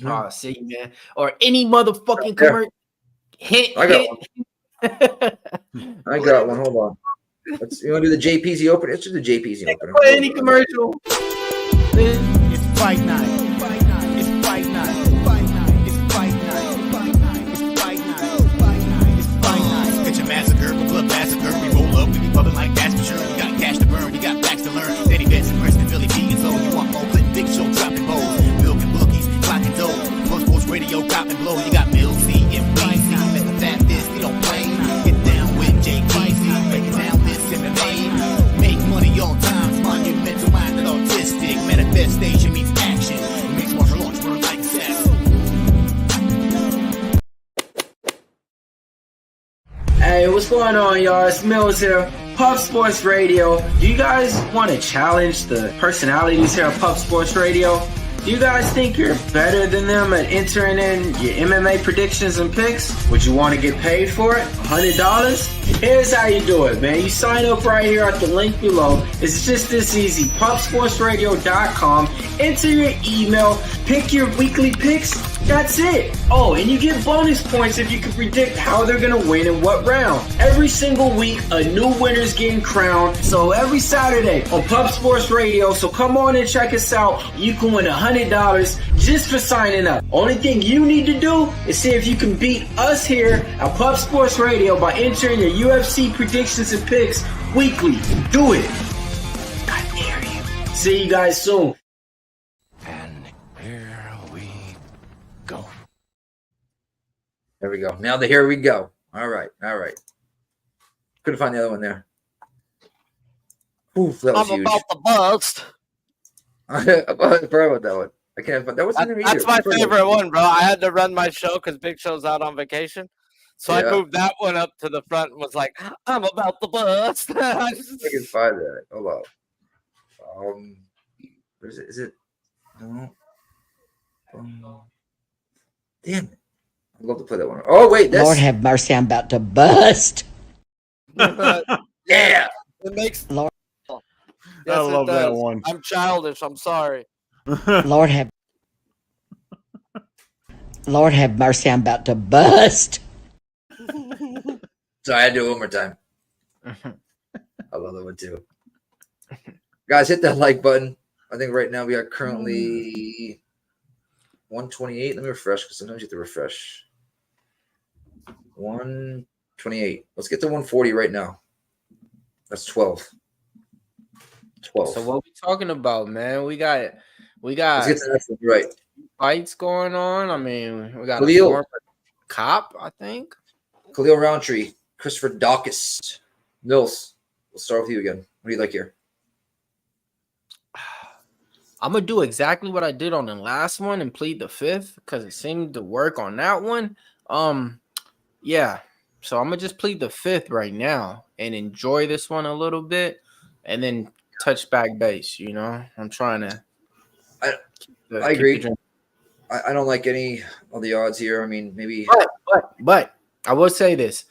Oh, see, man. Or any motherfucking There. commercial. Hit. I got I got one. Hold on. You want to do the JPZ open? Let's do the JPZ open. Play any commercial. It's fight night. It's fight night. It's fight night. It's fight night. It's fight night. It's fight night. It's fight night. Picture massacre, blood massacre. We roll up, we be pumping like that's for sure. We got cash to burn, we got facts to learn. Danny Benson, Preston, Philly B, and so you want more clip, big show, dropping bowls, milking bookies, clocking dough. Plus sports radio, cop and blow. You got Mill C and BC. Let's that this, we don't play. Get down with JPZ, break it down this MMA. Make money all time, monumental, minded, autistic. Manifestation meets action. It makes martial arts work like sex. Hey, what's going on, y'all? It's Mills here. Puff Sports Radio. Do you guys want to challenge the personalities here at Puff Sports Radio? Do you guys think you're better than them at entering in your MMA predictions and picks? Would you want to get paid for it? $100? Here's how you do it, man. You sign up right here at the link below. It's just this easy. PuffSportsRadio.com. Enter your email. Pick your weekly picks. That's it. Oh, and you get bonus points if you can predict how they're going to win in what round. Every single week, a new winner's getting crowned. So every Saturday on Puff Sports Radio. So come on and check us out. You can win $100 just for signing up. Only thing you need to do is see if you can beat us here at Puff Sports Radio by entering your UFC predictions and picks weekly. Do it. I dare you. See you guys soon. And here we go. There we go. Now here we go. All right. Couldn't find the other one there. Oof, that was I'm huge. about to bust. I forgot about that one. I can't find that wasn't there either. That's my favorite one, bro. I had to run my show because Big Show's out on vacation. So I Yeah. moved that one up to the front and was like, I'm about to bust. I can find that. Hold on. Where is it? Is it? No. Damn it. I'd love to play that one. Oh wait, that's Lord have mercy, I'm about to bust. yeah. It makes Lord. Yes, I love it that does. one. I'm childish. I'm sorry. Lord have mercy, I'm about to bust. Sorry, I had to do it one more time. I love that one too. Guys, hit that like button. I think right now we are currently 128. Let me refresh because sometimes you have to refresh. 128. Let's get to 140 right now. That's 12. 12. So what we talking about, man? We got Let's get to that one, right. fights going on. I mean, we got Khalil. a former cop, I think. Khalil Rountree, Christopher Daukaus. Mills, we'll start with you again. What do you like here? I'm gonna do exactly what I did on the last one and plead the fifth because it seemed to work on that one. Yeah. So I'm gonna just plead the fifth right now and enjoy this one a little bit, and then touch back base. You know, I'm trying to. I agree. I don't like any of the odds here. I mean, maybe. But I will say this: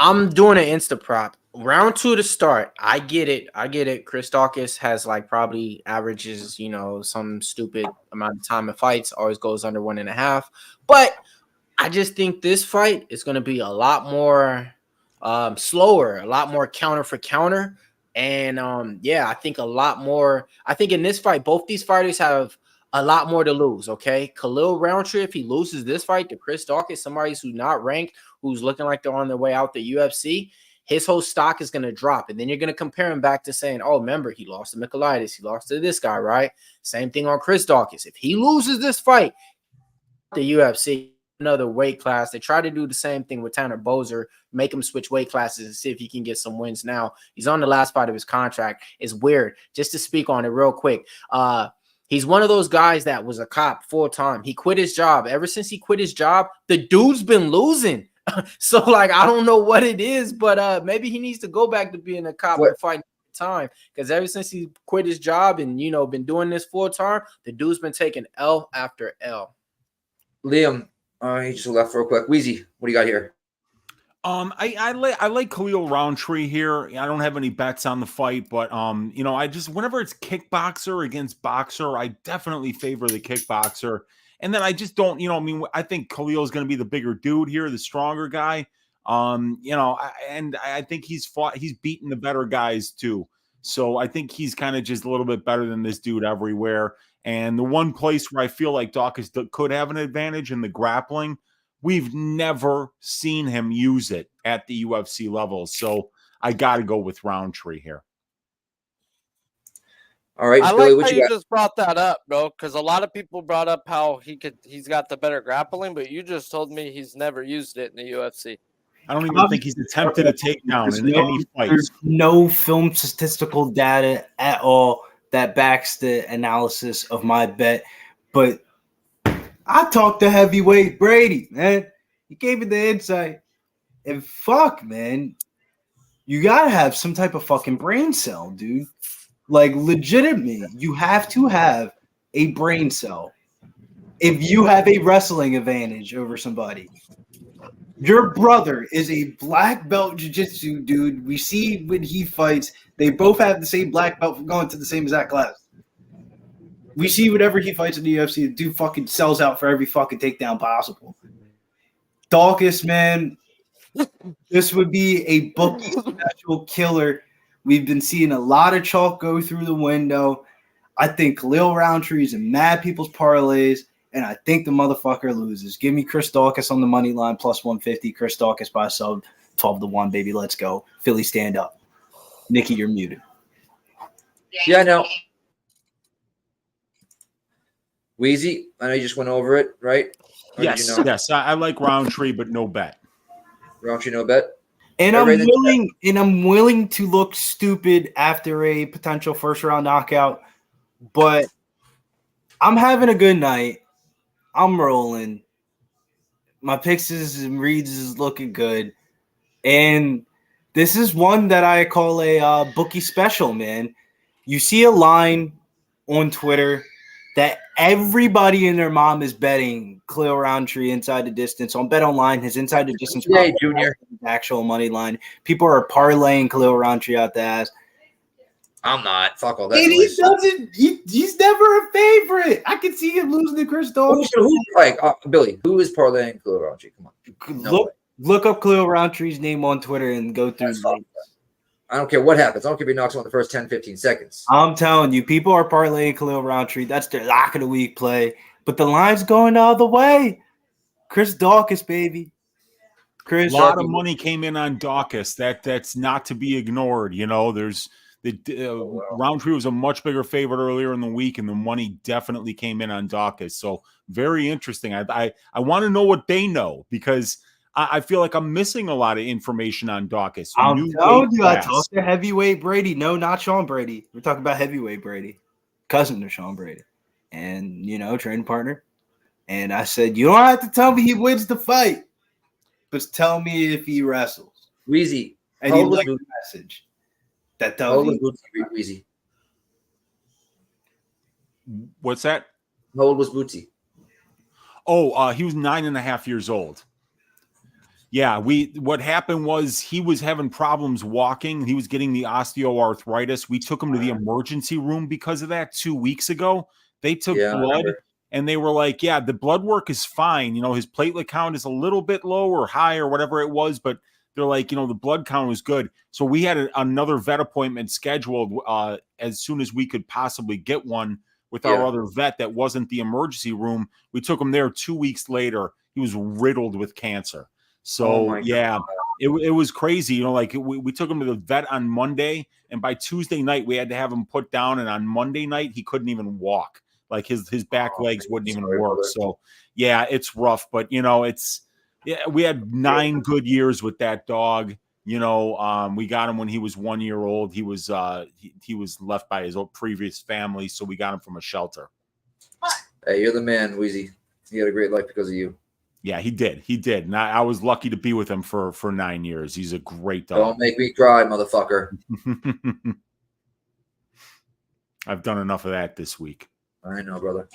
I'm doing an insta prop. Round 2 to start. I get it. Chris Daukaus has like probably averages, you know, some stupid amount of time it fights, always goes under 1.5. But I just think this fight is going to be a lot more slower, a lot more counter for counter. And yeah, I think a lot more. I think in this fight, both these fighters have a lot more to lose. Okay. Khalil Rountree, if he loses this fight to Chris Daukaus, somebody who's not ranked, who's looking like they're on their way out the UFC, his whole stock is going to drop. And then you're going to compare him back to saying, oh, remember, he lost to Michaelitis. He lost to this guy, right? Same thing on Chris Daukaus. If he loses this fight, the UFC, another weight class. They try to do the same thing with Tanner Bozer, make him switch weight classes and see if he can get some wins now. He's on the last fight of his contract. It's weird. Just to speak on it real quick. He's one of those guys that was a cop full time. He quit his job. Ever since he quit his job, the dude's been losing. So, like, I don't know what it is, but maybe he needs to go back to being a cop and fighting time, because ever since he quit his job and, you know, been doing this full time, the dude's been taking L after L. Liam, he just left real quick. Wheezy, what do you got here? I like Khalil Rountree here. I don't have any bets on the fight, but you know, I just whenever it's kickboxer against boxer, I definitely favor the kickboxer. And then I just don't, you know, I mean, I think Khalil is going to be the bigger dude here, the stronger guy. You know, I think he's beaten the better guys too. So I think he's kind of just a little bit better than this dude everywhere. And the one place where I feel like Daukaus could have an advantage in the grappling, we've never seen him use it at the UFC level. So I got to go with Rountree here. All right, I Billy, like what how you you got? just brought that up, bro, because a lot of people brought up how he's got the better grappling, but you just told me he's never used it in the UFC. I don't even think he's attempted a takedown in any fight. There's no film statistical data at all that backs the analysis of my bet. But I talked to heavyweight Brady, man. He gave me the insight. And fuck, man, you gotta have some type of fucking brain cell, dude. Like, legitimately, you have to have a brain cell if you have a wrestling advantage over somebody. Your brother is a black belt jiu-jitsu dude. We see when he fights, they both have the same black belt from going to the same exact class. We see whenever he fights in the UFC, the dude fucking sells out for every fucking takedown possible. Daukaus, man, this would be a bookie special killer. We've been seeing a lot of chalk go through the window. I think Khalil Rountree is in mad people's parlays, and I think the motherfucker loses. Give me Chris Daukaus on the money line, plus 150. Chris Daukaus by sub, 12-1, baby. Let's go. Philly, stand up. Nikki, you're muted. Yeah, no. Wheezy, I know you just went over it, right? Or Yes, did you know? yes. I like Rountree, but no bet. Rountree, no bet. And I'm willing to look stupid after a potential first round knockout, but I'm having a good night. I'm rolling. My picks and reads is looking good. And this is one that I call a bookie special, man. You see a line on Twitter that everybody and their mom is betting Khalil Rountree inside the distance. On Bet Online, his inside the distance Junior actual money line. People are parlaying Khalil Rountree out the ass. I'm not. Fuck all that. And noise. he doesn't. He's never a favorite. I can see him losing to Chris Daukaus. Who's like Billy? Who is parlaying Khalil Rountree? Come on. No look up Khalil Rountree's name on Twitter and go through. I don't care what happens. I don't care if he knocks him in the first 10, 15 seconds. I'm telling you, people are parlaying Khalil Rountree. That's their lock of the week play. But the line's going the other way. Chris Daukaus, baby. A lot of money came in on Daukaus. That's not to be ignored. You know, there's Rountree was a much bigger favorite earlier in the week, and the money definitely came in on Daukaus. So very interesting. I want to know what they know, because I feel like I'm missing a lot of information on Daukaus. I'm telling you, I talked to heavyweight Brady. No, not Sean Brady. We're talking about heavyweight Brady, cousin to Sean Brady, and training partner. And I said, you don't have to tell me he wins the fight, but tell me if he wrestles. Weezy. And you like the message that tells me. Weezy. What's that? How old was Bootsy? Oh, he was 9.5 years old. Yeah, what happened was he was having problems walking. He was getting the osteoarthritis. We took him to the emergency room because of that 2 weeks ago. They took blood, and they were like, yeah, the blood work is fine. His platelet count is a little bit low or high or whatever it was, but they're like, the blood count was good. So we had another vet appointment scheduled as soon as we could possibly get one with our other vet that wasn't the emergency room. We took him there 2 weeks later. He was riddled with cancer. So, it was crazy. We took him to the vet on Monday, and by Tuesday night, we had to have him put down. And on Monday night, he couldn't even walk. Like his back legs wouldn't even work. So, yeah, it's rough. But, we had 9 good years with that dog. We got him when he was 1 year old. He was he was left by his old previous family, so we got him from a shelter. Hey, you're the man, Weezy. He had a great life because of you. Yeah, he did. He did. And I was lucky to be with him for 9 years. He's a great dog. Don't make me cry, motherfucker. I've done enough of that this week. I know, brother.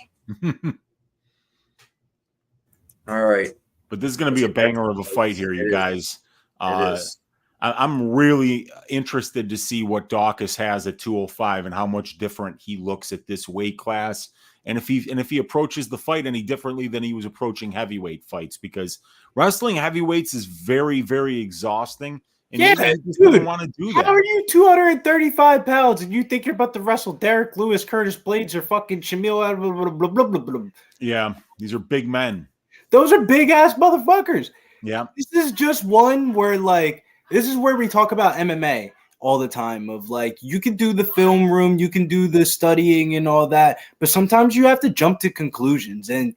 All right. But this is going to be a banger of a fight here, you guys. I'm really interested to see what Daukaus has at 205 and how much different he looks at this weight class. And if he approaches the fight any differently than he was approaching heavyweight fights, because wrestling heavyweights is very, very exhausting. And you just don't want to do that. How are you 235 pounds and you think you're about to wrestle Derek Lewis, Curtis Blades, or fucking Shamil? Blah, blah, blah, blah. Yeah, these are big men. Those are big ass motherfuckers. Yeah. This is just one where this is where we talk about MMA all the time of you can do the film room, you can do the studying and all that, but sometimes you have to jump to conclusions. And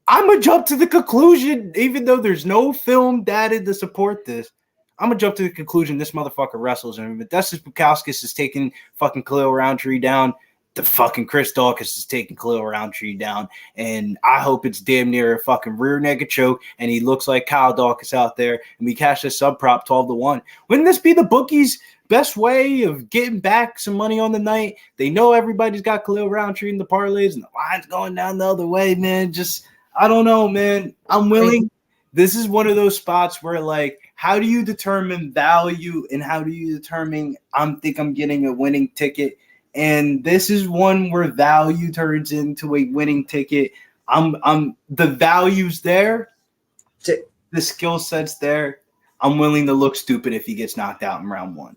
I'm going to jump to the conclusion, even though there's no film data to support this. I'm going to jump to the conclusion this motherfucker wrestles. And Modestas Bukauskas is taking fucking Khalil Rountree down. The fucking Chris Daukaus is taking Khalil Rountree down. And I hope it's damn near a fucking rear naked choke. And he looks like Kyle Daukaus out there. And we cash this sub prop 12-1. Wouldn't this be the bookies' best way of getting back some money on the night? They know everybody's got Khalil Rountree in the parlays and the line's going down the other way, man. Just, I don't know, man. I'm willing. This is one of those spots where how do you determine value and how do you determine I'm getting a winning ticket? And this is one where value turns into a winning ticket. The value's there. The skill set's there. I'm willing to look stupid if he gets knocked out in round 1.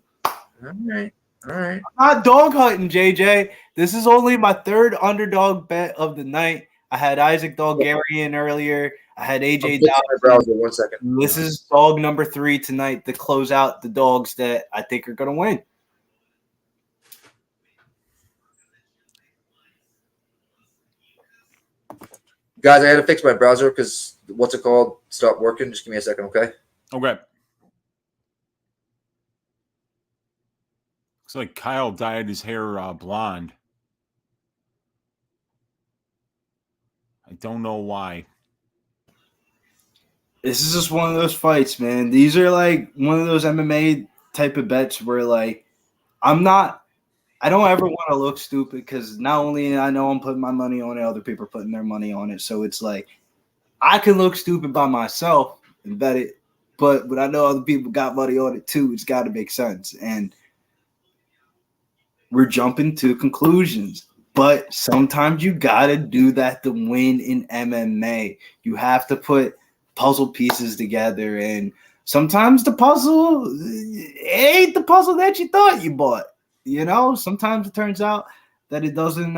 All right. I'm not dog hunting, JJ. This is only my third underdog bet of the night. I had Isaac Dulgarian earlier. I had AJ Daukaus. 1 second. This is dog number 3 tonight to close out the dogs that I think are going to win. Guys, I had to fix my browser because what's it called? Stopped working. Just give me a second, okay? Okay. Looks like Kyle dyed his hair blonde. I don't know why. This is just one of those fights, man. These are one of those MMA type of bets where I don't ever want to look stupid because not only I know I'm putting my money on it, other people are putting their money on it. So it's I can look stupid by myself and bet it, but when I know other people got money on it too, it's got to make sense. And we're jumping to conclusions. But sometimes you got to do that to win in MMA. You have to put puzzle pieces together. And sometimes the puzzle ain't the puzzle that you thought you bought. Sometimes it turns out that it doesn't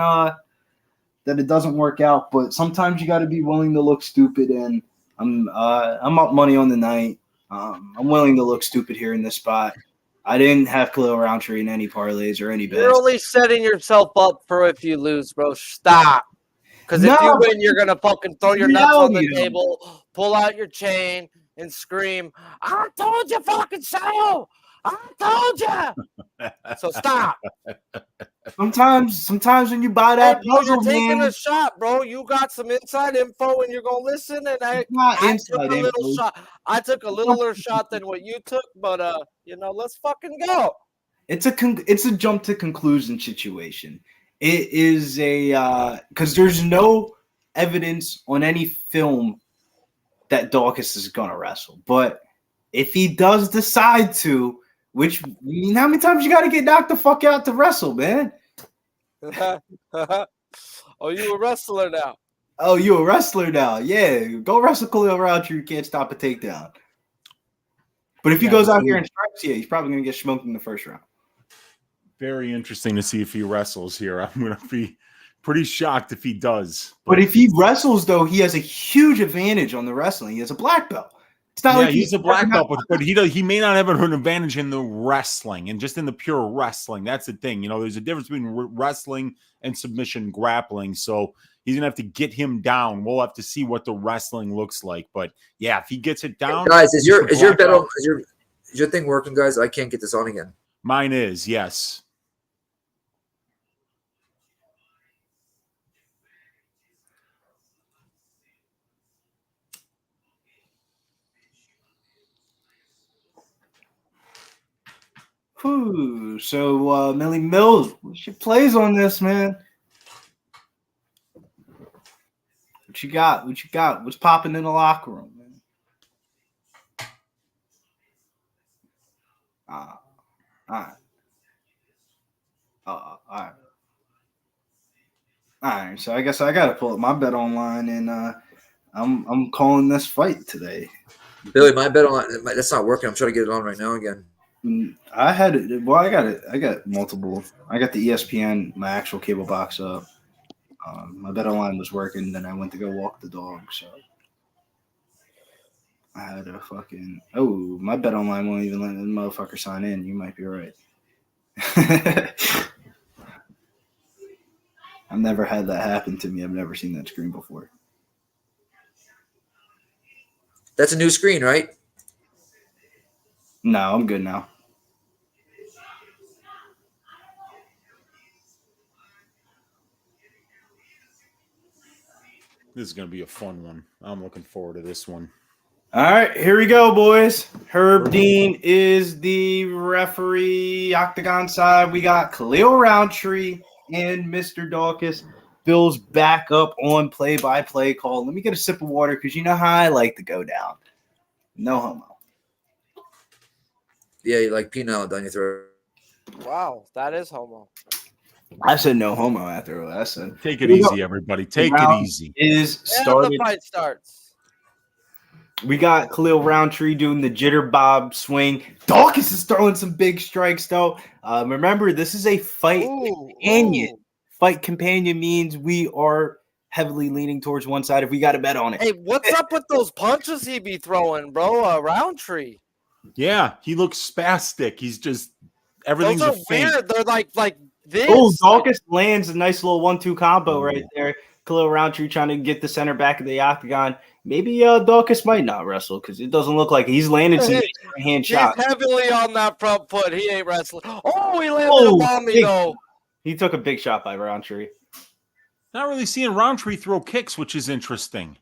work out. But sometimes you got to be willing to look stupid. And I'm up money on the night. I'm willing to look stupid here in this spot. I didn't have Khalil Rountree in any parlays or any bets. You're only setting yourself up for if you lose, bro. Stop. Because if you win, you're going to fucking throw your nuts on the table, pull out your chain, and scream, "I told you fucking so! I told you!" So stop. Sometimes when you buy that Hey, bro, puzzle, you're taking man, a shot, bro. You got some inside info and you're gonna listen, and I not took inside a little info. shot. I took a littler shot than what you took, but let's fucking go. It's a jump to conclusion situation. It is a because there's no evidence on any film that Daukaus is gonna wrestle. But if he does decide to, which how many times you got to get knocked the fuck out to wrestle, man? Oh, you a wrestler now? Oh, you a wrestler now? Yeah, go wrestle Khalil Rountree. You can't stop a takedown. But if he goes out here and strikes, he's probably gonna get smoked in the first round. Very interesting to see if he wrestles here. I'm going to be pretty shocked if he does. But if he wrestles, though, he has a huge advantage on the wrestling. He has a black belt. It's not like he's a black belt, but he may not have an advantage in the wrestling and just in the pure wrestling. That's the thing. There's a difference between wrestling and submission grappling. So he's going to have to get him down. We'll have to see what the wrestling looks like. But yeah, if he gets it down, guys, is your thing working, guys? I can't get this on again. Mine is, yes. Whew. So Millie Mills, what's your plays on this, man? What you got? What's popping in the locker room, man? All right. All right. So I guess I gotta pull up my bet online, and I'm calling this fight today. Billy, my bet on that's not working. I'm trying to get it on right now again. I had it. Well, I got multiple. I got the ESPN, my actual cable box up. My bet online was working. Then I went to go walk the dog. So I had a fucking. Oh, my bet online won't even let the motherfucker sign in. You might be right. I've never had that happen to me. I've never seen that screen before. That's a new screen, right? No, I'm good now. This is going to be a fun one. I'm looking forward to this one. All right, here we go, boys. Herb Dean is the referee. Octagon side, we got Khalil Rountree and Mr. Daukaus. Bill's back up on play-by-play call. Let me get a sip of water because you know how I like to go down. No homo. Yeah, you like penile down your throat. Wow, that is homo. I said no homo after all. I said take it easy, everybody. Take it easy. Is started. The fight starts. We got Khalil Rountree doing the jitter bob swing. Daukaus is throwing some big strikes though. Remember, this is a fight companion. Fight companion means we are heavily leaning towards one side if we got a bet on it. Hey, what's up with those punches he be throwing, bro? Rountree. Yeah, he looks spastic. He's just everything's those are weird. They're like this. Oh, Daukaus lands a nice little 1-2 combo right there. Khalil Rountree trying to get the center back of the octagon. Maybe Daukaus might not wrestle because it doesn't look like he's landed some hand shots. He's heavily on that front foot. He ain't wrestling. Oh, he landed a bomby though. He took a big shot by Rountree. Not really seeing Rountree throw kicks, which is interesting.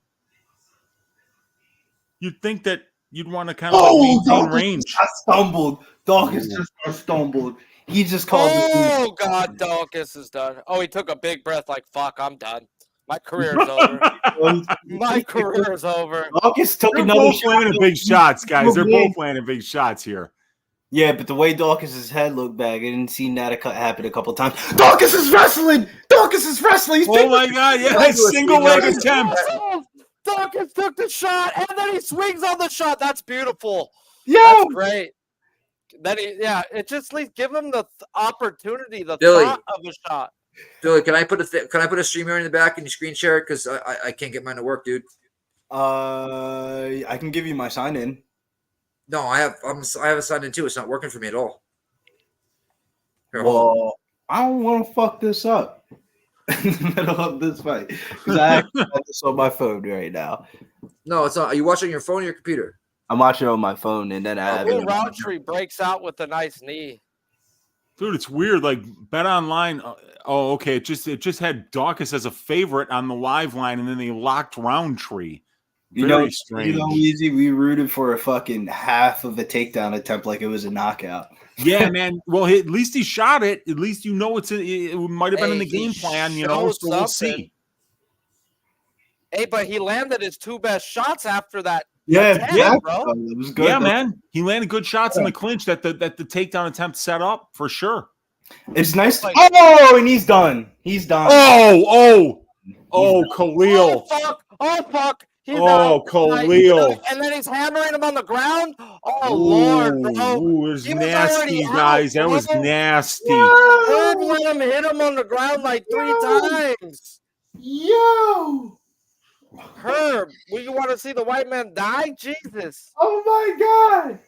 You'd think that you'd want to kind of maintain range. Daukaus just stumbled. He just called. Oh God, Daukaus is done. Oh, he took a big breath. Like fuck, I'm done. My career's over. My career's over. Daukaus took They're another both shot. landing big shots, guys. They're both landing big shots here. Yeah, but the way Daukaus' head looked back, I didn't see that happen a couple times. Daukaus is wrestling. Oh my God! Yeah, single leg attempt. Daukaus took the shot, and then he swings on the shot. That's beautiful. Yo, that's great. Then it just at least give him the opportunity, the thought of a shot. Billy, can I put a streamer in the back and you screen share it because I can't get mine to work, dude. I can give you my sign in. No, I have a sign in too. It's not working for me at all. Here, well, I don't want to fuck this up in the middle of this fight because I actually have this on my phone right now. No, it's not. Are you watching your phone or your computer? I'm watching on my phone, and then I have it. Rountree breaks out with a nice knee. Dude, it's weird. Like Bet Online. Oh, okay. It just had Daukaus as a favorite on the live line, and then they locked Rountree. Very strange. You know, Easy. We rooted for a fucking half of a takedown attempt like it was a knockout. Yeah, man. Well, at least he shot it. At least it might have been in the game plan, so we'll see. Hey, but he landed his 2 best shots after that. Yeah, bro. It was good. Yeah, man. He landed good shots in the clinch that the takedown attempt set up for sure. It's nice. And he's done. He's done. Khalil. Oh, fuck. He's Khalil. And then he's hammering him on the ground. Oh, Lord, bro. Ooh, it was nasty, guys. That was nasty. Herb let him hit him on the ground like 3 times. Yo. Herb, you want to see the white man die? Jesus. Oh, my God.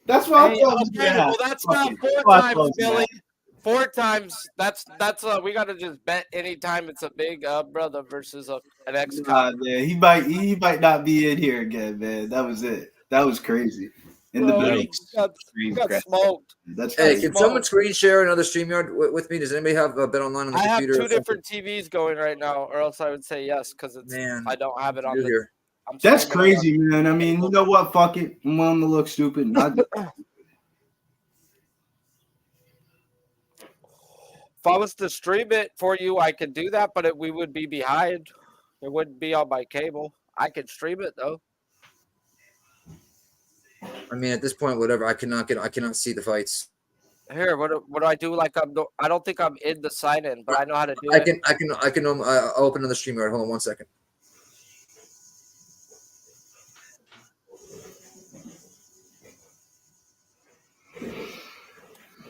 That's what I'm talking about. Well, that's not 4 times, Billy. 4 times. That's we gotta just bet anytime it's a big brother versus an ex-cop. Man, he might not be in here again, man. That was it. That was crazy. In the middle. Got smoked. That's hey, can someone screen share another StreamYard with me? Does anybody have Bet Online on the computer? I have 2 different TVs going right now, or else I would say yes, because I don't have it on the. That's crazy, man. I mean, you know what? Fuck it. I'm willing to look stupid. If I was to stream it for you, I could do that, but we would be behind. It wouldn't be on my cable. I could stream it though. I mean, at this point, whatever. I cannot see the fights. Here, what do I do? Like I don't think I'm in the sign in, but I know how to do it. I can open another StreamYard. Hold on 1 second.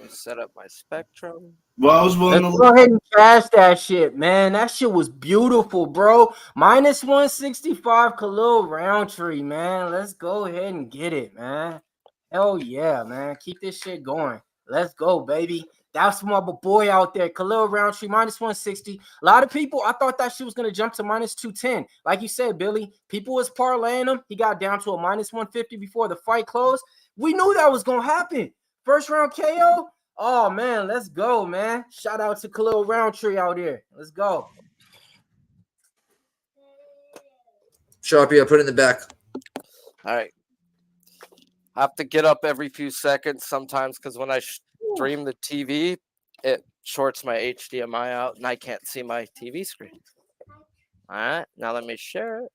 Set up my Spectrum. Well, I was willing Let's go ahead and cash that shit, man. That shit was beautiful, bro. Minus 165 Khalil Rountree, man. Let's go ahead and get it, man. Hell yeah, man. Keep this shit going. Let's go, baby. That's my boy out there. Khalil Rountree, minus 160. A lot of people, I thought that shit was going to jump to minus 210. Like you said, Billy, people was parlaying him. He got down to a minus 150 before the fight closed. We knew that was going to happen. First round KO. Oh, man, let's go, man. Shout out to Khalil Rountree out here. Let's go. Sharpie, I'll put it in the back. All right. I have to get up every few seconds sometimes because when I stream the TV, it shorts my HDMI out and I can't see my TV screen. All right. Now let me share it.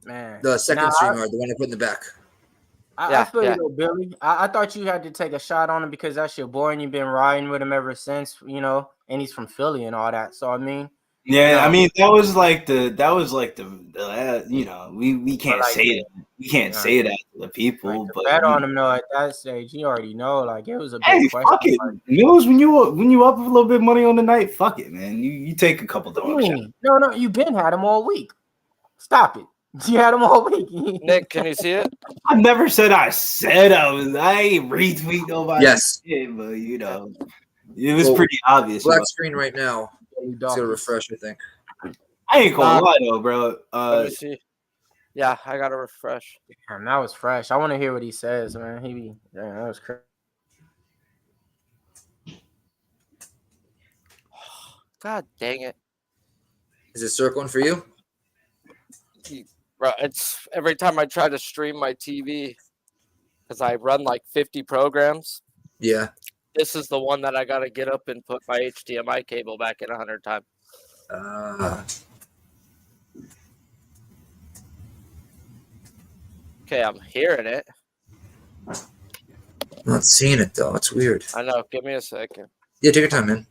Man. The second StreamYard, the one I put in the back. I feel you though, Billy. I thought you had to take a shot on him because that's your boy and you've been riding with him ever since, and he's from Philly and all that. So I mean, I mean that was like the we can't say it. We can't say that to the people. But bet on him though at that stage, you already know like it was a big question. Fuck it, Mills. When you up a little bit of money on the night, fuck it, man. You take a couple dog shots. No, you been had him all week. Stop it. You had him all week. Nick, can you see it? I never said I ain't retweet nobody. Yes. But it was pretty obvious. Black screen right now. It's gonna refresh, I think. I ain't gonna lie though, bro. Let me see. Yeah, I gotta refresh. Damn, that was fresh. I want to hear what he says, man. That was crazy. God dang it. Is it circling for you? Bro, it's every time I try to stream my TV because I run like 50 programs. Yeah. This is the one that I got to get up and put my HDMI cable back in 100 times. Okay, I'm hearing it. I'm not seeing it though. It's weird. I know. Give me a second. Yeah, take your time, man.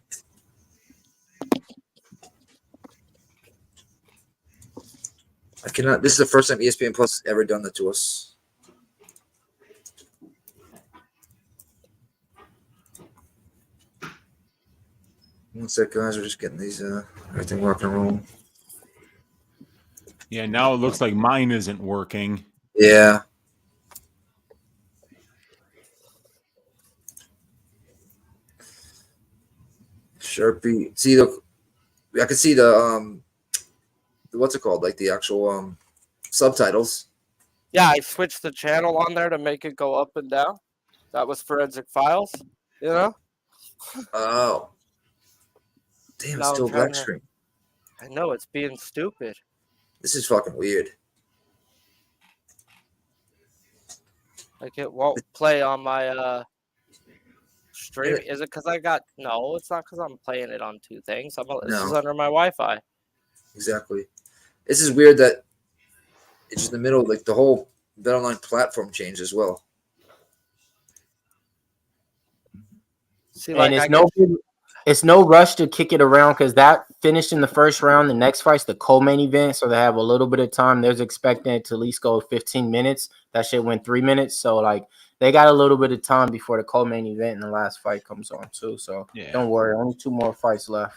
I cannot. This is the first time ESPN Plus has ever done that to us. One sec, guys. We're just getting these everything working and rolling. Yeah, now it looks like mine isn't working. Yeah. Sharpie. See, look. I could see the what's it called? Like the actual subtitles. Yeah, I switched the channel on there to make it go up and down. That was Forensic Files, you know? Oh. Damn, it's Now still I'm trying black to- screen. I know, it's being stupid. This is fucking weird. Like, it won't play on my stream. Is it because I got... No, it's not because I'm playing it on two things. This is No. under my Wi-Fi. Exactly. This is weird that it's just in the middle, like the whole BetOnline platform changed as well. See, And like, it's no rush to kick it around because that finished in the first round. The next fight's the co-main event, so they have a little bit of time. There's expecting it to at least go 15 minutes. That shit went 3 minutes, so like they got a little bit of time before the co-main event and the last fight comes on too. So don't worry, only 2 more fights left.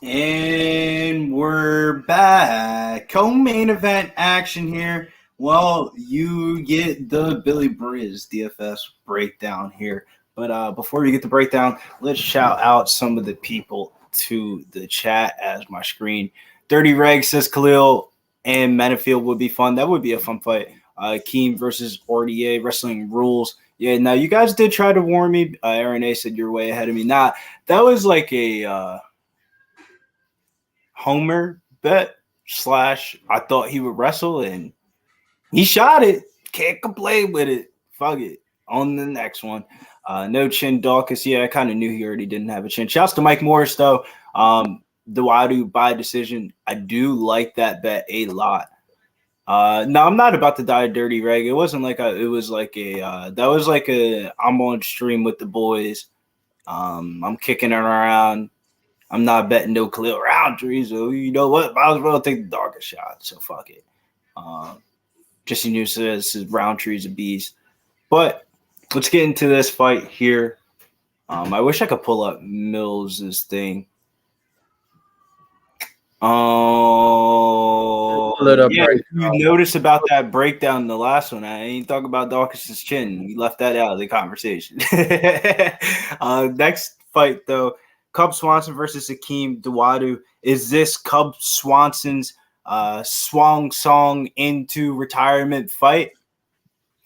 And we're back. Co-main event action here. Well, you get the Billy Briz DFS breakdown here. But before we get the breakdown, let's shout out some of the people to the chat as my screen. Dirty Reg says Khalil and Metafield would be fun. That would be a fun fight. Keem versus RDA, Wrestling Rules. Yeah, now you guys did try to warn me. Aaron A said you're way ahead of me. Nah, that was like a homer bet / I thought he would wrestle and he shot it. Can't complain with it. Fuck it. On the next one. No chin Daukaus. Yeah, I kind of knew he already didn't have a chin. Shouts to Mike Morris though. Dawodu by decision. I do like that bet a lot. No, I'm not about to die dirty, Reg. It wasn't like that was like I'm on stream with the boys. I'm kicking it around. I'm not betting no Khalil Rountree, so you know what? Might as well take the Daukaus shot. So fuck it. Jesse New says Rountree's a beast. But let's get into this fight here. I wish I could pull up Mills's thing. Oh, yeah, you noticed about that breakdown in the last one. I ain't talking about Daukaus' chin. We left that out of the conversation. Next fight, though, Cub Swanson versus Hakeem Dawodu. Is this Cub Swanson's swung song into retirement fight?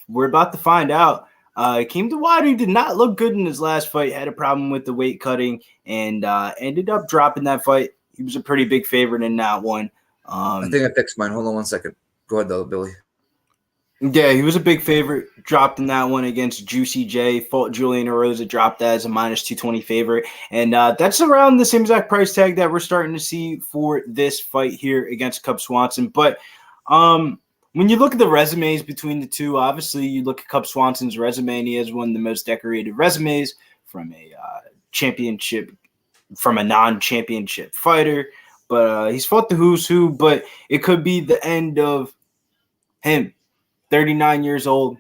We're about to find out. Hakeem Dawodu did not look good in his last fight. Had a problem with the weight cutting and ended up dropping that fight. He was a pretty big favorite in that one. I think I fixed mine. Hold on 1 second. Go ahead, though, Billy. Yeah, he was a big favorite. Dropped in that one against Juicy J. Fought Juliana Rosa. Dropped that as a -220 favorite. And that's around the same exact price tag that we're starting to see for this fight here against Cub Swanson. But when you look at the resumes between the two, obviously you look at Cub Swanson's resume, and he has one of the most decorated resumes from a championship, from a non-championship fighter. But he's fought the who's who, but it could be the end of him. 39 years old.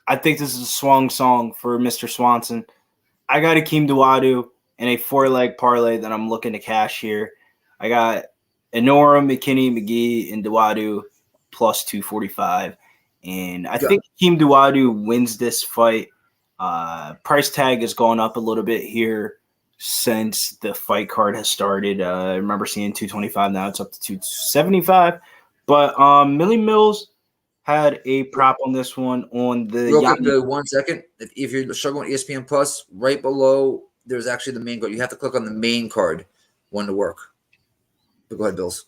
I think this is a swung song for Mr. Swanson. I got Hakeem Dawodu in a 4-leg parlay that I'm looking to cash here. I got Enora, McKinney, McGee, and Dawodu plus 245. And I think Hakeem Dawodu wins this fight. Price tag has gone up a little bit here since the fight card has started. I remember seeing 225. Now it's up to 275. But Millie Mills had a prop on this one on the Real quick, Billy, 1 second. If you're struggling with ESPN Plus, right below there's actually the main card. You have to click on the main card one to work. But go ahead, Bills.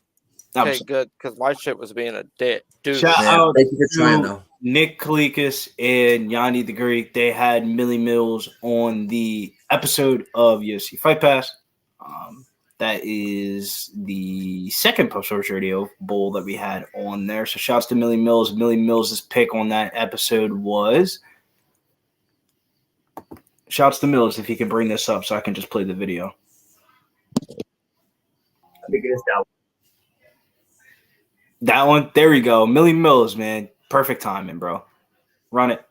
Okay, good, because my shit was being a dick. Dude, Shout out thank you for trying, to though. Nick Kalikas and Yanni the Greek. They had Millie Mills on the episode of UFC Fight Pass. That is the second Post Source Radio Bowl that we had on there. So shouts to Millie Mills. Millie Mills' pick on that episode was. Shouts to Mills if he can bring this up so I can just play the video. I think it is that one. That one, there we go. Millie Mills, man. Perfect timing, bro. Run it.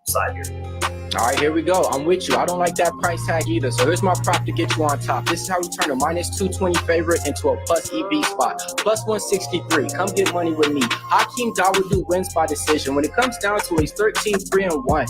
Side here. All right, here we go. I'm with you. I don't like that price tag either. So here's my prop to get you on top. This is how we turn a minus 220 favorite into a plus EV spot. Plus 163. Come get money with me. Hakeem Dawodu wins by decision. When it comes down to it, he's 13-3-1.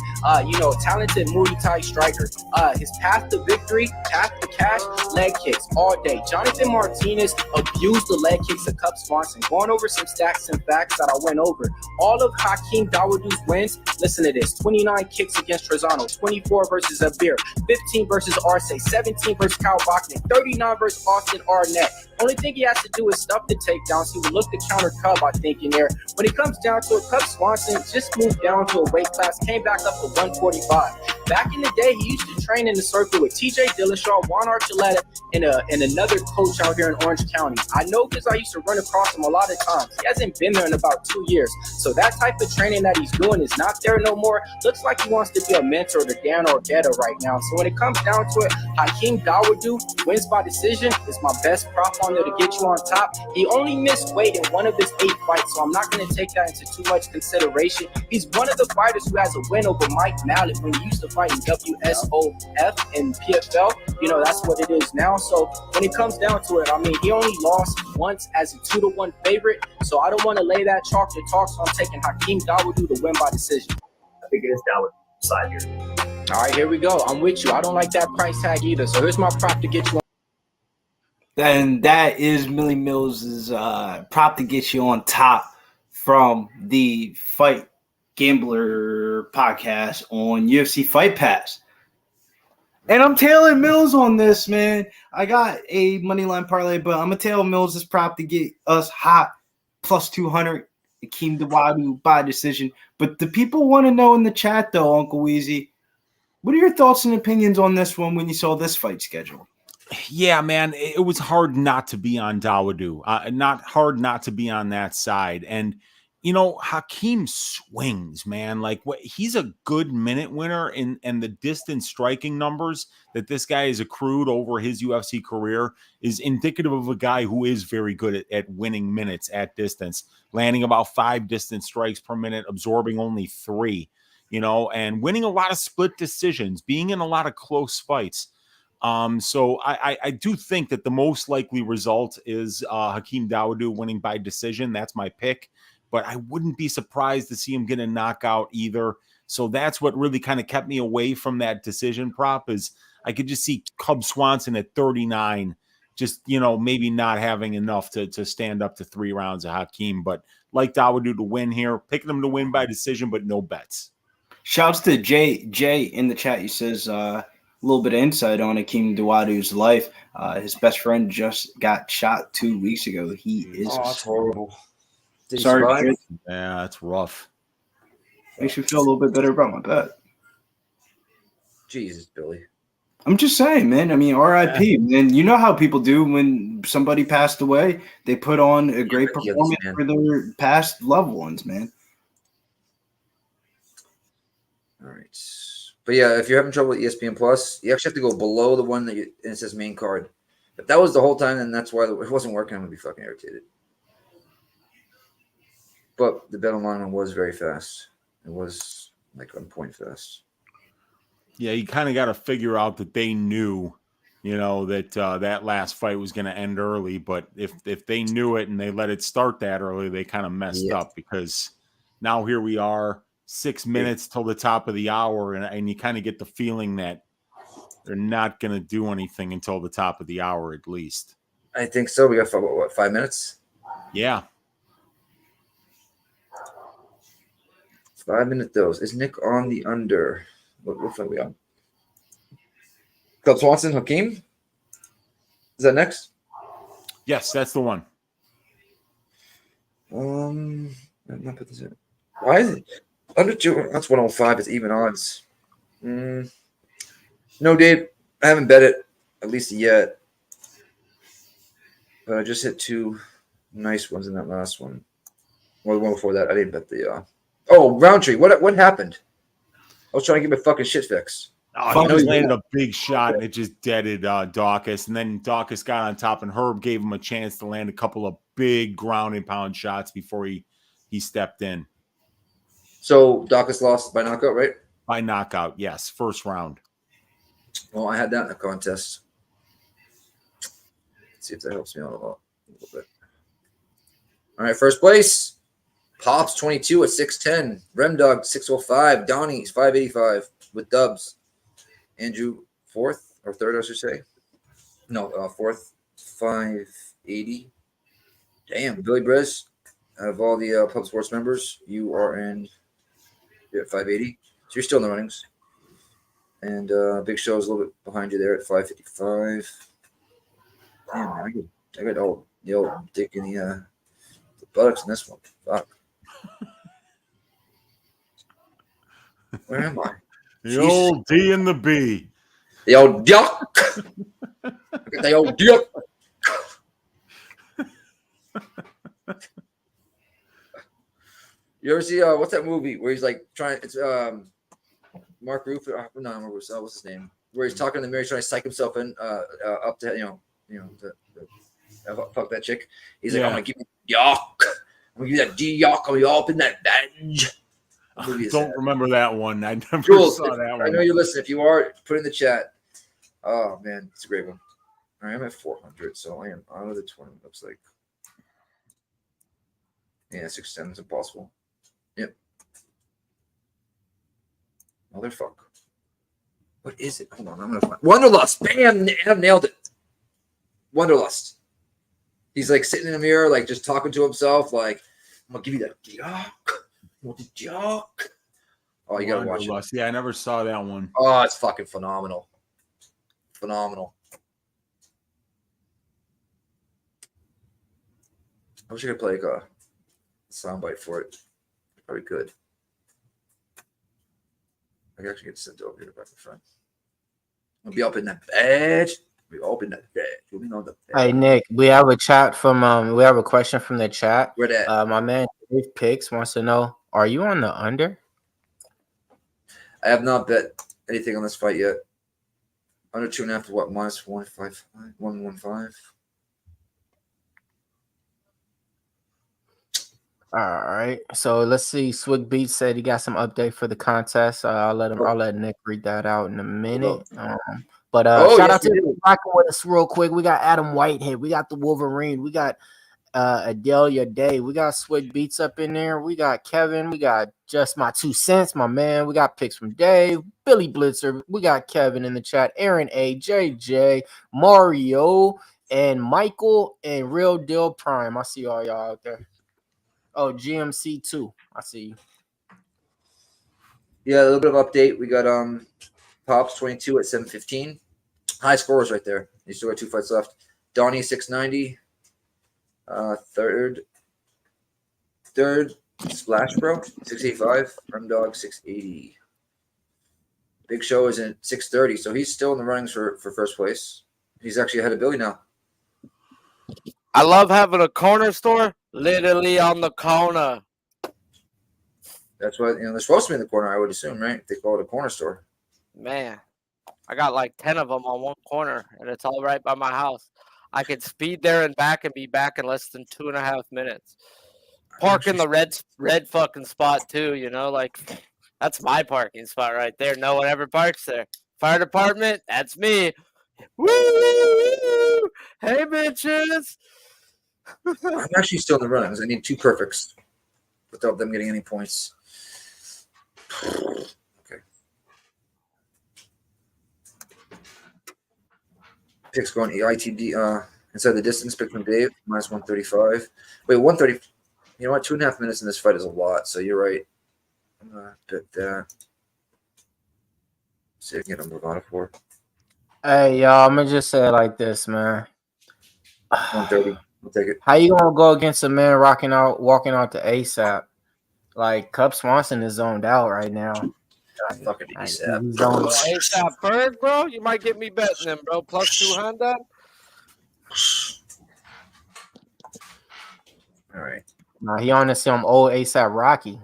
Talented Muay Thai striker. His path to victory, path to cash, leg kicks all day. Jonathan Martinez abused the leg kicks of Cub Swanson. Going over some stats and facts that I went over. All of Hakeem Dawodu's wins, listen to this. 29 kicks against Trezano. 24 versus Abir, 15 versus Arce, 17 versus Kyle Bachman, 39 versus Austin Arnett. Only thing he has to do is stuff the takedowns. He would look to counter Cub, I think, in there. When it comes down to it, Cub Swanson just moved down to a weight class, came back up to 145. Back in the day, he used to train in the circle with TJ Dillashaw, Juan Archuleta, and another coach out here in Orange County. I know because I used to run across him a lot of times. He hasn't been there in about 2 years. So that type of training that he's doing is not there no more. Looks like he wants to be a mentor to Dan Orgetta right now. So when it comes down to it, Hakeem Dawodu wins by decision is my best prop on there to get you on top. He only missed weight in one of his 8 fights, so I'm not going to take that into too much consideration. He's one of the fighters who has a win over Mike Mallet when he used to fight in WSOF and PFL. That's what it is now. So when it comes down to it, I mean, he only lost once as a 2-1 favorite, so I don't want to lay that chalk to talk, so I'm taking Hakeem Dawodu to win by decision. I think it is Dawodu side here. All right, here we go. I'm with you. I don't like that price tag either. So here's my prop to get you on. And that is Millie Mills' prop to get you on top from the Fight Gambler podcast on UFC Fight Pass. And I'm tailing Mills on this, man. I got a moneyline parlay, but I'm going to tail Mills' prop to get us hot plus 200. Hakeem Dawodu by decision. But the people want to know in the chat, though, Uncle Weezy, what are your thoughts and opinions on this one when you saw this fight schedule? Yeah, man, it was hard not to be on Dawodu. Not hard not to be on that side. And, Hakeem swings, man. Like, he's a good minute winner, and the distance striking numbers that this guy has accrued over his UFC career is indicative of a guy who is very good at winning minutes at distance, landing about 5 distance strikes per minute, absorbing only 3, and winning a lot of split decisions, being in a lot of close fights. So I do think that the most likely result is Hakeem Dawodu winning by decision. That's my pick, but I wouldn't be surprised to see him get a knockout either. So that's what really kind of kept me away from that decision prop is I could just see Cub Swanson at 39, just, maybe not having enough to stand up to 3 rounds of Hakeem, but like Dawodu to win here, picking him to win by decision, but no bets. Shouts to Jay in the chat. He says, a little bit of insight on Hakeem Dawodu's life. His best friend just got shot 2 weeks ago. He is that's horrible. Sorry. Yeah, that's rough. Makes me feel a little bit better about my bet. Jesus, Billy. I'm just saying, man. I mean, RIP. Yeah. And you know how people do when somebody passed away. They put on a great performance for their past loved ones, man. All right. But yeah, if you're having trouble with ESPN Plus, you actually have to go below the one and it says main card. If that was the whole time, then that's why it wasn't working. I'm going to be fucking irritated. But the bet online one was very fast. It was like on point fast. Yeah, you kind of got to figure out that they knew, that that last fight was going to end early. But if they knew it and they let it start that early, they kind of messed up because now here we are, 6 minutes till the top of the hour, and you kind of get the feeling that they're not going to do anything until the top of the hour at least. I think so. We got 5 minutes? Yeah. 5-minute dose. Is Nick on the under? What fight are we on? Cub Swanson, Hakeem? Is that next? Yes, that's the one. I'm not put this in. Why is it under 2? That's 105. It's even odds. No, Dave. I haven't bet it at least yet. But I just hit 2 nice ones in that last one. Well, the one before that, I didn't bet the. Oh, Rountree. What happened? I was trying to get my fucking shit fixed. Oh, he just landed a big shot and it just deaded Daukaus. And then Daukaus got on top and Herb gave him a chance to land a couple of big ground and pound shots before he stepped in. So Daukaus lost by knockout, right? By knockout, yes. First round. Well, I had that in the contest. Let's see if that helps me out a little bit. All right, first place. Pops 22 at 6'10. Remdog 605. Donnie's 585 with dubs. Andrew 4th or 3rd, I should say. No, 4th, 580. Damn, Billy Briz. Out of all the Pub Sports members, you're at 580. So you're still in the runnings. And Big Show is a little bit behind you there at 555. Damn, man, I got all the old dick in the buttocks in this one. Fuck. Where am I? The old D and the B. The old duck. The old duck. You ever see what's that movie where he's like trying? It's Mark Ruffalo. No, I remember what's his name. Where he's talking in the mirror, trying to psych himself in up to fuck that chick. He's like, I'm gonna give you yuck. I'm gonna give you that D yuck. I'm gonna up in that badge. Don't remember that one. I never Jules, saw that one. I know you listen. If you are, put in the chat. Oh man, it's a great one. All right, I'm at 400, so I am out of the tournament. Looks like. Yeah, 6'10 is impossible. Yep. Motherfucker. What is it? Hold on, I'm gonna find Wanderlust. Bam! Adam nailed it. Wanderlust. He's like sitting in the mirror, like just talking to himself, like, I'm gonna give you that yuck. What the joke? Oh, you gotta watch it. Yeah, I never saw that one. Oh, it's fucking phenomenal. Phenomenal. I wish I could play like a soundbite for it. Probably could. I can actually get sent over here back in front. I'll be up in that badge. We open that badge. We know the badge. Hey Nick, we have a chat from we have a question from the chat. Where that? My man Dave Picks wants to know, are you on the under? I have not bet anything on this fight yet. Under 2.5 to what? Minus 155, 115. All right. So let's see. Swig Beats said he got some update for the contest. I'll let Nick read that out in a minute. But shout out to rocking with us real quick. We got Adam Whitehead. We got the Wolverine. We got Adelia Day. We got Swig Beats up in there. We got Kevin. We got Just My 2 Cents, my man. We got picks from Dave, Billy Blitzer. We got Kevin in the chat. Aaron A, JJ, Mario, and Michael, and Real Deal Prime. I see all y'all out there. Oh, GMC 2. I see you. Yeah, a little bit of update. We got Pops 22 at 715. High scores right there. You still got 2 fights left. Donnie 690. Third Splash Bro 685. Rum Dog 680. Big Show is in 630, so he's still in the runnings for first place. He's actually ahead of Billy now. I love having a corner store literally on the corner. That's what they're supposed to be in the corner, I would assume, right? If they call it a corner store. Man, I got like 10 of them on one corner, and it's all right by my house. I could speed there and back and be back in less than 2.5 minutes. Park in the red fucking spot too, you know, like that's my parking spot right there. No one ever parks there. Fire department, that's me. Woo! Hey, bitches. I'm actually still in the runnings. I need 2 perfects without them getting any points. Okay. Picks going ITD inside the distance. Pick from Dave minus 135. Wait, 130. You know what? 2.5 minutes in this fight is a lot. So you're right. I'm gonna bet that. See if I can get a Bravado for. Hey, y'all, I'm gonna just say it like this, man. 130. I'll take it. How you gonna go against a man walking out to ASAP? Like Cub Swanson is zoned out right now. Fucking ASAP. He's zoned out. ASAP Bird, bro. You might get me betting him, bro. Plus 200. All right. Nah, he on some old ASAP Rocky.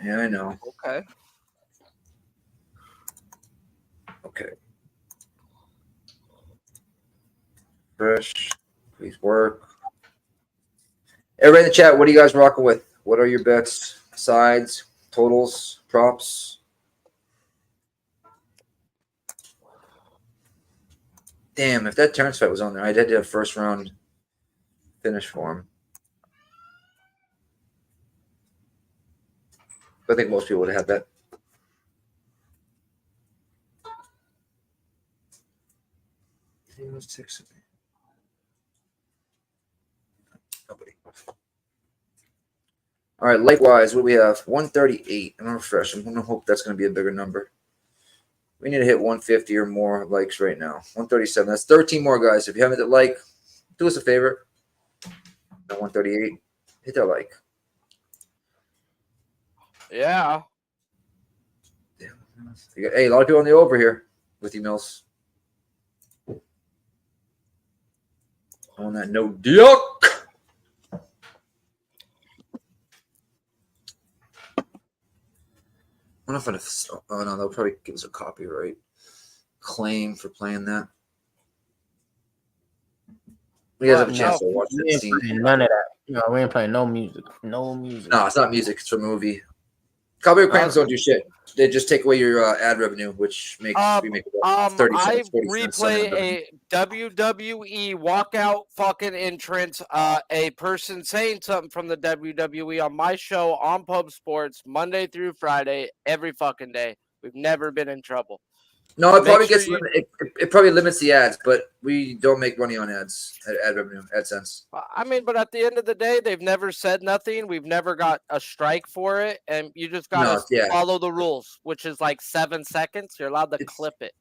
Yeah, I know. Okay. Okay. Fresh. Please work. Everybody in the chat, what are you guys rocking with? What are your bets, sides, totals, props? Damn, if that Terrence fight was on there, I'd had to have first round finish for him. I think most people would have had that. Nobody. All right, likewise, what do we have? 138. I'm refresh. I'm going to hope that's going to be a bigger number. We need to hit 150 or more likes right now. 137. That's 13 more, guys. If you haven't hit like, do us a favor. At 138, hit that like. Yeah. Hey, a lot of people on the over here with you, Mills. On that no duck. I don't know if oh no, they'll probably give us a copyright claim for playing that. You guys have a chance to watch that scene. None of that. No, we ain't playing no music. No music. No, it's not music. It's a movie. Copyright claims don't do shit. They just take away your ad revenue, which makes we make about 30 cents, 40 cents. Replay a WWE walkout fucking entrance. A person saying something from the WWE on my show on Pub Sports Monday through Friday every fucking day. We've never been in trouble. No, it probably gets it probably limits the ads, but we don't make money on ads, ad revenue, AdSense. I mean, but at the end of the day, they've never said nothing. We've never got a strike for it, and you just got to follow the rules, which is like 7 seconds. You're allowed to clip it.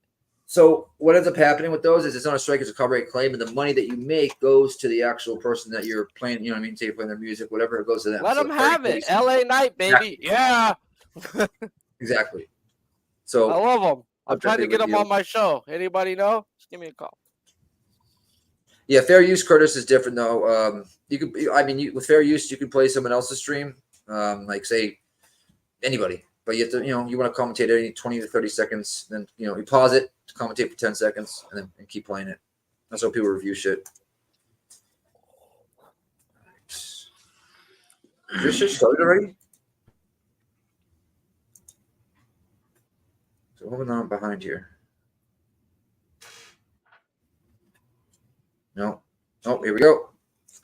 So what ends up happening with those is it's not a strike, it's a copyright claim, and the money that you make goes to the actual person that you're playing. You know what I mean? Say you're playing their music, whatever, it goes to them. Let them have it. LA Night, baby. Yeah. Exactly. So I love them. I'm trying to get them on my show. Anybody know? Just give me a call. Yeah, fair use, Curtis, is different though. You could, I mean, with fair use, you can play someone else's stream, like say anybody, but you have to, you want to commentate any 20 to 30 seconds, then you pause it to commentate for 10 seconds, and then keep playing it. That's how people review shit. Is this shit started already? So moving on behind here. No. Oh, here we go.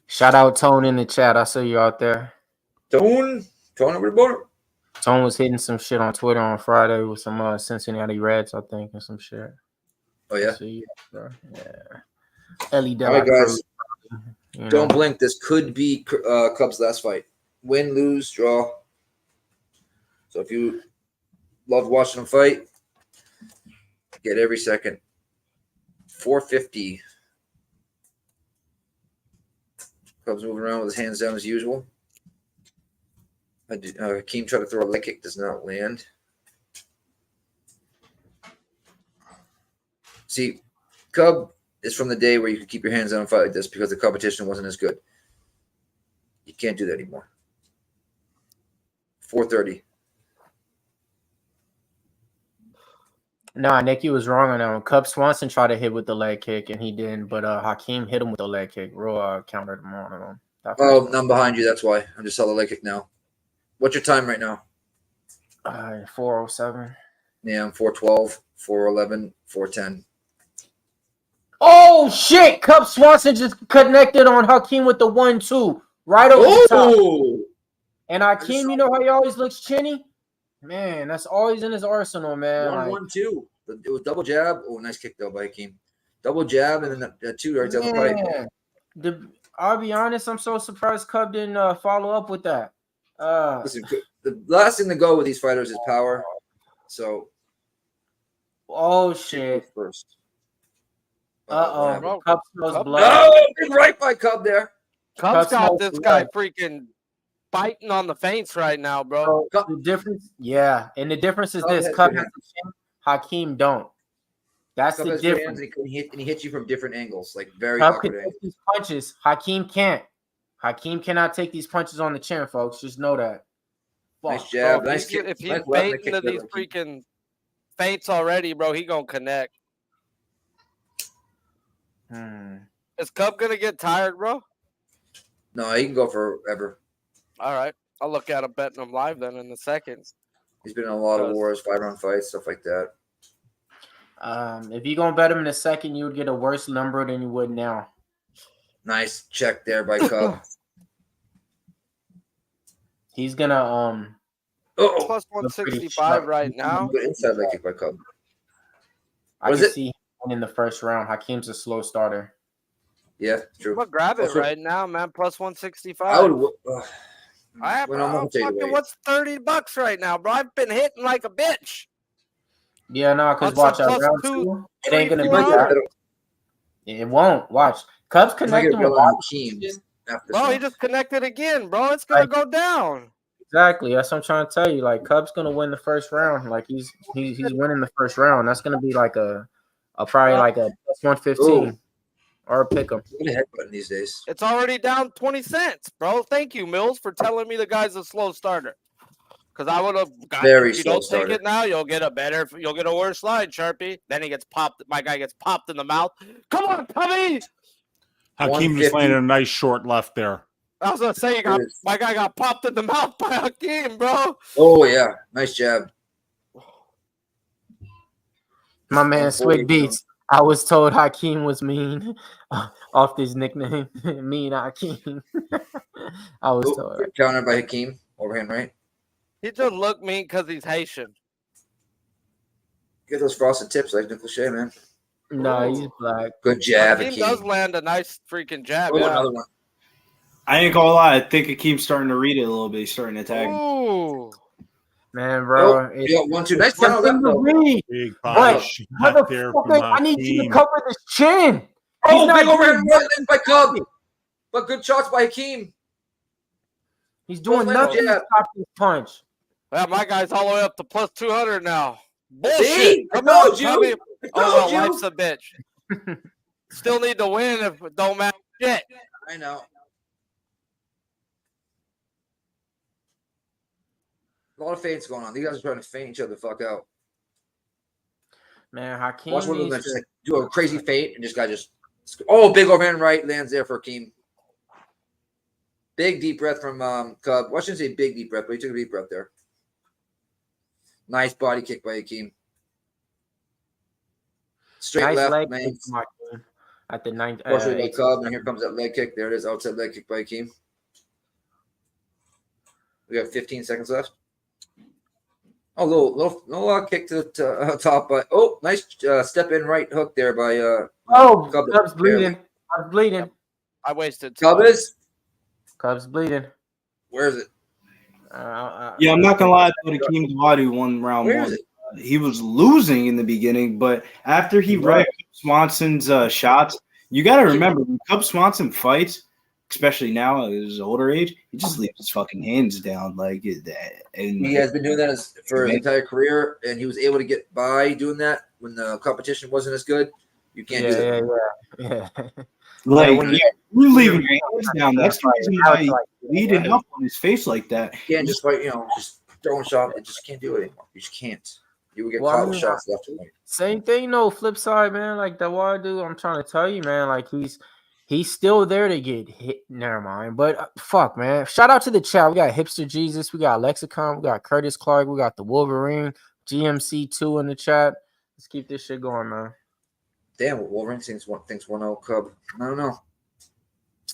Shout out Tone in the chat. I see you out there. Tone over the border. Tone was hitting some shit on Twitter on Friday with some Cincinnati Reds, I think, and some shit. Oh yeah. See you, yeah. Ellie All right, guys. Don't blink. This could be Cubs' last fight. Win, lose, draw. So if you love watching them fight, get every second. 450. Cubs moving around with his hands down as usual. Hakeem tried to throw a leg kick, does not land. See, Cub is from the day where you could keep your hands down and fight like this because the competition wasn't as good. You can't do that anymore. 430. Nah, Nicky was wrong on that one. Cub Swanson tried to hit with the leg kick, and he didn't. But Hakeem hit him with the leg kick. Roy countered him on him. Oh, I'm behind you. That's why. I just saw the leg kick now. What's your time right now? 4:07. Yeah, I'm 4:12, 4:11, 4:10. Oh, shit. Cub Swanson just connected on Hakeem with the 1-2 right over the top. And Hakeem, you know how he always looks chinny? Man, that's always in his arsenal, man. 1-1-2. It was double jab. Oh, nice kick, though, by Hakeem. Double jab, and then that two right down the pipe. I'll be honest, I'm so surprised Cub didn't follow up with that. Listen, the last thing to go with these fighters is power. So, oh shit! First. Uh-oh. Cub smells blood. Oh, big right by Cub there. Cub's got this guy freaking biting on the feints right now, bro. So the difference, yeah, and the difference is this: Cub has the chin, Hakeem don't. That's Cub the has good difference. hands, and he hits you from different angles, like very Cub awkward can angles. take these punches. Hakeem can't. Hakeem cannot take these punches on the chin, folks. Just know that. Nice jab. Bro, nice kick. if he's Nice left, nice baiting kick to these there. freaking feints already, bro, he gonna connect. Is Cub gonna get tired, bro? No, he can go forever. All right, I'll look at him betting him live then in the seconds. He's been in a lot of wars, 5-round fights, stuff like that. If you're gonna bet him in a second, you would get a worse number than you would now. Nice check there by Cub. He's gonna plus 165 right now. Good inside leg kick by Cub. I can see him in the first round. Hakeem's a slow starter. Yeah, true. I'm gonna grab it right now, man. Plus 165. I would. What's $30 right now, bro? I've been hitting like a bitch. Yeah, no, because watch out round two. It ain't gonna be that. It won't. Watch. Cubs connecting with Hakeem. Bro, he just connected again, bro. It's gonna go down. Exactly. That's what I'm trying to tell you. Like Cub's gonna win the first round. Like he's winning the first round. That's gonna be like a probably like a plus 115 or a pick 'em. What a head button these days. It's already down 20 cents, bro. Thank you, Mills, for telling me the guy's a slow starter. Because I would have got very if you slow don't starter. take it now, you'll get a worse slide, Sharpie. Then he gets popped. My guy gets popped in the mouth. Come on, Cubby. Hakeem just landed a nice short left there. I was gonna say my guy got popped in the mouth by Hakeem, bro. Oh yeah, nice jab. My man Swig Beats. I was told Hakeem was mean off his nickname, Mean Hakeem. I was told. Countered by Hakeem, overhand right. He just looked mean because he's Haitian. Get those frosted tips like Nick Lachey, man. No, he's black. Good jab, Hakeem does land a nice freaking jab. Another one. I ain't gonna lie. I think Hakeem's starting to read it a little bit. He's starting to tag. Ooh. Man, bro. Yeah, 1-2. Nice counter left, though. Big body shot there from I need you to cover this chin. Oh, big overhand right by Cub. But good shots by Hakeem. He's doing nothing to stop this punch. Yeah, my guy's all the way up to plus 200 now. Bullshit. See? Come I on, told you. Cubby. I Oh, told you. life's a bitch. Still need to win if it don't matter shit. I know. A lot of feints going on. These guys are trying to feint each other the fuck out. Man, Hakeem Watch one of them needs just to like do a crazy feint, and this guy just big overhand right lands there for Hakeem. Big deep breath from Cub. Well, I shouldn't say big deep breath, but he took a deep breath there. Nice body kick by Hakeem. Straight nice left, leg man. kick from Hakeem at the ninth. By Cub, and here comes that leg kick. There it is, outside leg kick by Hakeem. We got 15 seconds left. Oh, little kick to the top, but nice step in right hook there by Cub's bleeding. Cub's bleeding. I wasted. Cub's bleeding. Where is it? Yeah, I'm not gonna lie. I thought Hakeem Dawodu won round Where one. is it? He was losing in the beginning, but after he read Swanson's shots, you got to remember when Cub Swanson fights, especially now at his older age, he just leaves his fucking hands down like that. And He has been doing that for his entire career, and he was able to get by doing that when the competition wasn't as good. You can't do that. Yeah. Like, when you're leaving your hands down. That's the reason why he's leading up on his face like that. You can't just fight, just throwing shots. You just can't do it anymore. You just can't. You will get caught with shots left and right. Same thing, no flip side, man. Like Dawodu, I'm trying to tell you, man. Like he's still there to get hit. Never mind, but fuck, man. Shout out to the chat. We got Hipster Jesus, we got Lexicon, we got Curtis Clark, we got the Wolverine, GMC2 in the chat. Let's keep this shit going, man. Damn, Wolverine thinks 1-0 Cub. I don't know.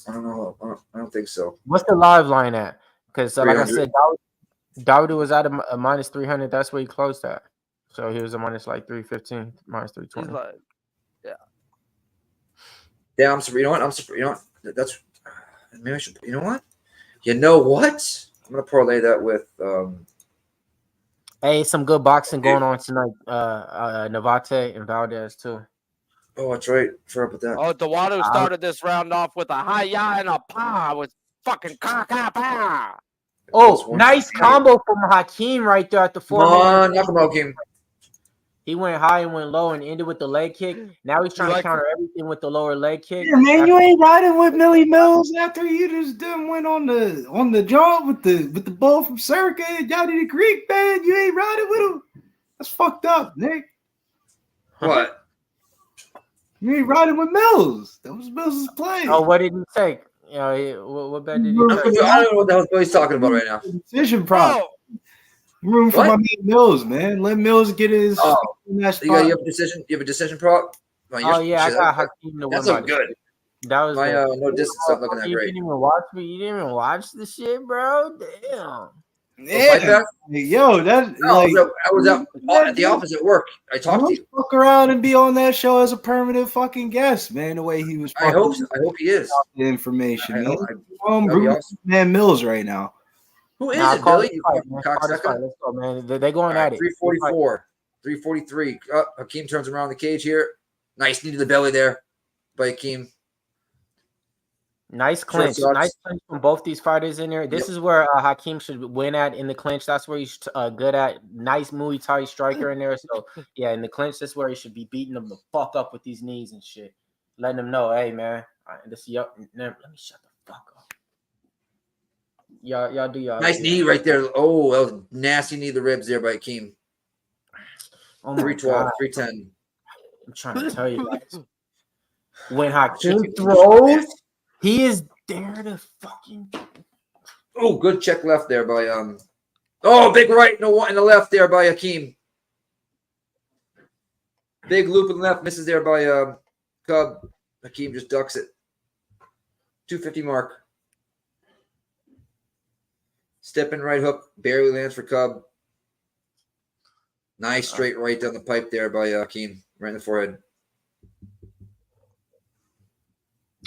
I don't think so. What's the live line at? Because like I 300. said, Dawodu was at a minus 300. That's where he closed at. So he was a minus like 315, minus 320. He's like, yeah. Yeah, I'm surprised. You know what? That's maybe I should. You know what? You know what? gonna parlay that with Hey, some good boxing going on tonight. Navate and Valdez too. Oh, that's right. Forgot about that. Oh, Dawodu started this round off with a hi-ya and a pa with fucking ka-ka-pa. Oh, nice combo from Hakeem right there at the 4 Come on, knock him out, Hakeem. He went high and went low and ended with the leg kick. Now he's trying to counter everything with the lower leg kick. Yeah, man, you ain't riding with Millie Mills after you just done went on the jump with the bull from Circa and Yachty the Greek, man. You ain't riding with him. That's fucked up, Nick. What? You ain't riding with Mills. That was Mills' play. Oh, what did he take? What bet did he take? I don't know what the hell he's talking about right now. Decision prop. Room for my man Mills, man. Let Mills get his. You have a decision. You have a decision prop. Oh yeah, I got Hakeem to win. That's so good. That was my no distance stuff looking that you great. didn't even watch me. You didn't even watch the shit, bro. Damn. Yeah. Yo, that I was out at the office at work. I talked to you. Fuck around and be on that show as a permanent fucking guest, man. The way he was. I hope he is. The information, man. Awesome. Man, Mills right now. Who is it, Billy? You Let's go, man. They're going at it. 344, 343. Hakeem turns around the cage here. Nice knee to the belly there by Hakeem. Nice clinch. Nice clinch from both these fighters in there. This is where Hakeem should win at in the clinch. That's where he's good at. Nice Muay Thai striker in there. So, yeah, in the clinch, that's where he should be beating them the fuck up with these knees and shit. Letting them know, hey, man, let me shut the fuck up. Y'all do y'all. Nice knee right there. Oh, that was nasty knee to the ribs there by Hakeem. Oh 312, 310. I'm trying to tell you guys. When Hakeem throws, he is there to fucking. Oh, good check left there by Oh, big right, no one in the left there by Hakeem. Big loop in the left, misses there by Cub. Hakeem just ducks it. 250 mark. Stepping right hook, barely lands for Cub. Nice straight right down the pipe there by Hakeem, right in the forehead.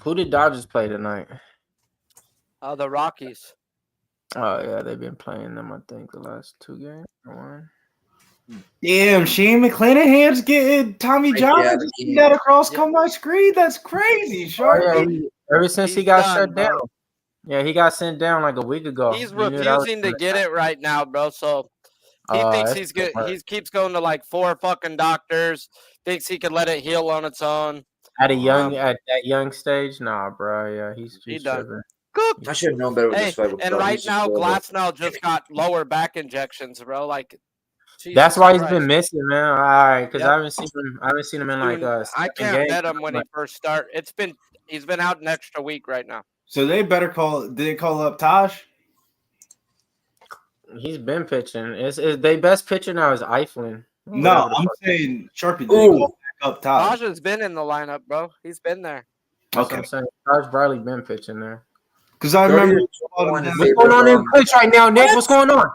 Who did Dodgers play tonight? The Rockies. Oh yeah, they've been playing them. I think the last 2 games. One. Damn, Shane McClanahan's getting Tommy John. Yeah, just see that across come my screen. That's crazy, Sharky. Ever since he got shut down. Yeah, he got sent down like a week ago. He's refusing to get it right now, bro. So he thinks he's good. He keeps going to like 4 fucking doctors. Thinks he can let it heal on its own. At that young stage, nah, bro. Yeah, he's done. I should have known better with this fight. And right now, Glasnow just got lower back injections, bro. Like, that's why he's been missing, man. All right, because I haven't seen him in like I can't bet him when he first start. He's been out an extra week right now. So they better did they call up Tosh? He's been pitching. They best pitcher now is Eiflin. No, I'm saying Sharpie. Did they call back up Tosh? Tosh has been in the lineup, bro. He's been there. Okay, I'm saying Tosh Bradley been pitching there. Because I remember what's going on in pitch right now, Nick. What's going on?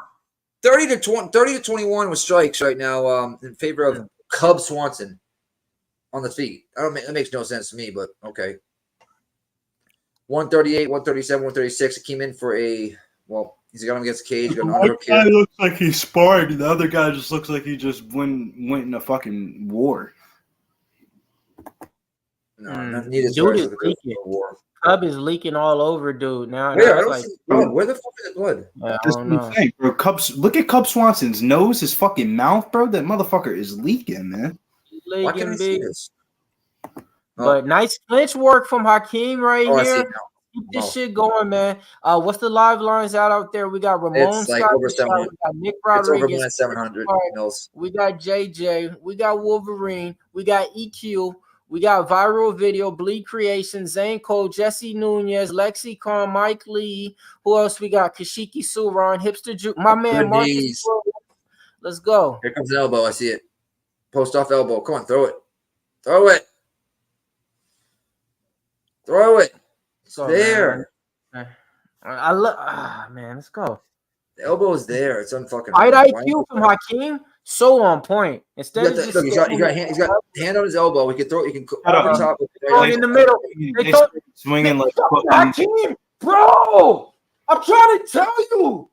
30 to 21 with strikes right now in favor of Cub Swanson on the feet. That makes no sense to me, but okay. 138, 137, 136. It came in for he's got him against the cage. One guy looks like he sparred, and the other guy just looks like he just went in a fucking war. No, neither dude is leaking. Cub is leaking all over, dude. Now, where? I don't see blood. Where the fuck is the blood? Yeah, That's what I'm saying, bro. Look at Cub Swanson's nose, his fucking mouth, bro. That motherfucker is leaking, man. Why can't I see this? But nice clinch work from Hakeem right here. Keep this shit going, man. What's the live lines out there? We got Ramon. It's like over 700. We got Nick Rodriguez. It's over 700 mils. We got JJ. We got Wolverine. We got EQ. We got Viral Video, Bleed Creation, Zane Cole, Jesse Nunez, Lexicon, Mike Lee. Who else we got? Kashiki Suran, Hipster Juke. My man, Marcus. Let's go. Here comes an elbow. I see it. Post off elbow. Come on, throw it. Throw it. Throw it. It's there. Man. I love. Man, let's go. The elbow is there. It's unfucking. Fight IQ from Hakeem. So on point. Instead of look, he's got hand on his elbow. He can throw. He can over top. In the middle. Swinging like Hakeem, bro. I'm trying to tell you.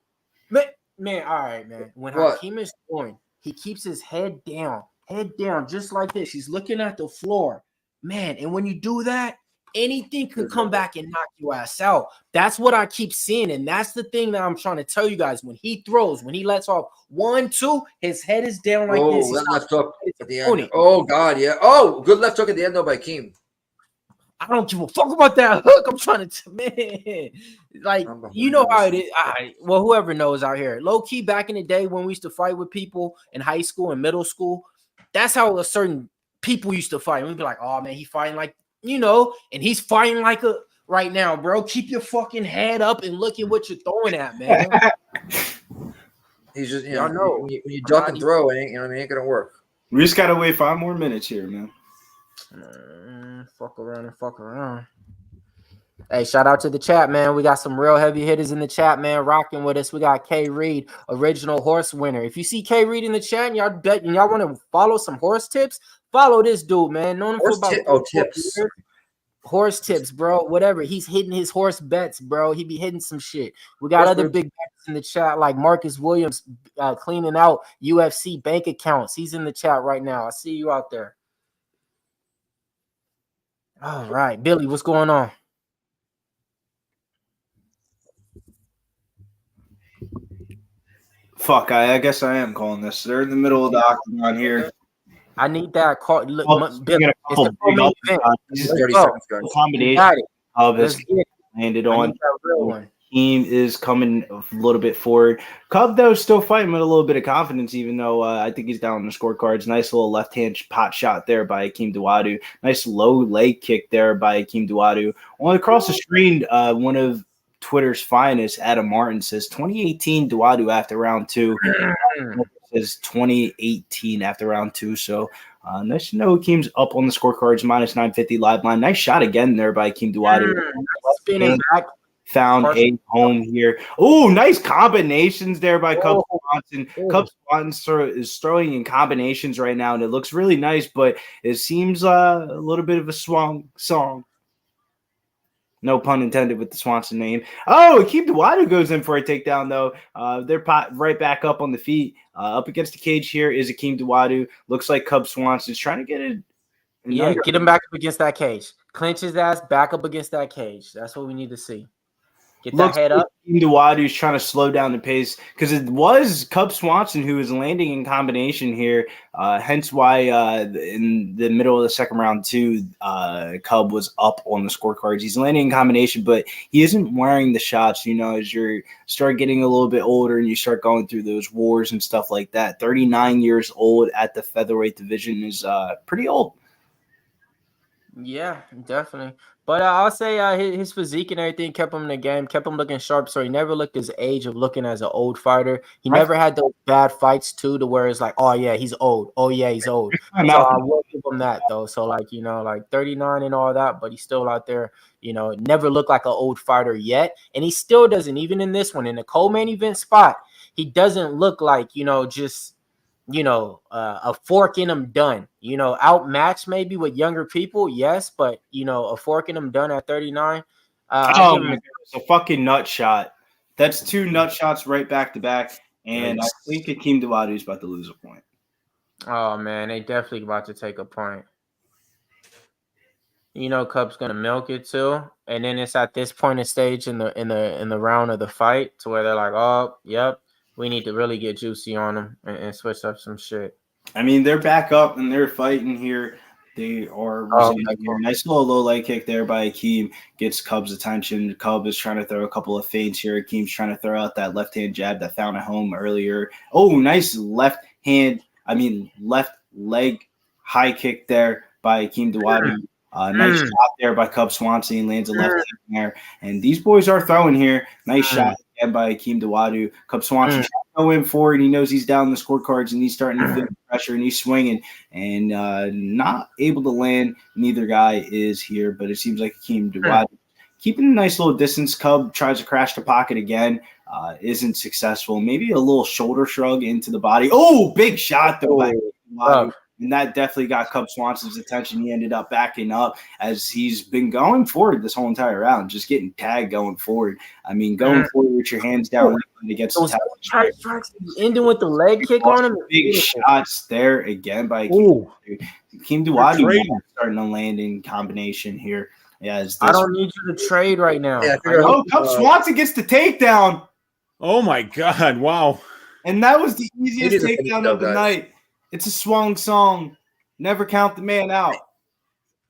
Man, all right, man. When What? Hakeem is throwing, he keeps his head down, just like this. He's looking at the floor, man. And when you do that, anything can come back and knock your ass out. That's what I keep seeing, and that's the thing that I'm trying to tell you guys. When he throws, when he lets off 1, 2, his head is down like this. Oh, that left hook at the end. Oh God, yeah. Oh, good left hook at the end though by Keem. I don't give a fuck about that hook. I'm trying to, man. Like, you know how it is. All right. Well, whoever knows out here. Low key, back in the day when we used to fight with people in high school and middle school, that's how a certain people used to fight. We'd be like, oh, man, he fighting like, and he's fighting like a right now, bro. Keep your fucking head up and look at what you're throwing at, man. He's just, when you duck and throw, it ain't going to work. We just got to wait 5 more minutes here, man. Fuck around. Hey, shout out to the chat, man. We got some real heavy hitters in the chat, man, rocking with us. We got K Reed, original horse winner. If you see K Reed in the chat and y'all want to follow some horse tips, follow this dude, man. Known him for about tips. Years. Horse tips, bro. Whatever. He's hitting his horse bets, bro. He be hitting some shit. We got other big bets in the chat, like Marcus Williams cleaning out UFC bank accounts. He's in the chat right now. I see you out there. All right, Billy, what's going on? Fuck, I guess I am calling this. They're in the middle of the octagon here. I need that call. Look, Billy, it's the main event. 30 seconds, guys. Combination of this landed on. Team is coming a little bit forward. Cub, though, still fighting with a little bit of confidence, even though I think he's down on the scorecards. Nice little left-hand pot shot there by Hakeem Dawodu. Nice low leg kick there by Hakeem Dawodu. On across the screen, one of Twitter's finest, Adam Martin, says 2018 Dawodu after round 2. Says 2018 after round 2. So nice to know Hakeem's up on the scorecards, minus 950 live line. Nice shot again there by Hakeem Dawodu. Spinning back. Found a home here. Oh, nice combinations there by Cub Swanson. Cub Swanson is throwing in combinations right now, and it looks really nice, but it seems a little bit of a song. No pun intended with the Swanson name. Oh, Hakeem Dawodu goes in for a takedown, though. They're right back up on the feet. Up against the cage here is Hakeem Dawodu. Looks like Cub Swanson's trying to get it. Yeah, get him back up against that cage. Clinch his ass back up against that cage. That's what we need to see. Get that head up. Dawodu's trying to slow down the pace because it was Cub Swanson who was landing in combination here. Hence why in the middle of the second round, too, Cub was up on the scorecards. He's landing in combination, but he isn't wearing the shots, as you start getting a little bit older and you start going through those wars and stuff like that. 39 years old at the featherweight division is pretty old. Yeah, definitely. But I'll say his physique and everything kept him in the game, kept him looking sharp. So he never looked his age of looking as an old fighter. He never had those bad fights too, to where it's like, oh yeah, he's old. Oh yeah, he's old. So I will give him that though. So like 39 and all that, but he's still out there. Never looked like an old fighter yet, and he still doesn't. Even in this one, in the co-main event spot, he doesn't look like just. A fork in him done, outmatched maybe with younger people. Yes. But, a fork in him done at 39. It's a fucking nut shot. That's 2 nut shots right back to back. And I think Hakeem Dawodu is about to lose a point. Oh man, they definitely about to take a point. Cub's gonna milk it too. And then it's at this point of stage in the round of the fight to where they're like, oh, yep. We need to really get juicy on them and switch up some shit. I mean, they're back up and they're fighting here. They are nice little low leg kick there by Hakeem. Gets Cub's attention. Cub is trying to throw a couple of feints here. Hakeem's trying to throw out that left-hand jab that found a home earlier. Oh, nice left leg high kick there by Hakeem Dawodu. Nice shot there by Cub Swanson. Lands a left hand there. And these boys are throwing here. Nice shot again by Hakeem Dawodu. Cub Swanson trying to go in forward. He knows he's down the scorecards and he's starting to feel the pressure and he's swinging and not able to land. Neither guy is here, but it seems like Hakeem Dawodu keeping a nice little distance. Cub tries to crash the pocket again. Isn't successful. Maybe a little shoulder shrug into the body. Oh, big shot though by Dawodu. And that definitely got Cub Swanson's attention. He ended up backing up as he's been going forward this whole entire round, just getting tagged going forward. I mean, going forward with your hands down, against So ending with the leg kick on him. Big shots there again by Ooh. Hakeem Dawodu starting to land in combination here. Yeah, I don't need you to trade right now. Yeah, Cub Swanson gets the takedown. Oh my God! Wow. And that was the easiest takedown of the night. It's a swung song. Never count the man out.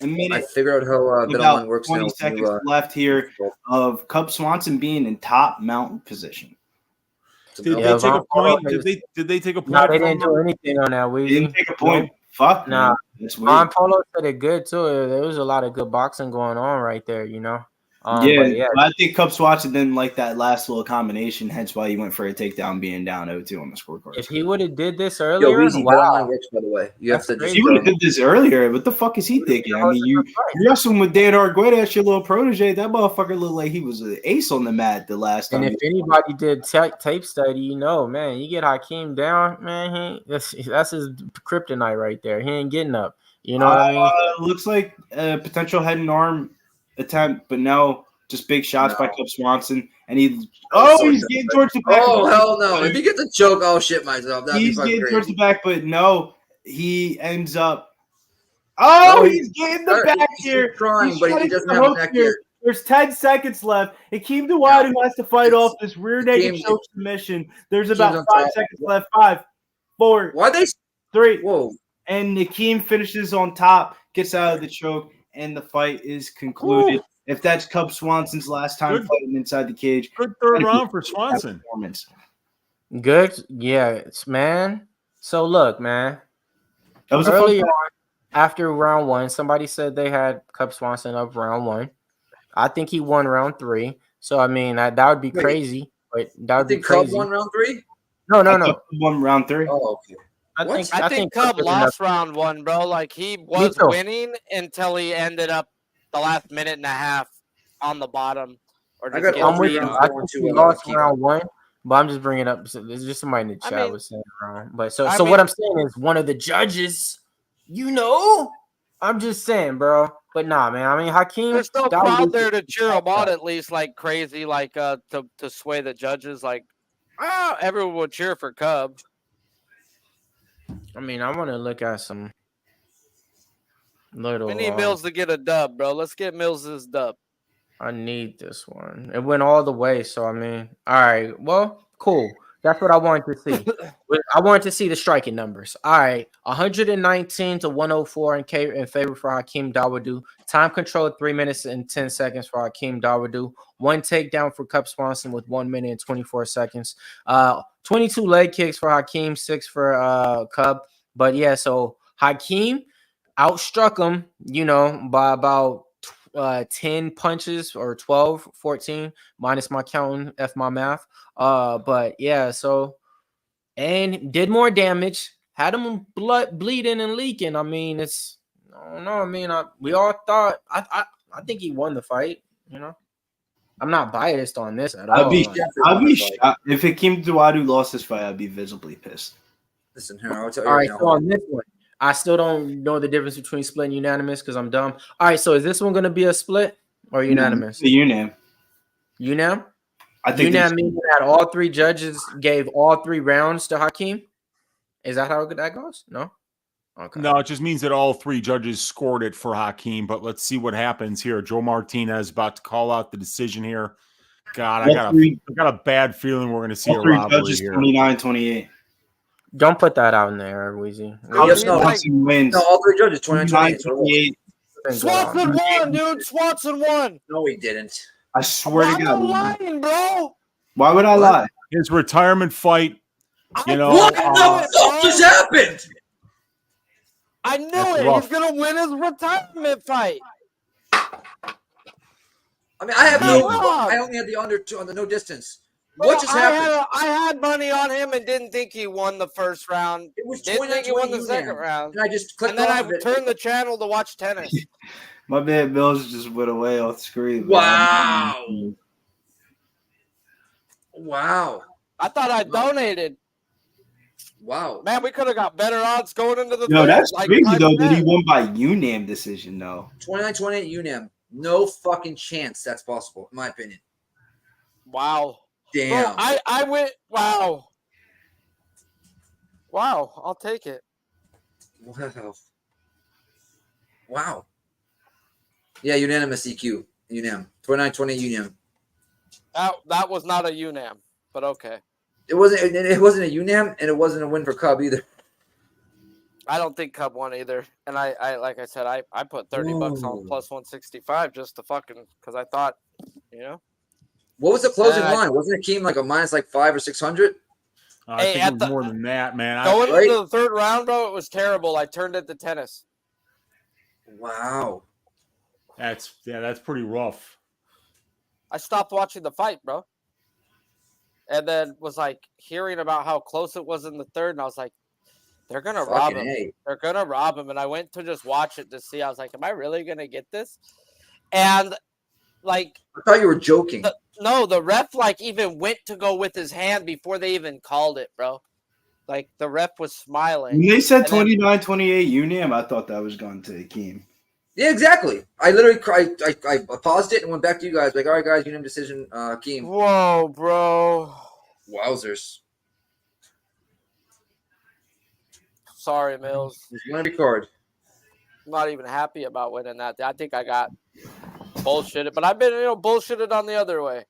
A minute. I figured out how about works 20 now. seconds left here of Cub Swanson being in top mountain position. Did they take a point? Did they take a point? No, they didn't do anything on that. We didn't take a point. Fuck. Nah. That's Ron weird. Polo said it good too. There was a lot of good boxing going on right there, you know. But I think Cub Swanson didn't like that last little combination, hence why he went for a takedown, being down 0-2 on the scorecard. If he would have did this earlier, Weezy, wow. Works, by the way. You have to If he would have did this earlier, what the fuck is he thinking? I mean, you're wrestling with Dan Argueta, that's your little protege. That motherfucker looked like he was an ace on the mat the last time. And if anybody did tape study, you know, man, you get Hakeem down, man, that's his kryptonite right there. He ain't getting up. You know what I mean? Looks like a potential head and arm attempt, but no. Just big shots by Cub Swanson, and he's getting towards the back. Oh hell no! If he gets a choke, I'll shit myself. He's getting towards the back, but no, he ends up. He's getting the back here. Trying, but he doesn't have a back here. There's 10 seconds left. Hakeem Dawodu has to fight off this rear naked choke submission. There's about 5 seconds left. 5, 4. Why they 3? Whoa! And Hakeem finishes on top, gets out of the choke, and the fight is concluded. Ooh. If that's Cub Swanson's last time fighting inside the cage. Good third round for Swanson. Good. Yes, man. So look, man. That was early on, after round 1, somebody said they had Cub Swanson up round 1. I think he won round 3. So I mean that would be crazy. But that would be crazy. Cub won round 3? No. Won round 3. Oh, okay. I think Cub lost round 1, bro. Like he was winning until he ended up the last minute and a half on the bottom. Or just I'm with you. I think he lost round 1, but I'm just bringing up. So there's just somebody in the chat was saying wrong. But so what I'm saying is one of the judges, you know, I'm just saying, bro. But nah, man. I mean, Hakeem. There's no crowd there to cheer him on at least, like crazy, like to sway the judges. Like, everyone would cheer for Cub. I mean, I want to look at some. We need Mills to get a dub, bro. Let's get Mills this dub. I need this one. It went all the way, so I mean, all right. Well, cool. That's what I wanted to see. I wanted to see the striking numbers. All right, 119 to 104 in favor for Hakeem Dawodu. Time control 3 minutes and 10 seconds for Hakeem Dawodu. 1 takedown for Cub Swanson with 1 minute and 24 seconds. 22 leg kicks for Hakeem, 6 for Cub. But yeah, so Hakeem outstruck him, you know, by about 10 punches or 12, 14, minus my counting, my math. But yeah, so, and did more damage, had him bleeding and leaking. I mean, I don't know. I mean, we all thought, I think he won the fight, you know. I'm not biased on this at all. I'd be shocked. If Hakeem Dawodu lost this fight, I'd be visibly pissed. Listen here, I'll tell you. All right, so on this one, I still don't know the difference between split and unanimous because I'm dumb. All right, so is this one going to be a split or unanimous? The unan. Unan? I think unan means that all 3 judges gave all 3 rounds to Hakeem? Is that how that goes? No? Okay. No, it just means that all 3 judges scored it for Hakeem, but let's see what happens here. Joe Martinez about to call out the decision here. God, I got a bad feeling we're going to see a robbery here. 29-28. Don't put that out in there, Weezy. Swanson wins. No, all 3 judges, 29-28. Swanson won, dude. Swanson won. No, he didn't. I swear to God. I'm lying, bro. Why would I lie? His retirement fight, you know. What the fuck just happened? I knew it. He's going to win his retirement fight. I mean, I only had the under on the no distance. What just happened? I had money on him and didn't think he won the first round. It was didn't think he won the second round. And I just clicked and then I turned the channel to watch tennis. My man Mills just went away off the screen. Wow. Wow. I thought I donated. Wow. Man, we could have got better odds going into the No, that's crazy, though, that he won by UNAM decision, though. 29-28 UNAM. No fucking chance that's possible, in my opinion. Wow. Damn. I went. Wow. Wow, I'll take it. Wow. Wow. Yeah, unanimous EQ. Unam. 29-20 unam. That was not a UNAM, but okay. It wasn't a unam, and it wasn't a win for Cub either. I don't think Cub won either. And I like I said, I put $30 on plus 165 just to fucking because I thought, What was the closing line? Wasn't Akeem like a minus like 500 or 600? I think it was more than that, man. Going into the third round, bro, it was terrible. I turned it to tennis. Wow. That's pretty rough. I stopped watching the fight, bro. And then was like hearing about how close it was in the third, and I was like, they're gonna rob him. They're gonna rob him. And I went to just watch it to see. I was like, am I really gonna get this? And like, I thought you were joking. The ref like even went to go with his hand before they even called it, bro. Like the ref was smiling. When they said 29-28 UNAM, I thought that was going to Akeem. Yeah, exactly. I literally cried. I paused it and went back to you guys. Like, all right, guys, unanimous decision. Akeem. Whoa, bro. Wowzers. Sorry, Mills. Just want to record. I'm not even happy about winning that. I think I got bullshitted, but I've been bullshitted on the other way.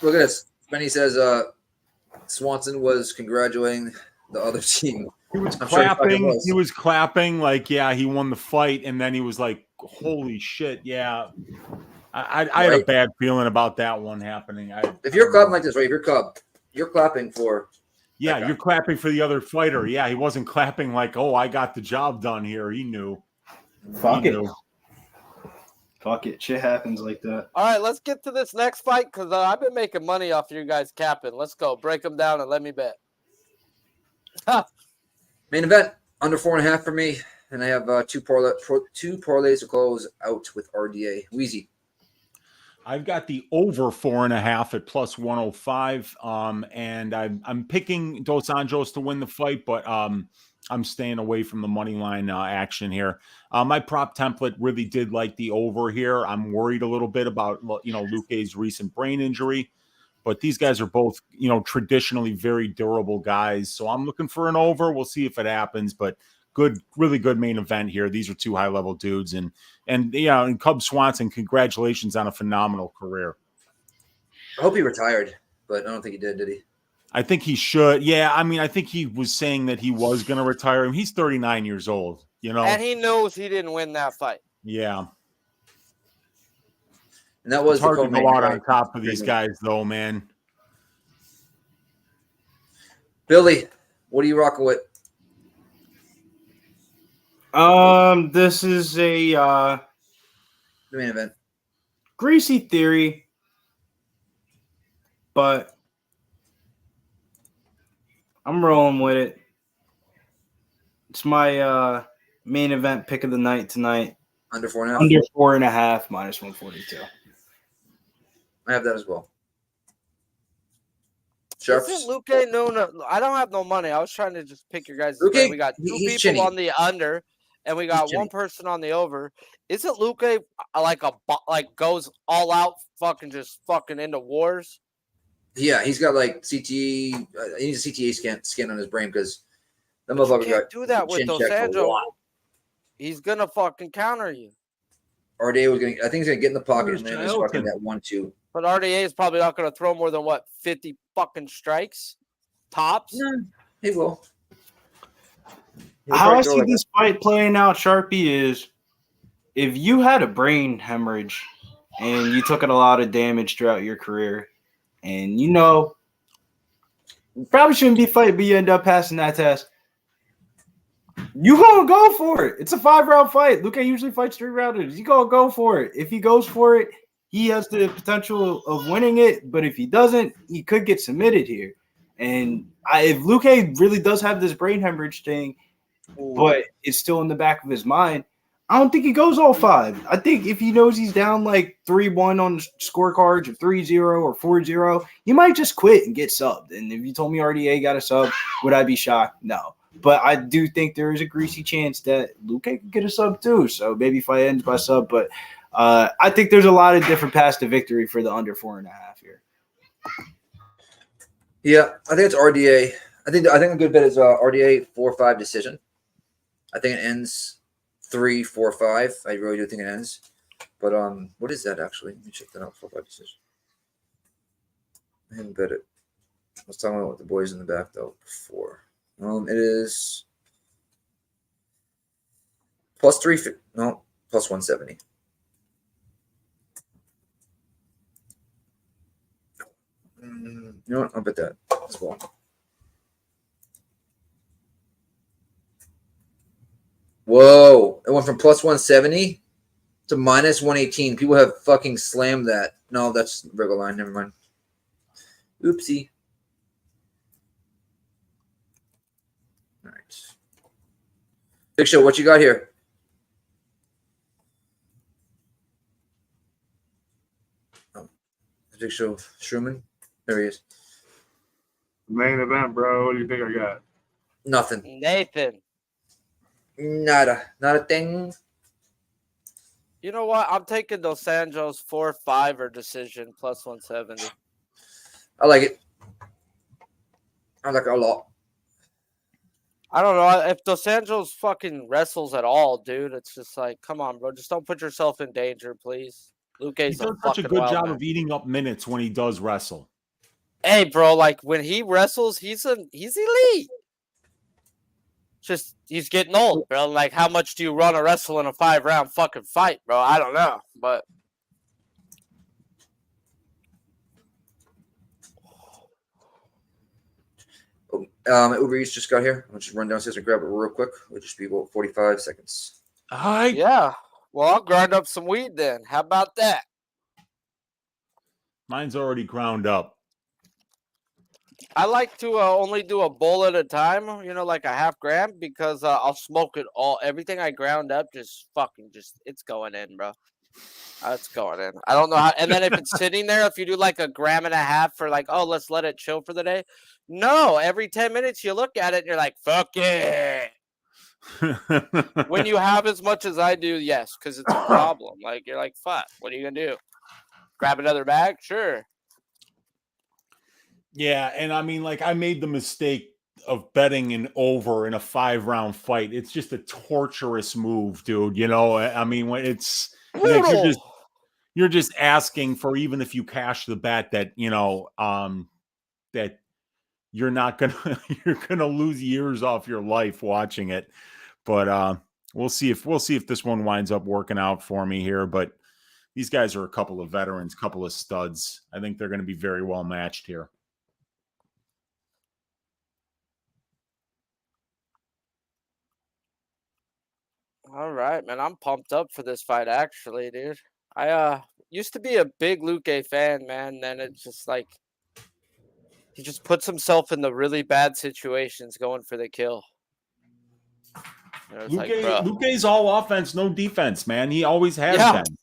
Look at this. Benny says Swanson was congratulating the other team. He was clapping. He was clapping like, yeah, he won the fight, and then he was like, "Holy shit, yeah." I had a bad feeling about that one happening. If you're clapping like this, right? If you're Cub, you're clapping for. Yeah, you're clapping for the other fighter. Yeah, he wasn't clapping like, "Oh, I got the job done here." He knew. Fuck it. Shit happens like that. All right, let's get to this next fight because I've been making money off you guys capping. Let's go. Break them down and let me bet. Main event, under 4.5 for me. And I have two parlays to close out with RDA. Wheezy. I've got the over 4.5 at plus 105. And I'm picking Dos Anjos to win the fight, but I'm staying away from the money line action here. My prop template really did like the over here. I'm worried a little bit about Luque's recent brain injury, but these guys are both traditionally very durable guys. So I'm looking for an over. We'll see if it happens, but really good main event here. These are two high level dudes, and Cub Swanson, congratulations on a phenomenal career. I hope he retired, but I don't think he did he? I think he should. Yeah, I mean, I think he was saying that he was going to retire. He's 39 years old, And he knows he didn't win that fight. Yeah. And that was it's hard to go out on top of these guys, though, man. Billy, what are you rocking with? This is the main event. Greasy theory, but I'm rolling with it. It's my main event pick of the night tonight. Under 4.5? Under 4.5, minus 142. I have that as well. Isn't Luque no? I don't have no money. I was trying to just pick your guys. Luque, we got two people on the under, and we got one person on the over. Isn't Luque like goes all out, just fucking into wars? Yeah, he's got like CTE. He needs a CTA scan on his brain because that motherfucker got do that with Dos Anjos. He's gonna fucking counter you. RDA was gonna. I think he's gonna get in the pocket and land his fucking that 1-2. But RDA is probably not gonna throw more than 50 fucking strikes, tops. No, he will. How I see this fight playing out, Sharpie, is if you had a brain hemorrhage and you took a lot of damage throughout your career, and you probably shouldn't be fighting, but you end up passing that test. You gonna go for it. It's a 5-round fight. Luque usually fights 3-rounders. You gonna go for it. If he goes for it, he has the potential of winning it. But if he doesn't, he could get submitted here. And if Luque really does have this brain hemorrhage thing, but it's still in the back of his mind, I don't think he goes all 5. I think if he knows he's down like 3-1 on the scorecards or 3-0 or 4-0, he might just quit and get subbed. And if you told me RDA got a sub, would I be shocked? No. But I do think there is a greasy chance that Luque could get a sub too. So maybe fight ends by sub. But I think there's a lot of different paths to victory for the under 4.5 here. Yeah, I think it's RDA. I think a good bet is RDA 4-5 decision. I think it ends 3-4-5. I really do think it ends. But what is that actually? Let me check that out. 4-5 decision. I haven't bet it. I was talking about with the boys in the back though before. It is plus 170. You know what? I'll bet that as well. Whoa! It went from plus 170 to minus 118. People have fucking slammed that. No, that's regular line. Never mind. Oopsie. All right. Big Show, what you got here? Oh, Big Show Schumann. There he is. Main event, bro. What do you think I got? Nothing. Nathan. Nada. Not a thing. You know what? I'm taking Dos Anjos 4-5 or decision plus 170. I like it. I like it a lot. I don't know if Dos Anjos fucking wrestles at all, dude. It's just like, come on, bro. Just don't put yourself in danger, please. He Luque's does a such a fucking good wild job man. of eating up minutes when he does wrestle. Hey, bro, like when he wrestles, he's elite. Just he's getting old, bro. Like, how much do you run a wrestle in a 5-round fucking fight, bro? I don't know, but Uber Eats just got here. I'll just run downstairs and grab it real quick. It'll just be about 45 seconds. yeah. Well, I'll grind up some weed then. How about that? Mine's already ground up. I like to only do a bowl at a time, you know, like a half gram, because I'll smoke it all. Everything I ground up, it's going in, bro. It's going in. I don't know how. And then if it's sitting there, if you do like a gram and a half for like, oh, let's let it chill for the day. No, every 10 minutes you look at it and you're like, fuck it. When you have as much as I do, yes, because it's a problem. Like, you're like, fuck, what are you going to do? Grab another bag? Sure. Yeah, and I mean, like, I made the mistake of betting an over in a 5-round fight. It's just a torturous move, dude. You know, I mean, when it's like you're just asking for, even if you cash the bet, that that you're not gonna lose years off your life watching it. But we'll see if this one winds up working out for me here. But these guys are a couple of veterans, couple of studs. I think they're going to be very well matched here. All right, man. I'm pumped up for this fight, actually, dude. I used to be a big Luque fan, man. Then it's just like he just puts himself in the really bad situations going for the kill. Luque's all offense, no defense, man. He always has been.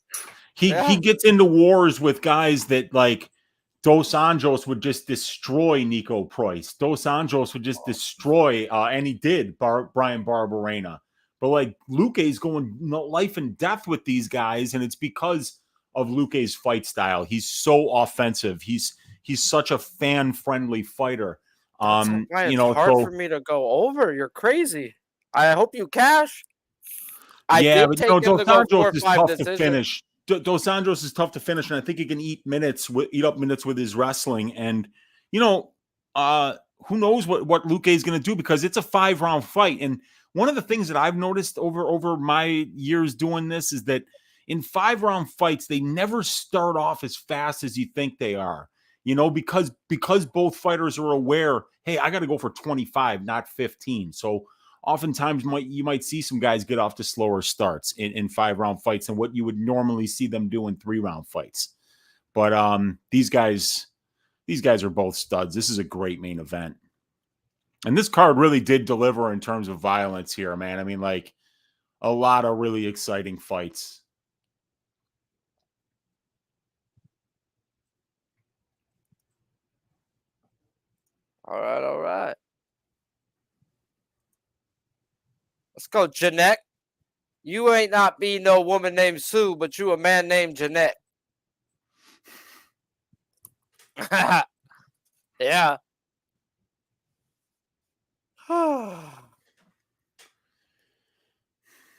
He gets into wars with guys that, like, Dos Anjos would just destroy Nico Price. Dos Anjos would just destroy, and he did, Brian Barberena. But, like, Luque's going life and death with these guys, and it's because of Luque's fight style. He's so offensive. He's such a fan-friendly fighter. That's why it's hard for me to go over. You're crazy. I hope you cash. Dos Anjos is tough to finish. Dos Anjos is tough to finish, and I think he can eat up minutes with his wrestling. And who knows what Luque is going to do, because it's a 5-round fight. And one of the things that I've noticed over my years doing this is that in 5-round fights, they never start off as fast as you think they are. Because both fighters are aware, hey, I got to go for 25, not 15. So oftentimes you might see some guys get off to slower starts in 5-round fights than what you would normally see them do in 3-round fights. But these guys are both studs. This is a great main event. And this card really did deliver in terms of violence here, man. I mean, like, a lot of really exciting fights. All right. Let's go, Jeanette. You ain't not be no woman named Sue, but you a man named Jeanette. Yeah.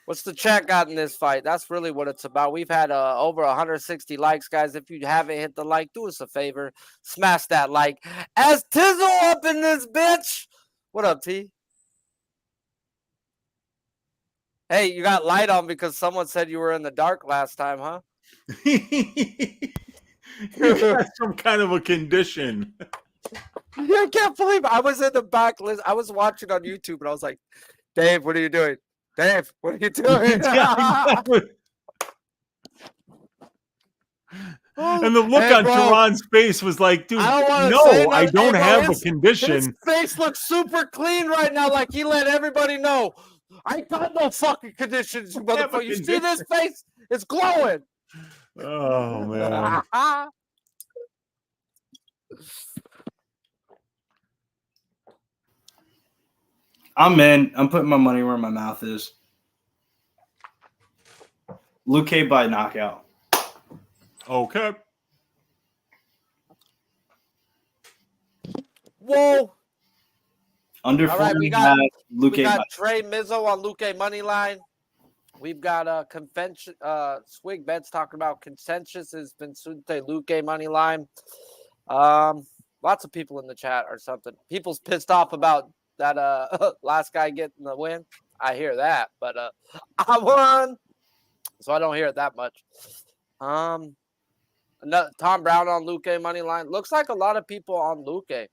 What's the chat got in this fight? That's really what it's about. We've had over 160 likes, guys. If you haven't hit the like, do us a favor. Smash that like. As Tizzle up in this bitch. What up, T? Hey, you got light on because someone said you were in the dark last time, huh? You got some kind of a condition. I can't believe it. I was in the back list. I was watching on YouTube and I was like, Dave, what are you doing? Dave, what are you doing? And the look Hey, on bro, Teron's face was like, dude, I don't have a condition. His face looks super clean right now, like he let everybody know. I got no fucking conditions, you motherfucker. You see this face? It's glowing. Oh, man. I'm in. I'm putting my money where my mouth is. Luque by knockout. Okay. Whoa. Under All 4 right, we got Luque by. Trey Mizzo on Luque money line. We've got convention Swig Bets talking about consensus has been Vincente Luque money line. Lots of people in the chat or something. People's pissed off about that last guy getting the win. I hear that, but I won, so I don't hear it that much. Tom Brown on Luque money line. Looks like a lot of people on Luque.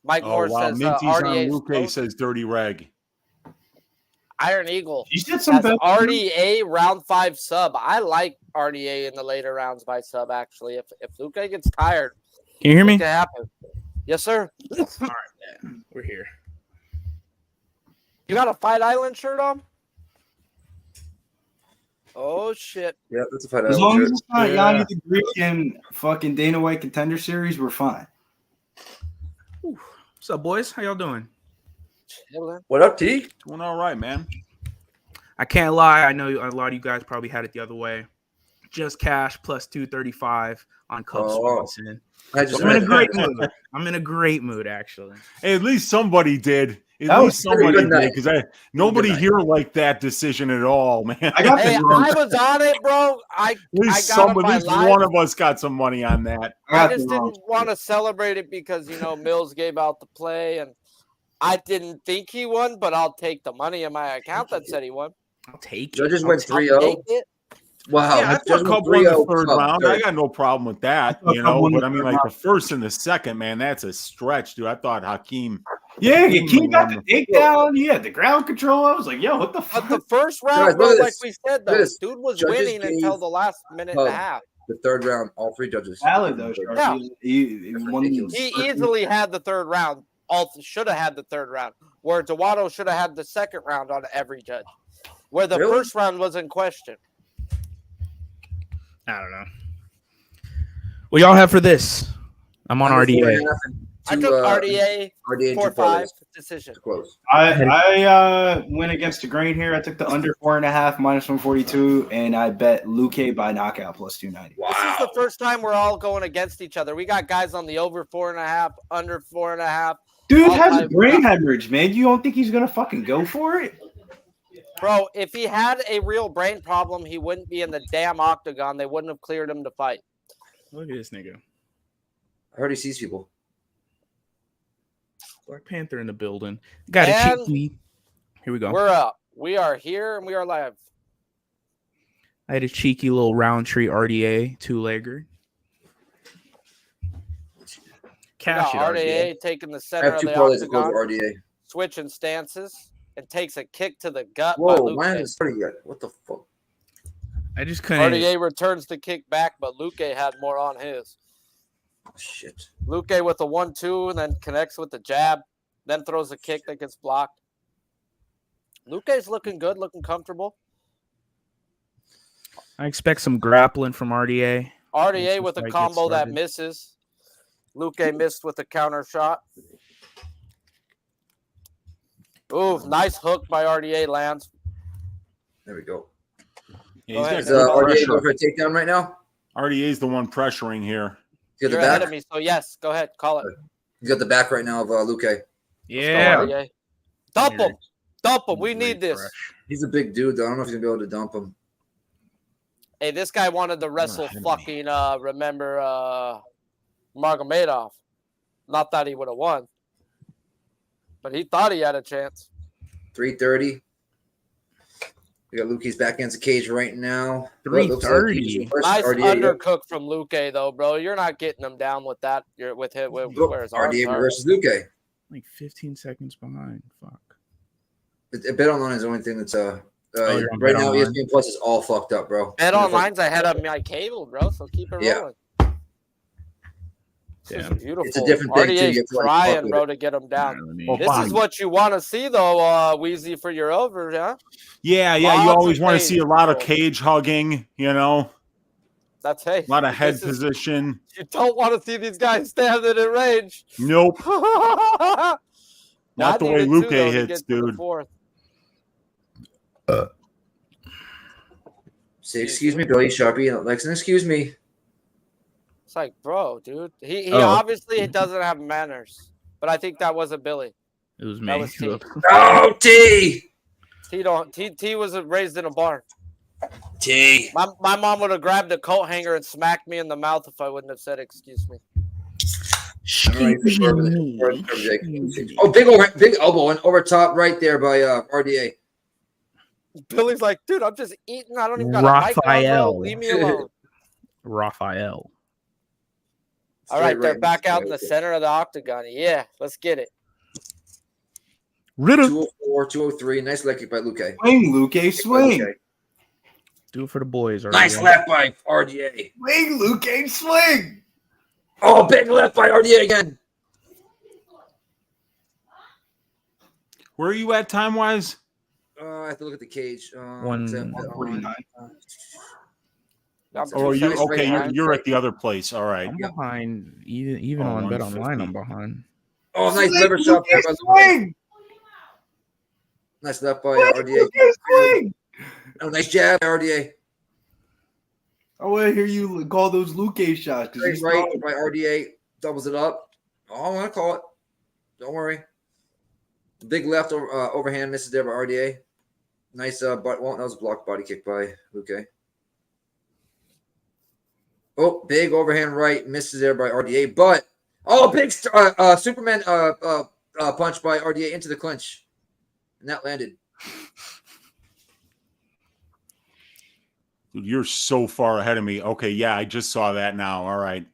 Mike Moore says Minty's on RDA Luque says dirty rag. Iron Eagle. You said some RDA round 5 sub. I like RDA in the later rounds by sub. Actually, if Luque gets tired, can you hear me? It can happen. Yes, sir. All right, man. We're here. You got a Fight Island shirt on? Oh shit! Yeah, that's a Fight Island As long shirt. as it's not Yanni the Greek and fucking Dana White Contender Series, we're fine. What's up, boys? How y'all doing? What up, T? Doing all right, man. I can't lie. I know a lot of you guys probably had it the other way. Just cash plus 235 on Cub Swanson. I just I'm in a great mood. I'm in a great mood, actually. Hey, at least somebody did. At least somebody did, because nobody here liked that decision at all, man. I was on it, bro. At least one of us got some money on that. I just didn't want to celebrate it because Mills gave out the play, and I didn't think he won, but I'll take the money in my account that said he won. I'll take it. Judges went 3-0. Wow. Yeah, I thought Cub won the third round. I got no problem with that, but I mean, like the first and the second, man, that's a stretch, dude. I thought Hakeem. Yeah, Hakeem got the takedown. He had the ground control. I was like, yo, what the fuck? But the first round, bro, like we said, though, dude was winning until the last minute and a half. The third round, all 3 judges. Valid, though, yeah. He easily had the third round. Should have had the third round. Where Dawodu should have had the second round on every judge. Where the first round was in question. I don't know. What y'all have for this? I'm on RDA. I took RDA 4-5 decision. Close. I went against the grain here. I took the under 4.5 minus 142, and I bet Luque by knockout plus 290. Wow. This is the first time we're all going against each other. We got guys on the over 4.5, under 4.5. Dude has a brain hemorrhage, man. You don't think he's gonna fucking go for it? Bro, if he had a real brain problem, he wouldn't be in the damn octagon. They wouldn't have cleared him to fight. Look at this nigga. I heard he sees people. Black Panther in the building. Got a cheeky. Here we go. We're up. We are here and we are live. I had a cheeky little Rountree RDA 2-legger. Cash it, RDA taking the center of the octagon, switching stances, and takes a kick to the gut. Whoa, mine is pretty good. What the fuck? I just couldn't. RDA returns the kick back, but Luque had more on his. Shit. Luque with the 1-2, and then connects with the jab, then throws a kick that gets blocked. Luque's looking good, looking comfortable. I expect some grappling from RDA. RDA with a combo that misses. Luque missed with a counter shot. Ooh, nice hook by RDA lands. There we go. Yeah, is RDA going for a takedown right now? RDA is the one pressuring here. You're ahead of me, so yes, go ahead, call it. He's got the back right now of Luque. Yeah. Dump him. Dump him. We need this. He's a big dude, though. I don't know if he's gonna be able to dump him. Hey, this guy wanted to wrestle fucking remember Magomedov. Not that he would have won, but he thought he had a chance. 330. We got Luque's back against the cage right now. 330. Nice undercook from Luque, though, bro. You're not getting him down with that. You're with him. Where's RDA versus Luque. Like 15 seconds behind. Fuck. Bet Online is the only thing that's right Bet now. Online. ESPN Plus is all fucked up, bro. Bet Online's ahead of my cable, bro. So keep it rolling. Yeah. Beautiful. It's a different thing, too. You RDA's have to, like, trying, fuck with bro, it. to get him down. Well, This fine. is what you want to see, though, Wheezy, for your over, huh? Yeah. You Lots of always want to see a lot of cage cage hugging, That's hey. a lot of head this is- position. You don't want to see these guys standing in range. Nope. Not Not the way Luque hits, dude. Say, excuse me, Billy Sharpie. Lexington, excuse me. It's like, bro, dude. He Oh. obviously doesn't have manners, but I think that wasn't Billy. It was me. That was T. Oh, T. T was raised in a barn. T. My mom would have grabbed a coat hanger and smacked me in the mouth if I wouldn't have said excuse me. Oh, big elbow and over top right there by RDA. Billy's like, dude, I'm just eating. I don't even got a mic on, bro. Raphael. Leave me alone. Raphael. All right, they're back out in the center of the octagon. Yeah, let's get it. Ritter. 204, 203. Nice leg kick by Luque. Swing, Luque, swing. Do it for the boys. Nice RDA. left by RDA. Swing, Luque, swing. Oh, big left by RDA again. Where are you at time wise? I have to look at the cage. 149. Oh, you're okay. You're at the other place. All right. I'm behind. Even on Bet Online, I'm behind. Oh, nice liver shot there by Luque. Nice left by RDA. Oh, nice jab by RDA. I want to hear you call those Luque shots. Straight right by RDA. Doubles it up. Oh, I want to call it. Don't worry. Big left overhand misses there by RDA. Nice that was a blocked body kick by Luque. Oh, big overhand right misses there by RDA, but big Superman punch by RDA into the clinch, and that landed. Dude, you're so far ahead of me. Okay, yeah, I just saw that now. All right.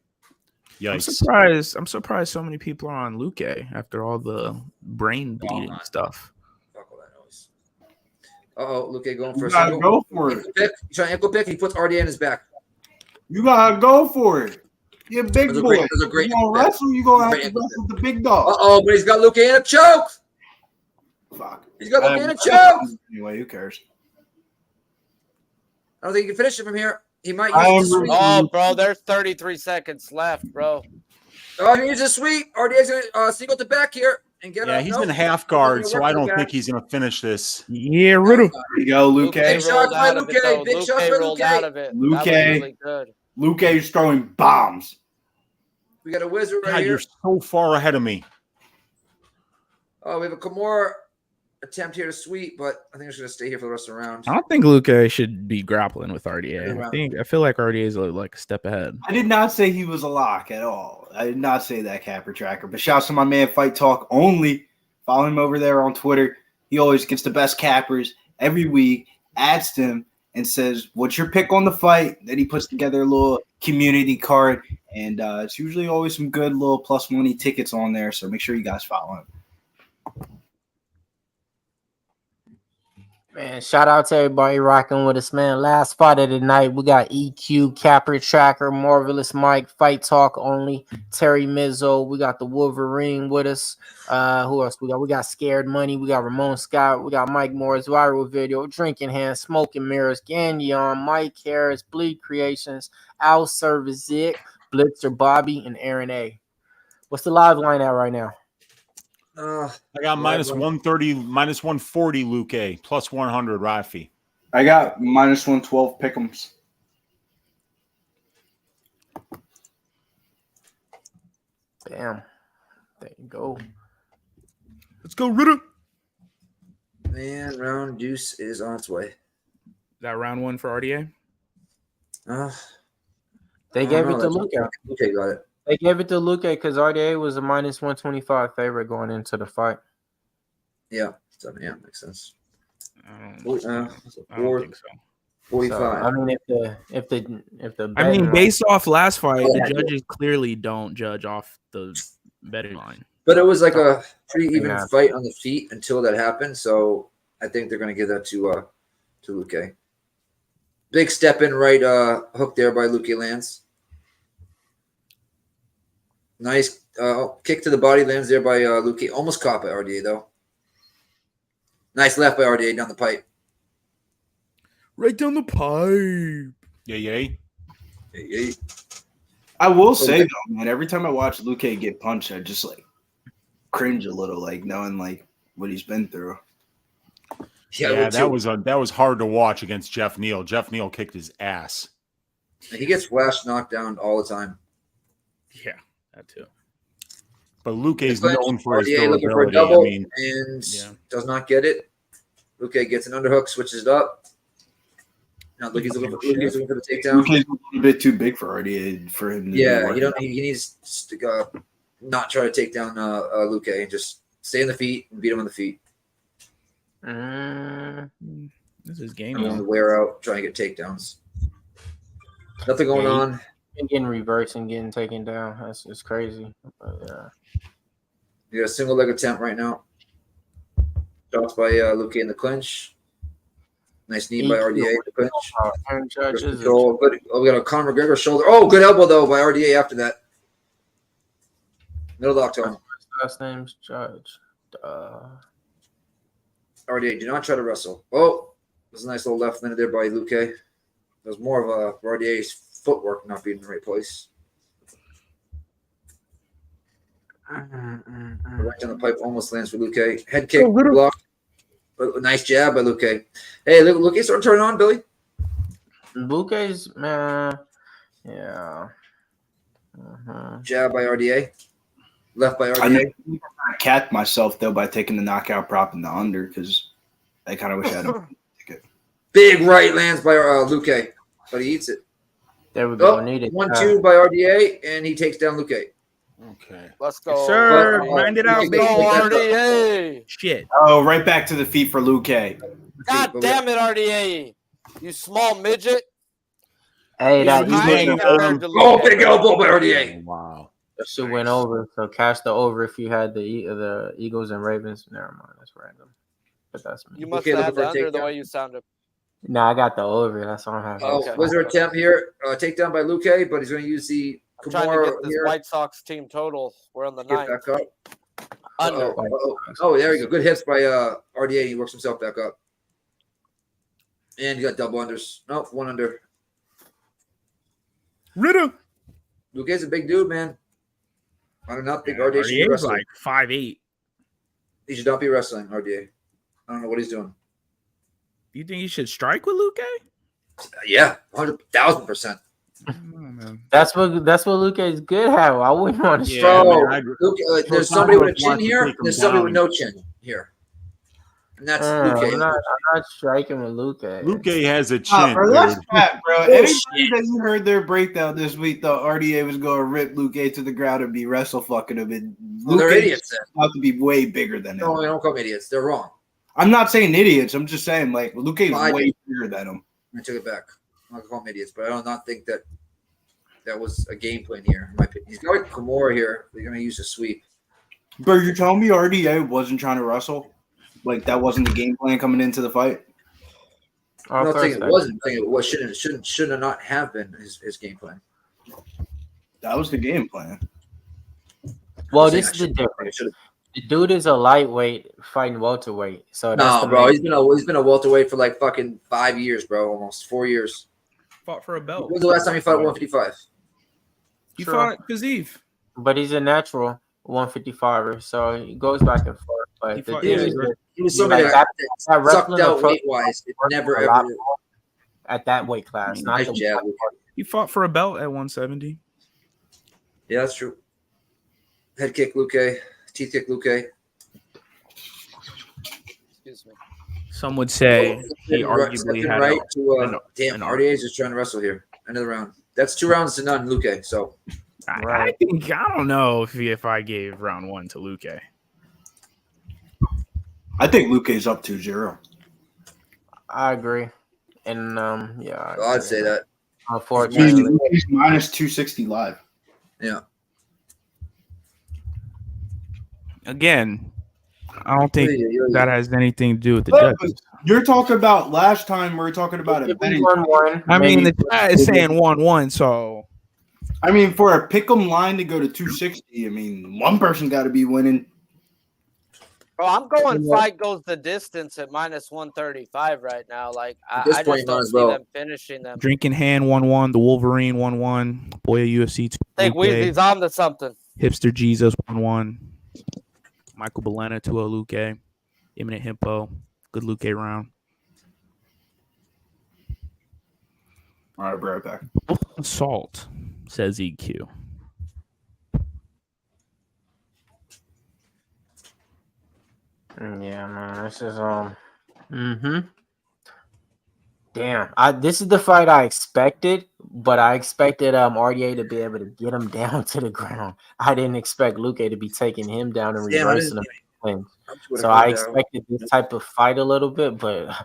Yikes. I'm surprised so many people are on Luque after all the brain bleeding stuff. Fuck all that noise. Luque going for You gotta go for it. Pick. He's trying to ankle pick. He puts RDA in his back. You gotta go for it. You're a big Those are boy. great- those are great You gonna wrestle? You gonna have to wrestle the big dog. But he's got Luque in a choke. Fuck. He's got Luque in a choke. Anyway, who cares? I don't think he can finish it from here. He might I use the am- sweep. Oh, bro, there's 33 seconds left, bro. Oh, he uses a sweep. RDA's going to single to back here and get Yeah, up. he's Nope. in half guard, Nope. so I don't think he's going to finish this. Yeah, Ritter. There you go, Luque. Big shots by out of it, though. Luque. Big shots by Luque rolled out Luque. of it. Luque. That was really good. Luque's throwing bombs. We got a wizard right God, here. you're so far ahead of me. Oh, we have a Kimura attempt here to sweep, but I think he's going to stay here for the rest of the round. I don't think Luque should be grappling with RDA. I feel like RDA is like a step ahead. I did not say he was a lock at all. I did not say that, Capper Tracker. But shouts to my man Fight Talk Only. Follow him over there on Twitter. He always gets the best cappers every week, adds them, and says, what's your pick on the fight? Then he puts together a little community card, and it's usually always some good little plus money tickets on there, so make sure you guys follow him. Man, shout out to everybody rocking with us, man. Last fight of the night, we got EQ, Capper Tracker, Marvelous Mike, Fight Talk Only, Terry Mizzo. We got the Wolverine with us. Who else we got? We got Scared Money. We got Ramon Scott. We got Mike Morris, Viral Video, Drinking Hands, Smoking Mirrors, Gagnon, Mike Harris, Bleed Creations, Al Service Zig, Blitzer Bobby, and Aaron A. What's the live line at right now? I got minus 130, minus 140 Luque, plus 100 Rafi. I got minus 112 pick'ems. Bam. There you go. Let's go, Ritter. Man, round deuce is on its way. Is that round one for RDA? They gave it to Luque. Luque got it. They gave it to Luque because RDA was a minus 125 favorite going into the fight. Yeah, so, yeah, makes sense. I don't think so. 45. So, I mean, if the I mean, based off last fight, Oh, the yeah. judges clearly don't judge off the betting line. But it was like a pretty even fight on the feet until that happened. So I think they're going to give that to Luque. Big step in right hook there by Luque lands. Nice kick to the body lands there by Luque. Almost caught by RDA though. Nice left by RDA down the pipe. Right down the pipe. Yay. I will say though, man, every time I watch Luque get punched, I just like cringe a little, like knowing like what he's been through. Yeah, that was hard to watch against Jeff Neal. Jeff Neal kicked his ass. He gets flash knocked down all the time. Yeah, that too. But Luque's known for his RDA looking for a durability. double I mean, and does not get it. Luque gets an underhook, switches it up. Now Luque's looking for the takedown. Luque's a little bit too big for RDA for him. He needs to not try to take down Luque and just stay on the feet and beat him on the feet. This is game. And then wear out, trying to get takedowns. Nothing going on. Getting reversed and getting taken down. That's just crazy. But, You got a single leg attempt right now. Shots by Luque in the clinch. Nice knee by RDA in the clinch. Control. Good. Oh, we got a Conor McGregor shoulder. Oh, good elbow though by RDA after that. Middle lock to him. Last name's Judge. RDA, do not try to wrestle. Oh, there's a nice little left landed there by Luque. There's more of a RDA's footwork not being in the right place. Right down the pipe, almost lands for Luque. Head kick, block. Nice jab by Luque. Hey, Luque's starting to turn on, Billy. Luque's, man. Yeah. Jab by RDA. Left by I RDA. capped myself though by taking the knockout prop in the under because I kind of wish I had a ticket. Big right lands by Luque, but he eats it. There we go. Needed 1-2 by RDA, and he takes down Luque. Okay. Let's go. Yes, sir. Grind it out, baby. RDA. Shit. Oh, right back to the feet for Luque. God damn it, RDA. You small midget. Hey, that big elbow by RDA. Wow. That shit went over. So cash the over if you had the Eagles and Ravens. Never mind. That's random. But that's me. You must have had the under the way you sounded. Nah, I got the over. That's all I have. Oh, was there an attempt here? Takedown by Luque, but he's going to use the I'm trying to get this here. White Sox team total. We're on the Get ninth. back up. Under. Oh, there you go. Good hits by RDA. He works himself back up. And you got double unders. Nope, one under. Ritter. Luque's a big dude, man. I do not think RDA should be RDA's wrestling. like 5'8". He should not be wrestling, RDA. I don't know what he's doing. Do you think he should strike with Luque? Yeah, 100,000%. That's what Luque is good at. I wouldn't want to Luque, there's somebody with a chin here. There's somebody with no chin here. And that's Luque. I'm not striking with Luque. Luque has a chin. Bro, that's fat, bro. Anybody that you heard their breakdown this week thought RDA was going to rip Luque to the ground and be wrestle fucking him. And Well, they're idiots then. About to be way bigger than him. No, they don't call them idiots. They're wrong. I'm not saying idiots. I'm just saying like Luque is way bigger than him. I took it back. I'm not gonna call them idiots, but I do not think that was a game plan here. In my opinion. He's got like Kimura here. They're gonna use a sweep. Bro, you're telling me RDA wasn't trying to wrestle? Like that wasn't the game plan coming into the fight? I'm not saying it wasn't. I'm saying it was should not have been his game plan. That was the game plan. Well, this is the difference. The dude is a lightweight fighting welterweight. So no, bro, he's been a welterweight for like fucking 5 years, bro. Almost 4 years. Fought for a belt. When was the last time he fought 155? He fought Kazif. But he's a natural 155er, so he goes back and forth. But he was somebody that sucked out weight wise. It never ever at that weight class. Not jab. He fought for a belt at 170. Yeah, that's true. Head kick, Luque. Teeth kick, Luque. Excuse me. Some would say he arguably Second had right a, to damn. RDA is just trying to wrestle here. End of the round. That's 2 rounds to none, Luque. So I think I don't know if I gave round 1 to Luque. I think Luque's up 2-0. I agree. And yeah, I'd say that. Unfortunately, He's minus 260 live. Yeah. Again, I don't think that has anything to do with the Look, judges. You're talking about last time we were talking about it. I mean, the chat is saying 1-1, so I mean, for a pick'em line to go to 260, I mean, one person got to be winning. Bro, I'm going fight goes the distance at minus 135 right now. Like I just don't see them finishing them. Drinking Hand 1-1, the Wolverine 1-1, Boya UFC 2. I think Weezy's on to something. Hipster Jesus 1-1, Michael Balena 2-0 Luque, Imminent Hippo, good Luque round. All right, be right back. Assault, says EQ. Yeah, man, this is Damn, this is the fight I expected, but I expected RDA to be able to get him down to the ground. I didn't expect Luque to be taking him down and reversing him. So I expected this type of fight a little bit, but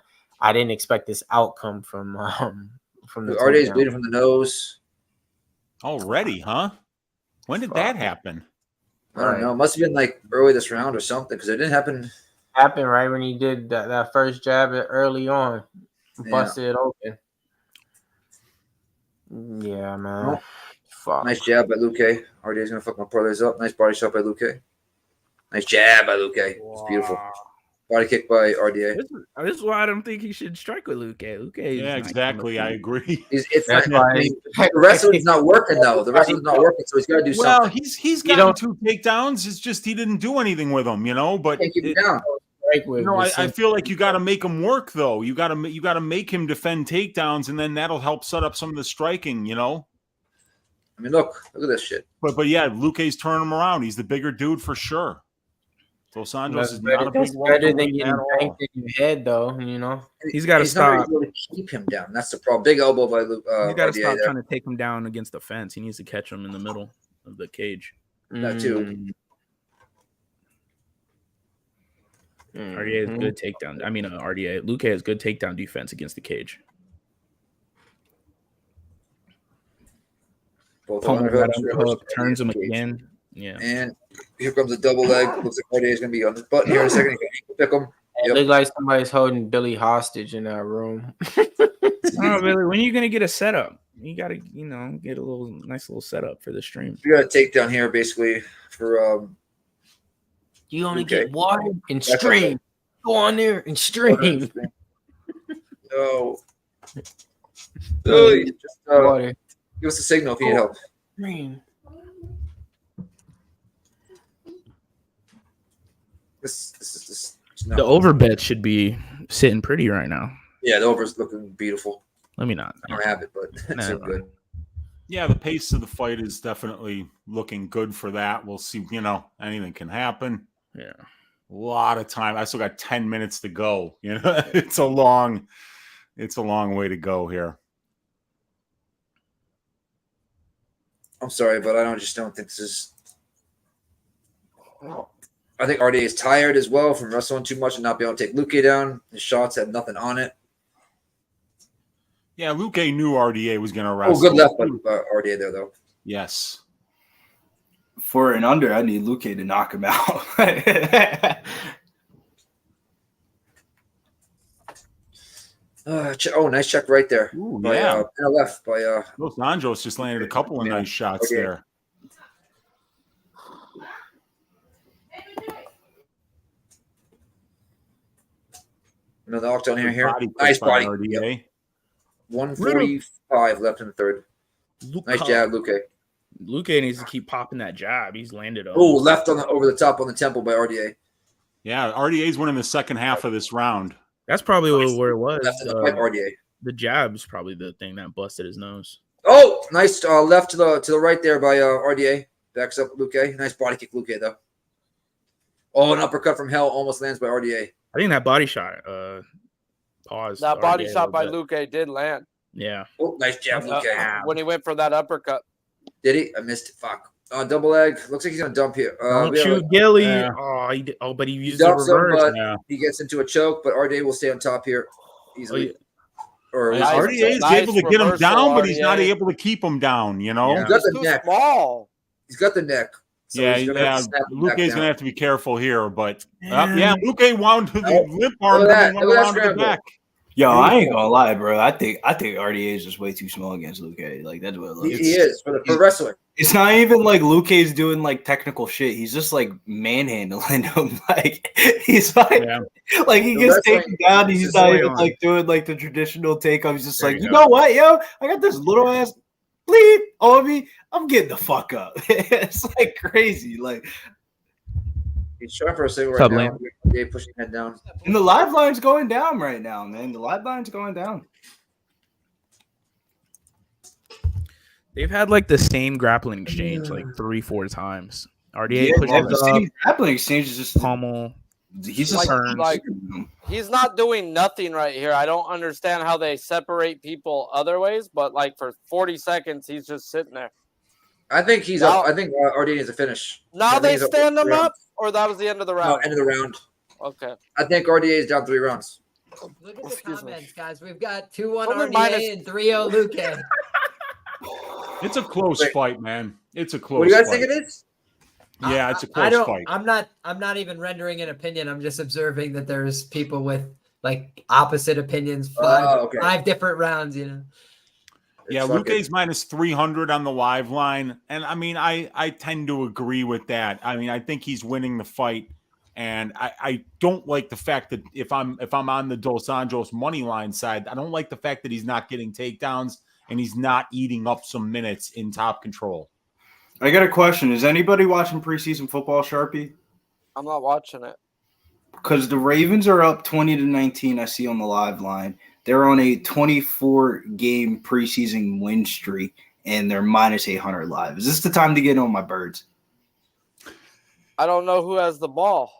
I didn't expect this outcome from the RDA's bleeding from the nose. Already, huh? When did that happen? I don't know. It must have been like early this round or something because it didn't happen. Happened right when he did that first jab early on. Busted it open. Yeah, man. Well, fuck. Nice jab by Luque. RDA's going to fuck my parlays up. Nice body shot by Luque. Nice jab by Luque. It's beautiful. Body kick by RDA. This is why I don't think he should strike with Luque. Yeah, exactly. I agree. The wrestling's not working though. The wrestling's not working, so he's got to do something. Well, he's got 2 takedowns. It's just he didn't do anything with them, you know. But Can't keep him down. I feel like you got to make him work though. You got to make him defend takedowns, and then that'll help set up some of the striking, you know. I mean, look at this shit. But yeah, Luque's turning him around. He's the bigger dude for sure. Dos Anjos is not a big one. Better than getting banked in your head, though. You know, he's got to stop. Not able to keep him down. That's the problem. Big elbow by Luke. He's got to stop trying to take him down against the fence. He needs to catch him in the middle of the cage. That too. RDA is good takedown. I mean, RDA. Luque has good takedown defense against the cage. Both hook, turns him again. Yeah. And here comes a double leg. Looks like RDA is going to be on the button here in a second. Pick him. It looks like somebody's holding Billy hostage in that room. Oh, Billy, when are you going to get a setup? You got to, get a nice little setup for the stream. You got a takedown here, basically, for you only get water and stream. Go on there and stream. No. Just, water. Give us a signal if you need help. Stream. This The over bet should be sitting pretty right now. Yeah, the over's looking beautiful. Let me not. I don't have it, but it's so good. Yeah, the pace of the fight is definitely looking good for that. We'll see. Anything can happen. Yeah, a lot of time. I still got 10 minutes to go. It's a long way to go here. I'm sorry, but I just don't think this is. I think RDA is tired as well from wrestling too much and not being able to take Luque down. His shots had nothing on it. Yeah, Luque knew RDA was going to wrestle. Oh, good left by RDA there, though. Yes. For an under, I need Luque to knock him out. Nice check right there. Ooh, by, yeah. Left by Dos Anjos just landed a couple of nice shots there. Another knockdown here. Nice body. RDA. 145 left in the third. Nice jab, Luque. Luque needs to keep popping that jab. He's landed on. Oh, left over the top on the temple by RDA. Yeah, RDA's winning the second half of this round. That's probably where it was. Left in the pipe, RDA. The jab's probably the thing that busted his nose. Oh, nice left to the right there by RDA. Backs up Luque. Nice body kick, Luque, though. Oh, an uppercut from hell almost lands by RDA. I think that body shot paused. That body RDA a shot by little Luque did land. Yeah. Oh, nice jab, Luque. When he went for that uppercut. Did he? I missed it. Fuck. Double leg. Looks like he's gonna dump here. Don't we have shoot a- Gilly. Yeah. But he He used the dumps him, reverse. but Yeah. he gets into a choke. But RDA will stay on top here easily. Or Nice. RDA is Nice able to get him reversal, down, but he's not RDA. able to keep him down. You know. Yeah. he's got He's the too neck. small. He's got the neck. So Yeah, he's gonna have to snap him back Luque's down. gonna have to be careful here, but Luque wound to the lip arm look at and that. went Look at that around to the scramble. back. Yo, I ain't gonna lie, bro. I think RDA is just way too small against Luque. Like that's what it looks. He is for wrestling. It's not even like Luque's doing like technical shit. He's just like manhandling him. Like he's like, like he The gets wrestling taken down. is He's just not way even on. like doing like the traditional takeoff. He's just There like, you you go. know what, yo, I got this little ass bleep on me. I'm getting the fuck up. It's like crazy. Like, He's trying for a single What's right up, now. Liam? They pushing head down. and the live line's going down right now, man. The live line's going down. They've had like the same grappling exchange like 3-4 times. RDA Yeah, pushes the up, same grappling exchange is just pummel. he's Like- just like- He's not doing nothing right here. I don't understand how they separate people other ways, but like for 40 seconds, he's just sitting there. I think he's Now- up. I think RDA needs a finish. I Now think they he's up stand for him 3 up, rounds. or that was the end of the No, round? end of the round. Okay. I think RDA is down 3 rounds. Look at the Excuse me. comments, guys. We've got 2-1 Only RDA minus- and 3-0 Luque. It's a close Wait. fight, man. It's a close. What do you guys fight. think it is? Yeah, it's a I close don't. fight. I'm not even rendering an opinion. I'm just observing that there's people with like opposite opinions. Okay. 5 different rounds. You know. Yeah, It's fucking- Luque's minus 300 on the live line, and I mean, I tend to agree with that. I mean, I think he's winning the fight, and I don't like the fact that if I'm on the Dos Anjos money line side, I don't like the fact that he's not getting takedowns and he's not eating up some minutes in top control. I got a question. Is anybody watching preseason football, Sharpie? I'm not watching it. Because the Ravens are up 20-19, I see on the live line. They're on a 24-game preseason win streak, and they're minus 800 live. Is this the time to get on my birds? I don't know who has the ball.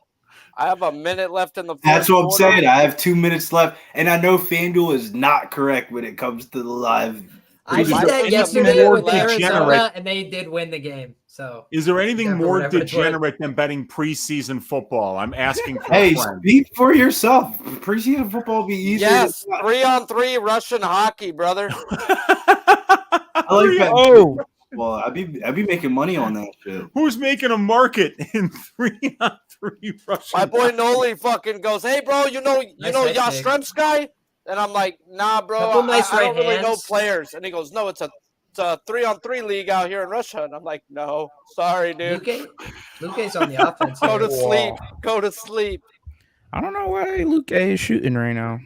I have a minute left in the fourth That's what I'm quarter. saying. I have 2 minutes left, and I know FanDuel is not correct when it comes to the live. I did Is there that anything yesterday more with Arizona, degenerate? and they did win the game. So Is there anything Yeah, for more whatever it's worth. degenerate than betting preseason football? I'm asking for Hey, a friend. speak for yourself. Preseason football will be easier. Yes, 3-on-3 Russian hockey, brother. I like that. Oh, Well, I'd be making money on that shit. Who's making a market in 3-on-3 Russian? My boy Noli fucking goes, "Hey, bro, you know Nice Josh head Fremd guy?" And I'm like, "Nah, bro, Couple I nice don't right really know hands. players." And he goes, "No, it's a 3-on-3 league out here in Russia." And I'm like, "No, sorry, dude. Luque's on the offense. Go to here. sleep. Go to sleep." I don't know why Luque is shooting right now.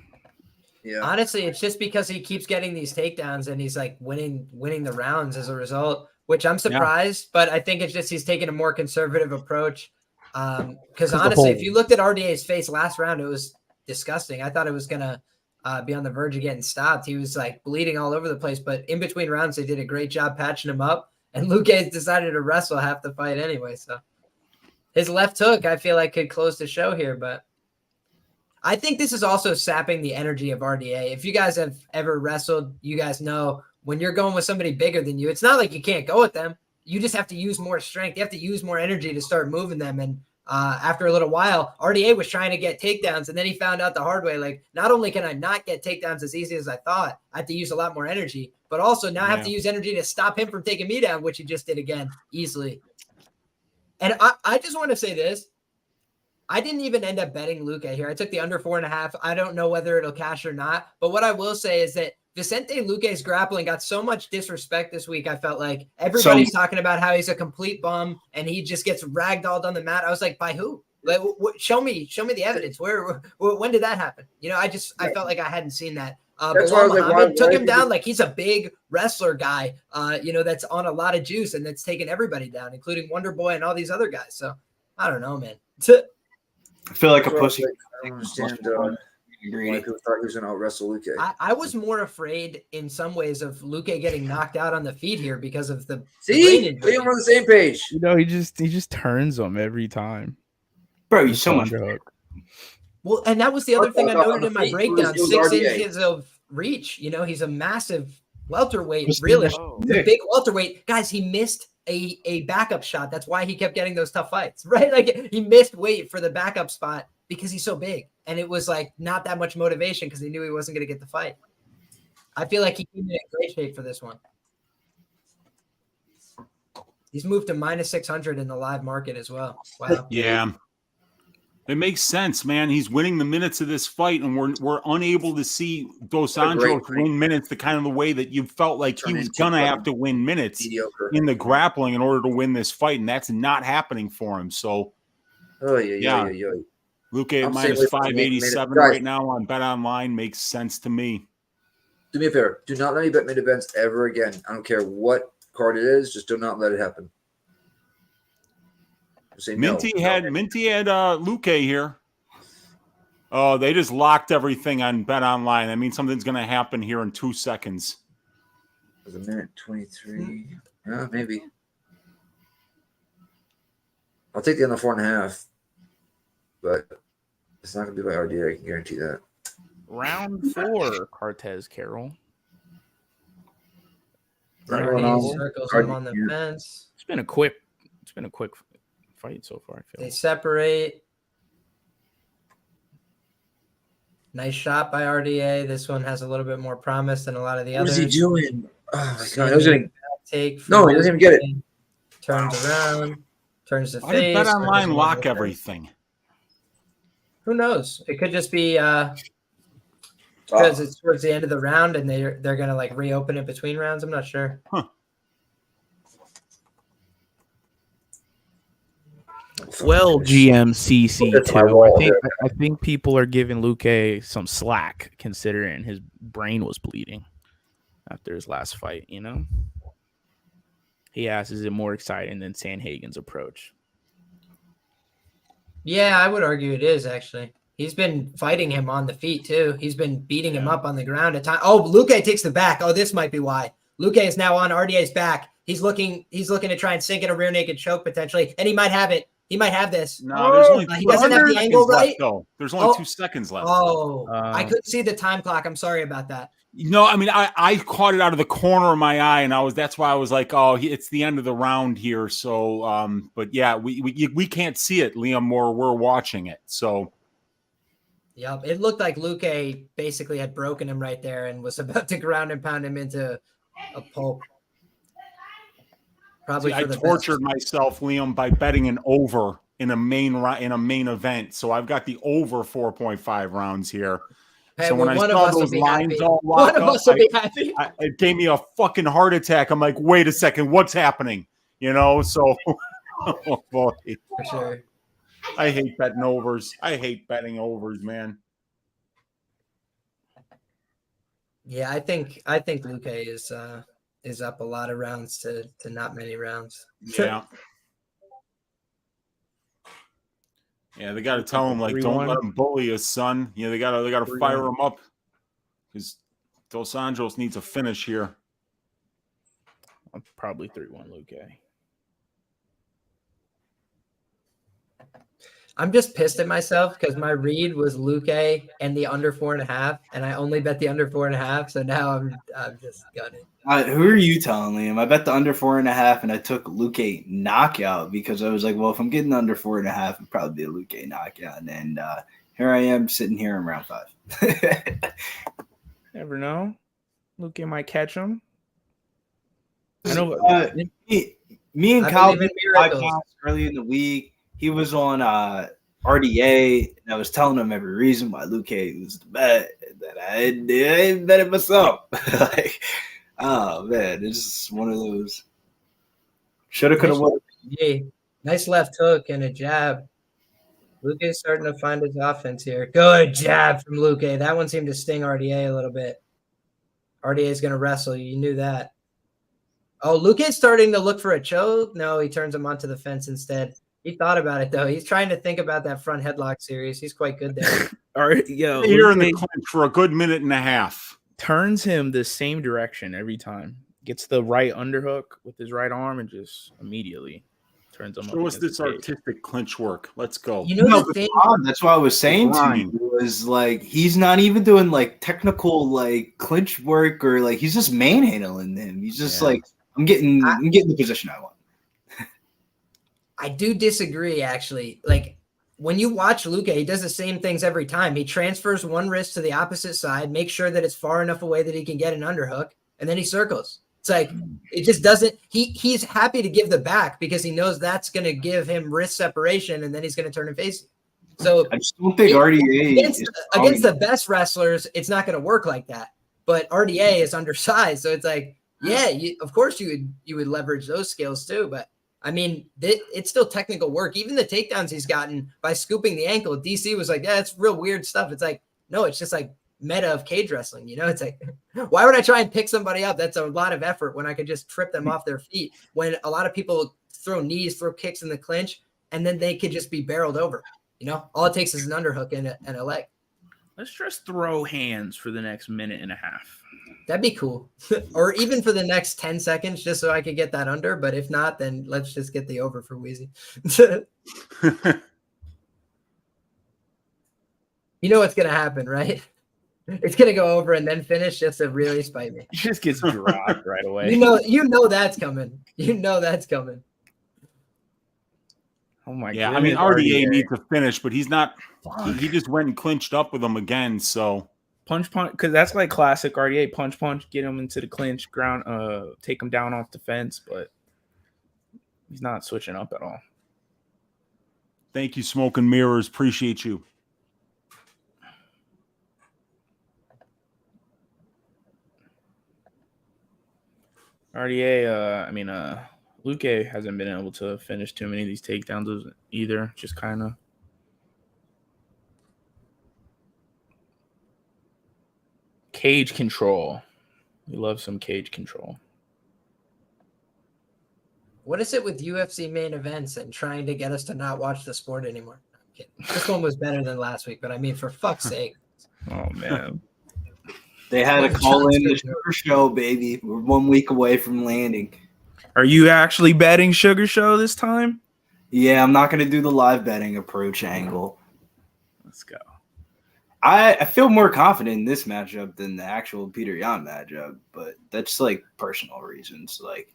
Yeah. Honestly, it's just because he keeps getting these takedowns and he's like winning the rounds as a result, which I'm surprised. But I think it's just he's taking a more conservative approach. Because honestly, if you looked at RDA's face last round, it was disgusting. I thought it was gonna be on the verge of getting stopped. He was like bleeding all over the place. But in between rounds, they did a great job patching him up. And Luque decided to wrestle half the fight anyway. So his left hook, I feel like, could close the show here, but. I think this is also sapping the energy of RDA. If you guys have ever wrestled, you guys know when you're going with somebody bigger than you, it's not like you can't go with them. You just have to use more strength. You have to use more energy to start moving them. And after a little while, RDA was trying to get takedowns, and then he found out the hard way, like, not only can I not get takedowns as easy as I thought, I have to use a lot more energy, but also now I have to use energy to stop him from taking me down, which he just did again easily. And I just want to say this. I didn't even end up betting Luque here. I took the under 4.5. I don't know whether it'll cash or not. But what I will say is that Vicente Luque's grappling got so much disrespect this week. I felt like everybody's talking about how he's a complete bum and he just gets ragdolled on the mat. I was like, by who? Like, show me the evidence. When did that happen? You know, I felt like I hadn't seen that. That's why I was like, Muhammad took why him down like he's a big wrestler guy, that's on a lot of juice and that's taking everybody down, including Wonder Boy and all these other guys. So I don't know, man. I feel like a That's why I was pussy. like, I don't understand why people thought he was going to out-wrestle Luque. I was more afraid in some ways of Luque getting knocked out on the feet here because of the See? brain We injury. are on the same page. You know, he just turns them every time. Bro, he's so So much. underhook. Well, and that was the other thing I On noted the in my feet, breakdown: it was 6 RDA. inches of reach. You know, he's a massive welterweight. Just Really, Oh. he's a big welterweight. Guys, he missed a backup shot. That's why he kept getting those tough fights, right? Like he missed weight for the backup spot because he's so big, and it was like not that much motivation because he knew he wasn't going to get the fight. I feel like he came in great shape for this one. He's moved to minus 600 in the live market as well. Wow. Yeah. It makes sense, man. He's winning the minutes of this fight, and we're unable to see Dos What a great Anjos win minutes the kind of the way that you felt like he Turn was into gonna fucking have to win minutes mediocre. in the grappling in order to win this fight, and that's not happening for him. So Oh yeah. Luque at I'm minus saying with 587 guys. right now on Bet Online makes sense to me. Do me a favor. Do not let me bet mid events ever again. I don't care what card it is. Just do not let it happen. Just say Minty no. had Luque here. Oh, they just locked everything on Bet Online. I mean, something's going to happen here in 2 seconds. It was a minute 23. Yeah, maybe. I'll take the under 4.5, but it's not going to be by RDA. I can guarantee that. Round 4, Cortez Carroll. Circles him on the fence. It's been a quick fight so far. I feel. They separate. Nice shot by RDA. This one has a little bit more promise than a lot of the What others. is he doing? Oh my god! Take No, he doesn't even get it. Turns around. Turns the Why did face. Bet Online turns lock the- everything? Who knows? It could just be because it's towards the end of the round and they're gonna like reopen it between rounds. I'm not sure. Huh. Well, GMCC Look at my too. wall I think people are giving Luque some slack considering his brain was bleeding after his last fight. You know, he asks, "Is it more exciting than Sanhagen's approach?" Yeah, I would argue it is actually. He's been fighting him on the feet too. He's been beating him up on the ground at times. Oh, Luque takes the back. Oh, this might be why. Luque is now on RDA's back. He's looking to try and sink in a rear naked choke potentially, and he might have it. He might have this. No, there's only he doesn't have the angle left, right. though. There's only 2 seconds left. Oh, I couldn't see the time clock. I'm sorry about that. No, I mean, I caught it out of the corner of my eye, and that's why I was like, oh, it's the end of the round here. So, but yeah, we can't see it, Liam, or we're watching it. So, yep, it looked like Luque basically had broken him right there and was about to ground and pound him into a pulp. Probably see, for I the tortured myself, Liam, by betting an over in a main event. So I've got the over 4.5 rounds here. Hey, so well, when I one of saw us will those be lines happy. all One locked of up, us will be happy. it gave me a fucking heart attack. I'm like, wait a second, what's happening? You know, so oh boy. For sure. I hate betting overs. I hate betting overs, man. Yeah, I think Luque is up a lot of rounds to not many rounds. Yeah. Yeah, they got to tell him, like, don't let him bully his son. Yeah, they got to fire him up because Dos Anjos needs a finish here. Probably 3-1 Luque. I'm just pissed at myself because my read was Luque and the under 4.5, and I only bet the under 4.5. So now I'm just gutted. Who are you telling, Liam? I bet the under 4.5, and I took Luque knockout because I was like, well, if I'm getting under 4.5, it'd probably be a Luque knockout. And here I am sitting here in round 5. Never know. Luque might catch him. I know. Me and I Kyle believe in did a miracles. podcast early in the week. He was on RDA, and I was telling him every reason why Luque was the bet that I didn't bet it myself. Like, oh man, it's just one of those. Shoulda, coulda, woulda. Yeah, nice left hook and a jab. Luque's starting to find his offense here. Good jab from Luque. That one seemed to sting RDA a little bit. RDA is going to wrestle. You knew that. Oh, Luque's starting to look for a choke. No, he turns him onto the fence instead. He thought about it, though. He's trying to think about that front headlock series. He's quite good there. All right, yo, Here in the clinch for a good minute and a half. Turns him the same direction every time. Gets the right underhook with his right arm and just immediately. Turns him up Show us against this the cage. artistic clinch work. Let's go. You know, the thing, that's what I was saying to you was like he's not even doing like technical like clinch work or like he's just manhandling him. He's just like I'm getting the position I want. I do disagree, actually. Like, when you watch Luque, he does the same things every time. He transfers one wrist to the opposite side, makes sure that it's far enough away that he can get an underhook, and then he circles. It's like, it just doesn't – he's happy to give the back because he knows that's going to give him wrist separation, and then he's going to turn and face you. So I just don't think RDA against the best wrestlers, it's not going to work like that. But RDA is undersized, so it's like, yeah, of course you would leverage those skills too, but I mean, it's still technical work. Even the takedowns he's gotten by scooping the ankle, DC was like, yeah, it's real weird stuff. It's like, no, it's just like meta of cage wrestling. You know, it's like, why would I try and pick somebody up? That's a lot of effort when I could just trip them off their feet. When a lot of people throw knees, throw kicks in the clinch, and then they could just be barreled over. You know, all it takes is an underhook and a leg. Let's just throw hands for the next minute and a half. That'd be cool. Or even for the next 10 seconds, just so I could get that under. But if not, then let's just get the over for Wheezy. You know what's going to happen, right? It's going to go over and then finish just to really spite me. He just gets dropped right away. You know that's coming. You know that's coming. Oh, my God. Yeah, I mean, RDA needs to finish, but he's not – he just went and clinched up with him again, so – Punch, because that's like classic RDA. Punch, get him into the clinch, ground, take him down off the fence, but he's not switching up at all. Thank you, Smoke and Mirrors. Appreciate you. RDA, Luque hasn't been able to finish too many of these takedowns either, just kind of. Cage control. We love some cage control. What is it with UFC main events and trying to get us to not watch the sport anymore? I'm kidding. This one was better than last week, but I mean, for fuck's sake. Oh, man. They had to call in the Sugar Show, baby. We're 1 week away from landing. Are you actually betting Sugar Show this time? Yeah, I'm not going to do the live betting approach angle. Let's go. I feel more confident in this matchup than the actual Peter Yan matchup, but that's like personal reasons. Like,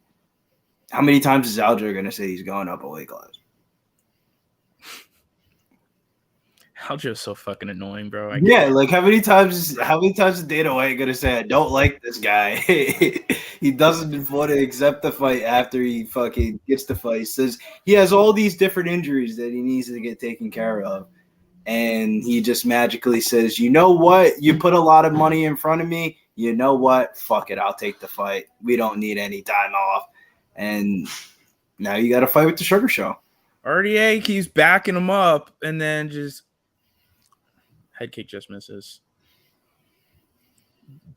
how many times is Aljo going to say he's going up a weight class? Aljo's so fucking annoying, bro. Like how many times is Dana White going to say I don't like this guy? He doesn't want to accept the fight after he fucking gets the fight. He says he has all these different injuries that he needs to get taken care of. And he just magically says, you know what? You put a lot of money in front of me. You know what? Fuck it. I'll take the fight. We don't need any time off. And now you got to fight with the Sugar Show. RDA keeps backing him up and then just head kick just misses.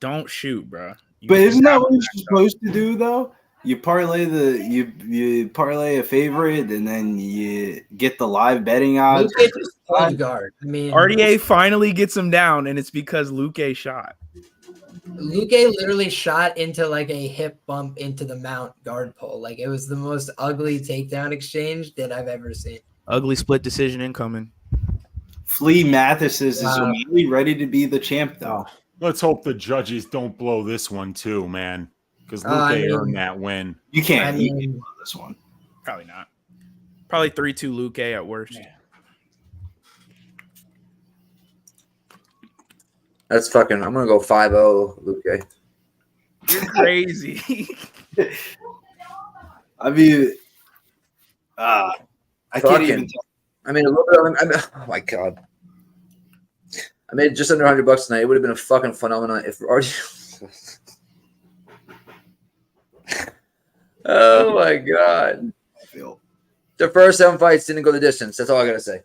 Don't shoot, bro. But isn't that what you're supposed to do, though? You parlay you parlay a favorite, and then you get the live betting odds. Guard. I mean, RDA finally gets him down, and it's because Luque shot. Luque literally shot into like a hip bump into the mount guard pole. Like it was the most ugly takedown exchange that I've ever seen. Ugly split decision incoming. Flea Mathis is really ready to be the champ, though. Let's hope the judges don't blow this one too, man. Because Luque earned that win. You can't blow this one. Probably not. Probably 3-2 Luque at worst. Yeah. That's fucking. I'm gonna go 5-0 Luque. You're crazy. I mean, I can't even. I mean, a little bit. Oh my god. I made just under $100 tonight. It would have been a fucking phenomenon if already. Oh my god. The first 7 fights didn't go the distance. That's all I gotta say.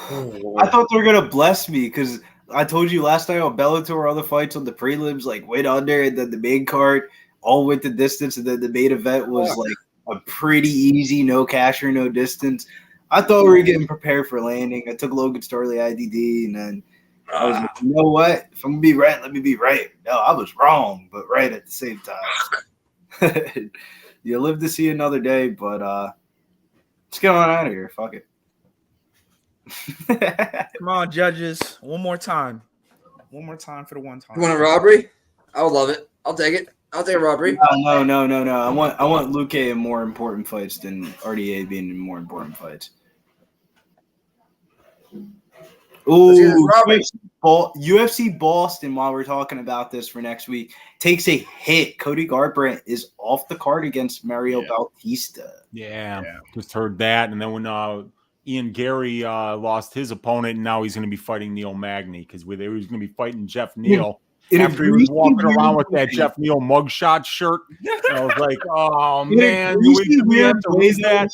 I thought they were gonna bless me because I told you last night on Bellator, all the fights on the prelims like went under, and then the main card all went the distance, and then the main event was like a pretty easy, no cash or no distance. I thought we were getting prepared for landing. I took Logan Starley IDD, and then I was like, you know what? If I'm gonna be right, let me be right. No, I was wrong, but right at the same time. You live to see another day, but let's get on out of here. Fuck it. Come on, judges. One more time. One more time for the one time. You want a robbery? I would love it. I'll take it. I'll take a robbery. No. I want Luque in more important fights than RDA being in more important fights. Ooh, UFC Boston, while we're talking about this for next week, takes a hit. Cody Garbrandt is off the card against Mario Bautista. Yeah, just heard that. And then when Ian Gary lost his opponent, and now he's going to be fighting Neil Magny because he was going to be fighting Jeff Neal. After he was walking around with that Jeff Neal mugshot shirt, I was like, oh, man, do we have to raise that?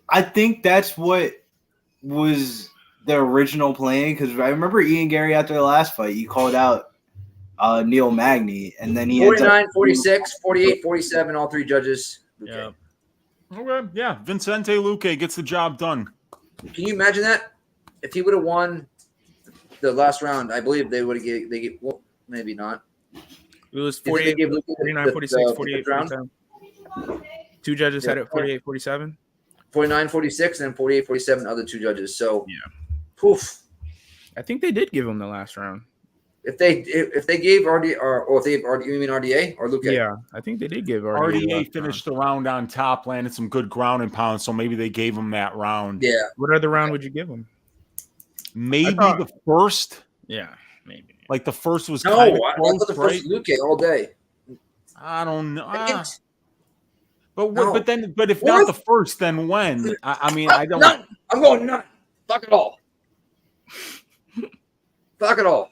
I think that's what was the original plan, because I remember Ian Gary after the last fight, he called out Neil Magny, and then he 49, 46, 48, 47, all three judges. Yeah. Okay. Yeah, Vicente Luque gets the job done. Can you imagine that? If he would have won the last round, I believe they would have well, maybe not. It was 48, 49, 46, 48, 47. Two judges had it 48, 47. 49, 46, and 48, 47, other two judges. So, yeah. Poof. I think they did give him the last round. If they gave RDA or if they you mean RDA or Luque? Yeah, I think they did give RDA. RDA finished the round on top, landed some good ground and pound, so maybe they gave him that round. Yeah. What other round would you give him? Maybe the first. Yeah, maybe. Like the first was no. kind of I close, thought the first right? Luque all day. I don't know. No. But if not the first, then when? I mean, I don't. None. I'm going none. Fuck it all. Fuck it all.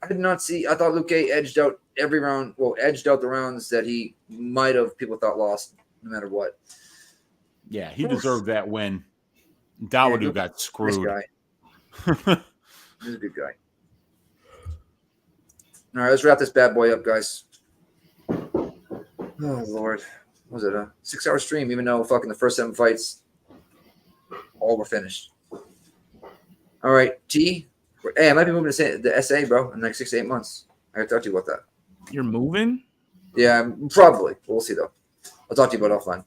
I did not see. I thought Luque edged out every round. Well, edged out the rounds that he might have people thought lost, no matter what. Yeah, he deserved that win. Dawodu got screwed. Nice guy. He's a good guy. All right, let's wrap this bad boy up, guys. Oh Lord, what was it a 6-hour stream? Even though fucking the first 7 fights all were finished. All right, T. Hey, I might be moving to the SA, bro, in like 6 to 8 months. I gotta talk to you about that. You're moving? Yeah, probably. We'll see though. I'll talk to you about it offline.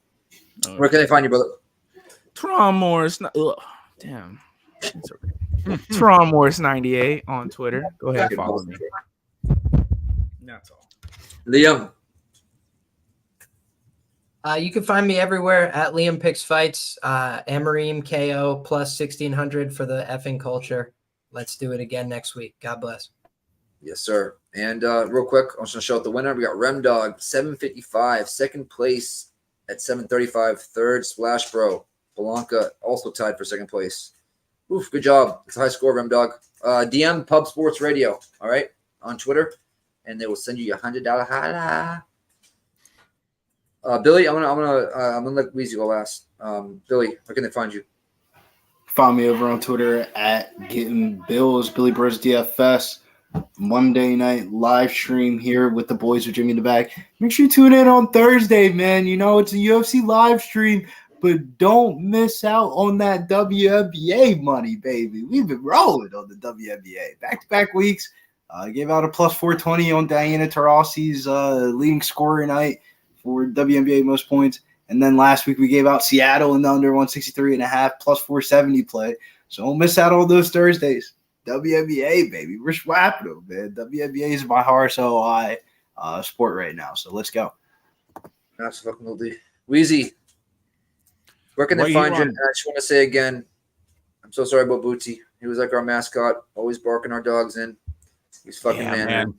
Where can they find you, brother? Tron Morris. Damn. It's okay. Tron Morris 98 on Twitter. Go ahead, follow me. That's all. Liam. You can find me everywhere at Liam Picks Fights. Amareem KO plus 1600 for the effing culture. Let's do it again next week. God bless. Yes, sir. And real quick, I'm just going to show out the winner. We got Remdog, 755. Second place at 735. Third, Splash Bro. Blanca also tied for second place. Oof, good job. It's a high score, Remdog. DM Pub Sports Radio, all right, on Twitter. And they will send you your $100 holla. Billy, I'm gonna let Weezy go last. Billy, where can they find you? Find me over on Twitter at Getting Bills, Billy Bros DFS. Monday night live stream here with the boys with Jimmy in the back. Make sure you tune in on Thursday, man. You know, it's a UFC live stream, but don't miss out on that WNBA money, baby. We've been rolling on the WNBA. Back-to-back weeks. Gave out a plus 420 on Diana Taurasi's leading scorer night for WNBA most points. And then last week we gave out Seattle in the under 163.5 plus 470 play. So don't miss out on those Thursdays. WNBA, baby. We're swapping them, man. WNBA is my RSOI sport right now. So let's go. Absolutely. Weezy, where can they find you? And I just want to say again, I'm so sorry about Bootsy. He was like our mascot, always barking our dogs in. He's fucking man.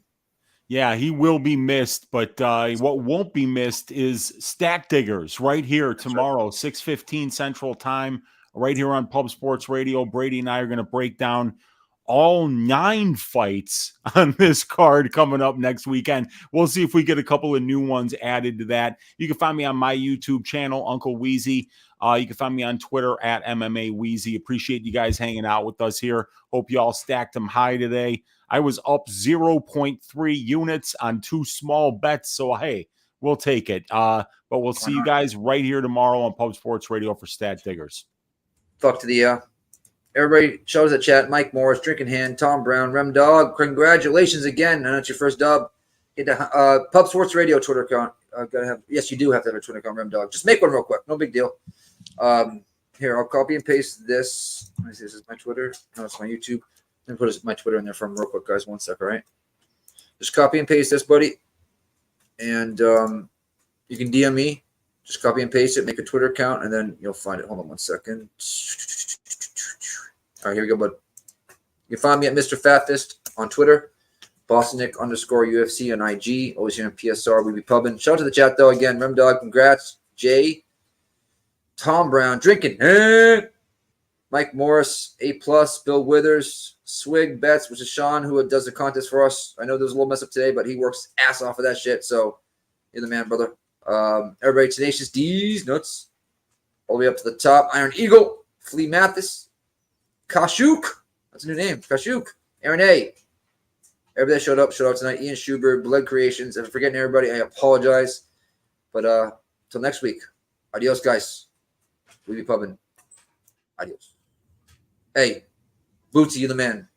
Yeah, he will be missed, but what won't be missed is Stat Diggers right here tomorrow, 6:15 Central Time, right here on Pub Sports Radio. Brady and I are going to break down all 9 fights on this card coming up next weekend. We'll see if we get a couple of new ones added to that. You can find me on my YouTube channel, Uncle Weezy. You can find me on Twitter at MMA Weezy. Appreciate you guys hanging out with us here. Hope you all stacked them high today. I was up 0.3 units on 2 small bets, so hey, we'll take it. But we'll see you guys right here tomorrow on Pub Sports Radio for Stat Diggers. Fuck to the everybody shows the chat. Mike Morris, Drinking Hand, Tom Brown, Rem Dog. Congratulations again. I know it's your first dub. Hit the Pub Sports Radio Twitter account. gotta have. Yes, you do have to have a Twitter account, Rem Dog. Just make one real quick. No big deal. Here, I'll copy and paste this. Let me see. This is my Twitter. No, it's my YouTube. Let me put my Twitter in there for him real quick, guys. 1 sec, all right? Just copy and paste this, buddy. And you can DM me. Just copy and paste it. Make a Twitter account, and then you'll find it. Hold on 1 second. All right, here we go, bud. You can find me at Mr. Fatfist on Twitter. BostonNick_UFC on IG. Always here on PSR. We be pubbing. Shout out to the chat, though. Again, Rem Dog, congrats. Jay. Tom Brown, drinking. Mike Morris, A+. Bill Withers, Swig Betts, which is Sean, who does the contest for us. I know there was a little mess up today, but he works ass off of that shit. So you're the man, brother. Everybody, Tenacious D's, nuts. All the way up to the top. Iron Eagle, Flea Mathis, Kashuk. That's a new name. Kashuk. Aaron A. Everybody that showed up tonight. Ian Schubert, Blood Creations. If I'm forgetting everybody, I apologize. But till next week. Adios, guys. We be pubbing. Adios. Hey, Bootsy, you the man.